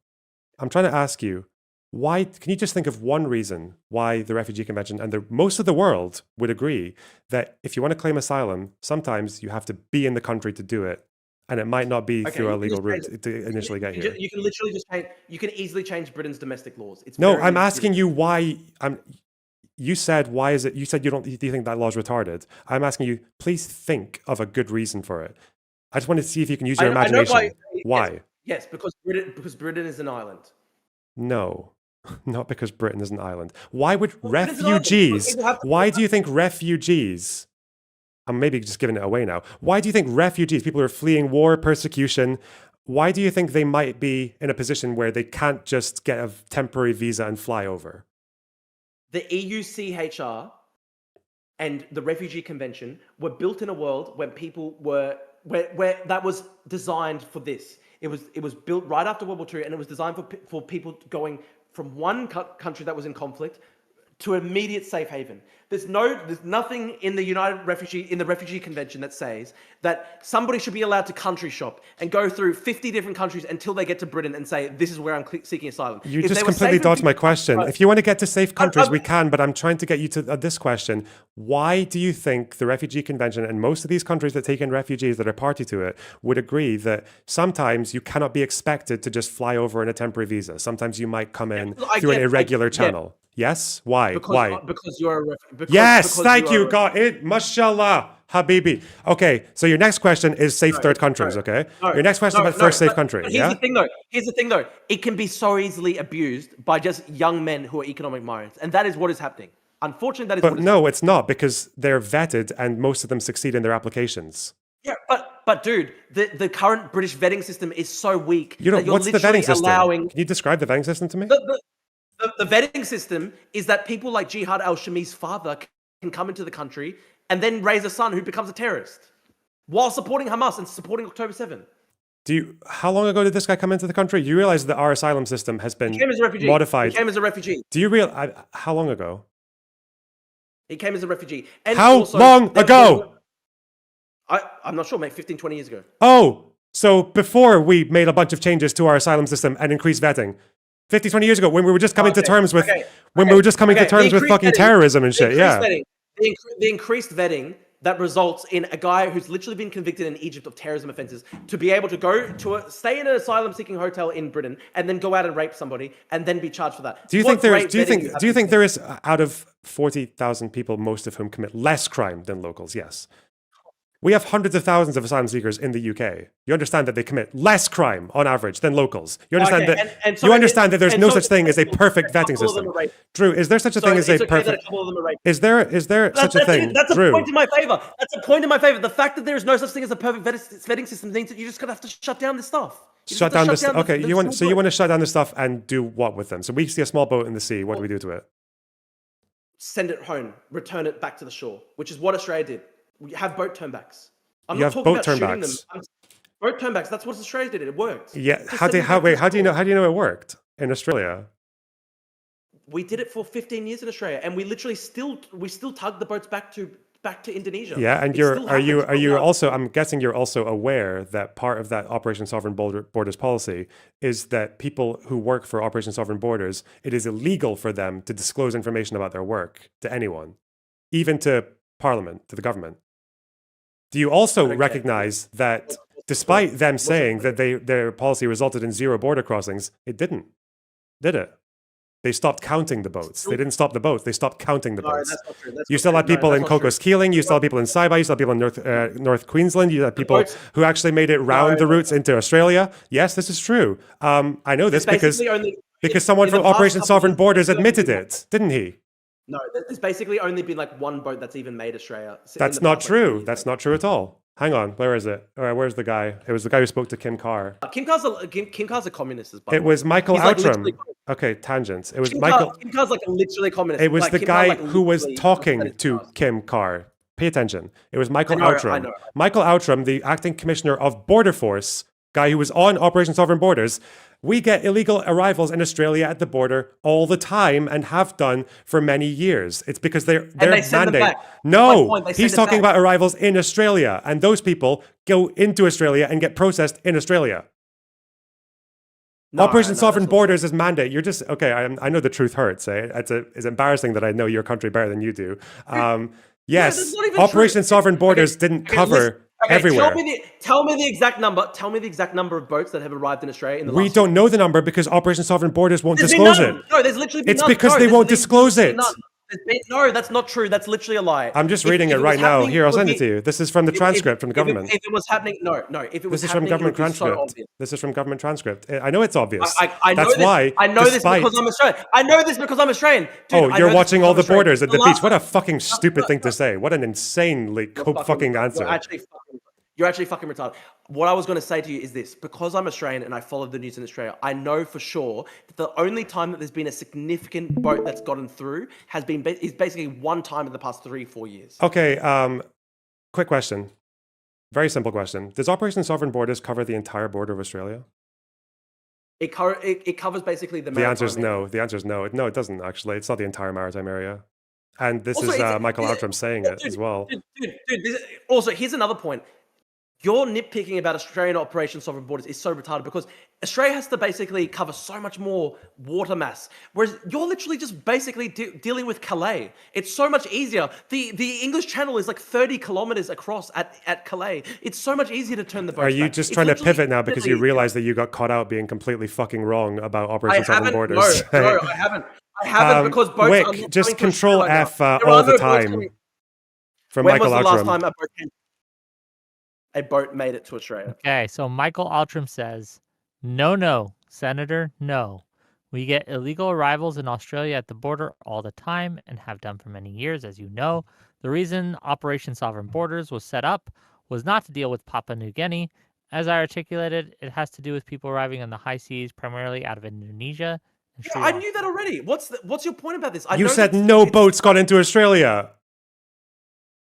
[SPEAKER 2] I'm trying to ask you, why, can you just think of one reason why the Refugee Convention and most of the world would agree that if you want to claim asylum, sometimes you have to be in the country to do it. And it might not be through a legal route to initially get here.
[SPEAKER 1] You can literally just change. You can easily change Britain's domestic laws.
[SPEAKER 2] No, I'm asking you why. You said why is it? You said you don't. Do you think that law's retarded? I'm asking you. Please think of a good reason for it. I just want to see if you can use your imagination. Why?
[SPEAKER 1] Yes, because Britain is an island.
[SPEAKER 2] No, not because Britain is an island. Why would refugees? Why do you think refugees? I'm maybe just giving it away now. Why do you think refugees, people who are fleeing war, persecution, why do you think they might be in a position where they can't just get a temporary visa and fly over?
[SPEAKER 1] The EUCHR and the Refugee Convention were built in a world when people were where that was designed for this. It was built right after World War II, and it was designed for people going from one country that was in conflict to immediate safe haven. There's nothing in the Refugee Convention that says that somebody should be allowed to country shop and go through 50 different countries until they get to Britain and say, this is where I'm seeking asylum.
[SPEAKER 2] You just completely dodged my question. If you want to get to safe countries, we can, but I'm trying to get you to this question. Why do you think the Refugee Convention and most of these countries that take in refugees that are party to it would agree that sometimes you cannot be expected to just fly over in a temporary visa? Sometimes you might come in through an irregular channel. Yes? Why? Why?
[SPEAKER 1] Because you're a refugee.
[SPEAKER 2] Yes, thank you. Got it. Mashallah, Habibi. Okay, so your next question is safe third countries, okay? Your next question about first safe country,
[SPEAKER 1] but
[SPEAKER 2] yeah?
[SPEAKER 1] Here's the thing though. It can be so easily abused by just young men who are economic migrants. And that is what is happening. Unfortunately, that is what is happening.
[SPEAKER 2] No, it's not, because they're vetted and most of them succeed in their applications.
[SPEAKER 1] Yeah, but dude, the current British vetting system is so weak.
[SPEAKER 2] What's the vetting system? Can you describe the vetting system to me?
[SPEAKER 1] The vetting system is that people like Jihad al-Shami's father can come into the country and then raise a son who becomes a terrorist while supporting Hamas and supporting October 7.
[SPEAKER 2] How long ago did this guy come into the country? You realize that our asylum system has been modified.
[SPEAKER 1] He came as a refugee.
[SPEAKER 2] Do you realize how long ago?
[SPEAKER 1] He came as a refugee. And
[SPEAKER 2] how long ago?
[SPEAKER 1] I'm not sure, mate. 15, 20 years ago.
[SPEAKER 2] Oh, so before we made a bunch of changes to our asylum system and increased vetting. 50, 20 years ago, when we were just coming to terms with fucking terrorism and shit, yeah.
[SPEAKER 1] The increased vetting that results in a guy who's literally been convicted in Egypt of terrorism offenses to be able to go to stay in an asylum-seeking hotel in Britain and then go out and rape somebody and then be charged for that.
[SPEAKER 2] Do you think there is out of 40,000 people, most of whom commit less crime than locals? Yes. We have hundreds of thousands of asylum seekers in the UK. You understand that they commit less crime on average than locals. You understand that there's no such thing as a perfect vetting system. Drew, is there such a thing as a perfect? Is there such a thing?
[SPEAKER 1] That's a point in my favor. That's a point in my favor. The fact that there is no such thing as a perfect vetting system means that you're just gonna have to shut down this stuff.
[SPEAKER 2] Shut down this. Okay, you want to shut down this stuff and do what with them? So we see a small boat in the sea. What do we do to it?
[SPEAKER 1] Send it home. Return it back to the shore, which is what Australia did. We have boat turnbacks.
[SPEAKER 2] You have boat turnbacks.
[SPEAKER 1] Boat turnbacks. That's what Australia did. It worked.
[SPEAKER 2] Yeah.
[SPEAKER 1] Just
[SPEAKER 2] How
[SPEAKER 1] send
[SPEAKER 2] do
[SPEAKER 1] me back to
[SPEAKER 2] you know?
[SPEAKER 1] school.
[SPEAKER 2] How do you know it worked in Australia?
[SPEAKER 1] We did it for 15 years in Australia, and we literally still tug the boats back to Indonesia.
[SPEAKER 2] Yeah, and
[SPEAKER 1] It still
[SPEAKER 2] are
[SPEAKER 1] happens
[SPEAKER 2] you
[SPEAKER 1] now.
[SPEAKER 2] also? I'm guessing you're also aware that part of that Operation Sovereign Borders policy is that people who work for Operation Sovereign Borders, it is illegal for them to disclose information about their work to anyone, even to Parliament, to the government. Do you also
[SPEAKER 1] I don't care.
[SPEAKER 2] recognize that
[SPEAKER 1] What's
[SPEAKER 2] despite them
[SPEAKER 1] the
[SPEAKER 2] saying
[SPEAKER 1] point?
[SPEAKER 2] that their policy resulted in 0 border crossings, it didn't, did it? They stopped counting the boats. They didn't stop the boats. They stopped counting the
[SPEAKER 1] No,
[SPEAKER 2] boats.
[SPEAKER 1] that's not true. That's
[SPEAKER 2] You
[SPEAKER 1] not
[SPEAKER 2] still
[SPEAKER 1] true.
[SPEAKER 2] had
[SPEAKER 1] No,
[SPEAKER 2] people
[SPEAKER 1] that's
[SPEAKER 2] in
[SPEAKER 1] not true.
[SPEAKER 2] Cocos Keeling. You still had people in Saibai. You still had people in North Queensland. You had people
[SPEAKER 1] boats-
[SPEAKER 2] who actually made it round the routes into Australia. Yes, this is true. I know this because someone
[SPEAKER 1] in the
[SPEAKER 2] from
[SPEAKER 1] past
[SPEAKER 2] Operation
[SPEAKER 1] couple
[SPEAKER 2] Sovereign
[SPEAKER 1] years,
[SPEAKER 2] Borders
[SPEAKER 1] there's
[SPEAKER 2] admitted
[SPEAKER 1] only
[SPEAKER 2] it, didn't he?
[SPEAKER 1] No, there's basically only been like one boat that's even made Australia.
[SPEAKER 2] That's not true. That's not true at all. Hang on, where is it? All right, where's the guy? It was the guy who spoke to Kim Carr.
[SPEAKER 1] Kim Carr's a communist.
[SPEAKER 2] It was Michael
[SPEAKER 1] He's like
[SPEAKER 2] Outram.
[SPEAKER 1] literally-
[SPEAKER 2] Okay, tangents. It was
[SPEAKER 1] Kim
[SPEAKER 2] Michael.
[SPEAKER 1] Kim Carr's like literally communist.
[SPEAKER 2] It was
[SPEAKER 1] Like,
[SPEAKER 2] the
[SPEAKER 1] Kim Carr,
[SPEAKER 2] guy
[SPEAKER 1] like,
[SPEAKER 2] who was
[SPEAKER 1] literally
[SPEAKER 2] talking
[SPEAKER 1] upset his
[SPEAKER 2] to
[SPEAKER 1] ass.
[SPEAKER 2] Kim Carr. Pay attention. It was Michael
[SPEAKER 1] I know.
[SPEAKER 2] Outram. Michael Outram, the acting commissioner of Border Force, guy who was on Operation Sovereign Borders. We get illegal arrivals in Australia at the border all the time and have done for many years. It's because their
[SPEAKER 1] they send them
[SPEAKER 2] mandate.
[SPEAKER 1] back.
[SPEAKER 2] No,
[SPEAKER 1] My point, they
[SPEAKER 2] he's
[SPEAKER 1] send it
[SPEAKER 2] talking
[SPEAKER 1] back.
[SPEAKER 2] about arrivals in Australia, and those people go into Australia and get processed in Australia.
[SPEAKER 1] No,
[SPEAKER 2] Operation
[SPEAKER 1] no,
[SPEAKER 2] Sovereign
[SPEAKER 1] that's not
[SPEAKER 2] Borders is mandate. You're just okay. I know the truth hurts. Eh? It's embarrassing that I know your country better than you do. Yes,
[SPEAKER 1] that's not even
[SPEAKER 2] Operation
[SPEAKER 1] true.
[SPEAKER 2] Sovereign Borders didn't cover
[SPEAKER 1] listen,
[SPEAKER 2] everywhere.
[SPEAKER 1] Tell me the exact number. Tell me the exact number of boats that have arrived in Australia in the
[SPEAKER 2] We
[SPEAKER 1] last
[SPEAKER 2] don't know the number because Operation Sovereign Borders won't
[SPEAKER 1] There's been
[SPEAKER 2] disclose
[SPEAKER 1] none.
[SPEAKER 2] it.
[SPEAKER 1] No, there's literally been
[SPEAKER 2] It's
[SPEAKER 1] none.
[SPEAKER 2] because
[SPEAKER 1] No,
[SPEAKER 2] they
[SPEAKER 1] there's
[SPEAKER 2] won't
[SPEAKER 1] literally
[SPEAKER 2] disclose
[SPEAKER 1] been
[SPEAKER 2] it.
[SPEAKER 1] none. No, that's not true. That's literally a lie.
[SPEAKER 2] I'm just
[SPEAKER 1] If-
[SPEAKER 2] reading
[SPEAKER 1] if
[SPEAKER 2] it
[SPEAKER 1] was
[SPEAKER 2] right now.
[SPEAKER 1] happening,
[SPEAKER 2] Here, I'll
[SPEAKER 1] it would
[SPEAKER 2] send it
[SPEAKER 1] be-
[SPEAKER 2] to you. This is from the transcript from the government.
[SPEAKER 1] If it was happening, no. If it was
[SPEAKER 2] This is from
[SPEAKER 1] happening,
[SPEAKER 2] government
[SPEAKER 1] it would be so
[SPEAKER 2] transcript.
[SPEAKER 1] obvious.
[SPEAKER 2] This is from government transcript. I know it's obvious.
[SPEAKER 1] I know
[SPEAKER 2] That's
[SPEAKER 1] this.
[SPEAKER 2] why.
[SPEAKER 1] I know this
[SPEAKER 2] despite-
[SPEAKER 1] because I'm Australian. I know this because I'm Australian. Dude, I
[SPEAKER 2] Oh,
[SPEAKER 1] know
[SPEAKER 2] you're
[SPEAKER 1] this
[SPEAKER 2] watching
[SPEAKER 1] because
[SPEAKER 2] all
[SPEAKER 1] I'm
[SPEAKER 2] the
[SPEAKER 1] Australian.
[SPEAKER 2] borders at the
[SPEAKER 1] last
[SPEAKER 2] beach. What a
[SPEAKER 1] time-
[SPEAKER 2] fucking stupid thing to say. What an insanely fucking answer.
[SPEAKER 1] You're actually fucking retarded. What I was going to say to you is this: because I'm Australian and I follow the news in Australia, I know for sure that the only time that there's been a significant boat that's gotten through is basically one time in the past 3-4 years.
[SPEAKER 2] Okay, quick question. Very simple question. Does Operation Sovereign Borders cover the entire border of Australia?
[SPEAKER 1] It covers basically the.
[SPEAKER 2] The answer is
[SPEAKER 1] maritime area.
[SPEAKER 2] no. The answer is no. No, it doesn't actually. It's not the entire maritime area. And this
[SPEAKER 1] Also,
[SPEAKER 2] is
[SPEAKER 1] it's-
[SPEAKER 2] Michael
[SPEAKER 1] it's-
[SPEAKER 2] Outram saying it as well.
[SPEAKER 1] Also, here's another point. Your nitpicking about Australian Operation Sovereign Borders is so retarded because Australia has to basically cover so much more water mass, whereas you're literally just basically dealing with Calais. It's so much easier. The English Channel is like 30 kilometers across at Calais. It's so much easier to turn the boats
[SPEAKER 2] Are you
[SPEAKER 1] back.
[SPEAKER 2] just
[SPEAKER 1] It's
[SPEAKER 2] trying to
[SPEAKER 1] literally
[SPEAKER 2] pivot now because you
[SPEAKER 1] infinitely
[SPEAKER 2] realize that you got caught out being completely fucking wrong about
[SPEAKER 1] I
[SPEAKER 2] Operation Sovereign
[SPEAKER 1] haven't.
[SPEAKER 2] Borders?
[SPEAKER 1] No, I haven't. I haven't because boats
[SPEAKER 2] Wick,
[SPEAKER 1] are not
[SPEAKER 2] just
[SPEAKER 1] coming to
[SPEAKER 2] control
[SPEAKER 1] Australia
[SPEAKER 2] F
[SPEAKER 1] now. There
[SPEAKER 2] all
[SPEAKER 1] are
[SPEAKER 2] the
[SPEAKER 1] no boats
[SPEAKER 2] time
[SPEAKER 1] coming-
[SPEAKER 2] from
[SPEAKER 1] When
[SPEAKER 2] Michael
[SPEAKER 1] was the last
[SPEAKER 2] Outram.
[SPEAKER 1] time a boat made it to Australia?
[SPEAKER 3] Okay, so Michael Outram says, no, Senator, no. We get illegal arrivals in Australia at the border all the time and have done for many years, as you know. The reason Operation Sovereign Borders was set up was not to deal with Papua New Guinea. As I articulated, it has to do with people arriving on the high seas, primarily out of Indonesia. And
[SPEAKER 1] Yeah,
[SPEAKER 3] Sri
[SPEAKER 1] I
[SPEAKER 3] Lanka.
[SPEAKER 1] knew that already. What's your point about this? I
[SPEAKER 2] You
[SPEAKER 1] know
[SPEAKER 2] said
[SPEAKER 1] that
[SPEAKER 2] no
[SPEAKER 1] it's-
[SPEAKER 2] boats got into Australia.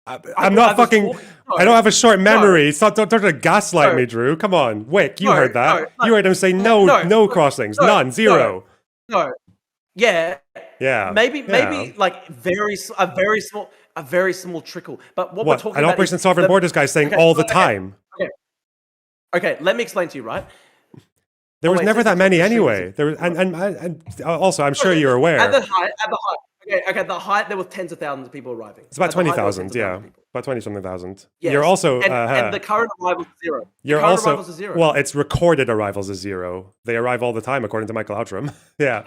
[SPEAKER 2] I'm not
[SPEAKER 1] I was
[SPEAKER 2] fucking.
[SPEAKER 1] talking- no,
[SPEAKER 2] I don't have a short
[SPEAKER 1] no.
[SPEAKER 2] memory. It's not, don't try to gaslight
[SPEAKER 1] No.
[SPEAKER 2] me, Drew. Come on, Wick. You
[SPEAKER 1] No,
[SPEAKER 2] heard that.
[SPEAKER 1] no,
[SPEAKER 2] You heard him say no,
[SPEAKER 1] no,
[SPEAKER 2] no crossings,
[SPEAKER 1] no,
[SPEAKER 2] none, zero.
[SPEAKER 1] No. Yeah.
[SPEAKER 2] Yeah.
[SPEAKER 1] Maybe
[SPEAKER 2] yeah.
[SPEAKER 1] like a very small trickle. But what we're
[SPEAKER 2] What?
[SPEAKER 1] talking
[SPEAKER 2] An
[SPEAKER 1] about
[SPEAKER 2] Operation
[SPEAKER 1] is
[SPEAKER 2] Sovereign Borders guy saying
[SPEAKER 1] okay,
[SPEAKER 2] all the
[SPEAKER 1] okay,
[SPEAKER 2] time.
[SPEAKER 1] Okay, let me explain to you, right?
[SPEAKER 2] There was
[SPEAKER 1] wait,
[SPEAKER 2] never
[SPEAKER 1] so
[SPEAKER 2] that
[SPEAKER 1] it's
[SPEAKER 2] many
[SPEAKER 1] not the
[SPEAKER 2] anyway. There was, and also, I'm sure you're aware.
[SPEAKER 1] At the height. Okay, at the height, there were tens of thousands of people arriving.
[SPEAKER 2] It's about
[SPEAKER 1] At the height, there were
[SPEAKER 2] 20,000,
[SPEAKER 1] tens of
[SPEAKER 2] yeah.
[SPEAKER 1] thousands of people.
[SPEAKER 2] About 20-something thousand.
[SPEAKER 1] Yes,
[SPEAKER 2] You're also...
[SPEAKER 1] and the current arrivals are zero.
[SPEAKER 2] You're
[SPEAKER 1] the current
[SPEAKER 2] also...
[SPEAKER 1] arrivals are zero.
[SPEAKER 2] Well, it's recorded arrivals is zero. They arrive all the time, according to Michael Outram. Yeah.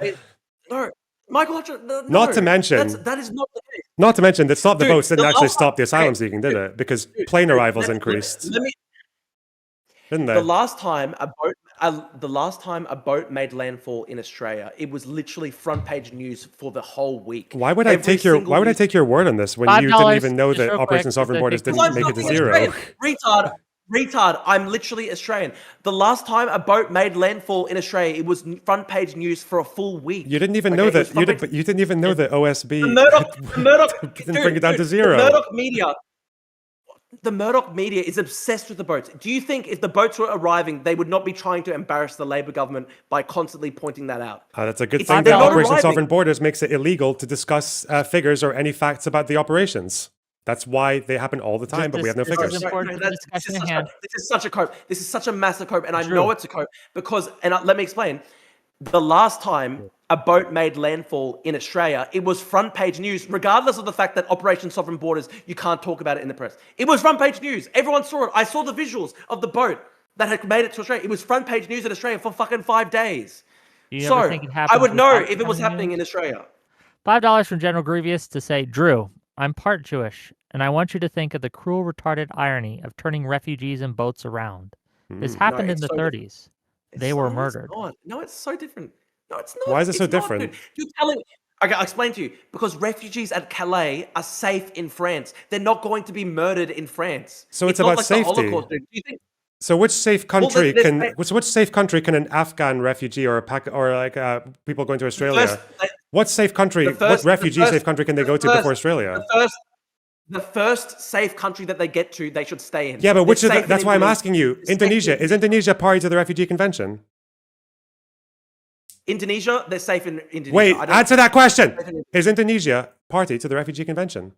[SPEAKER 1] No, Michael Hutchins, no,
[SPEAKER 2] Not to mention-
[SPEAKER 1] that is not the case.
[SPEAKER 2] Not to mention that stop the
[SPEAKER 1] Dude,
[SPEAKER 2] boats didn't
[SPEAKER 1] the
[SPEAKER 2] actually
[SPEAKER 1] last
[SPEAKER 2] stop the
[SPEAKER 1] time-
[SPEAKER 2] asylum
[SPEAKER 1] okay,
[SPEAKER 2] seeking, did it? Because
[SPEAKER 1] dude,
[SPEAKER 2] plane
[SPEAKER 1] dude,
[SPEAKER 2] arrivals
[SPEAKER 1] let-
[SPEAKER 2] increased,
[SPEAKER 1] Let me.
[SPEAKER 2] didn't they?
[SPEAKER 1] The last time a boat made landfall in Australia, it was literally front page news for the whole week.
[SPEAKER 2] Why would I
[SPEAKER 1] Every
[SPEAKER 2] take your
[SPEAKER 1] single
[SPEAKER 2] Why would I
[SPEAKER 1] news-
[SPEAKER 2] take your word on this when you didn't
[SPEAKER 3] $5
[SPEAKER 2] even know
[SPEAKER 3] just
[SPEAKER 2] that
[SPEAKER 3] real
[SPEAKER 2] Operation
[SPEAKER 3] quick,
[SPEAKER 2] Sovereign
[SPEAKER 3] because
[SPEAKER 2] Borders
[SPEAKER 3] they-
[SPEAKER 2] didn't
[SPEAKER 1] Because I'm
[SPEAKER 2] make it to
[SPEAKER 1] fucking
[SPEAKER 2] zero?
[SPEAKER 1] Australian. Retard. I'm literally Australian. The last time a boat made landfall in Australia, it was front page news for a full week.
[SPEAKER 2] You didn't even know
[SPEAKER 1] Okay, it was
[SPEAKER 2] that.
[SPEAKER 1] front page-
[SPEAKER 2] You didn't even know that OSB
[SPEAKER 1] The Murdoch
[SPEAKER 2] didn't bring it down to zero.
[SPEAKER 1] The Murdoch media. the Murdoch media is obsessed with the boats. Do you think if the boats were arriving, they would not be trying to embarrass the Labour government by constantly pointing that out?
[SPEAKER 2] That's a good
[SPEAKER 1] It's-
[SPEAKER 2] thing
[SPEAKER 1] they're
[SPEAKER 2] that
[SPEAKER 1] not
[SPEAKER 2] Operation
[SPEAKER 1] arriving.
[SPEAKER 2] Sovereign Borders makes it illegal to discuss figures or any facts about the operations. That's why they happen all the time, but we have no
[SPEAKER 3] this is
[SPEAKER 2] figures.
[SPEAKER 3] important for discussion at hand.
[SPEAKER 1] This is such a cope. This is such a massive cope, and I
[SPEAKER 3] Drew.
[SPEAKER 1] know it's a cope because, let me explain. The last time a boat made landfall in Australia, it was front page news, regardless of the fact that Operation Sovereign Borders, you can't talk about it in the press. It was front page news. Everyone saw it. I saw the visuals of the boat that had made it to Australia. It was front page news in Australia for fucking 5 days.
[SPEAKER 3] Do you ever
[SPEAKER 1] So
[SPEAKER 3] think it happens
[SPEAKER 1] I would know
[SPEAKER 3] without
[SPEAKER 1] if it was
[SPEAKER 3] becoming
[SPEAKER 1] happening
[SPEAKER 3] news?
[SPEAKER 1] in Australia.
[SPEAKER 3] $5 from General Grievous to say, Drew, I'm part Jewish, and I want you to think of the cruel, retarded irony of turning refugees and boats around. This happened in
[SPEAKER 1] it's
[SPEAKER 3] the
[SPEAKER 1] so
[SPEAKER 3] 30s. They were murdered.
[SPEAKER 1] No, it's so different. No, it's not.
[SPEAKER 2] Why is it so
[SPEAKER 1] It's not,
[SPEAKER 2] different?
[SPEAKER 1] dude. You're telling. Okay, I'll explain to you. Because refugees at Calais are safe in France. They're not going to be murdered in France.
[SPEAKER 2] So it's
[SPEAKER 1] not
[SPEAKER 2] about
[SPEAKER 1] like
[SPEAKER 2] safety.
[SPEAKER 1] The Holocaust, dude. Do you think?
[SPEAKER 2] So which safe country
[SPEAKER 1] there's-
[SPEAKER 2] which safe country can an Afghan refugee or people going to Australia? What safe country? What refugee safe country can they go to before Australia?
[SPEAKER 1] The first safe country that they get to, they should stay in.
[SPEAKER 2] Yeah, but which
[SPEAKER 1] They're
[SPEAKER 2] is
[SPEAKER 1] safe in
[SPEAKER 2] that's why I'm
[SPEAKER 1] Indonesia.
[SPEAKER 2] asking you.
[SPEAKER 1] They're safe in
[SPEAKER 2] Indonesia, is Indonesia party to the Refugee Convention?
[SPEAKER 1] Indonesia, they're safe in Indonesia.
[SPEAKER 2] Wait,
[SPEAKER 1] I don't-
[SPEAKER 2] answer that question. Is Indonesia party to the Refugee Convention?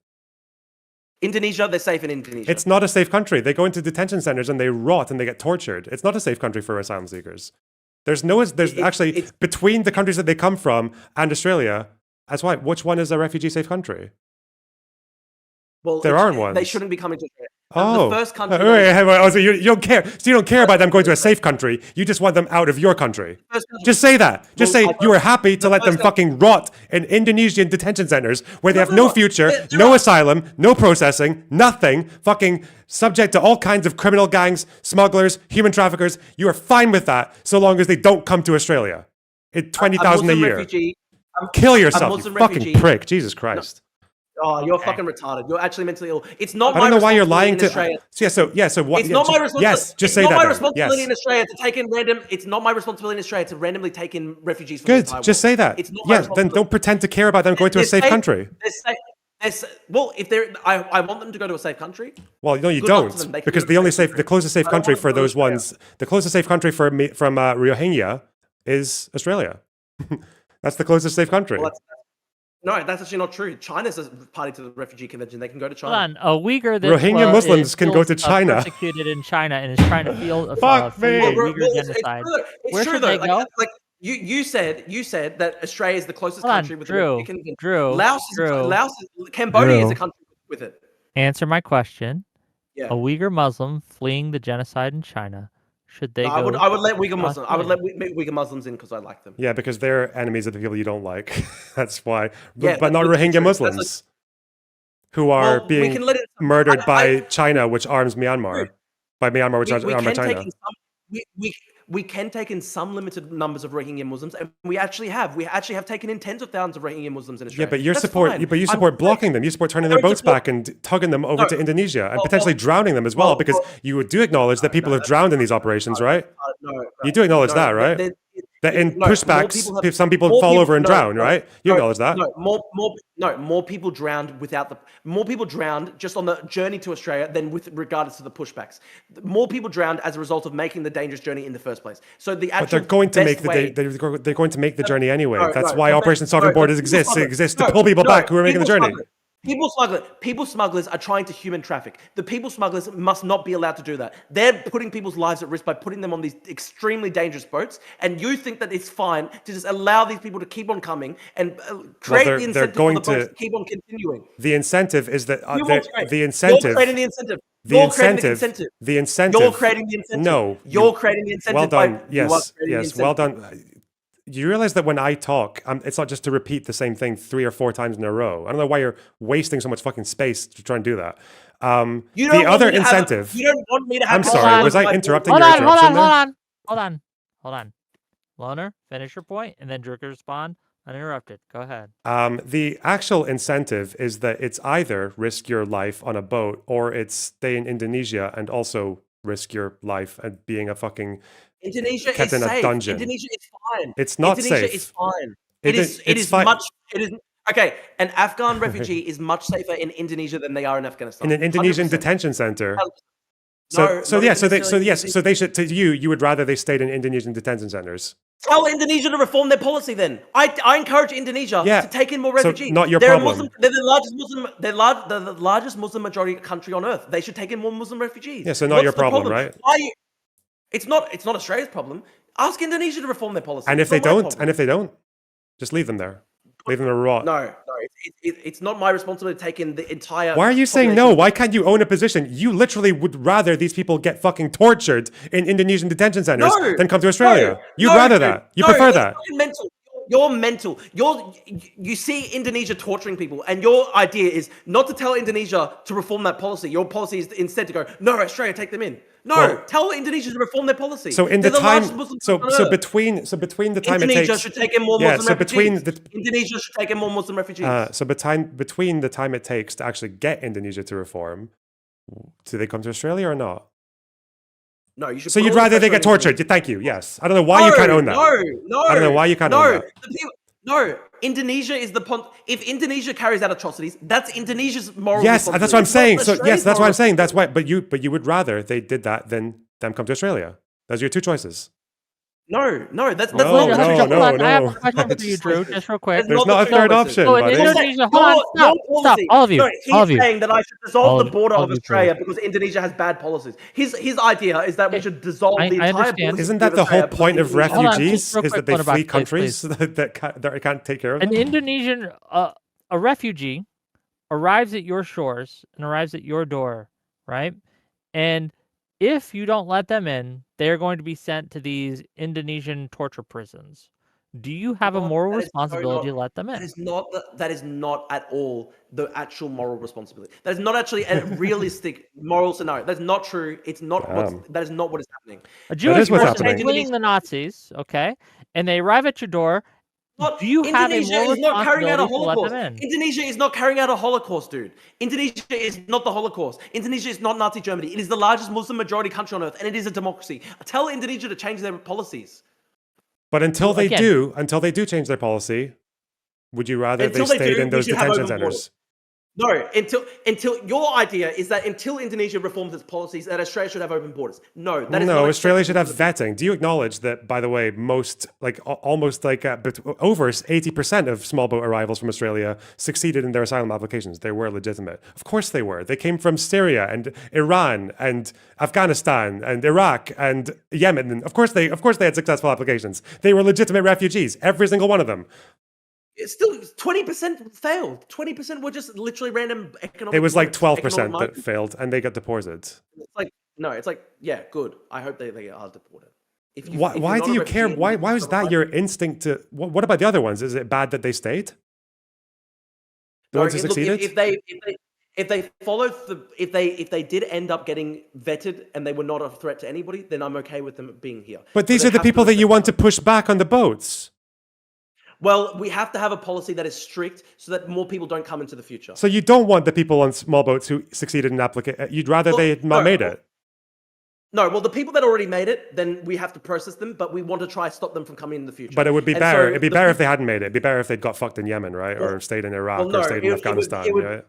[SPEAKER 1] Indonesia, they're safe in Indonesia.
[SPEAKER 2] It's not a safe country. They go into detention centers and they rot and they get tortured. It's not a safe country for asylum seekers. There's actually between the countries that they come from and Australia. That's why. Which one is a refugee safe country?
[SPEAKER 1] Well,
[SPEAKER 2] there aren't ones.
[SPEAKER 1] They shouldn't be coming to Australia.
[SPEAKER 2] Oh,
[SPEAKER 1] The first country.
[SPEAKER 2] so you don't care. So you don't care about them going to a safe country. You just want them out of your country. Just say that. Just say you are happy to let them fucking rot in Indonesian detention centers where they have no future, no asylum, no processing, nothing, fucking subject to all kinds of criminal gangs, smugglers, human traffickers. You are fine with that so long as they don't come to Australia. At 20,000 a year. Kill yourself, you fucking prick. Jesus Christ.
[SPEAKER 1] Oh, you're fucking retarded. You're actually mentally ill. It's not my
[SPEAKER 2] I don't know why you're lying to.
[SPEAKER 1] Australia.
[SPEAKER 2] So what?
[SPEAKER 1] It's not my responsibility.
[SPEAKER 2] Yes, just say
[SPEAKER 1] It's
[SPEAKER 2] that.
[SPEAKER 1] not my
[SPEAKER 2] then.
[SPEAKER 1] responsibility
[SPEAKER 2] Yes.
[SPEAKER 1] in Australia to take in random. It's not my responsibility in Australia to randomly take in refugees from
[SPEAKER 2] Good.
[SPEAKER 1] the entire
[SPEAKER 2] Just
[SPEAKER 1] world.
[SPEAKER 2] say that.
[SPEAKER 1] It's not my
[SPEAKER 2] Yeah. Then
[SPEAKER 1] responsibility.
[SPEAKER 2] don't pretend to care about them going to a safe country.
[SPEAKER 1] Well, if they're, I want them to go to a safe country.
[SPEAKER 2] Well, no, you
[SPEAKER 1] Good luck to
[SPEAKER 2] don't,
[SPEAKER 1] them. They can
[SPEAKER 2] because
[SPEAKER 1] go to a safe
[SPEAKER 2] the closest safe
[SPEAKER 1] I don't
[SPEAKER 2] country
[SPEAKER 1] want
[SPEAKER 2] for
[SPEAKER 1] them to go to
[SPEAKER 2] those ones, the closest safe country from Rohingya is Australia. That's the closest safe country.
[SPEAKER 1] Well, no, that's actually not true. China's a party to the refugee convention. They can go to China.
[SPEAKER 3] Hold on, a Uyghur that
[SPEAKER 2] Rohingya Muslims can go to
[SPEAKER 3] feels,
[SPEAKER 2] China.
[SPEAKER 3] persecuted in China and is trying to feel
[SPEAKER 2] Fuck me.
[SPEAKER 3] Uyghur genocide. Where
[SPEAKER 1] true
[SPEAKER 3] should
[SPEAKER 1] though.
[SPEAKER 3] they go?
[SPEAKER 1] Like you said that Australia is the closest
[SPEAKER 3] Hold on,
[SPEAKER 1] country with the
[SPEAKER 3] Drew,
[SPEAKER 1] refugee convention.
[SPEAKER 3] Drew,
[SPEAKER 1] Cambodia is
[SPEAKER 3] Drew.
[SPEAKER 1] a country with it.
[SPEAKER 3] Answer my question.
[SPEAKER 1] Yeah.
[SPEAKER 3] A Uyghur Muslim fleeing the genocide in China, should they
[SPEAKER 1] No,
[SPEAKER 3] go?
[SPEAKER 1] I would let Uyghur
[SPEAKER 3] to
[SPEAKER 1] Muslims. I would let
[SPEAKER 3] Australia?
[SPEAKER 1] Uyghur Muslims in because I like them.
[SPEAKER 2] Yeah, because they're enemies of the people you don't like. That's why.
[SPEAKER 1] Yeah,
[SPEAKER 2] but not
[SPEAKER 1] that's
[SPEAKER 2] Rohingya
[SPEAKER 1] true.
[SPEAKER 2] Muslims, who are
[SPEAKER 1] Well, we
[SPEAKER 2] being
[SPEAKER 1] can let it-
[SPEAKER 2] murdered by
[SPEAKER 1] I-
[SPEAKER 2] China, which arms Myanmar. By Myanmar, which arms China.
[SPEAKER 1] We can take in some limited numbers of Rohingya Muslims, and we actually have. We actually have taken in tens of thousands of Rohingya Muslims in Australia.
[SPEAKER 2] Yeah, but you
[SPEAKER 1] That's
[SPEAKER 2] support
[SPEAKER 1] fine.
[SPEAKER 2] you support blocking them. You support turning their
[SPEAKER 1] don't
[SPEAKER 2] boats
[SPEAKER 1] support-
[SPEAKER 2] back and tugging them over
[SPEAKER 1] No.
[SPEAKER 2] to Indonesia and
[SPEAKER 1] Well,
[SPEAKER 2] potentially drowning them as well,
[SPEAKER 1] well,
[SPEAKER 2] because
[SPEAKER 1] well-
[SPEAKER 2] you do acknowledge that people have drowned in these operations, right?
[SPEAKER 1] No,
[SPEAKER 2] You do acknowledge
[SPEAKER 1] no,
[SPEAKER 2] that, right? That in
[SPEAKER 1] no, more
[SPEAKER 2] pushbacks,
[SPEAKER 1] people have-
[SPEAKER 2] some people
[SPEAKER 1] more
[SPEAKER 2] fall
[SPEAKER 1] people-
[SPEAKER 2] over and
[SPEAKER 1] no,
[SPEAKER 2] drown,
[SPEAKER 1] no,
[SPEAKER 2] right? You
[SPEAKER 1] no,
[SPEAKER 2] acknowledge that.
[SPEAKER 1] More people drowned more people drowned just on the journey to Australia than with regards to the pushbacks. More people drowned as a result of making the dangerous journey in the first place. So the actual
[SPEAKER 2] But they're going to
[SPEAKER 1] best
[SPEAKER 2] make
[SPEAKER 1] way,
[SPEAKER 2] they're going to make the journey anyway.
[SPEAKER 1] No,
[SPEAKER 2] That's
[SPEAKER 1] no,
[SPEAKER 2] why
[SPEAKER 1] no,
[SPEAKER 2] Operation
[SPEAKER 1] no,
[SPEAKER 2] Sovereign
[SPEAKER 1] no,
[SPEAKER 2] Borders
[SPEAKER 1] people
[SPEAKER 2] exists. It
[SPEAKER 1] smugglers.
[SPEAKER 2] exists to
[SPEAKER 1] No,
[SPEAKER 2] pull people
[SPEAKER 1] no,
[SPEAKER 2] back who are making the
[SPEAKER 1] people
[SPEAKER 2] journey.
[SPEAKER 1] smugglers. People smugglers are trying to human traffic. The people smugglers must not be allowed to do that. They're putting people's lives at risk by putting them on these extremely dangerous boats. And you think that it's fine to just allow these people to keep on coming and create the incentive for the boats to keep on continuing.
[SPEAKER 2] The incentive is that the
[SPEAKER 1] You're
[SPEAKER 2] incentive.
[SPEAKER 1] creating the incentive.
[SPEAKER 2] The
[SPEAKER 1] You're creating
[SPEAKER 2] incentive. The incentive.
[SPEAKER 1] You're creating the incentive.
[SPEAKER 2] No.
[SPEAKER 1] You're creating the incentive.
[SPEAKER 2] Well done.
[SPEAKER 1] by- you are
[SPEAKER 2] Yes.
[SPEAKER 1] creating the
[SPEAKER 2] Yes. Well
[SPEAKER 1] incentive.
[SPEAKER 2] done. You realize that when I talk, it's not just to repeat the same thing 3 or 4 times in a row. I don't know why you're wasting so much fucking space to try and do that.
[SPEAKER 1] You don't
[SPEAKER 2] The
[SPEAKER 1] want
[SPEAKER 2] other
[SPEAKER 1] me to have-
[SPEAKER 2] incentive.
[SPEAKER 1] you don't want me to have.
[SPEAKER 2] I'm sorry. Was I interrupting
[SPEAKER 3] Hold
[SPEAKER 2] your
[SPEAKER 3] on, hold
[SPEAKER 2] interruption
[SPEAKER 3] on,
[SPEAKER 2] there?
[SPEAKER 3] hold on. Loner, finish your point, and then Drew can respond uninterrupted. Go ahead.
[SPEAKER 2] The actual incentive is that it's either risk your life on a boat or it's stay in Indonesia and also risk your life and being a fucking
[SPEAKER 1] Indonesia
[SPEAKER 2] kept
[SPEAKER 1] is
[SPEAKER 2] in a
[SPEAKER 1] safe.
[SPEAKER 2] dungeon.
[SPEAKER 1] Indonesia is fine.
[SPEAKER 2] It's not
[SPEAKER 1] Indonesia
[SPEAKER 2] safe.
[SPEAKER 1] is fine.
[SPEAKER 2] It
[SPEAKER 1] It
[SPEAKER 2] is-
[SPEAKER 1] is.
[SPEAKER 2] it's fine.
[SPEAKER 1] It is. Okay, an Afghan refugee is much safer in Indonesia than they are in Afghanistan.
[SPEAKER 2] In an Indonesian
[SPEAKER 1] 100%.
[SPEAKER 2] detention center.
[SPEAKER 1] No,
[SPEAKER 2] So
[SPEAKER 1] not
[SPEAKER 2] yeah,
[SPEAKER 1] even
[SPEAKER 2] so
[SPEAKER 1] necessarily
[SPEAKER 2] yes,
[SPEAKER 1] Indonesia.
[SPEAKER 2] so they should, to you would rather they stayed in Indonesian detention centers.
[SPEAKER 1] Tell Indonesia to reform their policy. Then I encourage Indonesia
[SPEAKER 2] Yeah,
[SPEAKER 1] to take in more
[SPEAKER 2] so
[SPEAKER 1] refugees.
[SPEAKER 2] not your
[SPEAKER 1] They're
[SPEAKER 2] problem.
[SPEAKER 1] a Muslim. They're the largest Muslim. They're the largest Muslim majority country on earth. They should take in more Muslim refugees.
[SPEAKER 2] Yeah, so not
[SPEAKER 1] What's
[SPEAKER 2] your
[SPEAKER 1] the
[SPEAKER 2] problem, right?
[SPEAKER 1] Why? It's not Australia's problem. Ask Indonesia to reform their policy.
[SPEAKER 2] And if
[SPEAKER 1] It's
[SPEAKER 2] they
[SPEAKER 1] not my
[SPEAKER 2] don't,
[SPEAKER 1] problem.
[SPEAKER 2] and if they don't, just leave them there. Leave them to rot.
[SPEAKER 1] No, it's not my responsibility to take in the entire.
[SPEAKER 2] Why are you saying no? Why can't you own a position? You literally would rather these people get fucking tortured in Indonesian detention centers than come to Australia. You'd rather that. You prefer that.
[SPEAKER 1] Mental. You're mental. You see Indonesia torturing people, and your idea is not to tell Indonesia to reform that policy. Your policy is instead to go, no, Australia, take them in. No,
[SPEAKER 2] Well,
[SPEAKER 1] tell Indonesia to reform their policy.
[SPEAKER 2] So in
[SPEAKER 1] They're
[SPEAKER 2] the time,
[SPEAKER 1] largest Muslim
[SPEAKER 2] so
[SPEAKER 1] country on earth.
[SPEAKER 2] between the time
[SPEAKER 1] Indonesia
[SPEAKER 2] it takes,
[SPEAKER 1] should take in more
[SPEAKER 2] yeah,
[SPEAKER 1] Muslim
[SPEAKER 2] so
[SPEAKER 1] refugees.
[SPEAKER 2] between
[SPEAKER 1] Indonesia should take in more Muslim refugees.
[SPEAKER 2] so between the time it takes to actually get Indonesia to reform, do they come to Australia or not?
[SPEAKER 1] No, you should.
[SPEAKER 2] So
[SPEAKER 1] put
[SPEAKER 2] you'd
[SPEAKER 1] all the
[SPEAKER 2] rather they
[SPEAKER 1] pressure
[SPEAKER 2] get
[SPEAKER 1] on
[SPEAKER 2] tortured? Thank you. Yes. I don't know why you can't own that.
[SPEAKER 1] No.
[SPEAKER 2] I don't know why you can't own that.
[SPEAKER 1] No, Indonesia is the if Indonesia carries out atrocities, that's Indonesia's moral.
[SPEAKER 2] Yes, that's what I'm
[SPEAKER 1] responsibility.
[SPEAKER 2] saying.
[SPEAKER 1] It's
[SPEAKER 2] So
[SPEAKER 1] not
[SPEAKER 2] yes,
[SPEAKER 1] Australia's
[SPEAKER 2] that's what
[SPEAKER 1] moral
[SPEAKER 2] I'm saying. That's why. But you would rather they did that than them come to Australia. Those are your two choices.
[SPEAKER 1] No, that's
[SPEAKER 2] No,
[SPEAKER 1] not the
[SPEAKER 2] no,
[SPEAKER 1] truth.
[SPEAKER 2] no,
[SPEAKER 3] I have
[SPEAKER 2] no.
[SPEAKER 3] a question for you, Drew, just real quick.
[SPEAKER 2] There's not a third option,
[SPEAKER 3] So in
[SPEAKER 2] buddy.
[SPEAKER 3] Indonesia, hold on, stop, all of you,
[SPEAKER 1] No,
[SPEAKER 3] all of
[SPEAKER 1] he's
[SPEAKER 3] you.
[SPEAKER 1] saying that I should dissolve the border
[SPEAKER 3] all
[SPEAKER 1] of
[SPEAKER 3] of you,
[SPEAKER 1] Australia because Indonesia has bad policies. His idea is that we should dissolve
[SPEAKER 3] I
[SPEAKER 1] the entire
[SPEAKER 3] understand.
[SPEAKER 1] policy
[SPEAKER 2] Isn't
[SPEAKER 1] of
[SPEAKER 2] that the whole
[SPEAKER 1] Australia because
[SPEAKER 2] point of
[SPEAKER 1] Indonesia-
[SPEAKER 3] Hold on,
[SPEAKER 2] refugees?
[SPEAKER 3] just real
[SPEAKER 2] Is
[SPEAKER 3] quick,
[SPEAKER 2] that they
[SPEAKER 3] Lonerbox,
[SPEAKER 2] flee
[SPEAKER 3] please,
[SPEAKER 2] countries that can't take care of them?
[SPEAKER 3] An Indonesian, a refugee, arrives at your shores and arrives at your door, right? And if you don't let them in, they are going to be sent to these Indonesian torture prisons. Do you have a moral responsibility to let them in?
[SPEAKER 1] That is not at all the actual moral responsibility. That is not actually a realistic moral scenario. That's not true. It's not. That is not what is happening.
[SPEAKER 3] A Jewish
[SPEAKER 2] what's
[SPEAKER 3] person
[SPEAKER 2] happening.
[SPEAKER 3] fleeing the Nazis, okay, and they arrive at your door. Do you have a
[SPEAKER 1] Indonesia
[SPEAKER 3] moral
[SPEAKER 1] is not carrying out a
[SPEAKER 3] responsibility to let
[SPEAKER 1] Holocaust.
[SPEAKER 3] them in?
[SPEAKER 1] Indonesia is not carrying out a Holocaust, dude. Indonesia is not the Holocaust. Indonesia is not Nazi Germany. It is the largest Muslim majority country on earth, and it is a democracy. Tell Indonesia to change their policies.
[SPEAKER 2] But until they
[SPEAKER 3] again-
[SPEAKER 2] do change their policy, would you rather
[SPEAKER 1] Until
[SPEAKER 2] they
[SPEAKER 1] they
[SPEAKER 2] stayed
[SPEAKER 1] do,
[SPEAKER 2] in
[SPEAKER 1] we
[SPEAKER 2] those
[SPEAKER 1] should have
[SPEAKER 2] detention
[SPEAKER 1] open borders.
[SPEAKER 2] centers?
[SPEAKER 1] No, until your idea is that until Indonesia reforms its policies, that Australia should have open borders. No, that is not
[SPEAKER 2] No, Australia should have
[SPEAKER 1] acceptable.
[SPEAKER 2] vetting. Do you acknowledge that, by the way, almost over 80% of small boat arrivals from Australia succeeded in their asylum applications? They were legitimate. Of course they were. They came from Syria and Iran and Afghanistan and Iraq and Yemen. And of course they had successful applications. They were legitimate refugees, every single one of them.
[SPEAKER 1] It's still 20% failed. 20% were just literally random economic.
[SPEAKER 2] It was like
[SPEAKER 1] migrants,
[SPEAKER 2] 12%
[SPEAKER 1] economic
[SPEAKER 2] that
[SPEAKER 1] migrants.
[SPEAKER 2] failed, and they got deported.
[SPEAKER 1] It's like no, it's like yeah, good. I hope they are deported. If
[SPEAKER 2] Why
[SPEAKER 1] you're
[SPEAKER 2] do
[SPEAKER 1] not
[SPEAKER 2] you
[SPEAKER 1] a
[SPEAKER 2] care?
[SPEAKER 1] refugee,
[SPEAKER 2] Why
[SPEAKER 1] you're
[SPEAKER 2] was
[SPEAKER 1] not
[SPEAKER 2] that
[SPEAKER 1] a
[SPEAKER 2] your instinct to? What about the other ones? Is it bad that they stayed? The
[SPEAKER 1] No,
[SPEAKER 2] ones who
[SPEAKER 1] look,
[SPEAKER 2] succeeded?
[SPEAKER 1] if they followed if they did end up getting vetted and they were not a threat to anybody, then I'm okay with them being here.
[SPEAKER 2] But these
[SPEAKER 1] they
[SPEAKER 2] are the
[SPEAKER 1] have to
[SPEAKER 2] people that you
[SPEAKER 1] respect
[SPEAKER 2] want to
[SPEAKER 1] them.
[SPEAKER 2] push back on the boats.
[SPEAKER 1] Well, we have to have a policy that is strict so that more people don't come into the future.
[SPEAKER 2] So you don't want the people on small boats who succeeded in application. You'd rather they had not made it.
[SPEAKER 1] No, well, the people that already made it, then we have to process them, but we want to try to stop them from coming in the future.
[SPEAKER 2] But it would be
[SPEAKER 1] And
[SPEAKER 2] better.
[SPEAKER 1] so
[SPEAKER 2] It'd be
[SPEAKER 1] the
[SPEAKER 2] better if
[SPEAKER 1] people-
[SPEAKER 2] they hadn't made it. It'd be better if they'd got fucked in Yemen, right? Or stayed in Iraq,
[SPEAKER 1] no,
[SPEAKER 2] or stayed in
[SPEAKER 1] it would-
[SPEAKER 2] Afghanistan.
[SPEAKER 1] it would-
[SPEAKER 2] yeah.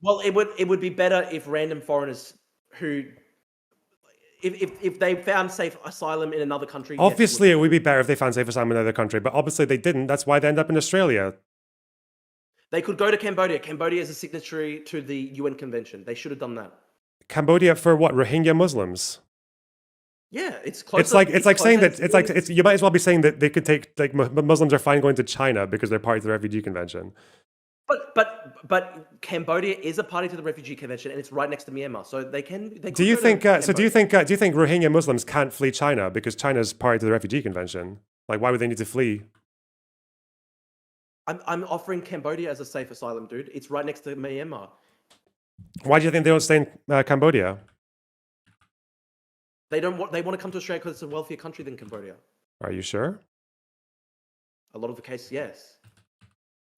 [SPEAKER 1] Well, it would be better if random foreigners who, if they found safe asylum in another country. yes,
[SPEAKER 2] Obviously, it would be better if they found safe asylum in another country, but obviously they didn't. That's why they end up in Australia.
[SPEAKER 1] They could go to Cambodia. Cambodia is a signatory to the UN Convention. They should have done that.
[SPEAKER 2] Cambodia for what? Rohingya Muslims.
[SPEAKER 1] Yeah, it's close.
[SPEAKER 2] It's like saying that you might as well be saying that they could take like Muslims are fine going to China because they're part of the Refugee Convention.
[SPEAKER 1] But Cambodia is a party to the Refugee Convention, and it's right next to Myanmar, so they can.
[SPEAKER 2] Do you think? Do you think Rohingya Muslims can't flee China because China's party to the Refugee Convention? Like, why would they need to flee?
[SPEAKER 1] I'm offering Cambodia as a safe asylum, dude. It's right next to Myanmar.
[SPEAKER 2] Why do you think they don't stay in Cambodia?
[SPEAKER 1] They don't want. They want to come to Australia because it's a wealthier country than Cambodia.
[SPEAKER 2] Are you sure?
[SPEAKER 1] A lot of the cases, yes.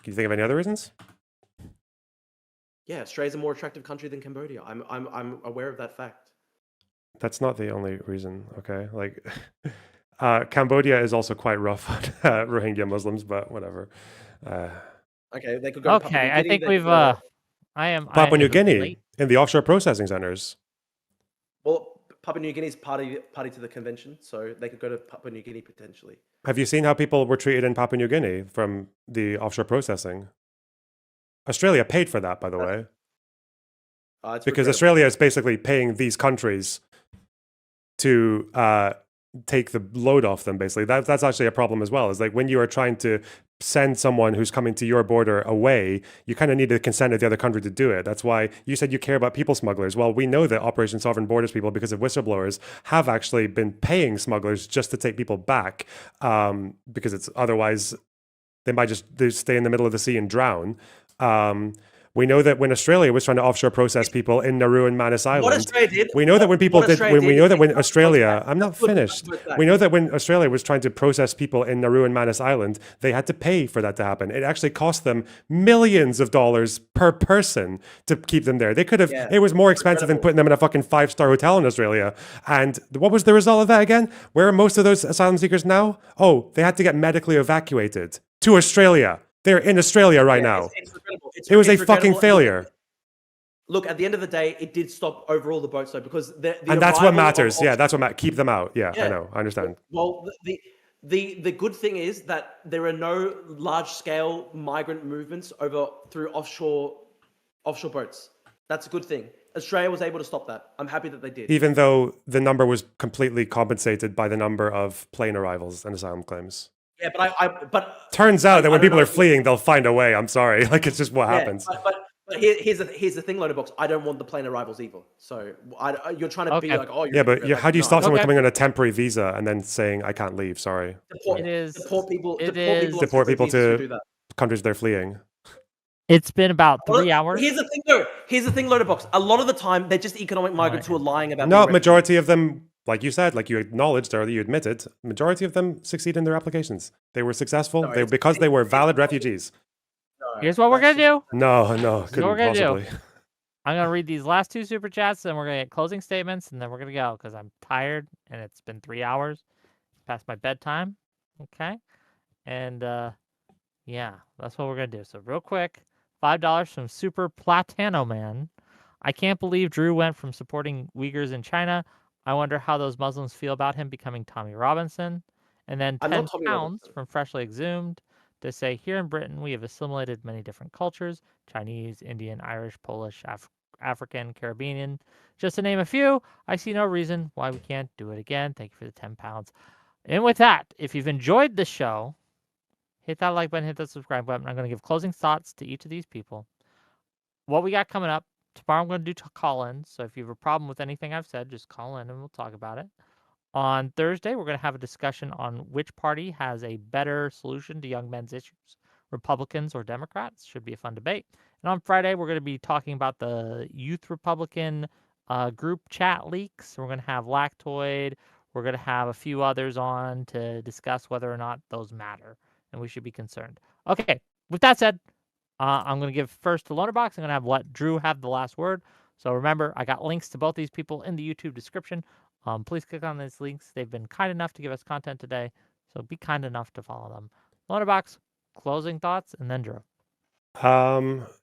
[SPEAKER 2] Can you think of any other reasons?
[SPEAKER 1] Yeah, Australia's a more attractive country than Cambodia. I'm aware of that fact.
[SPEAKER 2] That's not the only reason. Okay, like Cambodia is also quite rough on Rohingya Muslims, but whatever.
[SPEAKER 1] Okay, they could go to Papua New
[SPEAKER 3] Okay, I
[SPEAKER 1] Guinea.
[SPEAKER 3] think
[SPEAKER 1] They could
[SPEAKER 3] we've
[SPEAKER 1] go to,
[SPEAKER 2] Papua New
[SPEAKER 3] is it
[SPEAKER 2] Guinea
[SPEAKER 3] late?
[SPEAKER 2] in the offshore processing centers.
[SPEAKER 1] well, Papua New Guinea is party to the convention, so they could go to Papua New Guinea potentially.
[SPEAKER 2] Have you seen how people were treated in Papua New Guinea from the offshore processing? Australia paid for that, by the way,
[SPEAKER 1] It's
[SPEAKER 2] because
[SPEAKER 1] regrettable.
[SPEAKER 2] Australia is basically paying these countries to take the load off them. Basically, that's actually a problem as well. Is like when you are trying to send someone who's coming to your border away, you kind of need the consent of the other country to do it. That's why you said you care about people smugglers. Well, we know that Operation Sovereign Borders people, because of whistleblowers, have actually been paying smugglers just to take people back, because it's otherwise they might just stay in the middle of the sea and drown. We know that when Australia was trying to offshore process people in Nauru and Manus Island,
[SPEAKER 1] What Australia did.
[SPEAKER 2] we know that when people
[SPEAKER 1] what
[SPEAKER 2] did,
[SPEAKER 1] Australia
[SPEAKER 2] when we
[SPEAKER 1] did
[SPEAKER 2] know
[SPEAKER 1] is
[SPEAKER 2] that
[SPEAKER 1] they
[SPEAKER 2] when
[SPEAKER 1] cut boats
[SPEAKER 2] Australia,
[SPEAKER 1] back.
[SPEAKER 2] I'm not
[SPEAKER 1] That's good,
[SPEAKER 2] finished.
[SPEAKER 1] cut boats back.
[SPEAKER 2] We know that when Australia was trying to process people in Nauru and Manus Island, they had to pay for that to happen. It actually cost them millions of dollars per person to keep them there. They could have,
[SPEAKER 1] Yeah,
[SPEAKER 2] it was more expensive than
[SPEAKER 1] incredible.
[SPEAKER 2] putting them in a fucking 5-star hotel in Australia. And what was the result of that again? Where are most of those asylum seekers now? Oh, they had to get medically evacuated to Australia. They're in Australia right
[SPEAKER 1] Yeah,
[SPEAKER 2] now.
[SPEAKER 1] it's regrettable.
[SPEAKER 2] It was
[SPEAKER 1] it's
[SPEAKER 2] a fucking
[SPEAKER 1] regrettable.
[SPEAKER 2] failure.
[SPEAKER 1] Look, at the end of the day, it did stop overall the boats though, because the
[SPEAKER 2] And that's what
[SPEAKER 1] arrival
[SPEAKER 2] matters.
[SPEAKER 1] of-
[SPEAKER 2] Yeah, that's what matters. Keep them out. Yeah, I
[SPEAKER 1] Yeah.
[SPEAKER 2] know. I understand.
[SPEAKER 1] Well, the good thing is that there are no large scale migrant movements through offshore boats. That's a good thing. Australia was able to stop that. I'm happy that they did.
[SPEAKER 2] Even though the number was completely compensated by the number of plane arrivals and asylum claims.
[SPEAKER 1] Yeah, but
[SPEAKER 2] Turns out that when
[SPEAKER 1] I don't
[SPEAKER 2] people
[SPEAKER 1] know
[SPEAKER 2] are
[SPEAKER 1] if-
[SPEAKER 2] fleeing, they'll find a way. I'm sorry. Like, it's just what
[SPEAKER 1] yeah,
[SPEAKER 2] happens.
[SPEAKER 1] But here's the thing, Lonerbox. I don't want the plane arrivals either. So you're trying to be
[SPEAKER 3] Okay.
[SPEAKER 1] like, oh,
[SPEAKER 2] Yeah, but how do you stop someone
[SPEAKER 3] Okay.
[SPEAKER 2] coming on a temporary visa and then saying, I can't leave? Sorry.
[SPEAKER 3] It is-
[SPEAKER 1] deport people.
[SPEAKER 3] it
[SPEAKER 1] Deport
[SPEAKER 3] is-
[SPEAKER 1] people,
[SPEAKER 2] Deport people
[SPEAKER 1] who do
[SPEAKER 2] to
[SPEAKER 1] that.
[SPEAKER 2] countries they're fleeing.
[SPEAKER 3] It's been about 3
[SPEAKER 1] Well,
[SPEAKER 3] hours.
[SPEAKER 1] Here's the thing, though. Here's the thing, Lonerbox. A lot of the time, they're just economic migrants who are lying about.
[SPEAKER 2] No,
[SPEAKER 1] being refugees.
[SPEAKER 2] majority of them, like you said, like you acknowledged or you admitted, majority of them succeed in their applications. They were successful because they were valid refugees.
[SPEAKER 1] No,
[SPEAKER 3] Here's what we're
[SPEAKER 1] that's
[SPEAKER 3] gonna do.
[SPEAKER 2] No,
[SPEAKER 3] what
[SPEAKER 2] couldn't
[SPEAKER 3] we're gonna do.
[SPEAKER 2] possibly.
[SPEAKER 3] I'm gonna read these last 2 super chats, and we're gonna get closing statements, and then we're gonna go because I'm tired and it's been 3 hours past my bedtime. Okay, and yeah, that's what we're gonna do. So real quick, $5 from Super Platano Man. I can't believe Drew went from supporting Uyghurs in China. I wonder how those Muslims feel about him becoming Tommy Robinson. And then
[SPEAKER 1] I'm
[SPEAKER 3] 10
[SPEAKER 1] not Tommy
[SPEAKER 3] pounds
[SPEAKER 1] Robinson.
[SPEAKER 3] from Freshly Exhumed to say, here in Britain, we have assimilated many different cultures: Chinese, Indian, Irish, Polish, African, Caribbean, just to name a few. I see no reason why we can't do it again. Thank you for the 10 pounds. And with that, if you've enjoyed the show, hit that like button, hit that subscribe button. I'm going to give closing thoughts to each of these people. What we got coming up, tomorrow I'm going to do call-ins. So if you have a problem with anything I've said, just call in and we'll talk about it. On Thursday, we're going to have a discussion on which party has a better solution to young men's issues, Republicans or Democrats. Should be a fun debate. And on Friday, we're going to be talking about the Youth Republican group chat leaks. We're going to have Lactoid. We're going to have a few others on to discuss whether or not those matter and we should be concerned. Okay, with that said, I'm going to give first to Lonerbox. I'm going to let Drew have the last word. So remember, I got links to both these people in the YouTube description. Please click on these links. They've been kind enough to give us content today, so be kind enough to follow them. Lonerbox, closing thoughts, and then Drew.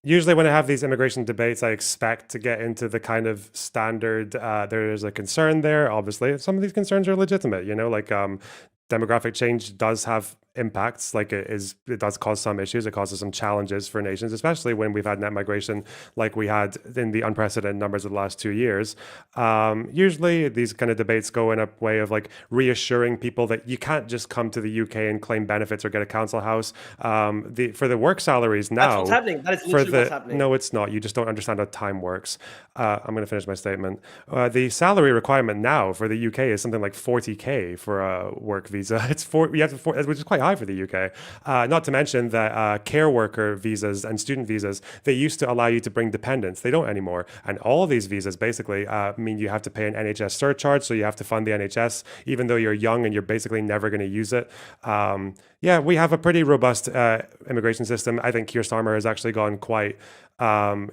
[SPEAKER 2] Usually when I have these immigration debates, I expect to get into the kind of standard, there's a concern there. Obviously, some of these concerns are legitimate, like demographic change does have impacts. Like it does cause some issues. It causes some challenges for nations, especially when we've had net migration like we had in the unprecedented numbers of the last 2 years. Usually these kind of debates go in a way of like reassuring people that you can't just come to the UK and claim benefits or get a council house. For the work salaries now.
[SPEAKER 1] That's what's happening. That is literally what's happening.
[SPEAKER 2] No, it's not. You just don't understand how time works. I'm going to finish my statement. The salary requirement now for the UK is something like 40k for a work visa. It's which is quite high for the UK. Not to mention that care worker visas and student visas, they used to allow you to bring dependents. They don't anymore. And all of these visas basically mean you have to pay an NHS surcharge, so you have to fund the NHS, even though you're young and you're basically never going to use it. Yeah, we have a pretty robust immigration system. I think Keir Starmer has actually gone quite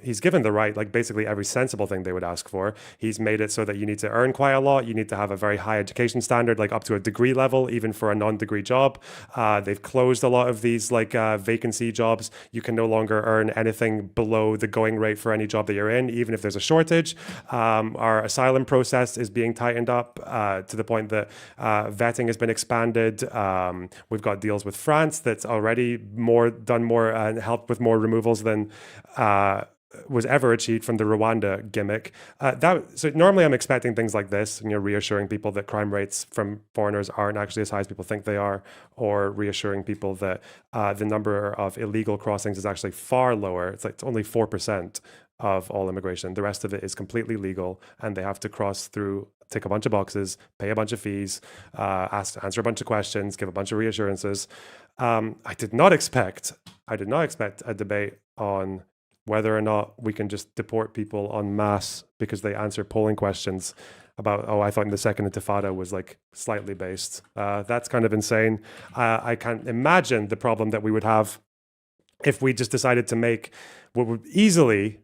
[SPEAKER 2] He's given the right, like basically every sensible thing they would ask for. He's made it so that you need to earn quite a lot. You need to have a very high education standard, like up to a degree level, even for a non-degree job. They've closed a lot of these like vacancy jobs. You can no longer earn anything below the going rate for any job that you're in, even if there's a shortage. Our asylum process is being tightened up to the point that vetting has been expanded. We've got deals with France that's already done more and helped with more removals than was ever achieved from the Rwanda gimmick. So normally I'm expecting things like this, and reassuring people that crime rates from foreigners aren't actually as high as people think they are, or reassuring people that the number of illegal crossings is actually far lower. It's only 4% of all immigration. The rest of it is completely legal, and they have to cross through, tick a bunch of boxes, pay a bunch of fees, answer a bunch of questions, give a bunch of reassurances. I did not expect a debate on whether or not we can just deport people en masse because they answer polling questions about, I thought the second intifada was like slightly based. That's kind of insane. I can't imagine the problem that we would have if we just decided to make what would easily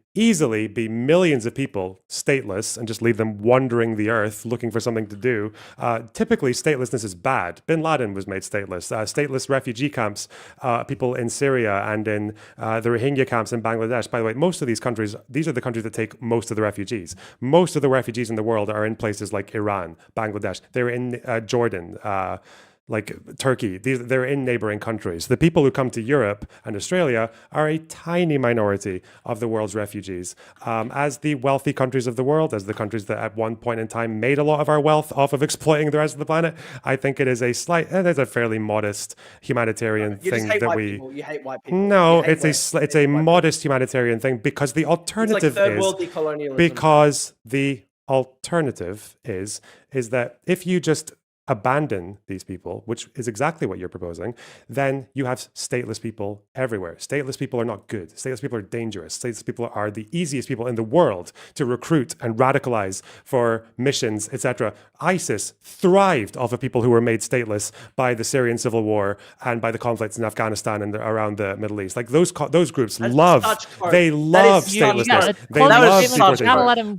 [SPEAKER 2] be millions of people stateless and just leave them wandering the earth looking for something to do. Typically, statelessness is bad. Bin Laden was made stateless. Stateless refugee camps, people in Syria and in the Rohingya camps in Bangladesh. By the way, most of these countries, these are the countries that take most of the refugees. Most of the refugees in the world are in places like Iran, Bangladesh. They're in Jordan, like Turkey. They're in neighboring countries. The people who come to Europe and Australia are a tiny minority of the world's refugees. As the wealthy countries of the world, as the countries that at one point in time made a lot of our wealth off of exploiting the rest of the planet, I think it is a fairly modest humanitarian thing that we.
[SPEAKER 1] People. You hate white people.
[SPEAKER 2] No, it's a modest humanitarian thing because the alternative
[SPEAKER 1] it's like third
[SPEAKER 2] is
[SPEAKER 1] world decolonialism.
[SPEAKER 2] because the alternative is that if you just abandon these people, which is exactly what you're proposing, then you have stateless people everywhere. Stateless people are not good. Stateless people are dangerous. Stateless people are the easiest people in the world to recruit and radicalize for missions, etc. ISIS thrived off of people who were made stateless by the Syrian civil war and by the conflicts in Afghanistan and around the Middle East. Like those groups love statelessness. They love deportation.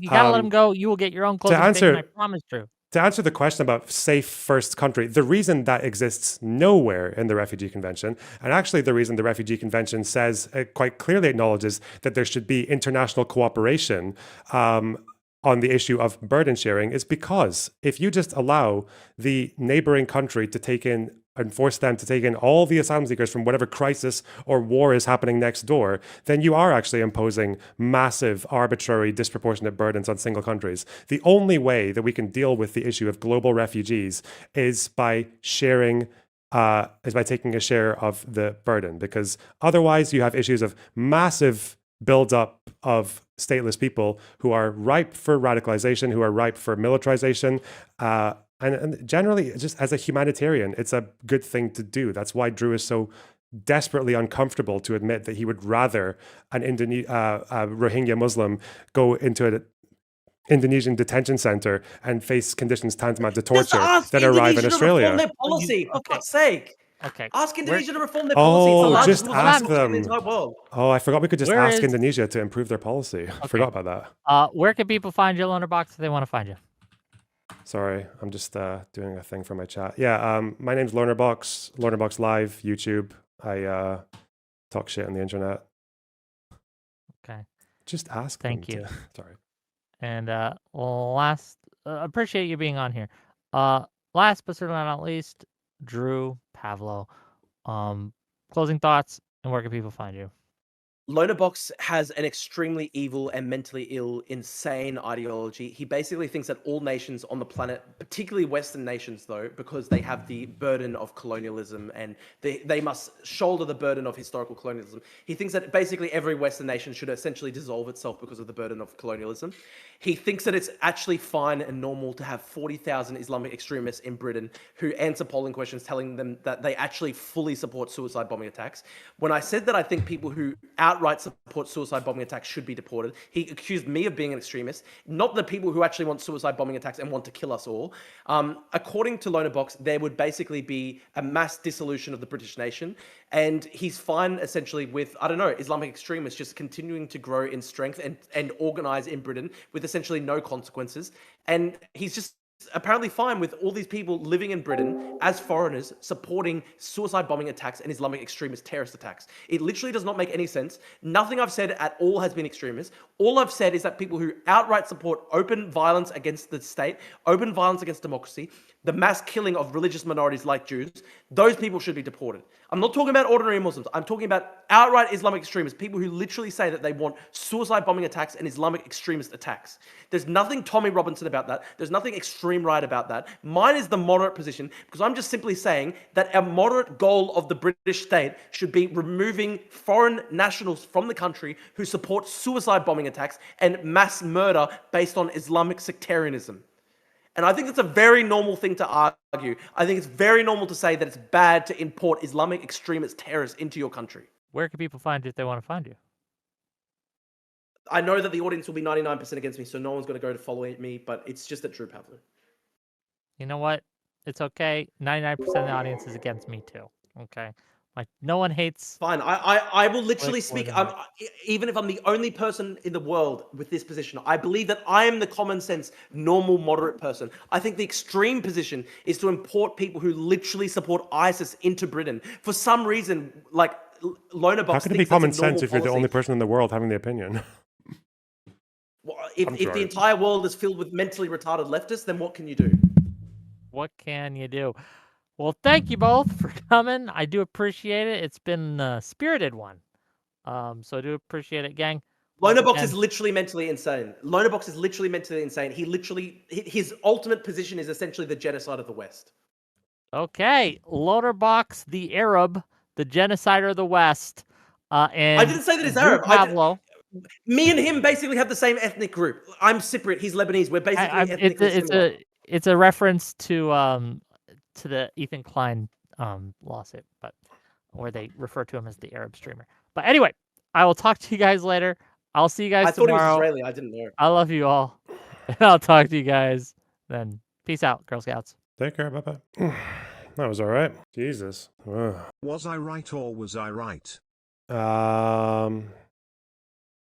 [SPEAKER 3] You gotta let him go. You will get your own closing statement. I promise, Drew.
[SPEAKER 2] To answer the question about safe first country, the reason that exists nowhere in the Refugee Convention, and actually the reason the Refugee Convention says, it quite clearly acknowledges that there should be international cooperation on the issue of burden sharing, is because if you just allow the neighboring country to take in and force them to take in all the asylum seekers from whatever crisis or war is happening next door, then you are actually imposing massive, arbitrary, disproportionate burdens on single countries. The only way that we can deal with the issue of global refugees is by taking a share of the burden, because otherwise you have issues of massive buildup of stateless people who are ripe for radicalization, who are ripe for militarization, and generally, just as a humanitarian, it's a good thing to do. That's why Drew is so desperately uncomfortable to admit that he would rather a Rohingya Muslim go into an Indonesian detention center and face conditions tantamount to torture than arrive in Australia.
[SPEAKER 1] Reform their policy, for fuck's sake.
[SPEAKER 3] Okay.
[SPEAKER 1] Ask Indonesia to reform their policy. It's the largest
[SPEAKER 2] just ask them.
[SPEAKER 1] in the entire world.
[SPEAKER 2] Oh, I forgot we could just ask Indonesia to improve their policy. I forgot about that.
[SPEAKER 3] Where can people find you, Lonerbox, if they want to find you?
[SPEAKER 2] Sorry, I'm just doing a thing for my chat. Yeah, my name's Lonerbox, Lonerbox Live, YouTube. I talk shit on the internet.
[SPEAKER 3] Okay.
[SPEAKER 2] Just ask
[SPEAKER 3] Thank
[SPEAKER 2] them
[SPEAKER 3] you.
[SPEAKER 2] Sorry.
[SPEAKER 3] And last, appreciate you being on here. Last but certainly not least, Drew Pavlou. Closing thoughts, and where can people find you?
[SPEAKER 1] Lonerbox has an extremely evil and mentally ill, insane ideology. He basically thinks that all nations on the planet, particularly Western nations though, because they have the burden of colonialism and they must shoulder the burden of historical colonialism. He thinks that basically every Western nation should essentially dissolve itself because of the burden of colonialism. He thinks that it's actually fine and normal to have 40,000 Islamic extremists in Britain who answer polling questions telling them that they actually fully support suicide bombing attacks. When I said that I think people who outright outright support suicide bombing attacks should be deported. He accused me of being an extremist, not the people who actually want suicide bombing attacks and want to kill us all. According to Lonerbox, there would basically be a mass dissolution of the British nation, and he's fine essentially with, I don't know, Islamic extremists just continuing to grow in strength and organize in Britain with essentially no consequences. And he's just apparently fine with all these people living in Britain as foreigners supporting suicide bombing attacks and Islamic extremist terrorist attacks. It literally does not make any sense. Nothing I've said at all has been extremist. All I've said is that people who outright support open violence against the state, open violence against democracy, the mass killing of religious minorities like Jews, those people should be deported. I'm not talking about ordinary Muslims. I'm talking about outright Islamic extremists, people who literally say that they want suicide bombing attacks and Islamic extremist attacks. There's nothing Tommy Robinson about that. There's nothing extreme right about that. Mine is the moderate position because I'm just simply saying that a moderate goal of the British state should be removing foreign nationals from the country who support suicide bombing attacks and mass murder based on Islamic sectarianism. And I think it's a very normal thing to argue. I think it's very normal to say that it's bad to import Islamic extremist terrorists into your country.
[SPEAKER 3] Where can people find you if they want to find you?
[SPEAKER 1] I know that the audience will be 99% against me, so no one's going to go to follow me, but it's just at Drew Pavlou.
[SPEAKER 3] You know what? It's okay. 99% of the audience is against me too. Okay. Like no one hates.
[SPEAKER 1] Fine. I will literally
[SPEAKER 3] Like,
[SPEAKER 1] speak. Even if I'm the only person in the world with this position, I believe that I am the common sense, normal, moderate person. I think the extreme position is to import people who literally support ISIS into Britain. For some reason, like Lonerbox.
[SPEAKER 2] How can it be common sense if you're the only person in the world having the opinion?
[SPEAKER 1] Well, if the entire world is filled with mentally retarded leftists, then what can you do?
[SPEAKER 3] What can you do? Well, thank you both for coming. I do appreciate it. It's been a spirited one. So I do appreciate it, gang.
[SPEAKER 1] Lonerbox is literally mentally insane. Lonerbox is literally mentally insane. His ultimate position is essentially the genocide of the West.
[SPEAKER 3] Okay, Lonerbox, the Arab, the genocider of the West, and
[SPEAKER 1] I didn't say that he's
[SPEAKER 3] Drew
[SPEAKER 1] Arab.
[SPEAKER 3] Pavlou.
[SPEAKER 1] Me and him basically have the same ethnic group. I'm Cypriot. He's Lebanese. We're basically ethnically similar.
[SPEAKER 3] It's a reference to the Ethan Klein lawsuit, but where they refer to him as the Arab streamer. But anyway, I will talk to you guys later. I'll see you guys tomorrow.
[SPEAKER 1] I thought he was Israeli. I didn't know.
[SPEAKER 3] I love you all. And I'll talk to you guys then. Peace out, Girl Scouts.
[SPEAKER 2] Take care. Bye-bye. That was all right. Jesus. Ugh.
[SPEAKER 4] Was I right or was I right?
[SPEAKER 2] No,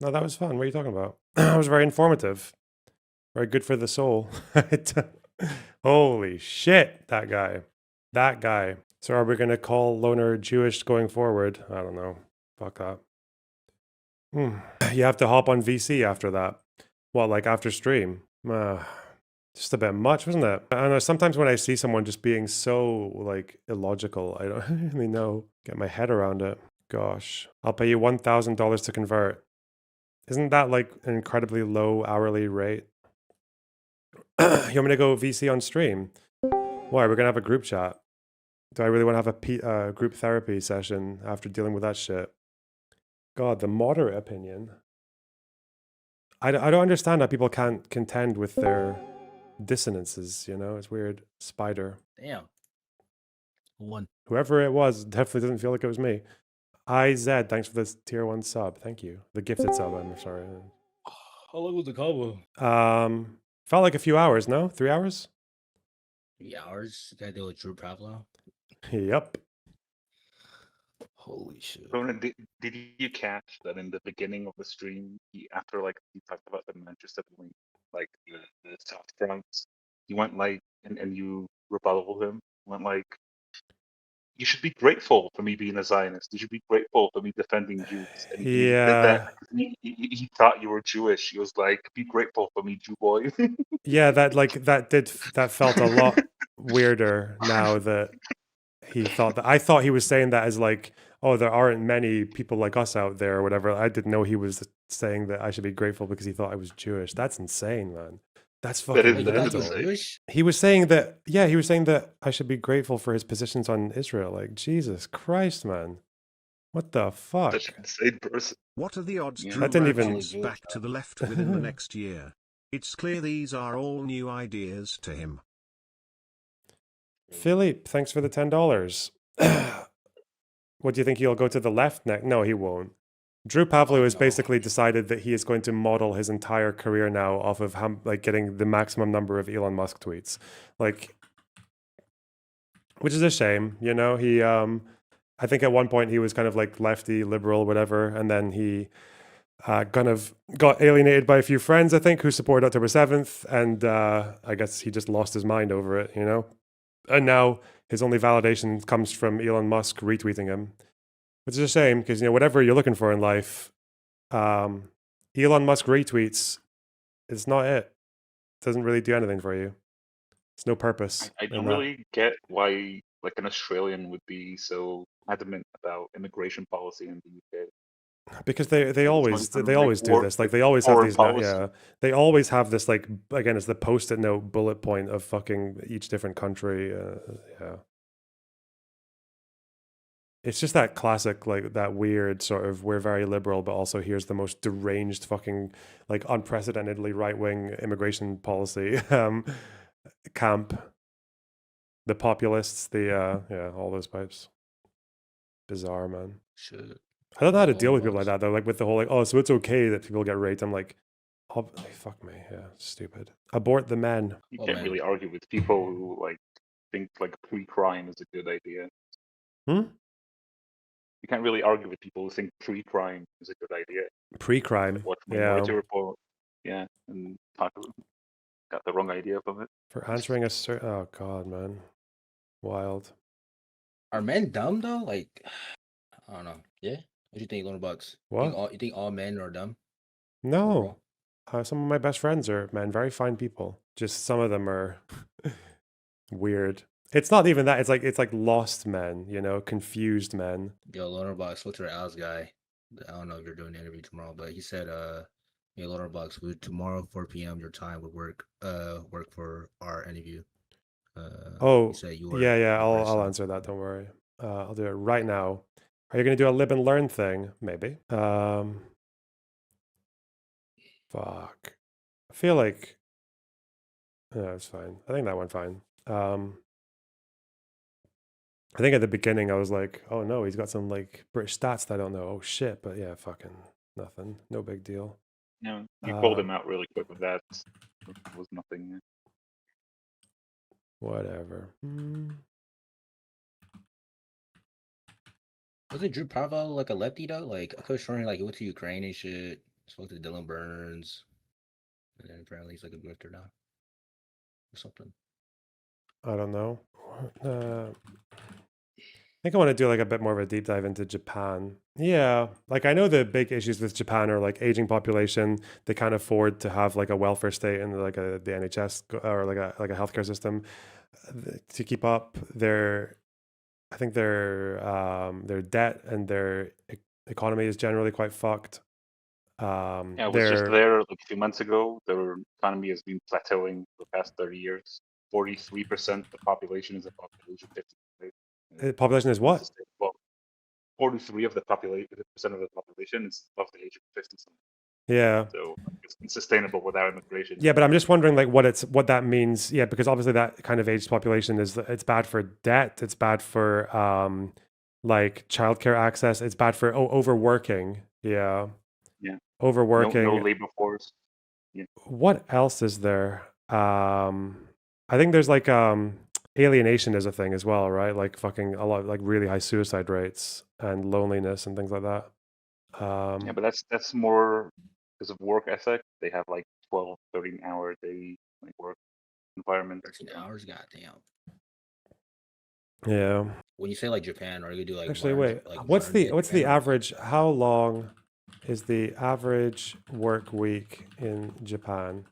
[SPEAKER 2] that was fun. What are you talking about? It was very informative. Very good for the soul. Holy shit, that guy. That guy. So are we going to call Loner Jewish going forward? I don't know. Fuck that. You have to hop on VC after that. What, like after stream? Just a bit much, wasn't it? I don't know, sometimes when I see someone just being so, like, illogical, I don't really know. Get my head around it. Gosh. I'll pay you $1,000 to convert. Isn't that, like, an incredibly low hourly rate? You want me to go VC on stream? Why? We're going to have a group chat. Do I really want to have a group therapy session after dealing with that shit? God, the moderate opinion. I don't understand how people can't contend with their dissonances, you know? It's weird. Spider.
[SPEAKER 5] Damn. One.
[SPEAKER 2] Whoever it was definitely doesn't feel like it was me. IZ, thanks for this tier 1 sub. Thank you. The gifted sub, I'm sorry.
[SPEAKER 5] How long was the combo?
[SPEAKER 2] Felt like a few hours, no? 3 hours?
[SPEAKER 5] 3 hours? Gotta deal with Drew Pavlou?
[SPEAKER 2] Yep.
[SPEAKER 5] Holy shit.
[SPEAKER 6] Ronan, did you catch that in the beginning of the stream, after like he talked about the Manchester building, like the South Bronx, he went like, and you rebutted him, went like, you should be grateful for me being a Zionist. You should be grateful for me defending Jews. And he did that. He thought you were Jewish. He was like, be grateful for me, Jew boy.
[SPEAKER 2] Yeah, that felt a lot weirder now that he thought that. I thought he was saying that as like, oh, there aren't many people like us out there or whatever. I didn't know he was saying that I should be grateful because he thought I was Jewish. That's insane, man. That's fucking mental. He was saying that, yeah, he was saying that I should be grateful for his positions on Israel. Like, Jesus Christ, man. What the fuck?
[SPEAKER 6] Such an insane person.
[SPEAKER 4] What are the odds
[SPEAKER 6] Yeah.
[SPEAKER 4] Drew
[SPEAKER 2] That didn't even-
[SPEAKER 4] bounces back to the left within the next year? It's clear these are all new ideas to him.
[SPEAKER 2] Philippe, thanks for the $10. What do you think? He'll go to the left next? No, he won't. Drew Pavlou
[SPEAKER 5] Oh,
[SPEAKER 2] has
[SPEAKER 5] no.
[SPEAKER 2] basically decided that he is going to model his entire career now off of like getting the maximum number of Elon Musk tweets, like, which is a shame. You know, he I think at one point he was kind of like lefty, liberal, whatever, and then he kind of got alienated by a few friends, I think, who supported October 7th, and I guess he just lost his mind over it, you know? And now his only validation comes from Elon Musk retweeting him, which is a shame because, you know, whatever you're looking for in life, Elon Musk retweets is not it. It doesn't really do anything for you. There's no purpose.
[SPEAKER 6] I
[SPEAKER 2] in
[SPEAKER 6] don't
[SPEAKER 2] that.
[SPEAKER 6] really get why like an Australian would be so adamant about immigration policy in the UK.
[SPEAKER 2] Because they
[SPEAKER 6] It's not
[SPEAKER 2] always
[SPEAKER 6] even,
[SPEAKER 2] they
[SPEAKER 6] like,
[SPEAKER 2] always do this. Like they always have
[SPEAKER 6] foreign
[SPEAKER 2] these
[SPEAKER 6] policy.
[SPEAKER 2] yeah. They always have this, like, again, it's the post-it note bullet point of fucking each different country. Yeah. It's just that classic, like that weird sort of, we're very liberal, but also here's the most deranged fucking, like, unprecedentedly right-wing immigration policy camp. The populists, yeah, all those pipes. Bizarre, man.
[SPEAKER 5] Shit.
[SPEAKER 2] I don't know how to deal with people
[SPEAKER 5] Lonerbox.
[SPEAKER 2] like that though. Like with the whole, like, oh, so it's okay that people get raped. I'm like, oh, fuck me, yeah, stupid. Abort the men.
[SPEAKER 6] You
[SPEAKER 5] Oh,
[SPEAKER 6] can't
[SPEAKER 5] man.
[SPEAKER 6] really argue with people who like think like pre-crime is a good idea.
[SPEAKER 2] Hmm?
[SPEAKER 6] You can't really argue with people who think pre-crime is a good idea.
[SPEAKER 2] Pre-crime,
[SPEAKER 6] Watch
[SPEAKER 2] yeah,
[SPEAKER 6] Minority Report, yeah, and got the wrong idea from it.
[SPEAKER 2] for answering a certain. Oh god, man, wild.
[SPEAKER 5] Are men dumb though? Like, I don't know. Yeah. What do you think, Lonerbox?
[SPEAKER 2] What?
[SPEAKER 5] You think all men are dumb?
[SPEAKER 2] No,
[SPEAKER 5] Overall?
[SPEAKER 2] some of my best friends are men, very fine people. Just some of them are weird. It's not even that. It's like lost men, you know, confused men.
[SPEAKER 5] Yo, Lonerbox, spoke to the Al's guy. I don't know if you're doing the interview tomorrow, but he said, "Hey, Lonerbox, would tomorrow 4 p.m. your time would work for our interview?"
[SPEAKER 2] Oh,
[SPEAKER 5] he said you were
[SPEAKER 2] yeah.
[SPEAKER 5] the
[SPEAKER 2] I'll
[SPEAKER 5] person.
[SPEAKER 2] answer that. Don't worry. I'll do it right now. Are you gonna do a live and learn thing? Maybe. Fuck. I feel like. No, it's fine. I think that went fine. I think at the beginning I was like, oh no, he's got some like British stats that I don't know. Oh shit, but yeah, fucking nothing. No big deal.
[SPEAKER 6] You called him out really quick with that. It was nothing.
[SPEAKER 2] Whatever.
[SPEAKER 5] Wasn't Drew Pavlou like a lefty though? Like I was showing like he went to Ukraine and shit. Spoke to Dylan Burns, and then apparently he's like a grifter now, or something.
[SPEAKER 2] I don't know. I think I want to do like a bit more of a deep dive into Japan. Yeah, like I know the big issues with Japan are like aging population. They can't afford to have like a welfare state and like the NHS or like a healthcare system to keep up. I think their debt and their economy is generally quite fucked.
[SPEAKER 6] Yeah, I was just there like a few months ago. Their economy has been plateauing for the past 30 years. 43% of the population is above the age of 50.
[SPEAKER 2] The population is what?
[SPEAKER 6] Well, 43 of the percent of the population is above the age of 50.
[SPEAKER 2] Yeah.
[SPEAKER 6] So it's unsustainable without immigration.
[SPEAKER 2] Yeah, but I'm just wondering like what that means. Yeah, because obviously that kind of aged population it's bad for debt. It's bad for like childcare access. It's bad for overworking. Yeah.
[SPEAKER 6] Yeah.
[SPEAKER 2] Overworking.
[SPEAKER 6] No labor force. Yeah.
[SPEAKER 2] What else is there? I think there's like alienation is a thing as well, right? Like fucking a lot, like really high suicide rates and loneliness and things like that.
[SPEAKER 6] Yeah, but that's more because of work ethic. They have like 12, 13-hour day like work environment.
[SPEAKER 5] 13 hours, goddamn.
[SPEAKER 2] Yeah.
[SPEAKER 5] When you say like Japan, are you gonna do like
[SPEAKER 2] Actually,
[SPEAKER 5] modern,
[SPEAKER 2] wait.
[SPEAKER 5] like
[SPEAKER 2] What's
[SPEAKER 5] modern day
[SPEAKER 2] the
[SPEAKER 5] Japan or-
[SPEAKER 2] average? How long is the average work week in Japan?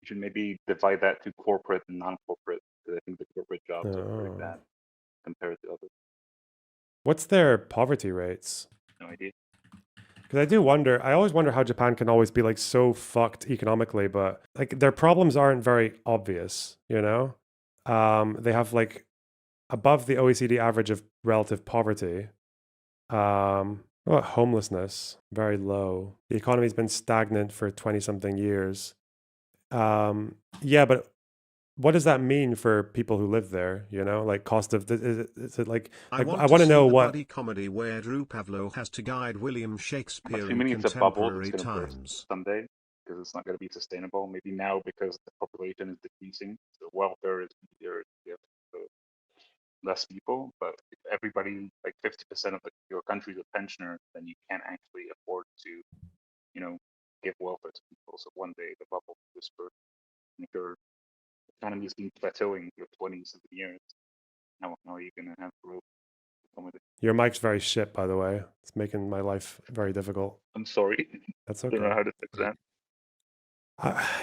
[SPEAKER 6] You should maybe divide that to corporate and non-corporate, because I think the corporate jobs are very
[SPEAKER 2] Oh.
[SPEAKER 6] bad compared to others.
[SPEAKER 2] What's their poverty rates?
[SPEAKER 6] No idea.
[SPEAKER 2] Because I do wonder. I always wonder how Japan can always be like so fucked economically, but like their problems aren't very obvious. You know, they have like above the OECD average of relative poverty. Homelessness, very low. The economy's been stagnant for 20 something years. Yeah, but what does that mean for people who live there? You know, like cost of is it like
[SPEAKER 4] I
[SPEAKER 2] I
[SPEAKER 4] want
[SPEAKER 2] want to
[SPEAKER 4] see
[SPEAKER 2] know
[SPEAKER 4] the
[SPEAKER 2] what.
[SPEAKER 4] buddy comedy where Drew Pavlou has to guide William Shakespeare in
[SPEAKER 6] Assuming it's a bubble that's
[SPEAKER 4] contemporary
[SPEAKER 6] going to burst
[SPEAKER 4] times.
[SPEAKER 6] someday, because it's not going to be sustainable. Maybe now because the population is decreasing, the welfare is easier to give to less people. But if everybody, like 50% of your country is a pensioner, then you can't actually afford to, you know, give welfare to people. So one day the bubble will just burst. And if your economy has been plateauing for 20-something years, how are you going to have growth?
[SPEAKER 2] Your mic's very shit, by the way. It's making my life very difficult.
[SPEAKER 6] I'm sorry.
[SPEAKER 2] That's
[SPEAKER 6] I don't know
[SPEAKER 2] okay.
[SPEAKER 6] how to fix that.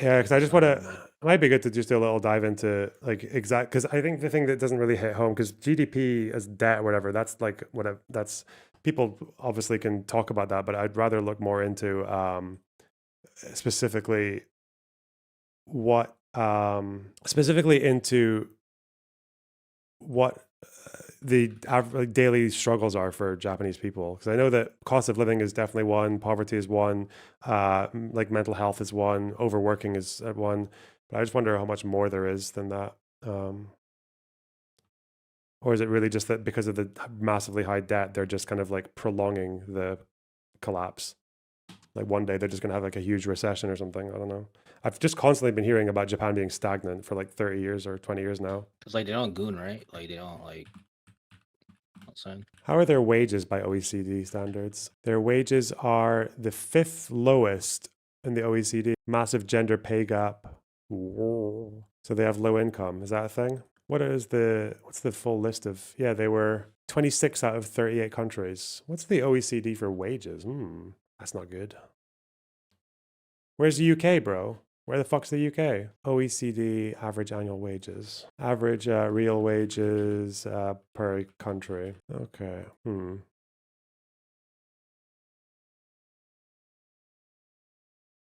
[SPEAKER 2] Yeah, because I just want to.
[SPEAKER 5] Sound like-
[SPEAKER 2] It might be good to just do a little dive into like exact. Because I think the thing that doesn't really hit home, because GDP as debt or whatever, that's like whatever. That's people obviously can talk about that, but I'd rather look more into specifically what specifically into what the like daily struggles are for Japanese people, because I know that cost of living is definitely one, poverty is one, like mental health is one, overworking is one, but I just wonder how much more there is than that. Or is it really just that because of the massively high debt, they're just kind of like prolonging the collapse? Like one day they're just going to have like a huge recession or something. I don't know. I've just constantly been hearing about Japan being stagnant for like 30 years or 20 years now.
[SPEAKER 5] Cause like they don't goon, right? Like they don't like. Saying.
[SPEAKER 2] How are their wages by OECD standards? Their wages are the 5th lowest in the OECD. Massive gender pay gap. Whoa. So they have low income. Is that a thing? What's the full list of? Yeah, they were 26 out of 38 countries. What's the OECD for wages? That's not good. Where's the UK, bro? Where the fuck's the UK? OECD average annual wages. Average real wages per country. Okay.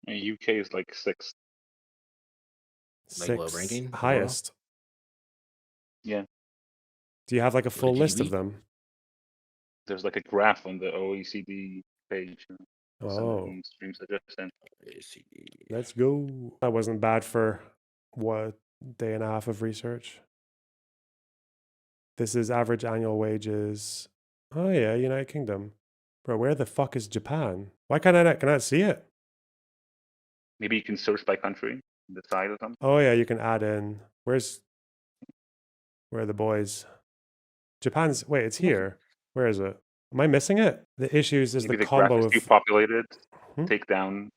[SPEAKER 6] UK is like 6th.
[SPEAKER 5] Like what,
[SPEAKER 2] Sixth
[SPEAKER 5] ranking overall?
[SPEAKER 2] highest.
[SPEAKER 6] Yeah.
[SPEAKER 2] Do you have like a full list of
[SPEAKER 5] GDP?
[SPEAKER 2] them?
[SPEAKER 6] There's like a graph on the OECD page. Some of
[SPEAKER 2] Oh,
[SPEAKER 6] these stream suggestions.
[SPEAKER 2] let's go. That wasn't bad for what, day and a half of research. This is average annual wages. Oh yeah, United Kingdom. Bro, where the fuck is Japan? Why can't I not, can I not see it?
[SPEAKER 6] Maybe you can search by country, the side or something.
[SPEAKER 2] Oh yeah, you can add in. Where are the boys? Japan's, wait, it's here. Where is it? Am I missing it? The issues is
[SPEAKER 6] Maybe
[SPEAKER 2] the
[SPEAKER 6] the graph
[SPEAKER 2] combo
[SPEAKER 6] is too
[SPEAKER 2] of.
[SPEAKER 6] populated.
[SPEAKER 2] Hmm?
[SPEAKER 6] Take down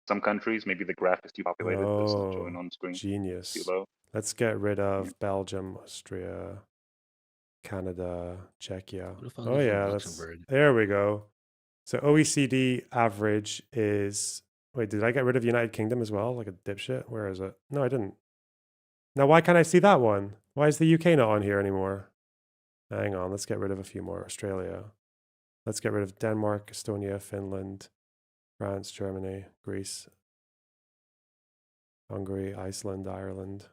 [SPEAKER 6] some countries. Maybe the graph is too populated. It's not
[SPEAKER 2] Oh,
[SPEAKER 6] showing on screen. Too
[SPEAKER 2] genius.
[SPEAKER 6] low.
[SPEAKER 2] Let's get rid of Belgium, Austria, Canada, Czechia.
[SPEAKER 5] Who the fuck
[SPEAKER 2] Oh
[SPEAKER 5] lives in
[SPEAKER 2] yeah, that's,
[SPEAKER 5] Luxembourg?
[SPEAKER 2] there we go. So OECD average is, wait, did I get rid of United Kingdom as well? Like a dipshit? Where is it? No, I didn't. Now, why can't I see that one? Why is the UK not on here anymore? Hang on, let's get rid of a few more. Australia. Let's get rid of Denmark, Estonia, Finland, France, Germany, Greece, Hungary, Iceland, Ireland.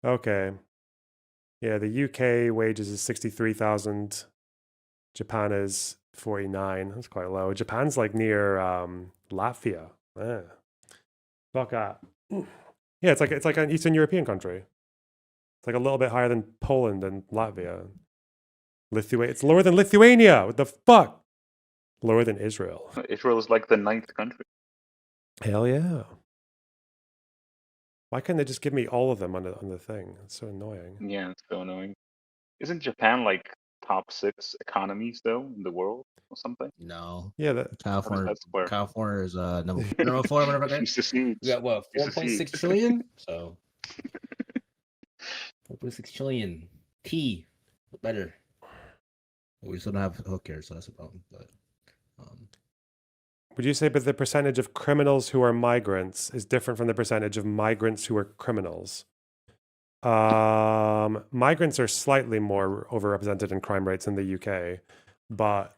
[SPEAKER 2] Okay. Yeah, the UK wages is 63,000. Japan is 49. That's quite low. Japan's like near Latvia. Fuck that. Yeah, it's like an Eastern European country. It's like a little bit higher than Poland and Latvia. It's lower than Lithuania. What the fuck? Lower than Israel.
[SPEAKER 6] Israel is like the 9th country.
[SPEAKER 2] Hell yeah. Why couldn't they just give me all of them on the thing? It's so annoying.
[SPEAKER 6] Yeah, it's so annoying. Isn't Japan like top 6 economies though in the world or something?
[SPEAKER 5] No.
[SPEAKER 2] Yeah, that
[SPEAKER 5] California.
[SPEAKER 6] That's where.
[SPEAKER 5] California is number 4, whatever. Okay.
[SPEAKER 6] It's just huge.
[SPEAKER 5] We got what,
[SPEAKER 6] It's just
[SPEAKER 5] 4.6
[SPEAKER 6] huge.
[SPEAKER 5] trillion? So 4.6 trillion. T. Better. We still don't have healthcare, so that's a problem. But
[SPEAKER 2] would you say, but the percentage of criminals who are migrants is different from the percentage of migrants who are criminals? Migrants are slightly more overrepresented in crime rates in the UK, but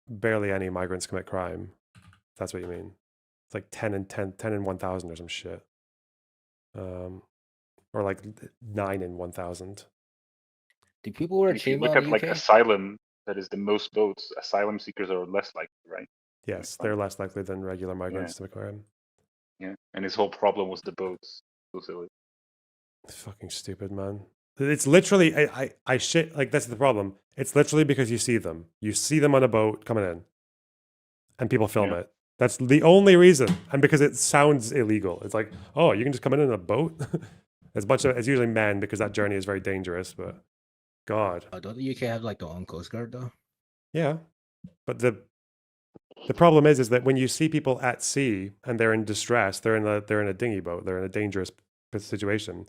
[SPEAKER 2] barely any migrants commit crime. If that's what you mean. It's like 10 in 1,000 or some shit. Or like 9 in 1,000.
[SPEAKER 5] do people wear
[SPEAKER 6] If you
[SPEAKER 5] chainmail
[SPEAKER 6] look
[SPEAKER 5] in
[SPEAKER 6] at
[SPEAKER 5] the
[SPEAKER 6] like
[SPEAKER 5] UK?
[SPEAKER 6] asylum, that is the most votes. Asylum seekers are less likely, right?
[SPEAKER 2] Yes, they're less likely than regular migrants to commit crime.
[SPEAKER 6] Yeah, and his whole problem was the boats. So silly.
[SPEAKER 2] It's fucking stupid, man. It's literally I shit like that's the problem. It's literally because you see them. You see them on a boat coming in, and people film
[SPEAKER 6] Yeah.
[SPEAKER 2] it. That's the only reason, and because it sounds illegal. It's like, oh, you can just come in a boat. It's usually men because that journey is very dangerous. But God,
[SPEAKER 5] Don't the UK have like their own coast guard though?
[SPEAKER 2] yeah. But the problem is that when you see people at sea and they're in distress, they're in a dinghy boat, they're in a dangerous situation.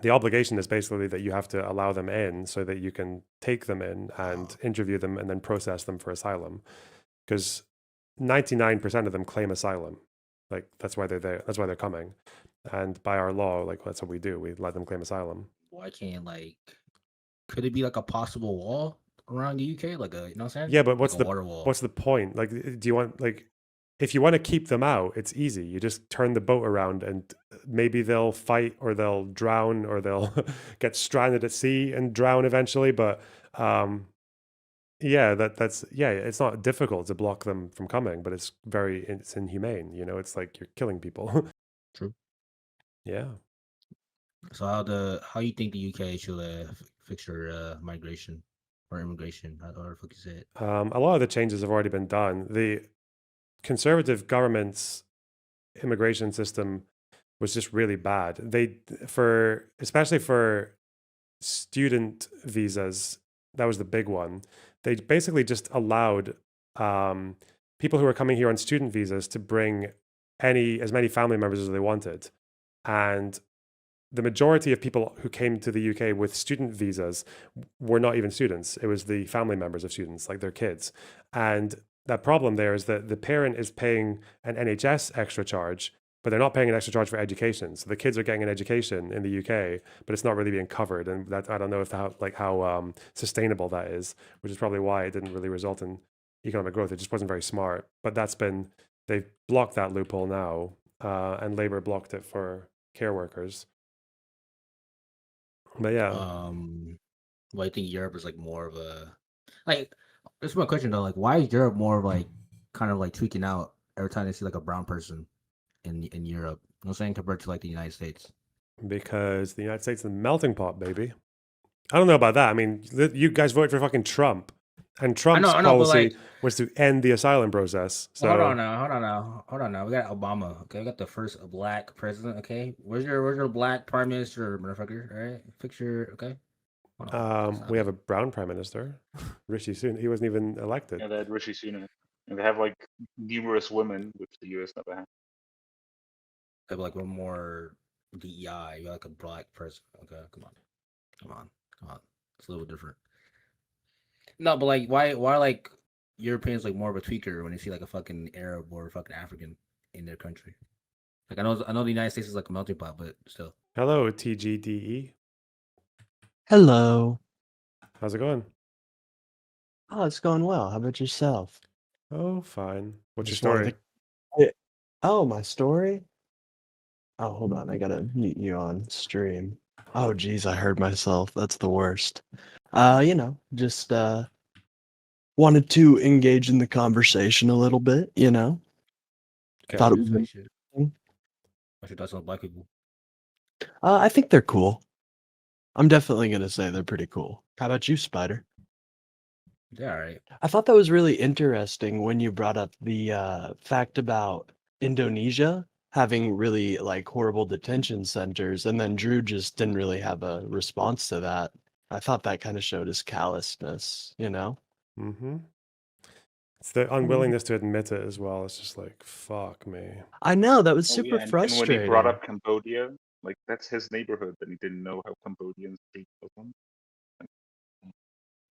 [SPEAKER 2] The obligation is basically that you have to allow them in so that you can take them in and interview them and then process them for asylum. Because 99% of them claim asylum. Like that's why they're there. That's why they're coming. And by our law, like that's what we do. We let them claim asylum.
[SPEAKER 5] Why can't like? Could it be like a possible wall around the UK, like a you know what I'm saying?
[SPEAKER 2] Yeah, but
[SPEAKER 5] Like a water wall.
[SPEAKER 2] what's the point? Like, do you want like if you want to keep them out, it's easy. You just turn the boat around and maybe they'll fight or they'll drown or they'll get stranded at sea and drown eventually. But yeah, it's not difficult to block them from coming, but it's inhumane. You know, it's like you're killing people.
[SPEAKER 5] True.
[SPEAKER 2] Yeah.
[SPEAKER 5] So how you think the UK should fix their migration or immigration? How the fuck you say it?
[SPEAKER 2] A lot of the changes have already been done. The conservative government's immigration system was just really bad. Especially for student visas, that was the big one. They basically just allowed people who were coming here on student visas to bring as many family members as they wanted. And the majority of people who came to the UK with student visas were not even students. It was the family members of students, like their kids. And that problem there is that the parent is paying an NHS extra charge, but they're not paying an extra charge for education. So the kids are getting an education in the UK, but it's not really being covered. And that I don't know how sustainable that is, which is probably why it didn't really result in economic growth. It just wasn't very smart. But they've blocked that loophole now, and Labour blocked it for care workers. But yeah,
[SPEAKER 5] Well, I think Europe is like more of a like. This is my question though. Like, why is Europe more of like kind of like tweaking out every time they see like a brown person in Europe? You know what I'm saying, compared to like the United States.
[SPEAKER 2] because the United States is the melting pot, baby. I don't know about that. I mean, you guys voted for fucking Trump, and Trump's
[SPEAKER 5] I know, but
[SPEAKER 2] policy
[SPEAKER 5] like,
[SPEAKER 2] was to end the asylum process. So
[SPEAKER 5] hold on now. We got Obama. Okay, we got the first black president. Okay, where's your black prime minister, motherfucker? All right, fix your okay. Hold on.
[SPEAKER 2] we have a brown prime minister, Rishi Sunak. He wasn't even elected.
[SPEAKER 6] Yeah, they had Rishi Sunak, and they have like numerous women, which the US never had.
[SPEAKER 5] Have like one more DEI. You got like a black president. Okay, come on. It's a little different. No, but like, why like Europeans like more of a tweaker when they see like a fucking Arab or a fucking African in their country? Like, I know the United States is like a melting pot, but still.
[SPEAKER 2] Hello, TGDE.
[SPEAKER 7] Hello.
[SPEAKER 2] How's it going?
[SPEAKER 7] Oh, it's going well. How about yourself?
[SPEAKER 2] Oh, fine. What's your
[SPEAKER 7] Just wanted
[SPEAKER 2] story?
[SPEAKER 7] Oh, my story? Oh, hold on. I gotta mute you on stream. Oh, geez, I heard myself. That's the worst. Just wanted to engage in the conversation a little bit, you know?
[SPEAKER 2] Okay.
[SPEAKER 7] Thought it
[SPEAKER 5] What's
[SPEAKER 7] was
[SPEAKER 5] your thoughts on black people?
[SPEAKER 7] I think they're cool. I'm definitely gonna say they're pretty cool. How about you, Spider?
[SPEAKER 5] Yeah, all right.
[SPEAKER 7] I thought that was really interesting when you brought up the fact about Indonesia having really like horrible detention centers, and then Drew just didn't really have a response to that. I thought that kind of showed his callousness, you know?
[SPEAKER 2] Mm-hmm. It's the unwillingness to admit it as well. It's just like, fuck me.
[SPEAKER 7] I know, that was
[SPEAKER 6] Oh,
[SPEAKER 7] super
[SPEAKER 6] yeah, and when
[SPEAKER 7] frustrating.
[SPEAKER 6] he brought up Cambodia, like that's his neighborhood, and he didn't know how Cambodians treat Muslims.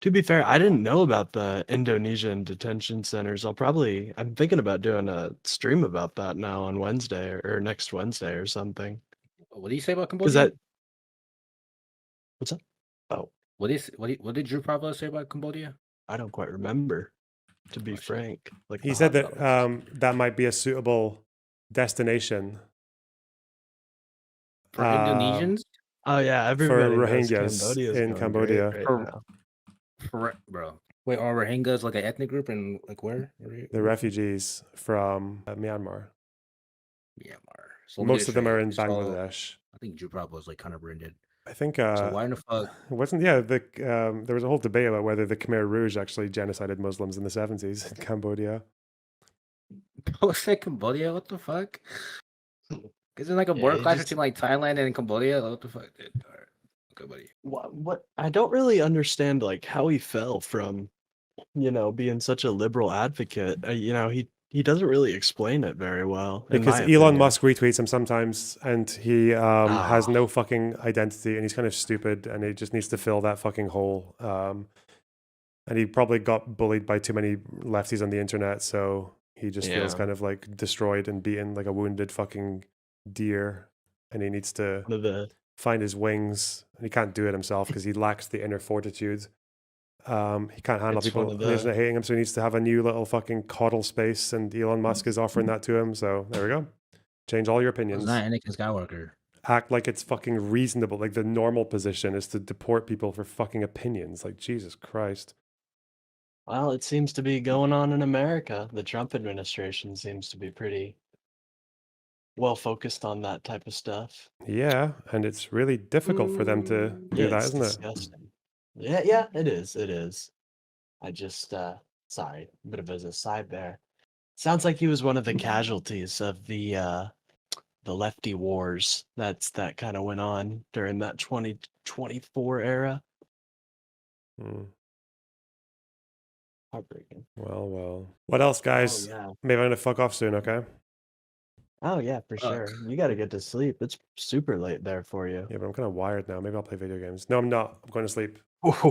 [SPEAKER 7] To be fair, I didn't know about the Indonesian detention centers. I'm thinking about doing a stream about that now on Wednesday or next Wednesday or something.
[SPEAKER 5] What did you say about
[SPEAKER 7] Because
[SPEAKER 5] Cambodia?
[SPEAKER 7] what's up? Oh,
[SPEAKER 5] What did Drew Pavlou say about Cambodia?
[SPEAKER 7] I don't quite remember, to be
[SPEAKER 5] Oh, shit.
[SPEAKER 7] frank. Like
[SPEAKER 2] He
[SPEAKER 7] the
[SPEAKER 2] said
[SPEAKER 7] hot
[SPEAKER 2] that
[SPEAKER 7] dogs.
[SPEAKER 2] that might be a suitable destination
[SPEAKER 5] For Indonesians?
[SPEAKER 7] Oh yeah,
[SPEAKER 2] for
[SPEAKER 7] everybody knows
[SPEAKER 2] Rohingyas
[SPEAKER 7] Cambodia's
[SPEAKER 2] in
[SPEAKER 7] going
[SPEAKER 2] Cambodia.
[SPEAKER 7] great
[SPEAKER 5] For-
[SPEAKER 7] right now.
[SPEAKER 5] Bro. Wait, are Rohingyas like an ethnic group and like where?
[SPEAKER 2] The refugees from Myanmar.
[SPEAKER 5] Myanmar. So let me
[SPEAKER 2] Most
[SPEAKER 5] get
[SPEAKER 2] of them
[SPEAKER 5] straight.
[SPEAKER 2] are in
[SPEAKER 5] So,
[SPEAKER 2] Bangladesh.
[SPEAKER 5] I think Juprab was like kind of branded.
[SPEAKER 2] I think
[SPEAKER 5] So why in the fuck?
[SPEAKER 2] wasn't there was a whole debate about whether the Khmer Rouge actually genocided Muslims in the 70s in Cambodia.
[SPEAKER 5] What's that, Cambodia? What the fuck? Isn't like a
[SPEAKER 7] Yeah,
[SPEAKER 5] border
[SPEAKER 7] he
[SPEAKER 5] clash
[SPEAKER 7] just-
[SPEAKER 5] between like Thailand and Cambodia? What the fuck, dude? All right. Okay, buddy.
[SPEAKER 7] What I don't really understand like how he fell from, being such a liberal advocate. He doesn't really explain it very well. in
[SPEAKER 2] Because
[SPEAKER 7] my
[SPEAKER 2] Elon
[SPEAKER 7] opinion.
[SPEAKER 2] Musk retweets him sometimes, and he has
[SPEAKER 7] Ah.
[SPEAKER 2] no fucking identity, and he's kind of stupid, and he just needs to fill that fucking hole. And he probably got bullied by too many lefties on the internet, so he just feels
[SPEAKER 7] Yeah.
[SPEAKER 2] kind of like destroyed and beaten like a wounded fucking deer, and he needs to
[SPEAKER 7] One of the
[SPEAKER 2] find his wings, and he can't do it himself because he lacks the inner fortitude. He can't handle
[SPEAKER 7] It's
[SPEAKER 2] people
[SPEAKER 7] one
[SPEAKER 2] on
[SPEAKER 7] of
[SPEAKER 2] the internet hating him, so he needs to have a new little fucking coddle space, and Elon Musk is offering that to him. So there we go. Change all your
[SPEAKER 5] It's
[SPEAKER 2] opinions.
[SPEAKER 5] not Anakin Skywalker.
[SPEAKER 2] Act like it's fucking reasonable. Like the normal position is to deport people for fucking opinions. Like Jesus Christ.
[SPEAKER 7] Well, it seems to be going on in America. The Trump administration seems to be pretty well focused on that type of stuff.
[SPEAKER 2] Yeah, and it's really difficult for them to do
[SPEAKER 7] Yeah,
[SPEAKER 2] that,
[SPEAKER 7] it's
[SPEAKER 2] isn't it?
[SPEAKER 7] disgusting. Yeah, it is. It is. I just sorry, a bit of a side there. Sounds like he was one of the casualties of the lefty wars that kind of went on during that 2024 era.
[SPEAKER 2] Hmm.
[SPEAKER 7] Heartbreaking.
[SPEAKER 2] Well. What else, guys?
[SPEAKER 7] yeah.
[SPEAKER 2] Maybe I'm gonna fuck off soon, okay?
[SPEAKER 7] Oh yeah, for
[SPEAKER 5] Fuck.
[SPEAKER 7] sure. You got to get to sleep. It's super late there for you.
[SPEAKER 2] Yeah, but I'm kind of wired now. Maybe I'll play video games. No, I'm not. I'm going to sleep.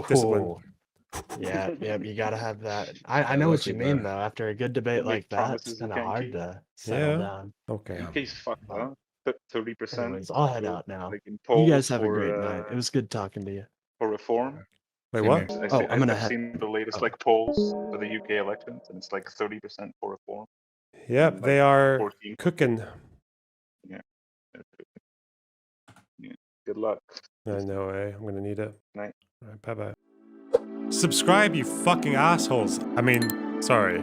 [SPEAKER 2] Discipline.
[SPEAKER 7] Oh, yeah, you got to have that. I
[SPEAKER 5] Yeah,
[SPEAKER 7] know
[SPEAKER 5] go
[SPEAKER 7] what you
[SPEAKER 5] sleep,
[SPEAKER 7] mean
[SPEAKER 5] bro.
[SPEAKER 7] though. After a good debate
[SPEAKER 6] Don't make
[SPEAKER 7] like that, it's
[SPEAKER 6] promises you
[SPEAKER 7] kind of
[SPEAKER 6] can't
[SPEAKER 7] hard
[SPEAKER 6] keep.
[SPEAKER 7] to settle
[SPEAKER 2] Yeah.
[SPEAKER 7] down.
[SPEAKER 2] Okay.
[SPEAKER 5] Yeah.
[SPEAKER 6] UK's fucked,
[SPEAKER 7] Well,
[SPEAKER 6] huh? 30%.
[SPEAKER 7] Anyways, I'll head out now.
[SPEAKER 6] Like in
[SPEAKER 7] You
[SPEAKER 6] polls
[SPEAKER 7] guys have a
[SPEAKER 6] for,
[SPEAKER 7] great night. It was good talking to you.
[SPEAKER 6] for reform.
[SPEAKER 2] Wait,
[SPEAKER 5] Same
[SPEAKER 2] what?
[SPEAKER 5] here.
[SPEAKER 7] I'm gonna
[SPEAKER 6] I've seen the latest
[SPEAKER 7] oh.
[SPEAKER 6] like polls for the UK elections, and it's like 30% for reform.
[SPEAKER 2] Yep,
[SPEAKER 6] Like
[SPEAKER 2] they are
[SPEAKER 6] 14.
[SPEAKER 2] cooking.
[SPEAKER 6] Yeah. Good luck.
[SPEAKER 2] No way. I'm gonna need it.
[SPEAKER 6] Night.
[SPEAKER 2] All right, bye bye. Subscribe, you fucking assholes. I mean, sorry.